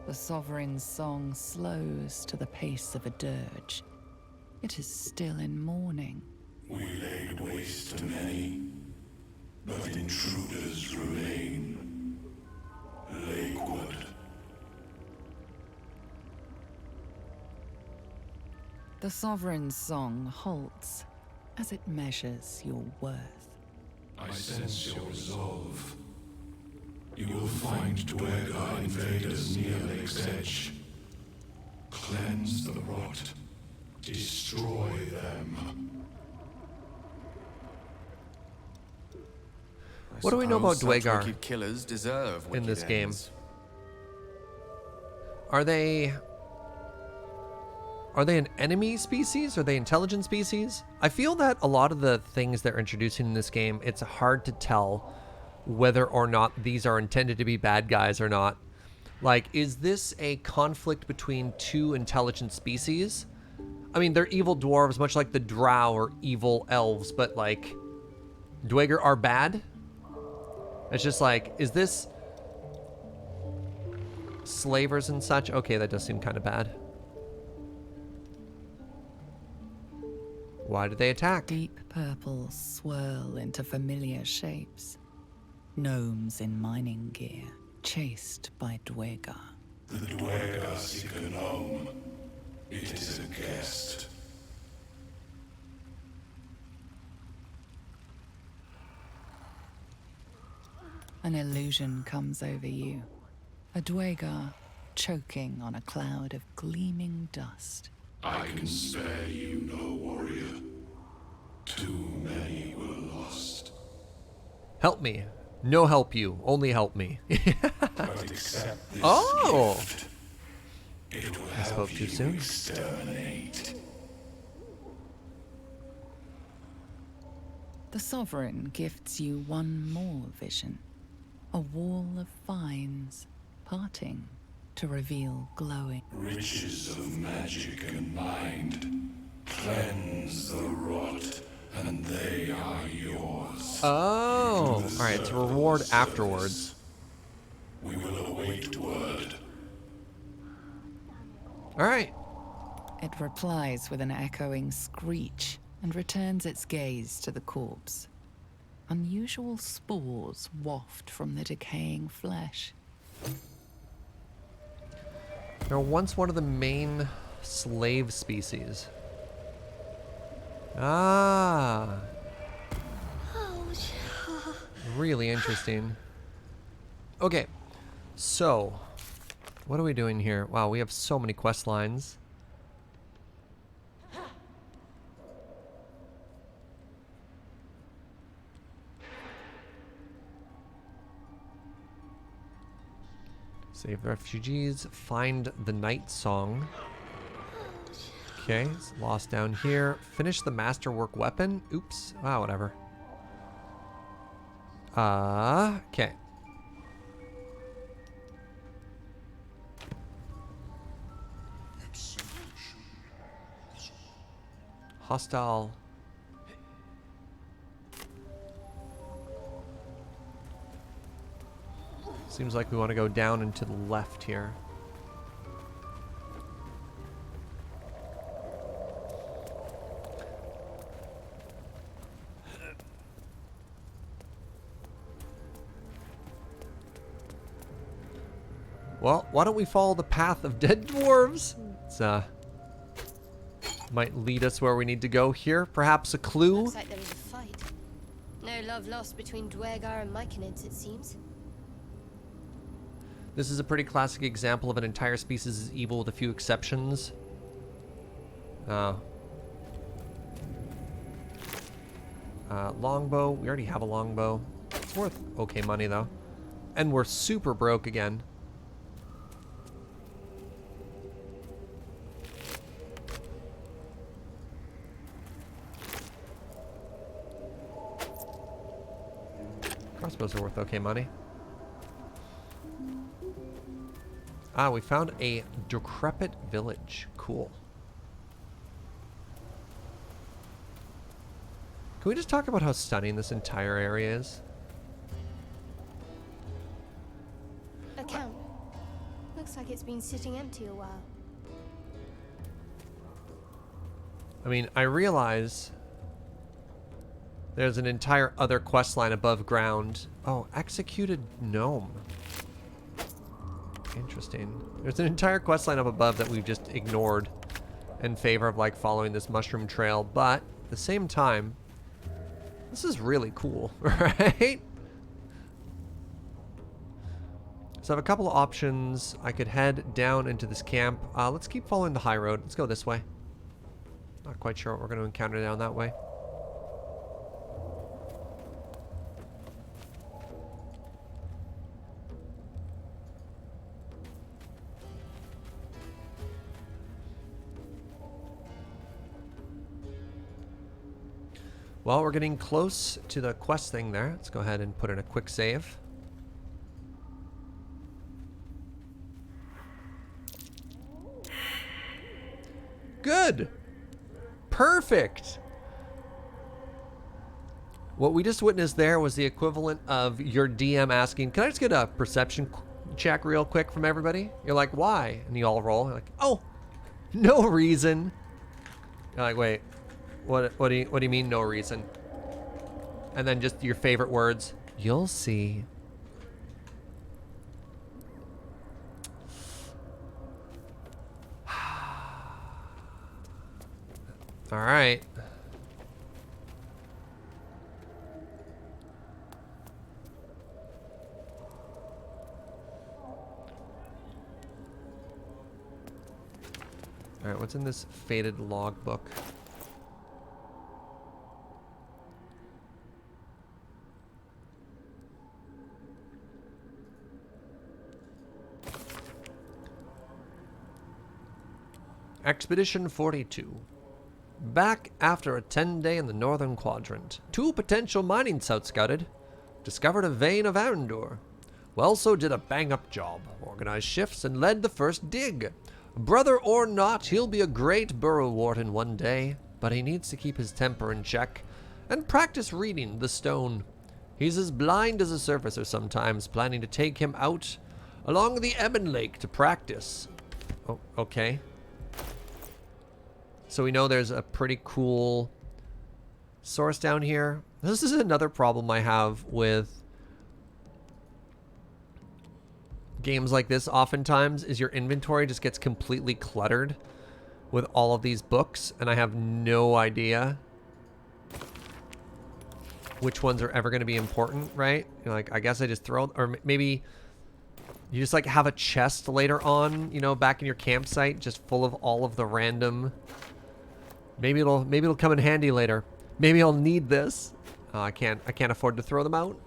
The Sovereign's song slows to the pace of a dirge. It is still in mourning. We laid waste to many, but intruders remain. Lakewood. The Sovereign's song halts as it measures your worth. I sense your resolve. You will find Dwarven invaders near Lake's edge. Cleanse the rot. Destroy them. What do we know about Dwarven Wicked killers deserve in wicked this game? ends. Are they an enemy species? Are they intelligent species? I feel that a lot of the things they're introducing in this game, it's hard to tell whether or not these are intended to be bad guys or not. Like, is this a conflict between two intelligent species? I mean, they're evil dwarves, much like the drow are evil elves, but like, Dwarven are bad? It's just like, is this slavers and such? Okay, that does seem kind of bad. Why did they attack? Deep purples swirl into familiar shapes. Gnomes in mining gear, chased by Dwarven. The Dwarven seek a gnome. It is a guest. An illusion comes over you. A Dwarven choking on a cloud of gleaming dust. I can spare you no warrior. Too many were lost. Help me. No help you. Only help me. But accept this gift. It will I spoke help too you soon. exterminate. The Sovereign gifts you one more vision. A wall of vines parting to reveal glowing. Riches of magic and mind. Cleanse the rot, and they are yours. Oh, all right. It's a reward afterwards. We will await word. All right. It replies with an echoing screech and returns its gaze to the corpse. Unusual spores waft from the decaying flesh. They were once one of the main slave species. Ah. Really interesting. Okay, so what are we doing here? Wow, we have so many quest lines. Save the refugees, find the night song. Okay, it's lost down here. Finish the masterwork weapon. Oops. Ah, whatever. Okay. Hostile. Seems like we want to go down and to the left here. Well, why don't we follow the path of dead dwarves? It's, might lead us where we need to go here. Perhaps a clue? Looks like there was a fight. No love lost between Dwergar and Myconids, it seems. This is a pretty classic example of an entire species is evil with a few exceptions. Longbow. We already have a longbow. It's worth okay money, though. And we're super broke again. Crossbows are worth okay money. Ah, we found a decrepit village. Cool. Can we just talk about how stunning this entire area is? Account. Looks like it's been sitting empty a while. I mean, I realize there's an entire other quest line above ground. Oh, executed gnome. Interesting. There's an entire quest line up above that we've just ignored in favor of like following this mushroom trail, but at the same time, this is really cool, right? So I have a couple of options. I could head down into this camp. Let's keep following the high road. Let's go this way. Not quite sure what we're going to encounter down that way. Well, we're getting close to the quest thing there. Let's go ahead and put in a quick save. Good. Perfect. What we just witnessed there was the equivalent of your DM asking, can I just get a perception check real quick from everybody? You're like, why? And you all roll. You're like, oh, no reason. You're like, wait. What do you mean no reason? And then just your favorite words. You'll see. All right. All right, what's in this faded logbook? Expedition 42. Back after a 10-day in the northern quadrant, 2 potential mining sites scouted. Discovered a vein of Baldur. We also did a bang-up job, organized shifts, and led the first dig. Brother or not, he'll be a great burrow warden one day. but he needs to keep his temper in check and practice reading the stone. He's as blind as a surfacer sometimes, planning to take him out along the Ebon Lake to practice. Oh, okay. So we know there's a pretty cool source down here. This is another problem I have with games like this oftentimes, is your inventory just gets completely cluttered with all of these books, and I have no idea which ones are ever going to be important, right? You're like, I guess I just throw, or maybe you just like have a chest later on, you know, back in your campsite, just full of all of the random. Maybe it'll come in handy later. Maybe I'll need this. I can't afford to throw them out.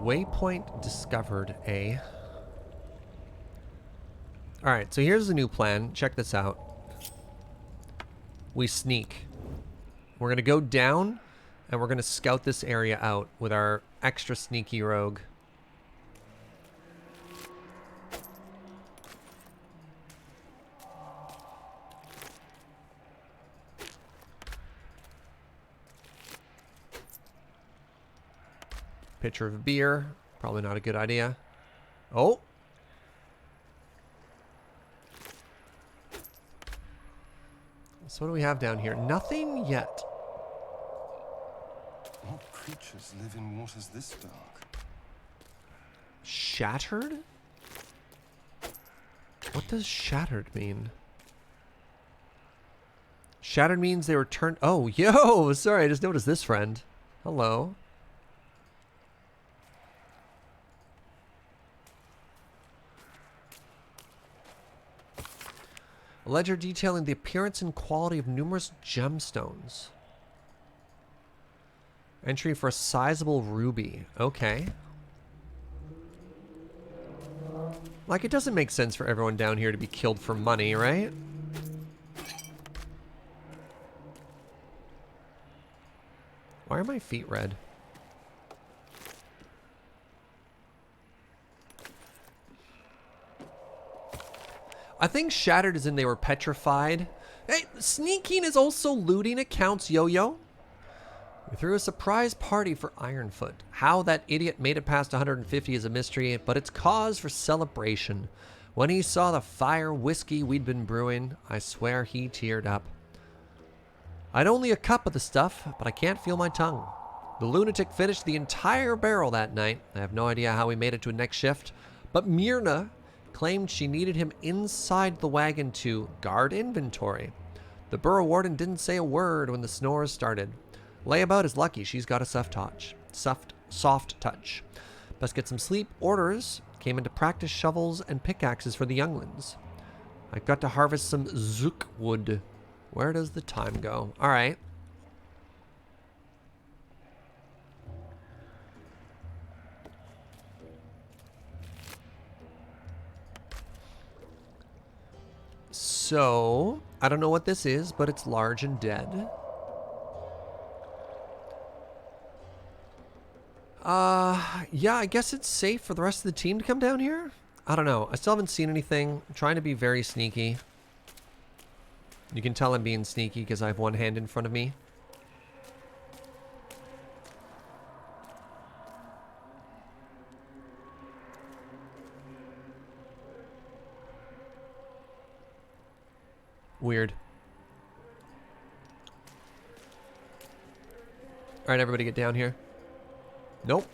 Waypoint discovered, eh? Alright, so here's the new plan. Check this out. We sneak. We're going to go down, and we're going to scout this area out with our extra sneaky rogue. Pitcher of beer. Probably not a good idea. Oh. So what do we have down here? Nothing yet. What creatures live in waters this dark? Shattered? What does shattered mean? Shattered means they were turned... Oh, yo! Sorry, I just noticed this friend. Hello. A ledger detailing the appearance and quality of numerous gemstones. Entry for a sizable ruby. Okay. Like, it doesn't make sense for everyone down here to be killed for money, right? Why are my feet red? I think shattered is in they were petrified. Hey, sneaking is also looting accounts, Yo-Yo. We threw a surprise party for Ironfoot. How that idiot made it past 150 is a mystery, but it's cause for celebration. When he saw the fire whiskey we'd been brewing, I swear he teared up. I'd only a cup of the stuff, but I can't feel my tongue. The lunatic finished the entire barrel that night. I have no idea how he made it to a next shift, but Myrna claimed she needed him inside the wagon to guard inventory. The burrow warden didn't say a word when the snores started. Layabout is lucky she's got a soft touch. Best get some sleep. Orders came into practice shovels and pickaxes for the younglings. I've got to harvest some zook wood. Where does the time go? All right. So, I don't know what this is, but it's large and dead. Yeah, I guess it's safe for the rest of the team to come down here? I don't know. I still haven't seen anything. I'm trying to be very sneaky. You can tell I'm being sneaky because I have one hand in front of me. Weird. All right, everybody get down here. Nope.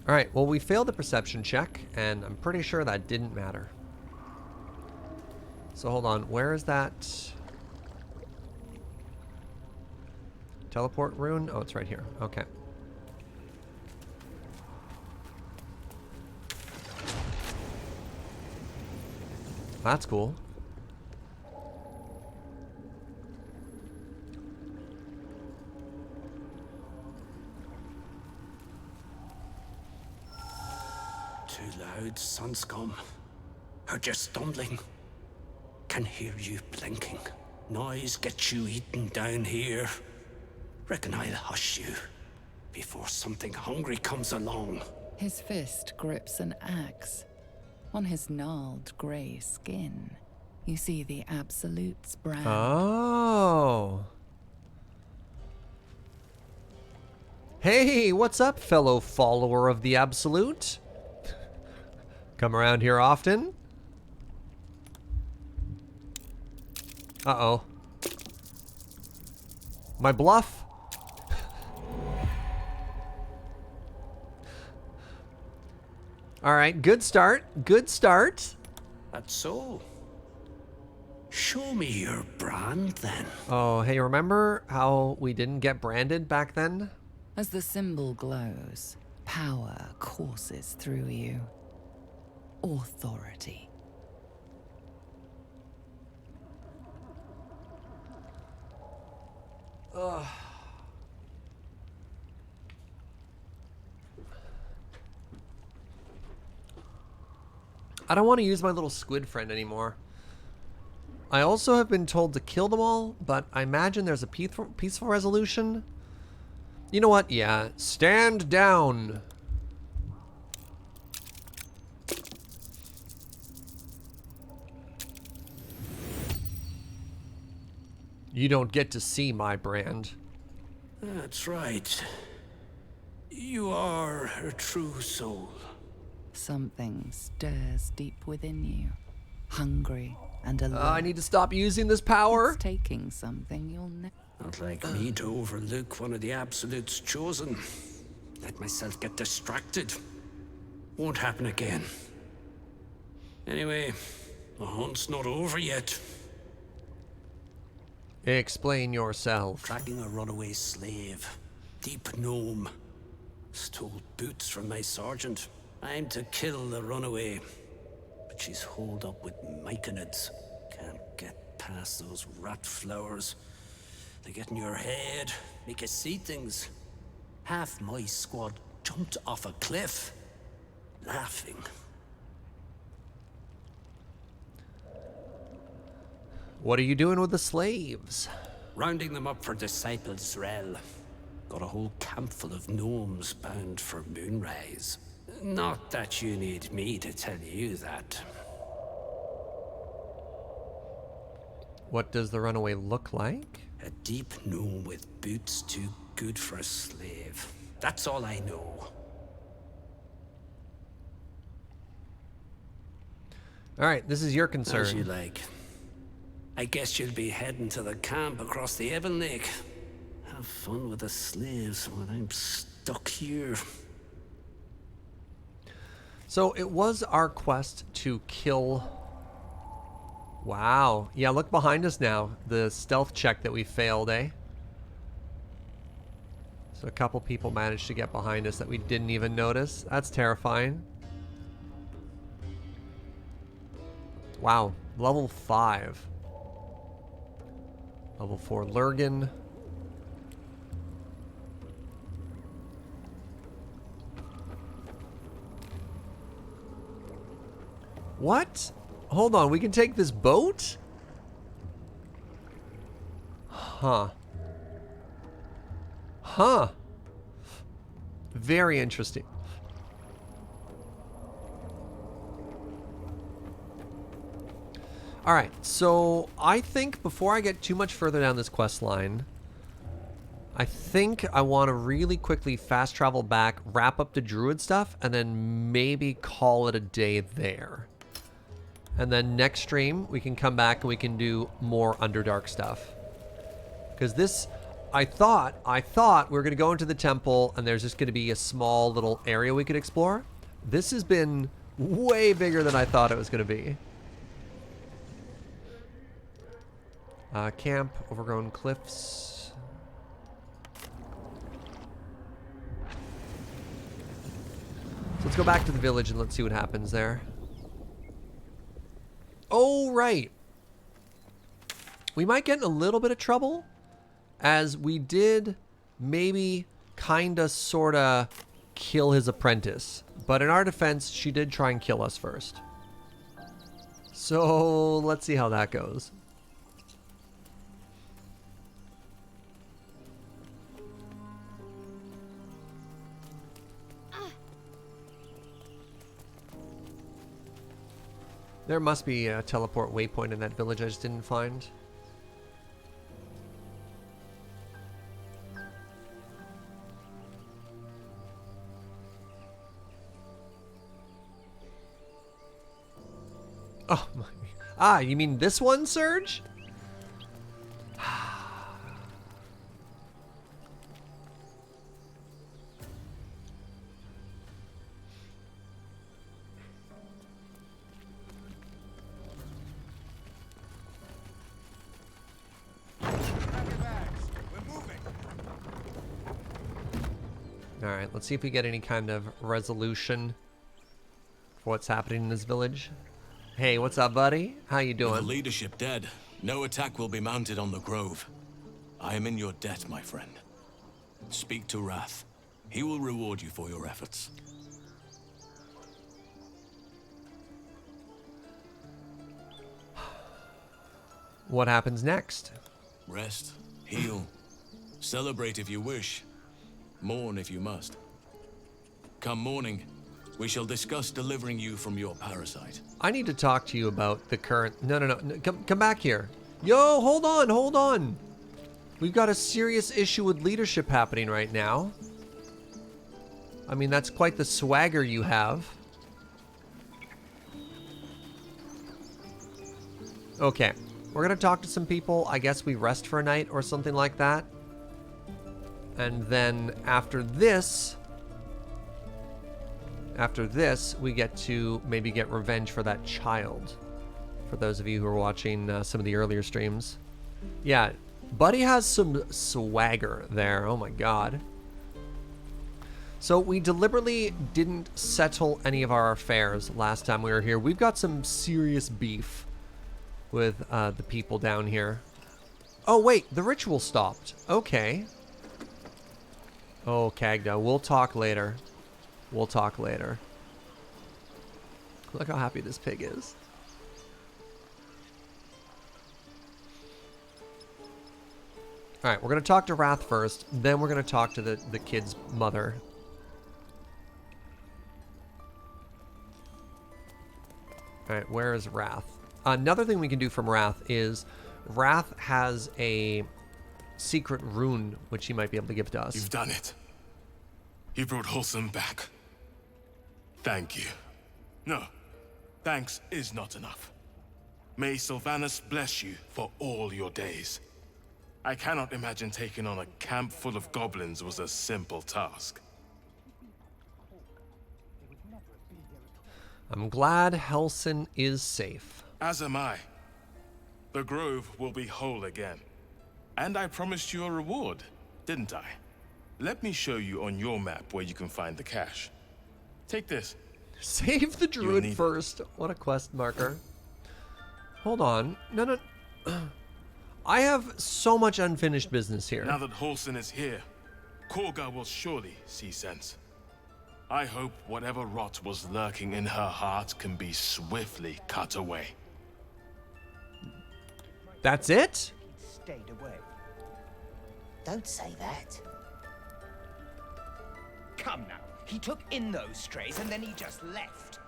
All right, well, we failed the perception check, and I'm pretty sure that didn't matter. So hold on, where is that? Teleport rune? Oh, it's right here. Okay. That's cool. Too loud, sunscum. Heard you stumbling. Can hear you blinking. Noise gets you eaten down here. Reckon I'll hush you before something hungry comes along. His fist grips an axe. On his gnarled grey skin, you see the Absolute's brand. Oh. Hey, what's up, fellow follower of the Absolute? Come around here often? Uh-oh. My bluff? All right, good start. Good start. That's so. Show me your brand, then. Oh, hey, remember how we didn't get branded back then? As the symbol glows, power courses through you. Authority. Ugh. I don't want to use my little squid friend anymore. I also have been told to kill them all, but I imagine there's a peaceful resolution. You know what? Yeah. Stand down. You don't get to see my brand. That's right. You are a true soul. Something stirs deep within you, hungry and alert. I need to stop using this power. It's taking something you'll never. Not like me to overlook one of the Absolute's chosen. Let myself get distracted. Won't happen again. Anyway, the hunt's not over yet. Explain yourself. Tracking a runaway slave. Deep gnome. Stole boots from my sergeant. I'm to kill the runaway. But she's holed up with myconids. Can't get past those rat flowers. They get in your head, make you see things. Half my squad jumped off a cliff, laughing. What are you doing with the slaves? Rounding them up for Disciples' Rel. Got a whole camp full of gnomes bound for Moonrise. Not that you need me to tell you that. What does the runaway look like? A deep gnome with boots too good for a slave. That's all I know. All right, this is your concern. As you like. I guess you'll be heading to the camp across the Ebon Lake. Have fun with the slaves when I'm stuck here. So it was our quest to kill... Wow. Yeah, look behind us now. The stealth check that we failed, eh? So a couple people managed to get behind us that we didn't even notice. That's terrifying. Wow. Level 5. Level 4 Lurgan. What? Hold on, we can take this boat? Huh. Huh. Very interesting. Alright, so I think before I get too much further down this quest line, I think I want to really quickly fast travel back, wrap up the druid stuff, and then maybe call it a day there. And then next stream, we can come back and we can do more Underdark stuff. Because this, I thought we were going to go into the temple and there's just going to be a small little area we could explore. This has been way bigger than I thought it was going to be. Camp, overgrown cliffs. So let's go back to the village and let's see what happens there. Oh, right. We might get in a little bit of trouble, as we did maybe kinda sorta kill his apprentice. But in our defense, she did try and kill us first. So let's see how that goes. There must be a teleport waypoint in that village I just didn't find. Oh my. Ah, you mean this one, Surge? Alright, let's see if we get any kind of resolution for what's happening in this village. Hey, what's up, buddy? How you doing? With the leadership dead, no attack will be mounted on the grove. I am in your debt, my friend. Speak to Wrath. He will reward you for your efforts. What happens next? Rest, heal, celebrate if you wish, mourn if you must. Come morning, we shall discuss delivering you from your parasite. I need to talk to you about the current... No. Come back here. Yo, hold on. We've got a serious issue with leadership happening right now. I mean, that's quite the swagger you have. Okay, we're gonna talk to some people. I guess we rest for a night or something like that. And then after this, we get to maybe get revenge for that child. For those of you who are watching some of the earlier streams. Yeah, Buddy has some swagger there. Oh my god. So we deliberately didn't settle any of our affairs last time we were here. We've got some serious beef with the people down here. Oh wait, the ritual stopped. Okay. Oh, Kagda, we'll talk later. We'll talk later. Look how happy this pig is. Alright, we're going to talk to Wrath first, then we're going to talk to the kid's mother. Alright, where is Wrath? Another thing we can do from Wrath is Wrath has a secret rune which he might be able to give to us. You've done it. You brought Wholesome back. Thank you. No, thanks is not enough. May Sylvanas bless you for all your days. I cannot imagine taking on a camp full of goblins was a simple task. I'm glad Helson is safe. As am I. The grove will be whole again. And I promised you a reward, didn't I? Let me show you on your map where you can find the cache. Take this. Save the druid first. What a quest marker. Hold on. No. I have so much unfinished business here. Now that Wholesome is here, Korga will surely see sense. I hope whatever rot was lurking in her heart can be swiftly cut away. That's it? Stayed away. Don't say that. Come now. He took in those strays and then he just left.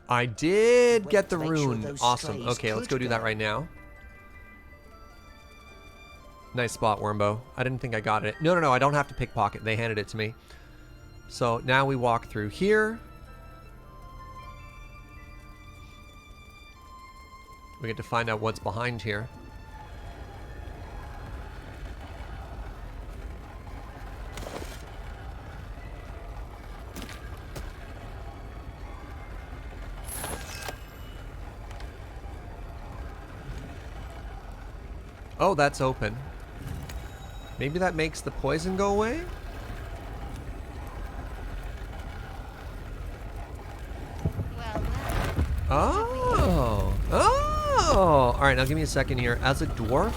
I did get the to make sure rune. those Awesome. strays Okay, let's could go do that go. right now. Nice spot, Wormbo. I didn't think I got it. No, I don't have to pickpocket. They handed it to me. So now we walk through here. We get to find out what's behind here. Oh, that's open. Maybe that makes the poison go away? Oh. Oh. All right, now give me a second here. As a dwarf,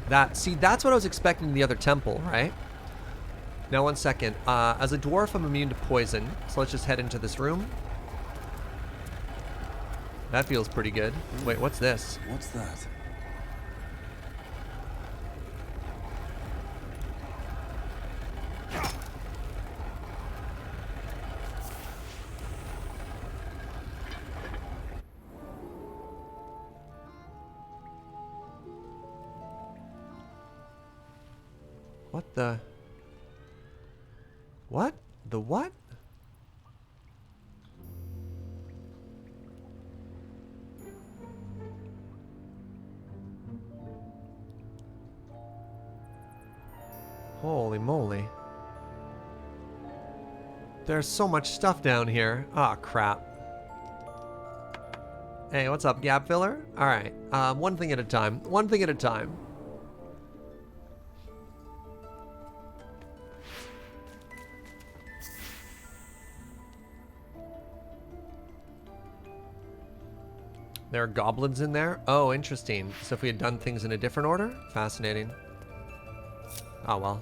that's what I was expecting in the other temple, right? Now, one second. As a dwarf, I'm immune to poison. So let's just head into this room. That feels pretty good. Wait, what's this? What's that? What the? What? The what? Holy moly. There's so much stuff down here. Ah, crap. Hey, what's up, gap filler? Alright, one thing at a time. One thing at a time. There are goblins in there? Oh, interesting. So if we had done things in a different order? Fascinating. Oh, well.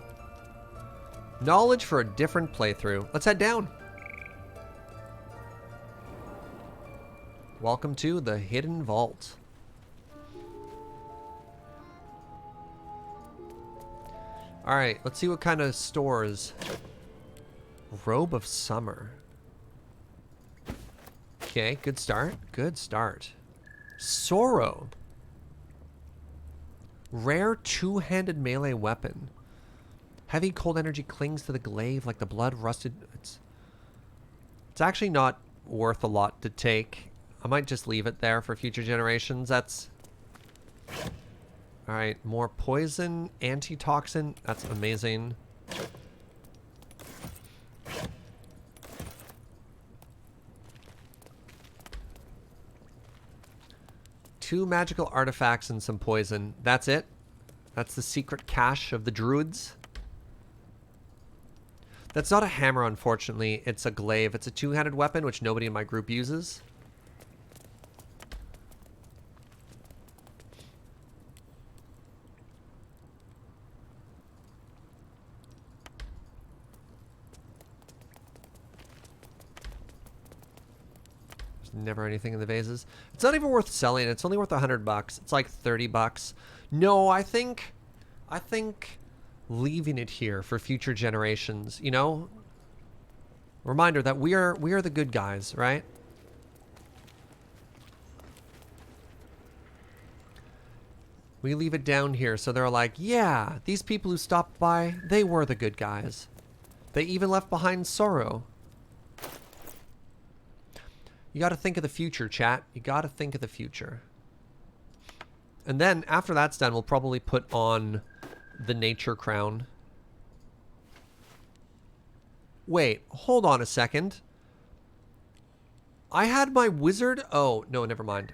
Knowledge for a different playthrough. Let's head down. Welcome to the Hidden Vault. Alright, let's see what kind of stores. Robe of Summer. Okay, good start. Good start. Sorrow. Rare two-handed melee weapon. Heavy cold energy clings to the glaive like the blood rusted. It's actually not worth a lot to take. I might just leave it there for future generations. That's... Alright, more poison, antitoxin. That's amazing. Two magical artifacts and some poison. That's it. That's the secret cache of the druids. That's not a hammer, unfortunately. It's a glaive. It's a two-handed weapon, which nobody in my group uses. There's never anything in the vases. It's not even worth selling. It's only worth $100. It's like $30. No, I think leaving it here for future generations, you know? Reminder that we are the good guys, right? We leave it down here so they're like, yeah, these people who stopped by, they were the good guys. They even left behind sorrow. You gotta think of the future, chat. You gotta think of the future. And then after that's done, we'll probably put on the nature crown. Wait, hold on a second. I had my wizard... Oh, no, never mind.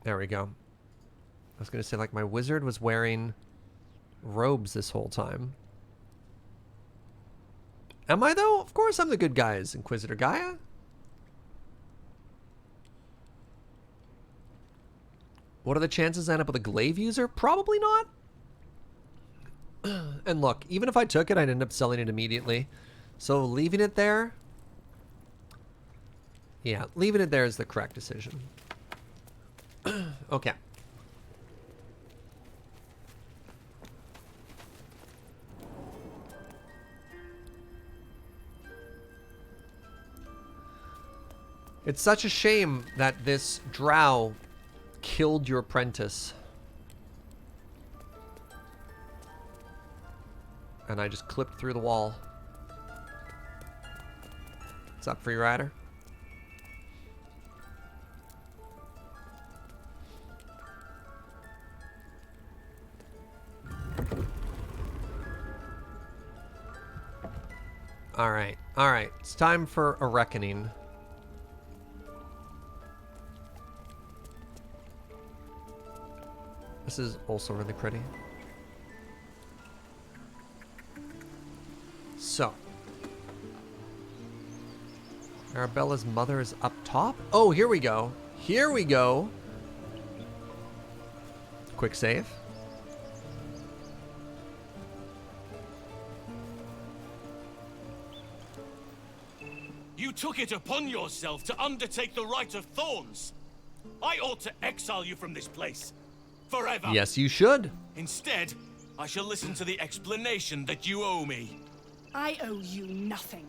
There we go. I was going to say, like, my wizard was wearing robes this whole time. Am I, though? Of course I'm the good guys, Inquisitor Gaia. What are the chances I end up with a glaive user? Probably not. And look, even if I took it, I'd end up selling it immediately. So leaving it there... Yeah, leaving it there is the correct decision. Okay. It's such a shame that this drow killed your apprentice. And I just clipped through the wall. What's up, Free Rider? Alright, alright. It's time for a reckoning. This is also really pretty. So. Arabella's mother is up top. Oh, here we go. Here we go. Quick save. You took it upon yourself to undertake the Rite of Thorns. I ought to exile you from this place. Forever. Yes, you should. Instead, I shall listen to the explanation that you owe me. I owe you nothing.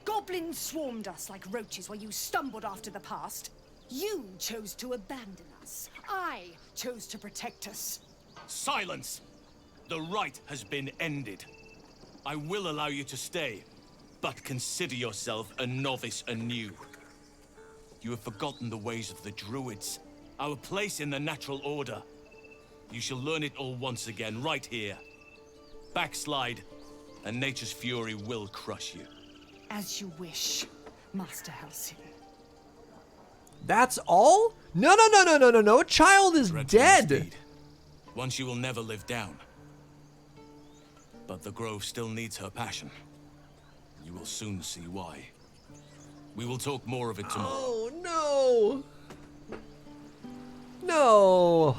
Goblins swarmed us like roaches while you stumbled after the past. You chose to abandon us. I chose to protect us. Silence! The rite has been ended. I will allow you to stay, but consider yourself a novice anew. You have forgotten the ways of the druids, our place in the natural order. You shall learn it all once again, right here. Backslide, and nature's fury will crush you. As you wish, Master Halcyon. That's all? No, no, no, no, no, no, no. Child is dead. Indeed. Once you will never live down. But the grove still needs her passion. You will soon see why. We will talk more of it tomorrow. Oh, no. No.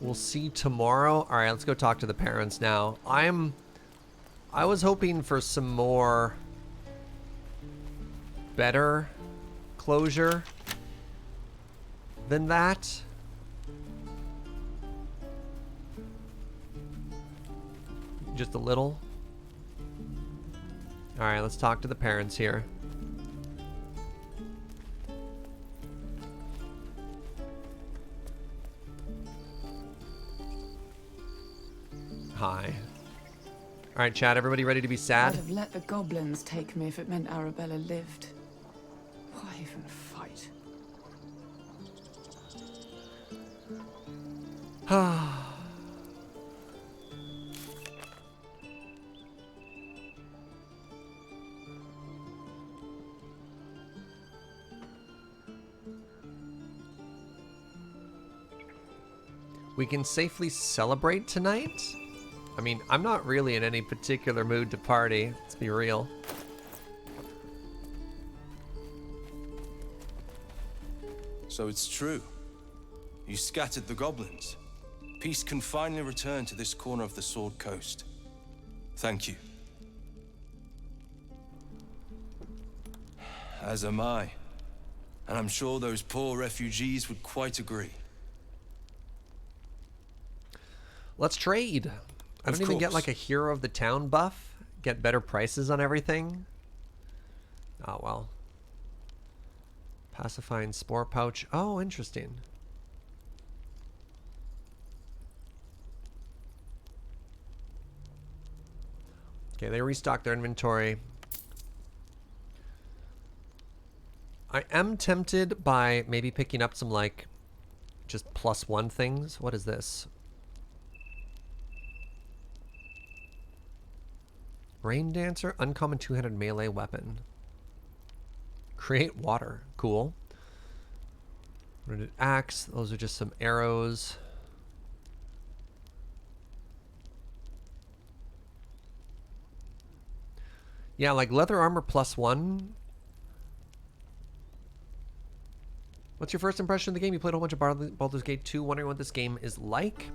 We'll see tomorrow. All right, let's go talk to the parents now. I was hoping for some more better closure than that. Just a little. All right, let's talk to the parents here. Hi. All right, chat, everybody ready to be sad? I'd have let the goblins take me if it meant Arabella lived. Why even fight? We can safely celebrate tonight? I mean, I'm not really in any particular mood to party, let's be real. So it's true. You scattered the goblins. Peace can finally return to this corner of the Sword Coast. Thank you. As am I. And I'm sure those poor refugees would quite agree. Let's trade. I don't even get like a hero of the town buff. Get better prices on everything. Oh, well. Pacifying spore pouch. Oh, interesting. Okay, they restocked their inventory. I am tempted by maybe picking up some like just +1 things. What is this? Rain Dancer, uncommon 200 melee weapon. Create water, cool. Wounded axe, those are just some arrows. Yeah, like leather armor +1. What's your first impression of the game? You played a whole bunch of Baldur's Gate 2, wondering what this game is like?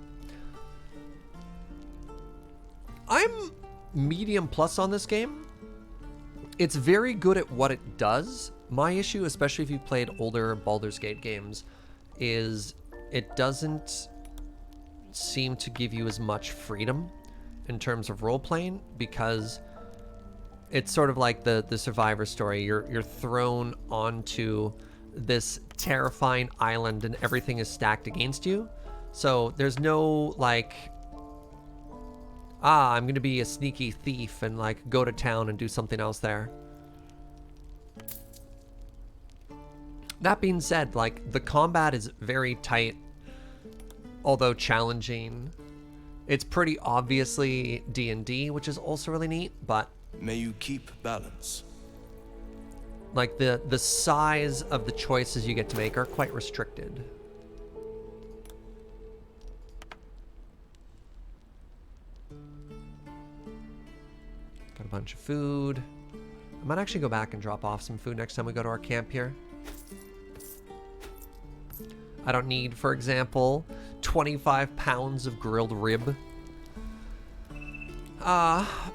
I'm medium plus on this game. It's very good at what it does. My issue, especially if you played older Baldur's Gate games, is it doesn't seem to give you as much freedom in terms of role-playing, because it's sort of like the Survivor story. You're thrown onto this terrifying island and everything is stacked against you. So there's no like, I'm gonna be a sneaky thief and like go to town and do something else there. That being said, like the combat is very tight, although challenging. It's pretty obviously D&D, which is also really neat, but may you keep balance. Like the size of the choices you get to make are quite restricted. Got a bunch of food. I might actually go back and drop off some food next time we go to our camp here. I don't need, for example, 25 pounds of grilled rib.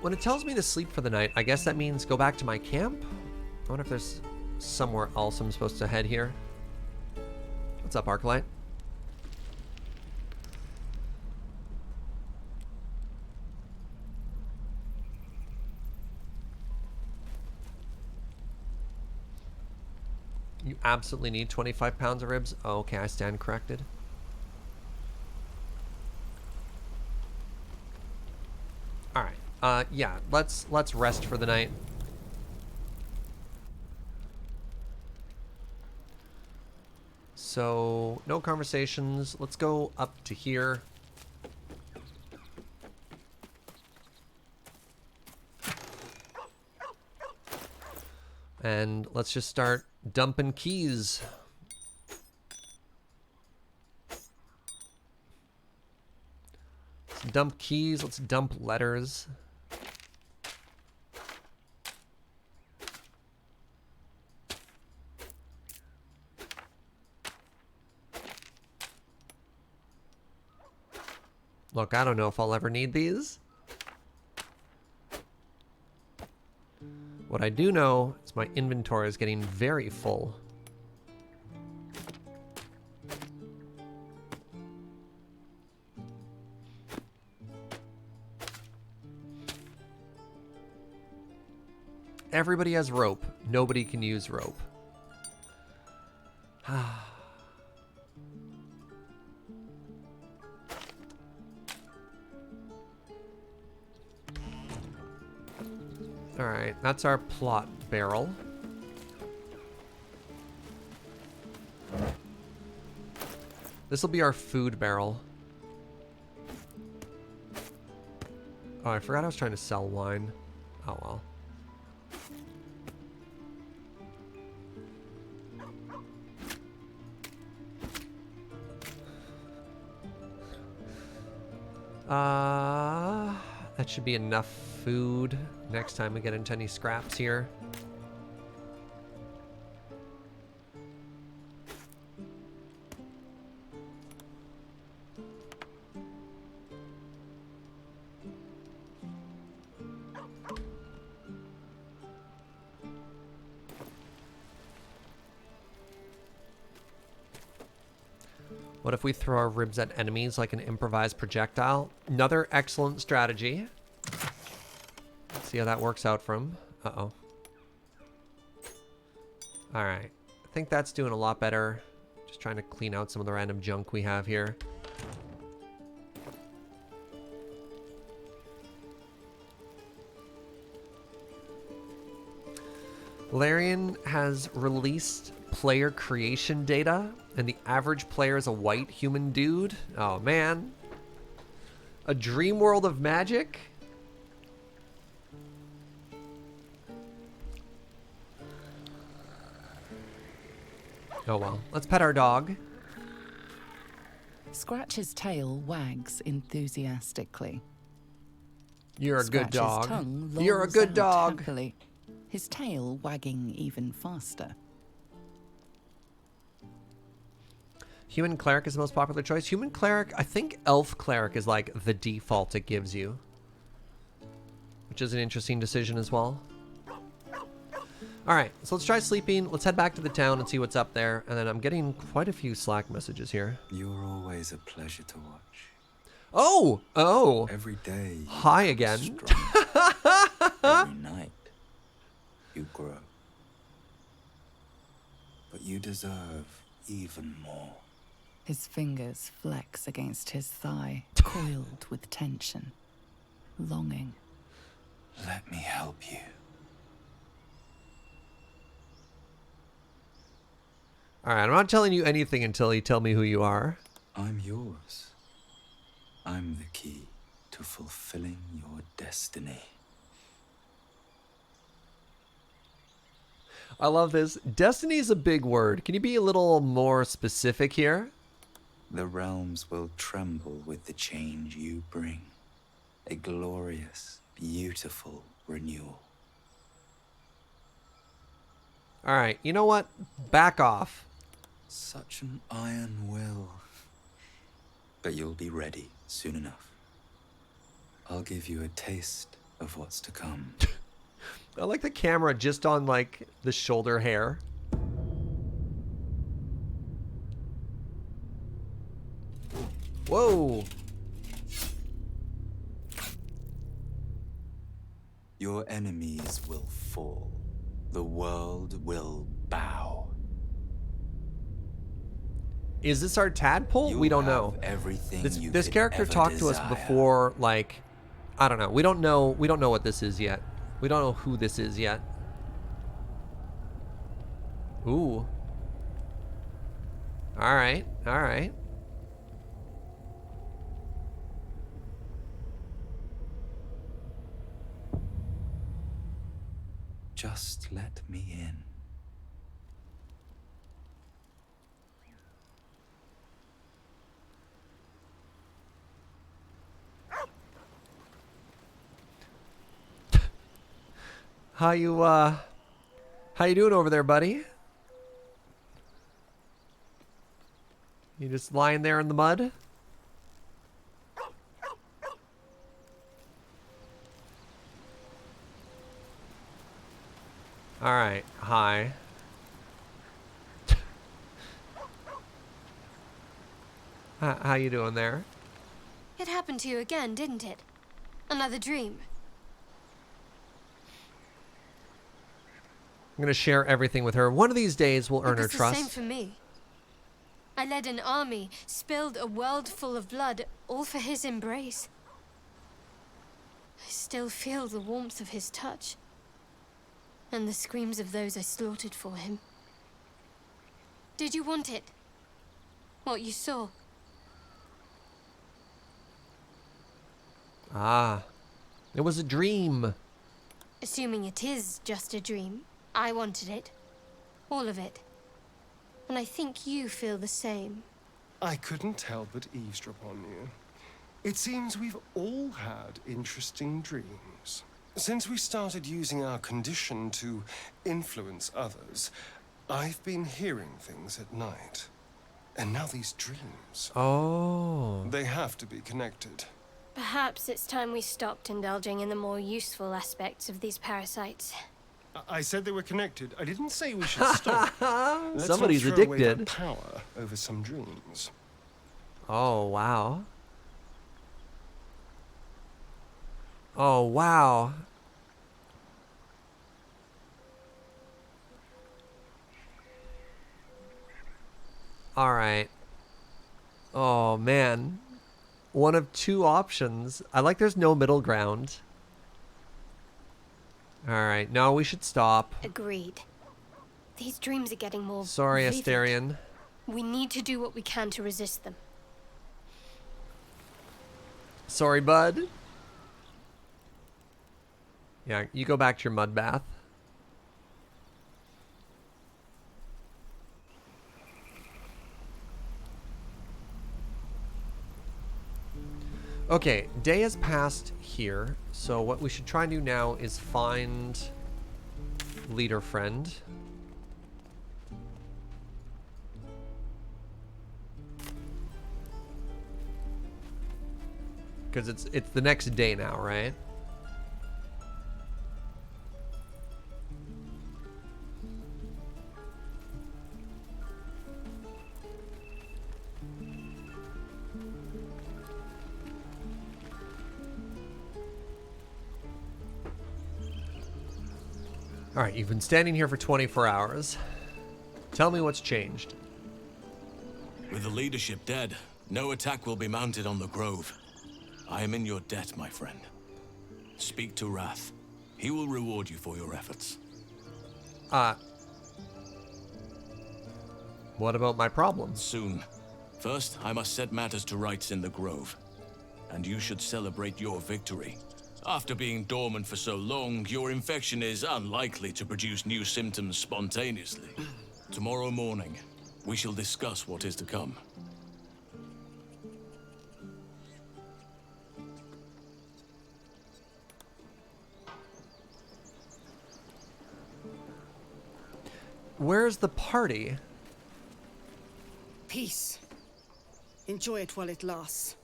When it tells me to sleep for the night, I guess that means go back to my camp? I wonder if there's somewhere else I'm supposed to head here. What's up, Arclight? You absolutely need 25 pounds of ribs? Oh, okay, I stand corrected. Alright. Yeah, let's rest for the night. So, no conversations. Let's go up to here. And let's just start dumping keys. Let's dump keys. Let's dump letters. Look, I don't know if I'll ever need these. What I do know is my inventory is getting very full. Everybody has rope. Nobody can use rope. Alright, that's our plot barrel. This will be our food barrel. Oh, I forgot I was trying to sell wine. Oh well. That should be enough food next time we get into any scraps here. What if we throw our ribs at enemies like an improvised projectile? Another excellent strategy. Let's see how that works out from. Uh-oh. Alright. I think that's doing a lot better. Just trying to clean out some of the random junk we have here. Larian has released player creation data, and the average player is a white human dude. Oh man. A dream world of magic? Oh well. Let's pet our dog. Scratch's tail wags enthusiastically. You're a good Scratch's dog. tongue You're a lolls good out dog. happily, his tail wagging even faster. Human Cleric is the most popular choice. Human Cleric, I think Elf Cleric is like the default it gives you. Which is an interesting decision as well. Alright, so let's try sleeping. Let's head back to the town and see what's up there. And then I'm getting quite a few Slack messages here. You're always a pleasure to watch. Oh! Oh! Every day. Hi again. Every night. You grow. But you deserve even more. His fingers flex against his thigh, coiled with tension, longing. Let me help you. Alright, I'm not telling you anything until you tell me who you are. I'm yours. I'm the key to fulfilling your destiny. I love this. Destiny is a big word. Can you be a little more specific here? The realms will tremble with the change you bring. A glorious, beautiful renewal. All right, you know what? Back off. Such an iron will. But you'll be ready soon enough. I'll give you a taste of what's to come. I like the camera just on, like, the shoulder hair. Whoa. Your enemies will fall. The world will bow. Is this our tadpole? We don't know. Everything This character talked to us before, like, I don't know. We don't know what this is yet. We don't know who this is yet. Ooh. All right. All right. Just let me in. How you doing over there, buddy? You just lying there in the mud? All right. Hi. How you doing there? It happened to you again, didn't it? Another dream. I'm gonna share everything with her. One of these days, we'll earn her It was the trust. same for me. I led an army, spilled a world full of blood, all for his embrace. I still feel the warmth of his touch, and the screams of those I slaughtered for him. Did you want it? What you saw? Ah, it was a dream. Assuming it is just a dream, I wanted it. All of it. And I think you feel the same. I couldn't help but eavesdrop on you. It seems we've all had interesting dreams. Since we started using our condition to influence others, I've been hearing things at night. And now these dreams. Oh. They have to be connected. Perhaps it's time we stopped indulging in the more useful aspects of these parasites. I said they were connected. I didn't say we should stop. Let's Somebody's not throw away addicted. that power over some dreams. Oh, wow. Oh, wow. All right. Oh, man. One of two options. I like there's no middle ground. All right. No, we should stop. Agreed. These dreams are getting more Sorry, vivid. Asterion. We need to do what we can to resist them. Sorry, bud. Yeah, you go back to your mud bath. Okay, day has passed here, so what we should try and do now is find leader friend. Because it's the next day now, right? All right, you've been standing here for 24 hours. Tell me what's changed. With the leadership dead, no attack will be mounted on the Grove. I am in your debt, my friend. Speak to Wrath. He will reward you for your efforts. What about my problems? Soon. First, I must set matters to rights in the Grove. And you should celebrate your victory. After being dormant for so long, your infection is unlikely to produce new symptoms spontaneously. Tomorrow morning, we shall discuss what is to come. Where's the party? Peace. Enjoy it while it lasts.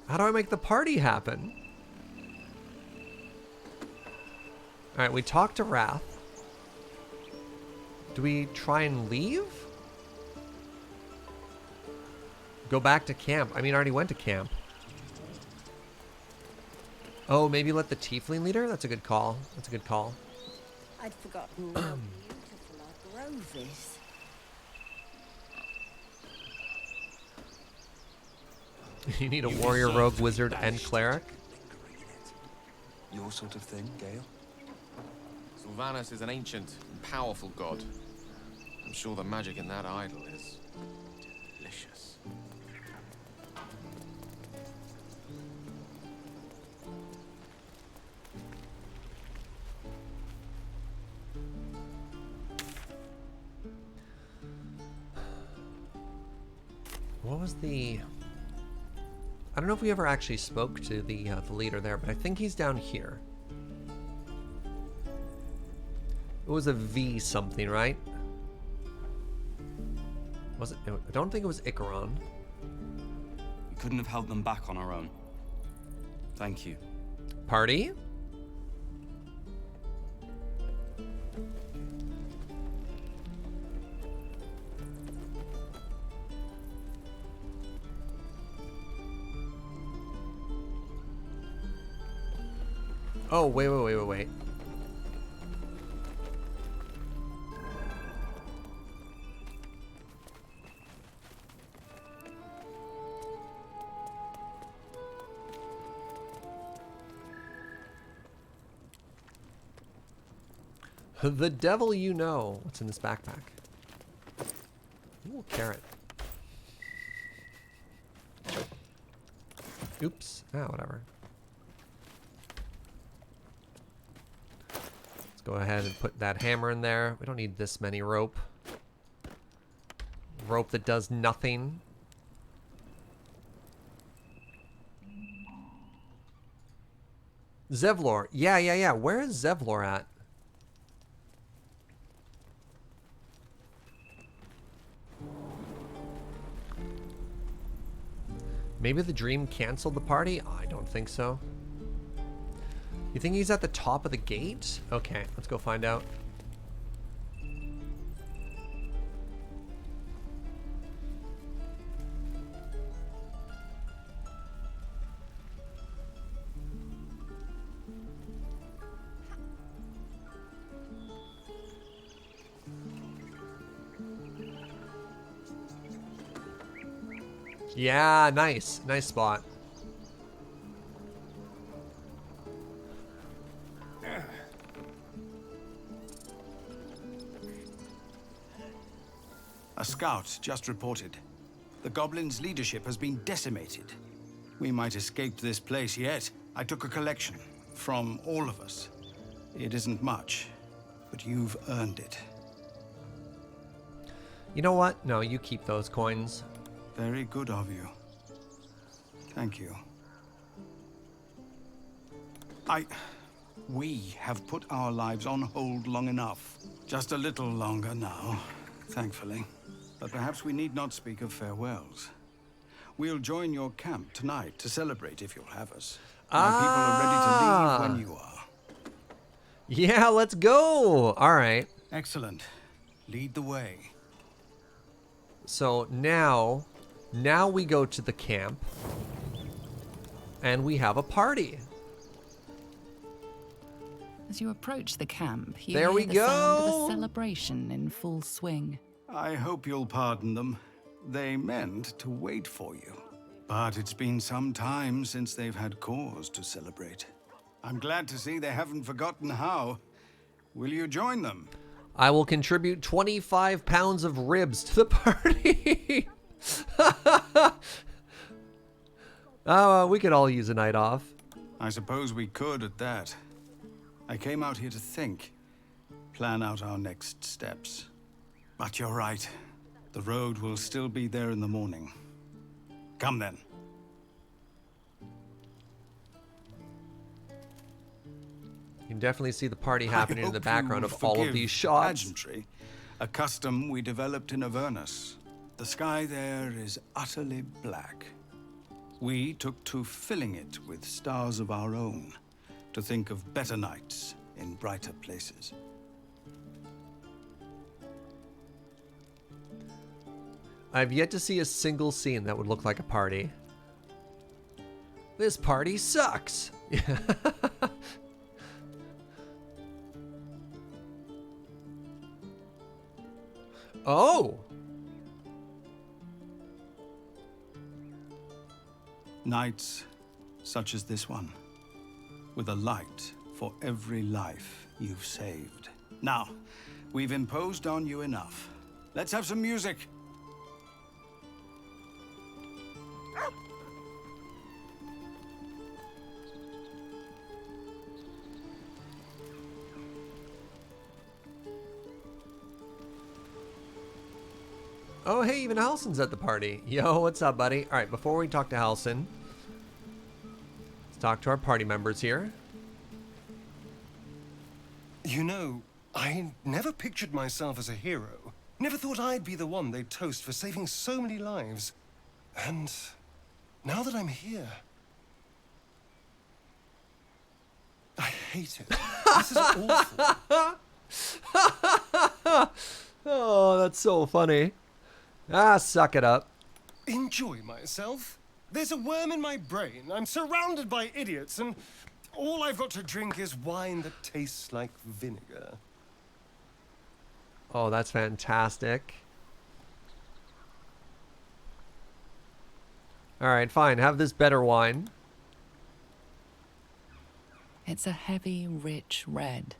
How do I make the party happen? Alright, we talked to Wrath. Do we try and leave? Go back to camp. I mean, I already went to camp. Oh, maybe let the tiefling leader? That's a good call. That's a good call. I'd forgotten how beautiful our grove is. You need a warrior, rogue, wizard, and cleric? Your sort of thing, Gale? Sylvanas is an ancient and powerful god. I'm sure the magic in that idol is delicious. What was the... I don't know if we ever actually spoke to the leader there, but I think he's down here. It was a V something, right? Was it? I don't think it was Icaron. We couldn't have held them back on our own. Thank you. Party? Oh, wait. The devil you know. What's in this backpack? Ooh, carrot. Oops. Ah, whatever. Let's go ahead and put that hammer in there. We don't need this many rope. Rope that does nothing. Zevlor. Yeah. Where is Zevlor at? Maybe the dream canceled the party? I don't think so. You think he's at the top of the gate? Okay, let's go find out. Yeah, nice. Nice spot. A scout just reported. The goblins' leadership has been decimated. We might escape this place yet. I took a collection from all of us. It isn't much, but you've earned it. You know what? No, you keep those coins. Very good of you. Thank you. We have put our lives on hold long enough. Just a little longer now, thankfully. But perhaps we need not speak of farewells. We'll join your camp tonight to celebrate if you'll have us. My people are ready to leave when you are. Yeah, let's go. All right. Excellent. Lead the way. So now we go to the camp and we have a party. As you approach the camp, you There hear we the sound of go. a celebration in full swing. I hope you'll pardon them. They meant to wait for you. But it's been some time since they've had cause to celebrate. I'm glad to see they haven't forgotten how. Will you join them? I will contribute 25 pounds of ribs to the party. Oh, we could all use a night off. I suppose we could at that. I came out here to think, plan out our next steps. But you're right. The road will still be there in the morning. Come then. can definitely see the party happening in the hope background you of all of forgive these shots. Pageantry, a custom we developed in Avernus. The sky there is utterly black. We took to filling it with stars of our own, to think of better nights in brighter places. I've yet to see a single scene that would look like a party. This party sucks. Oh! Nights such as this one, with a light for every life you've saved. Now, we've imposed on you enough. Let's have some music. Oh, hey, even Halsin's at the party. Yo, what's up, buddy? All right, before we talk to Halsin, let's talk to our party members here. You know, I never pictured myself as a hero. Never thought I'd be the one they'd toast for saving so many lives. And now that I'm here, I hate it. This is awful. Oh, that's so funny. Ah, suck it up. Enjoy myself. There's a worm in my brain. I'm surrounded by idiots, and all I've got to drink is wine that tastes like vinegar. Oh, that's fantastic. All right, fine. Have this better wine. It's a heavy, rich red,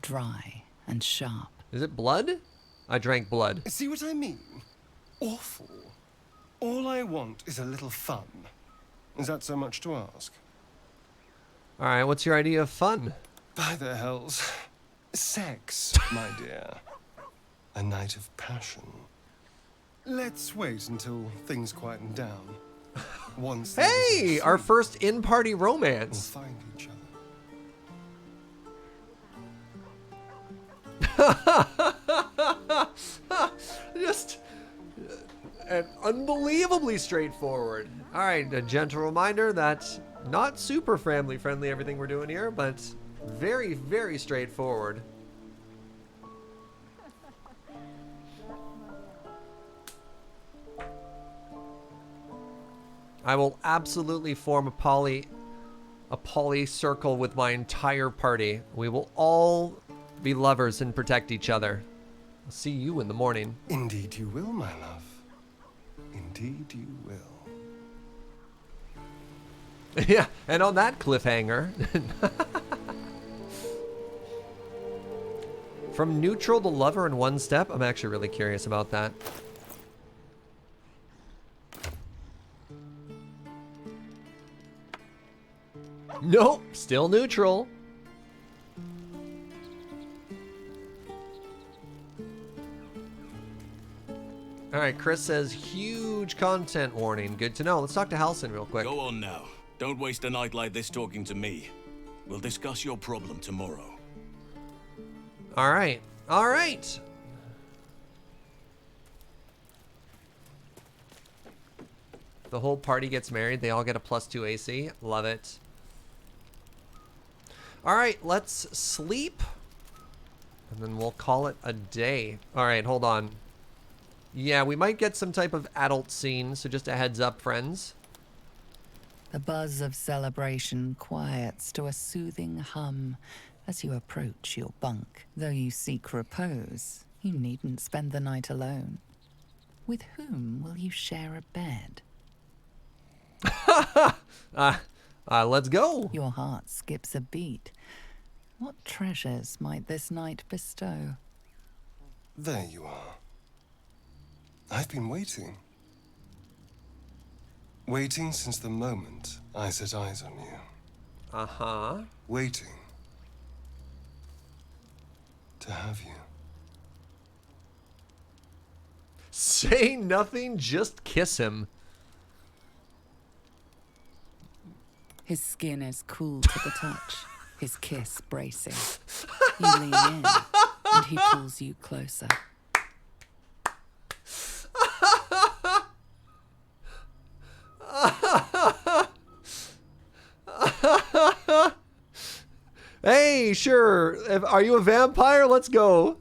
dry and sharp. Is it blood? I drank blood. See what I mean? Awful. All I want is a little fun. Is that so much to ask? All right, what's your idea of fun? By the hells. Sex, my dear. A night of passion. Let's wait until things quieten down. Once Hey, our first in-party romance. We'll find each other. Just unbelievably straightforward. All right, a gentle reminder that not super family friendly everything we're doing here, but very, very straightforward. I will absolutely form a poly circle with my entire party. We will all be lovers and protect each other. I'll see you in the morning. Indeed you will, my love. Indeed you will. Yeah, and on that cliffhanger. From neutral to lover in one step? I'm actually really curious about that. Nope, still neutral. All right, Chris says huge content warning. Good to know. Let's talk to Halsin real quick. Go on now. Don't waste a night like this talking to me. We'll discuss your problem tomorrow. All right. All right. The whole party gets married. They all get a +2 AC. Love it. All right, let's sleep. And then we'll call it a day. All right, hold on. Yeah, we might get some type of adult scene, so just a heads up, friends. The buzz of celebration quiets to a soothing hum as you approach your bunk. Though you seek repose, you needn't spend the night alone. With whom will you share a bed? Let's go. Your heart skips a beat. What treasures might this night bestow? There you are. I've been waiting. Waiting since the moment I set eyes on you. Uh-huh. Waiting to have you. Say nothing, just kiss him. His skin is cool to the touch. his kiss bracing. You lean in, and he pulls you closer. Hey, sure. Are you a vampire? Let's go.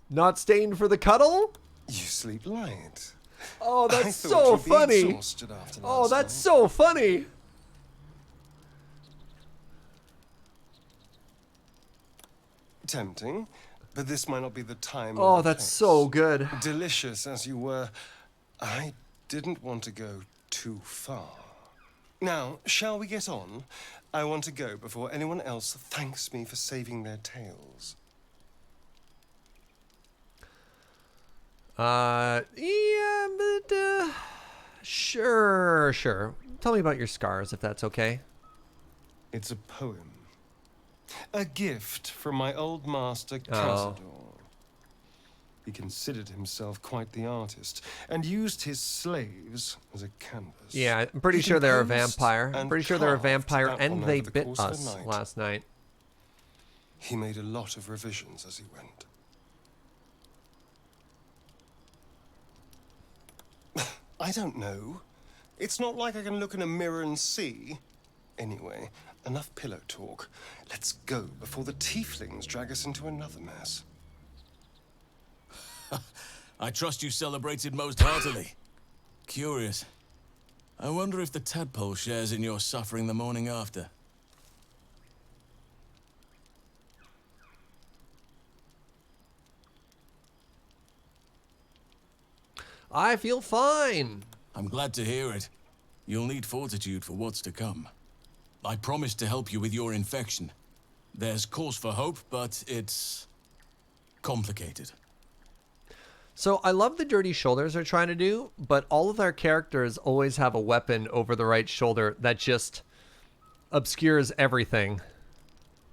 Not staying for the cuddle? You sleep light. Oh, I that's thought so you'd be funny. exhausted after Oh, last that's night. so funny. Tempting, but this might not be the time. Oh, or the that's place. so good. Delicious as you were, I didn't want to go too far. Now, shall we get on? I want to go before anyone else thanks me for saving their tails. Yeah, but, sure. Tell me about your scars, if that's okay. It's a poem. A gift from my old master, Oh. Cazador. He considered himself quite the artist, and used his slaves as a canvas. Yeah, I'm pretty He sure they're a composed vampire. I'm and pretty sure they're a carved vampire, that and one they over the bit course of a us night. last night. He made a lot of revisions as he went. I don't know. It's not like I can look in a mirror and see. Anyway, enough pillow talk. Let's go before the tieflings drag us into another mess. I trust you celebrated most heartily. Curious. I wonder if the tadpole shares in your suffering the morning after. I feel fine. I'm glad to hear it. You'll need fortitude for what's to come. I promised to help you with your infection. There's cause for hope, but it's complicated. So I love the dirty shoulders they're trying to do, but all of our characters always have a weapon over the right shoulder that just obscures everything.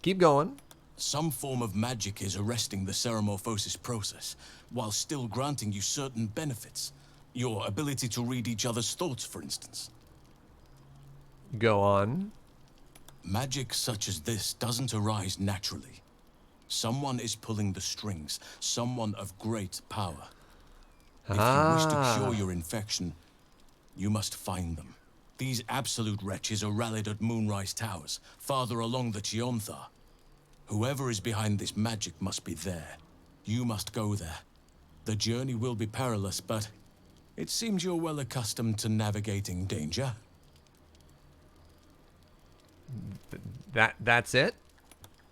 Keep going. Some form of magic is arresting the ceramorphosis process, while still granting you certain benefits. Your ability to read each other's thoughts, for instance. Go on. Magic such as this doesn't arise naturally. Someone is pulling the strings, someone of great power. If you wish to cure your infection, you must find them. These absolute wretches are rallied at Moonrise Towers, farther along the Chionthar. Whoever is behind this magic must be there. You must go there. The journey will be perilous, but it seems you're well accustomed to navigating danger. That's it?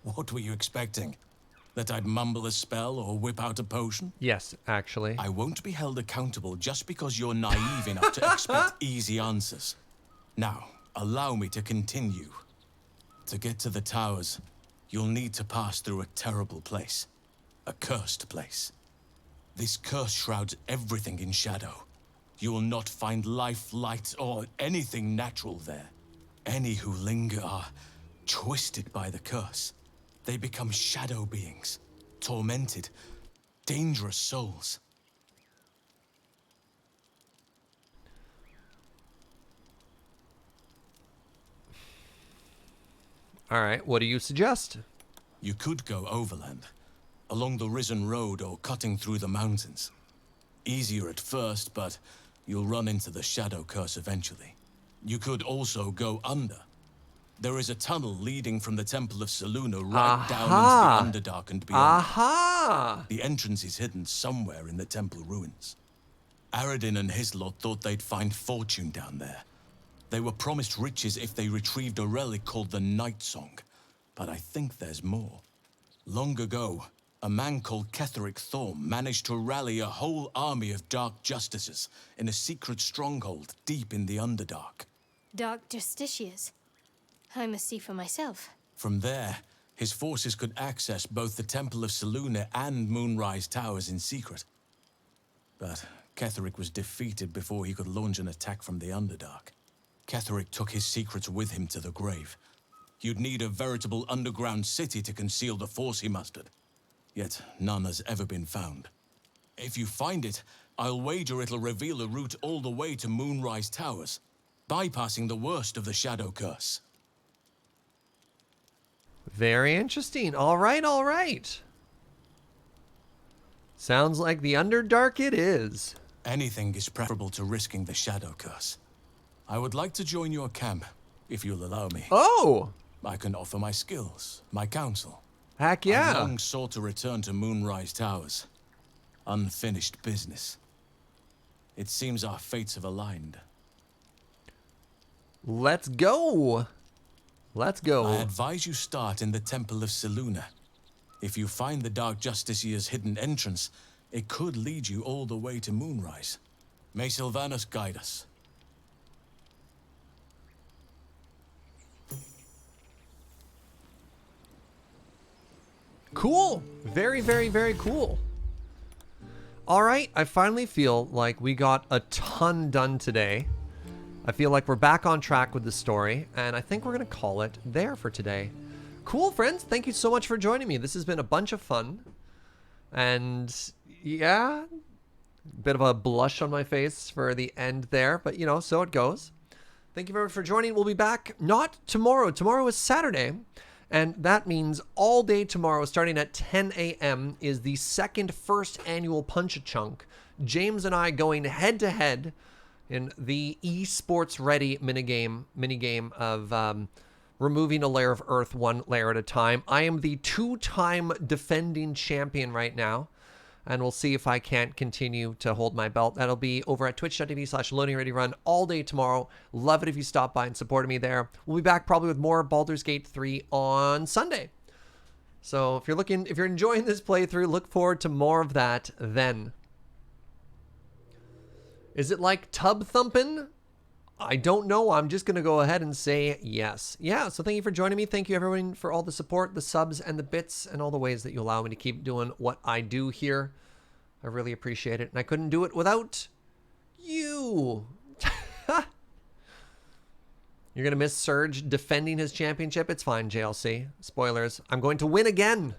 What were you expecting? That I'd mumble a spell or whip out a potion? Yes, actually. I won't be held accountable just because you're naive enough to expect easy answers. Now, allow me to continue. To get to the towers, you'll need to pass through a terrible place. A cursed place. This curse shrouds everything in shadow. You will not find life, light, or anything natural there. Any who linger are twisted by the curse. They become shadow beings, tormented, dangerous souls. All right, what do you suggest? You could go overland, along the Risen Road or cutting through the mountains. Easier at first, but you'll run into the shadow curse eventually. You could also go under. There is a tunnel leading from the Temple of Selûne right down into the Underdark and beyond. Aha! The entrance is hidden somewhere in the temple ruins. Aradin and his lot thought they'd find fortune down there. They were promised riches if they retrieved a relic called the Night Song. But I think there's more. Long ago, a man called Ketheric Thorm managed to rally a whole army of Dark Justices in a secret stronghold deep in the Underdark. Dark Justiciars. I must see for myself. From there, his forces could access both the Temple of Selûne and Moonrise Towers in secret. But Ketheric was defeated before he could launch an attack from the Underdark. Ketheric took his secrets with him to the grave. You'd need a veritable underground city to conceal the force he mustered. Yet none has ever been found. If you find it, I'll wager it'll reveal a route all the way to Moonrise Towers. bypassing the worst of the Shadow Curse. Very interesting. All right, all right. Sounds like the Underdark it is. Anything is preferable to risking the Shadow Curse. I would like to join your camp, if you'll allow me. Oh! I can offer my skills, my counsel. Heck yeah. I've long sought to return to Moonrise Towers. Unfinished business. It seems our fates have aligned. Let's go. Let's go. I advise you start in the Temple of Selûne. If you find the Dark Justiciar's hidden entrance, it could lead you all the way to Moonrise. May Sylvanus guide us. Cool. Very, very, very cool. All right, I finally feel like we got a ton done today. I feel like we're back on track with the story, and I think we're going to call it there for today. Cool, friends. Thank you so much for joining me. This has been a bunch of fun. And yeah, bit of a blush on my face for the end there, but you know, so it goes. Thank you very much for joining. We'll be back not tomorrow. Tomorrow is Saturday. And that means all day tomorrow, starting at 10 a.m., is the first annual Punch-A-Chunk. James and I going head-to-head in the esports ready minigame of removing a layer of earth one layer at a time. I am the 2-time defending champion right now, and we'll see if I can't continue to hold my belt. That'll be over at twitch.tv/loadingreadyrun all day tomorrow. Love it if you stop by and support me there. We'll be back probably with more Baldur's Gate 3 on Sunday. So if you're enjoying this playthrough, look forward to more of that then. Is it like tub thumping? I don't know. I'm just going to go ahead and say yes. Yeah, so thank you for joining me. Thank you, everyone, for all the support, the subs, and the bits, and all the ways that you allow me to keep doing what I do here. I really appreciate it, and I couldn't do it without you. You're going to miss Surge defending his championship? It's fine, JLC. Spoilers. I'm going to win again.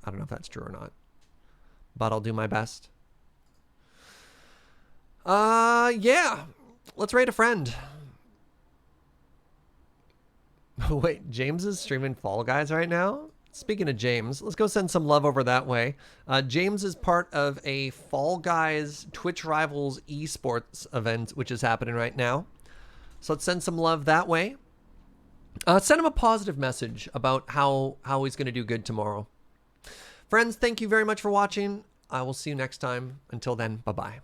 I don't know if that's true or not, but I'll do my best. Yeah. Let's raid a friend. Wait, James is streaming Fall Guys right now? Speaking of James, let's go send some love over that way. James is part of a Fall Guys Twitch Rivals esports event, which is happening right now. So let's send some love that way. Send him a positive message about how he's going to do good tomorrow. Friends, thank you very much for watching. I will see you next time. Until then, bye-bye.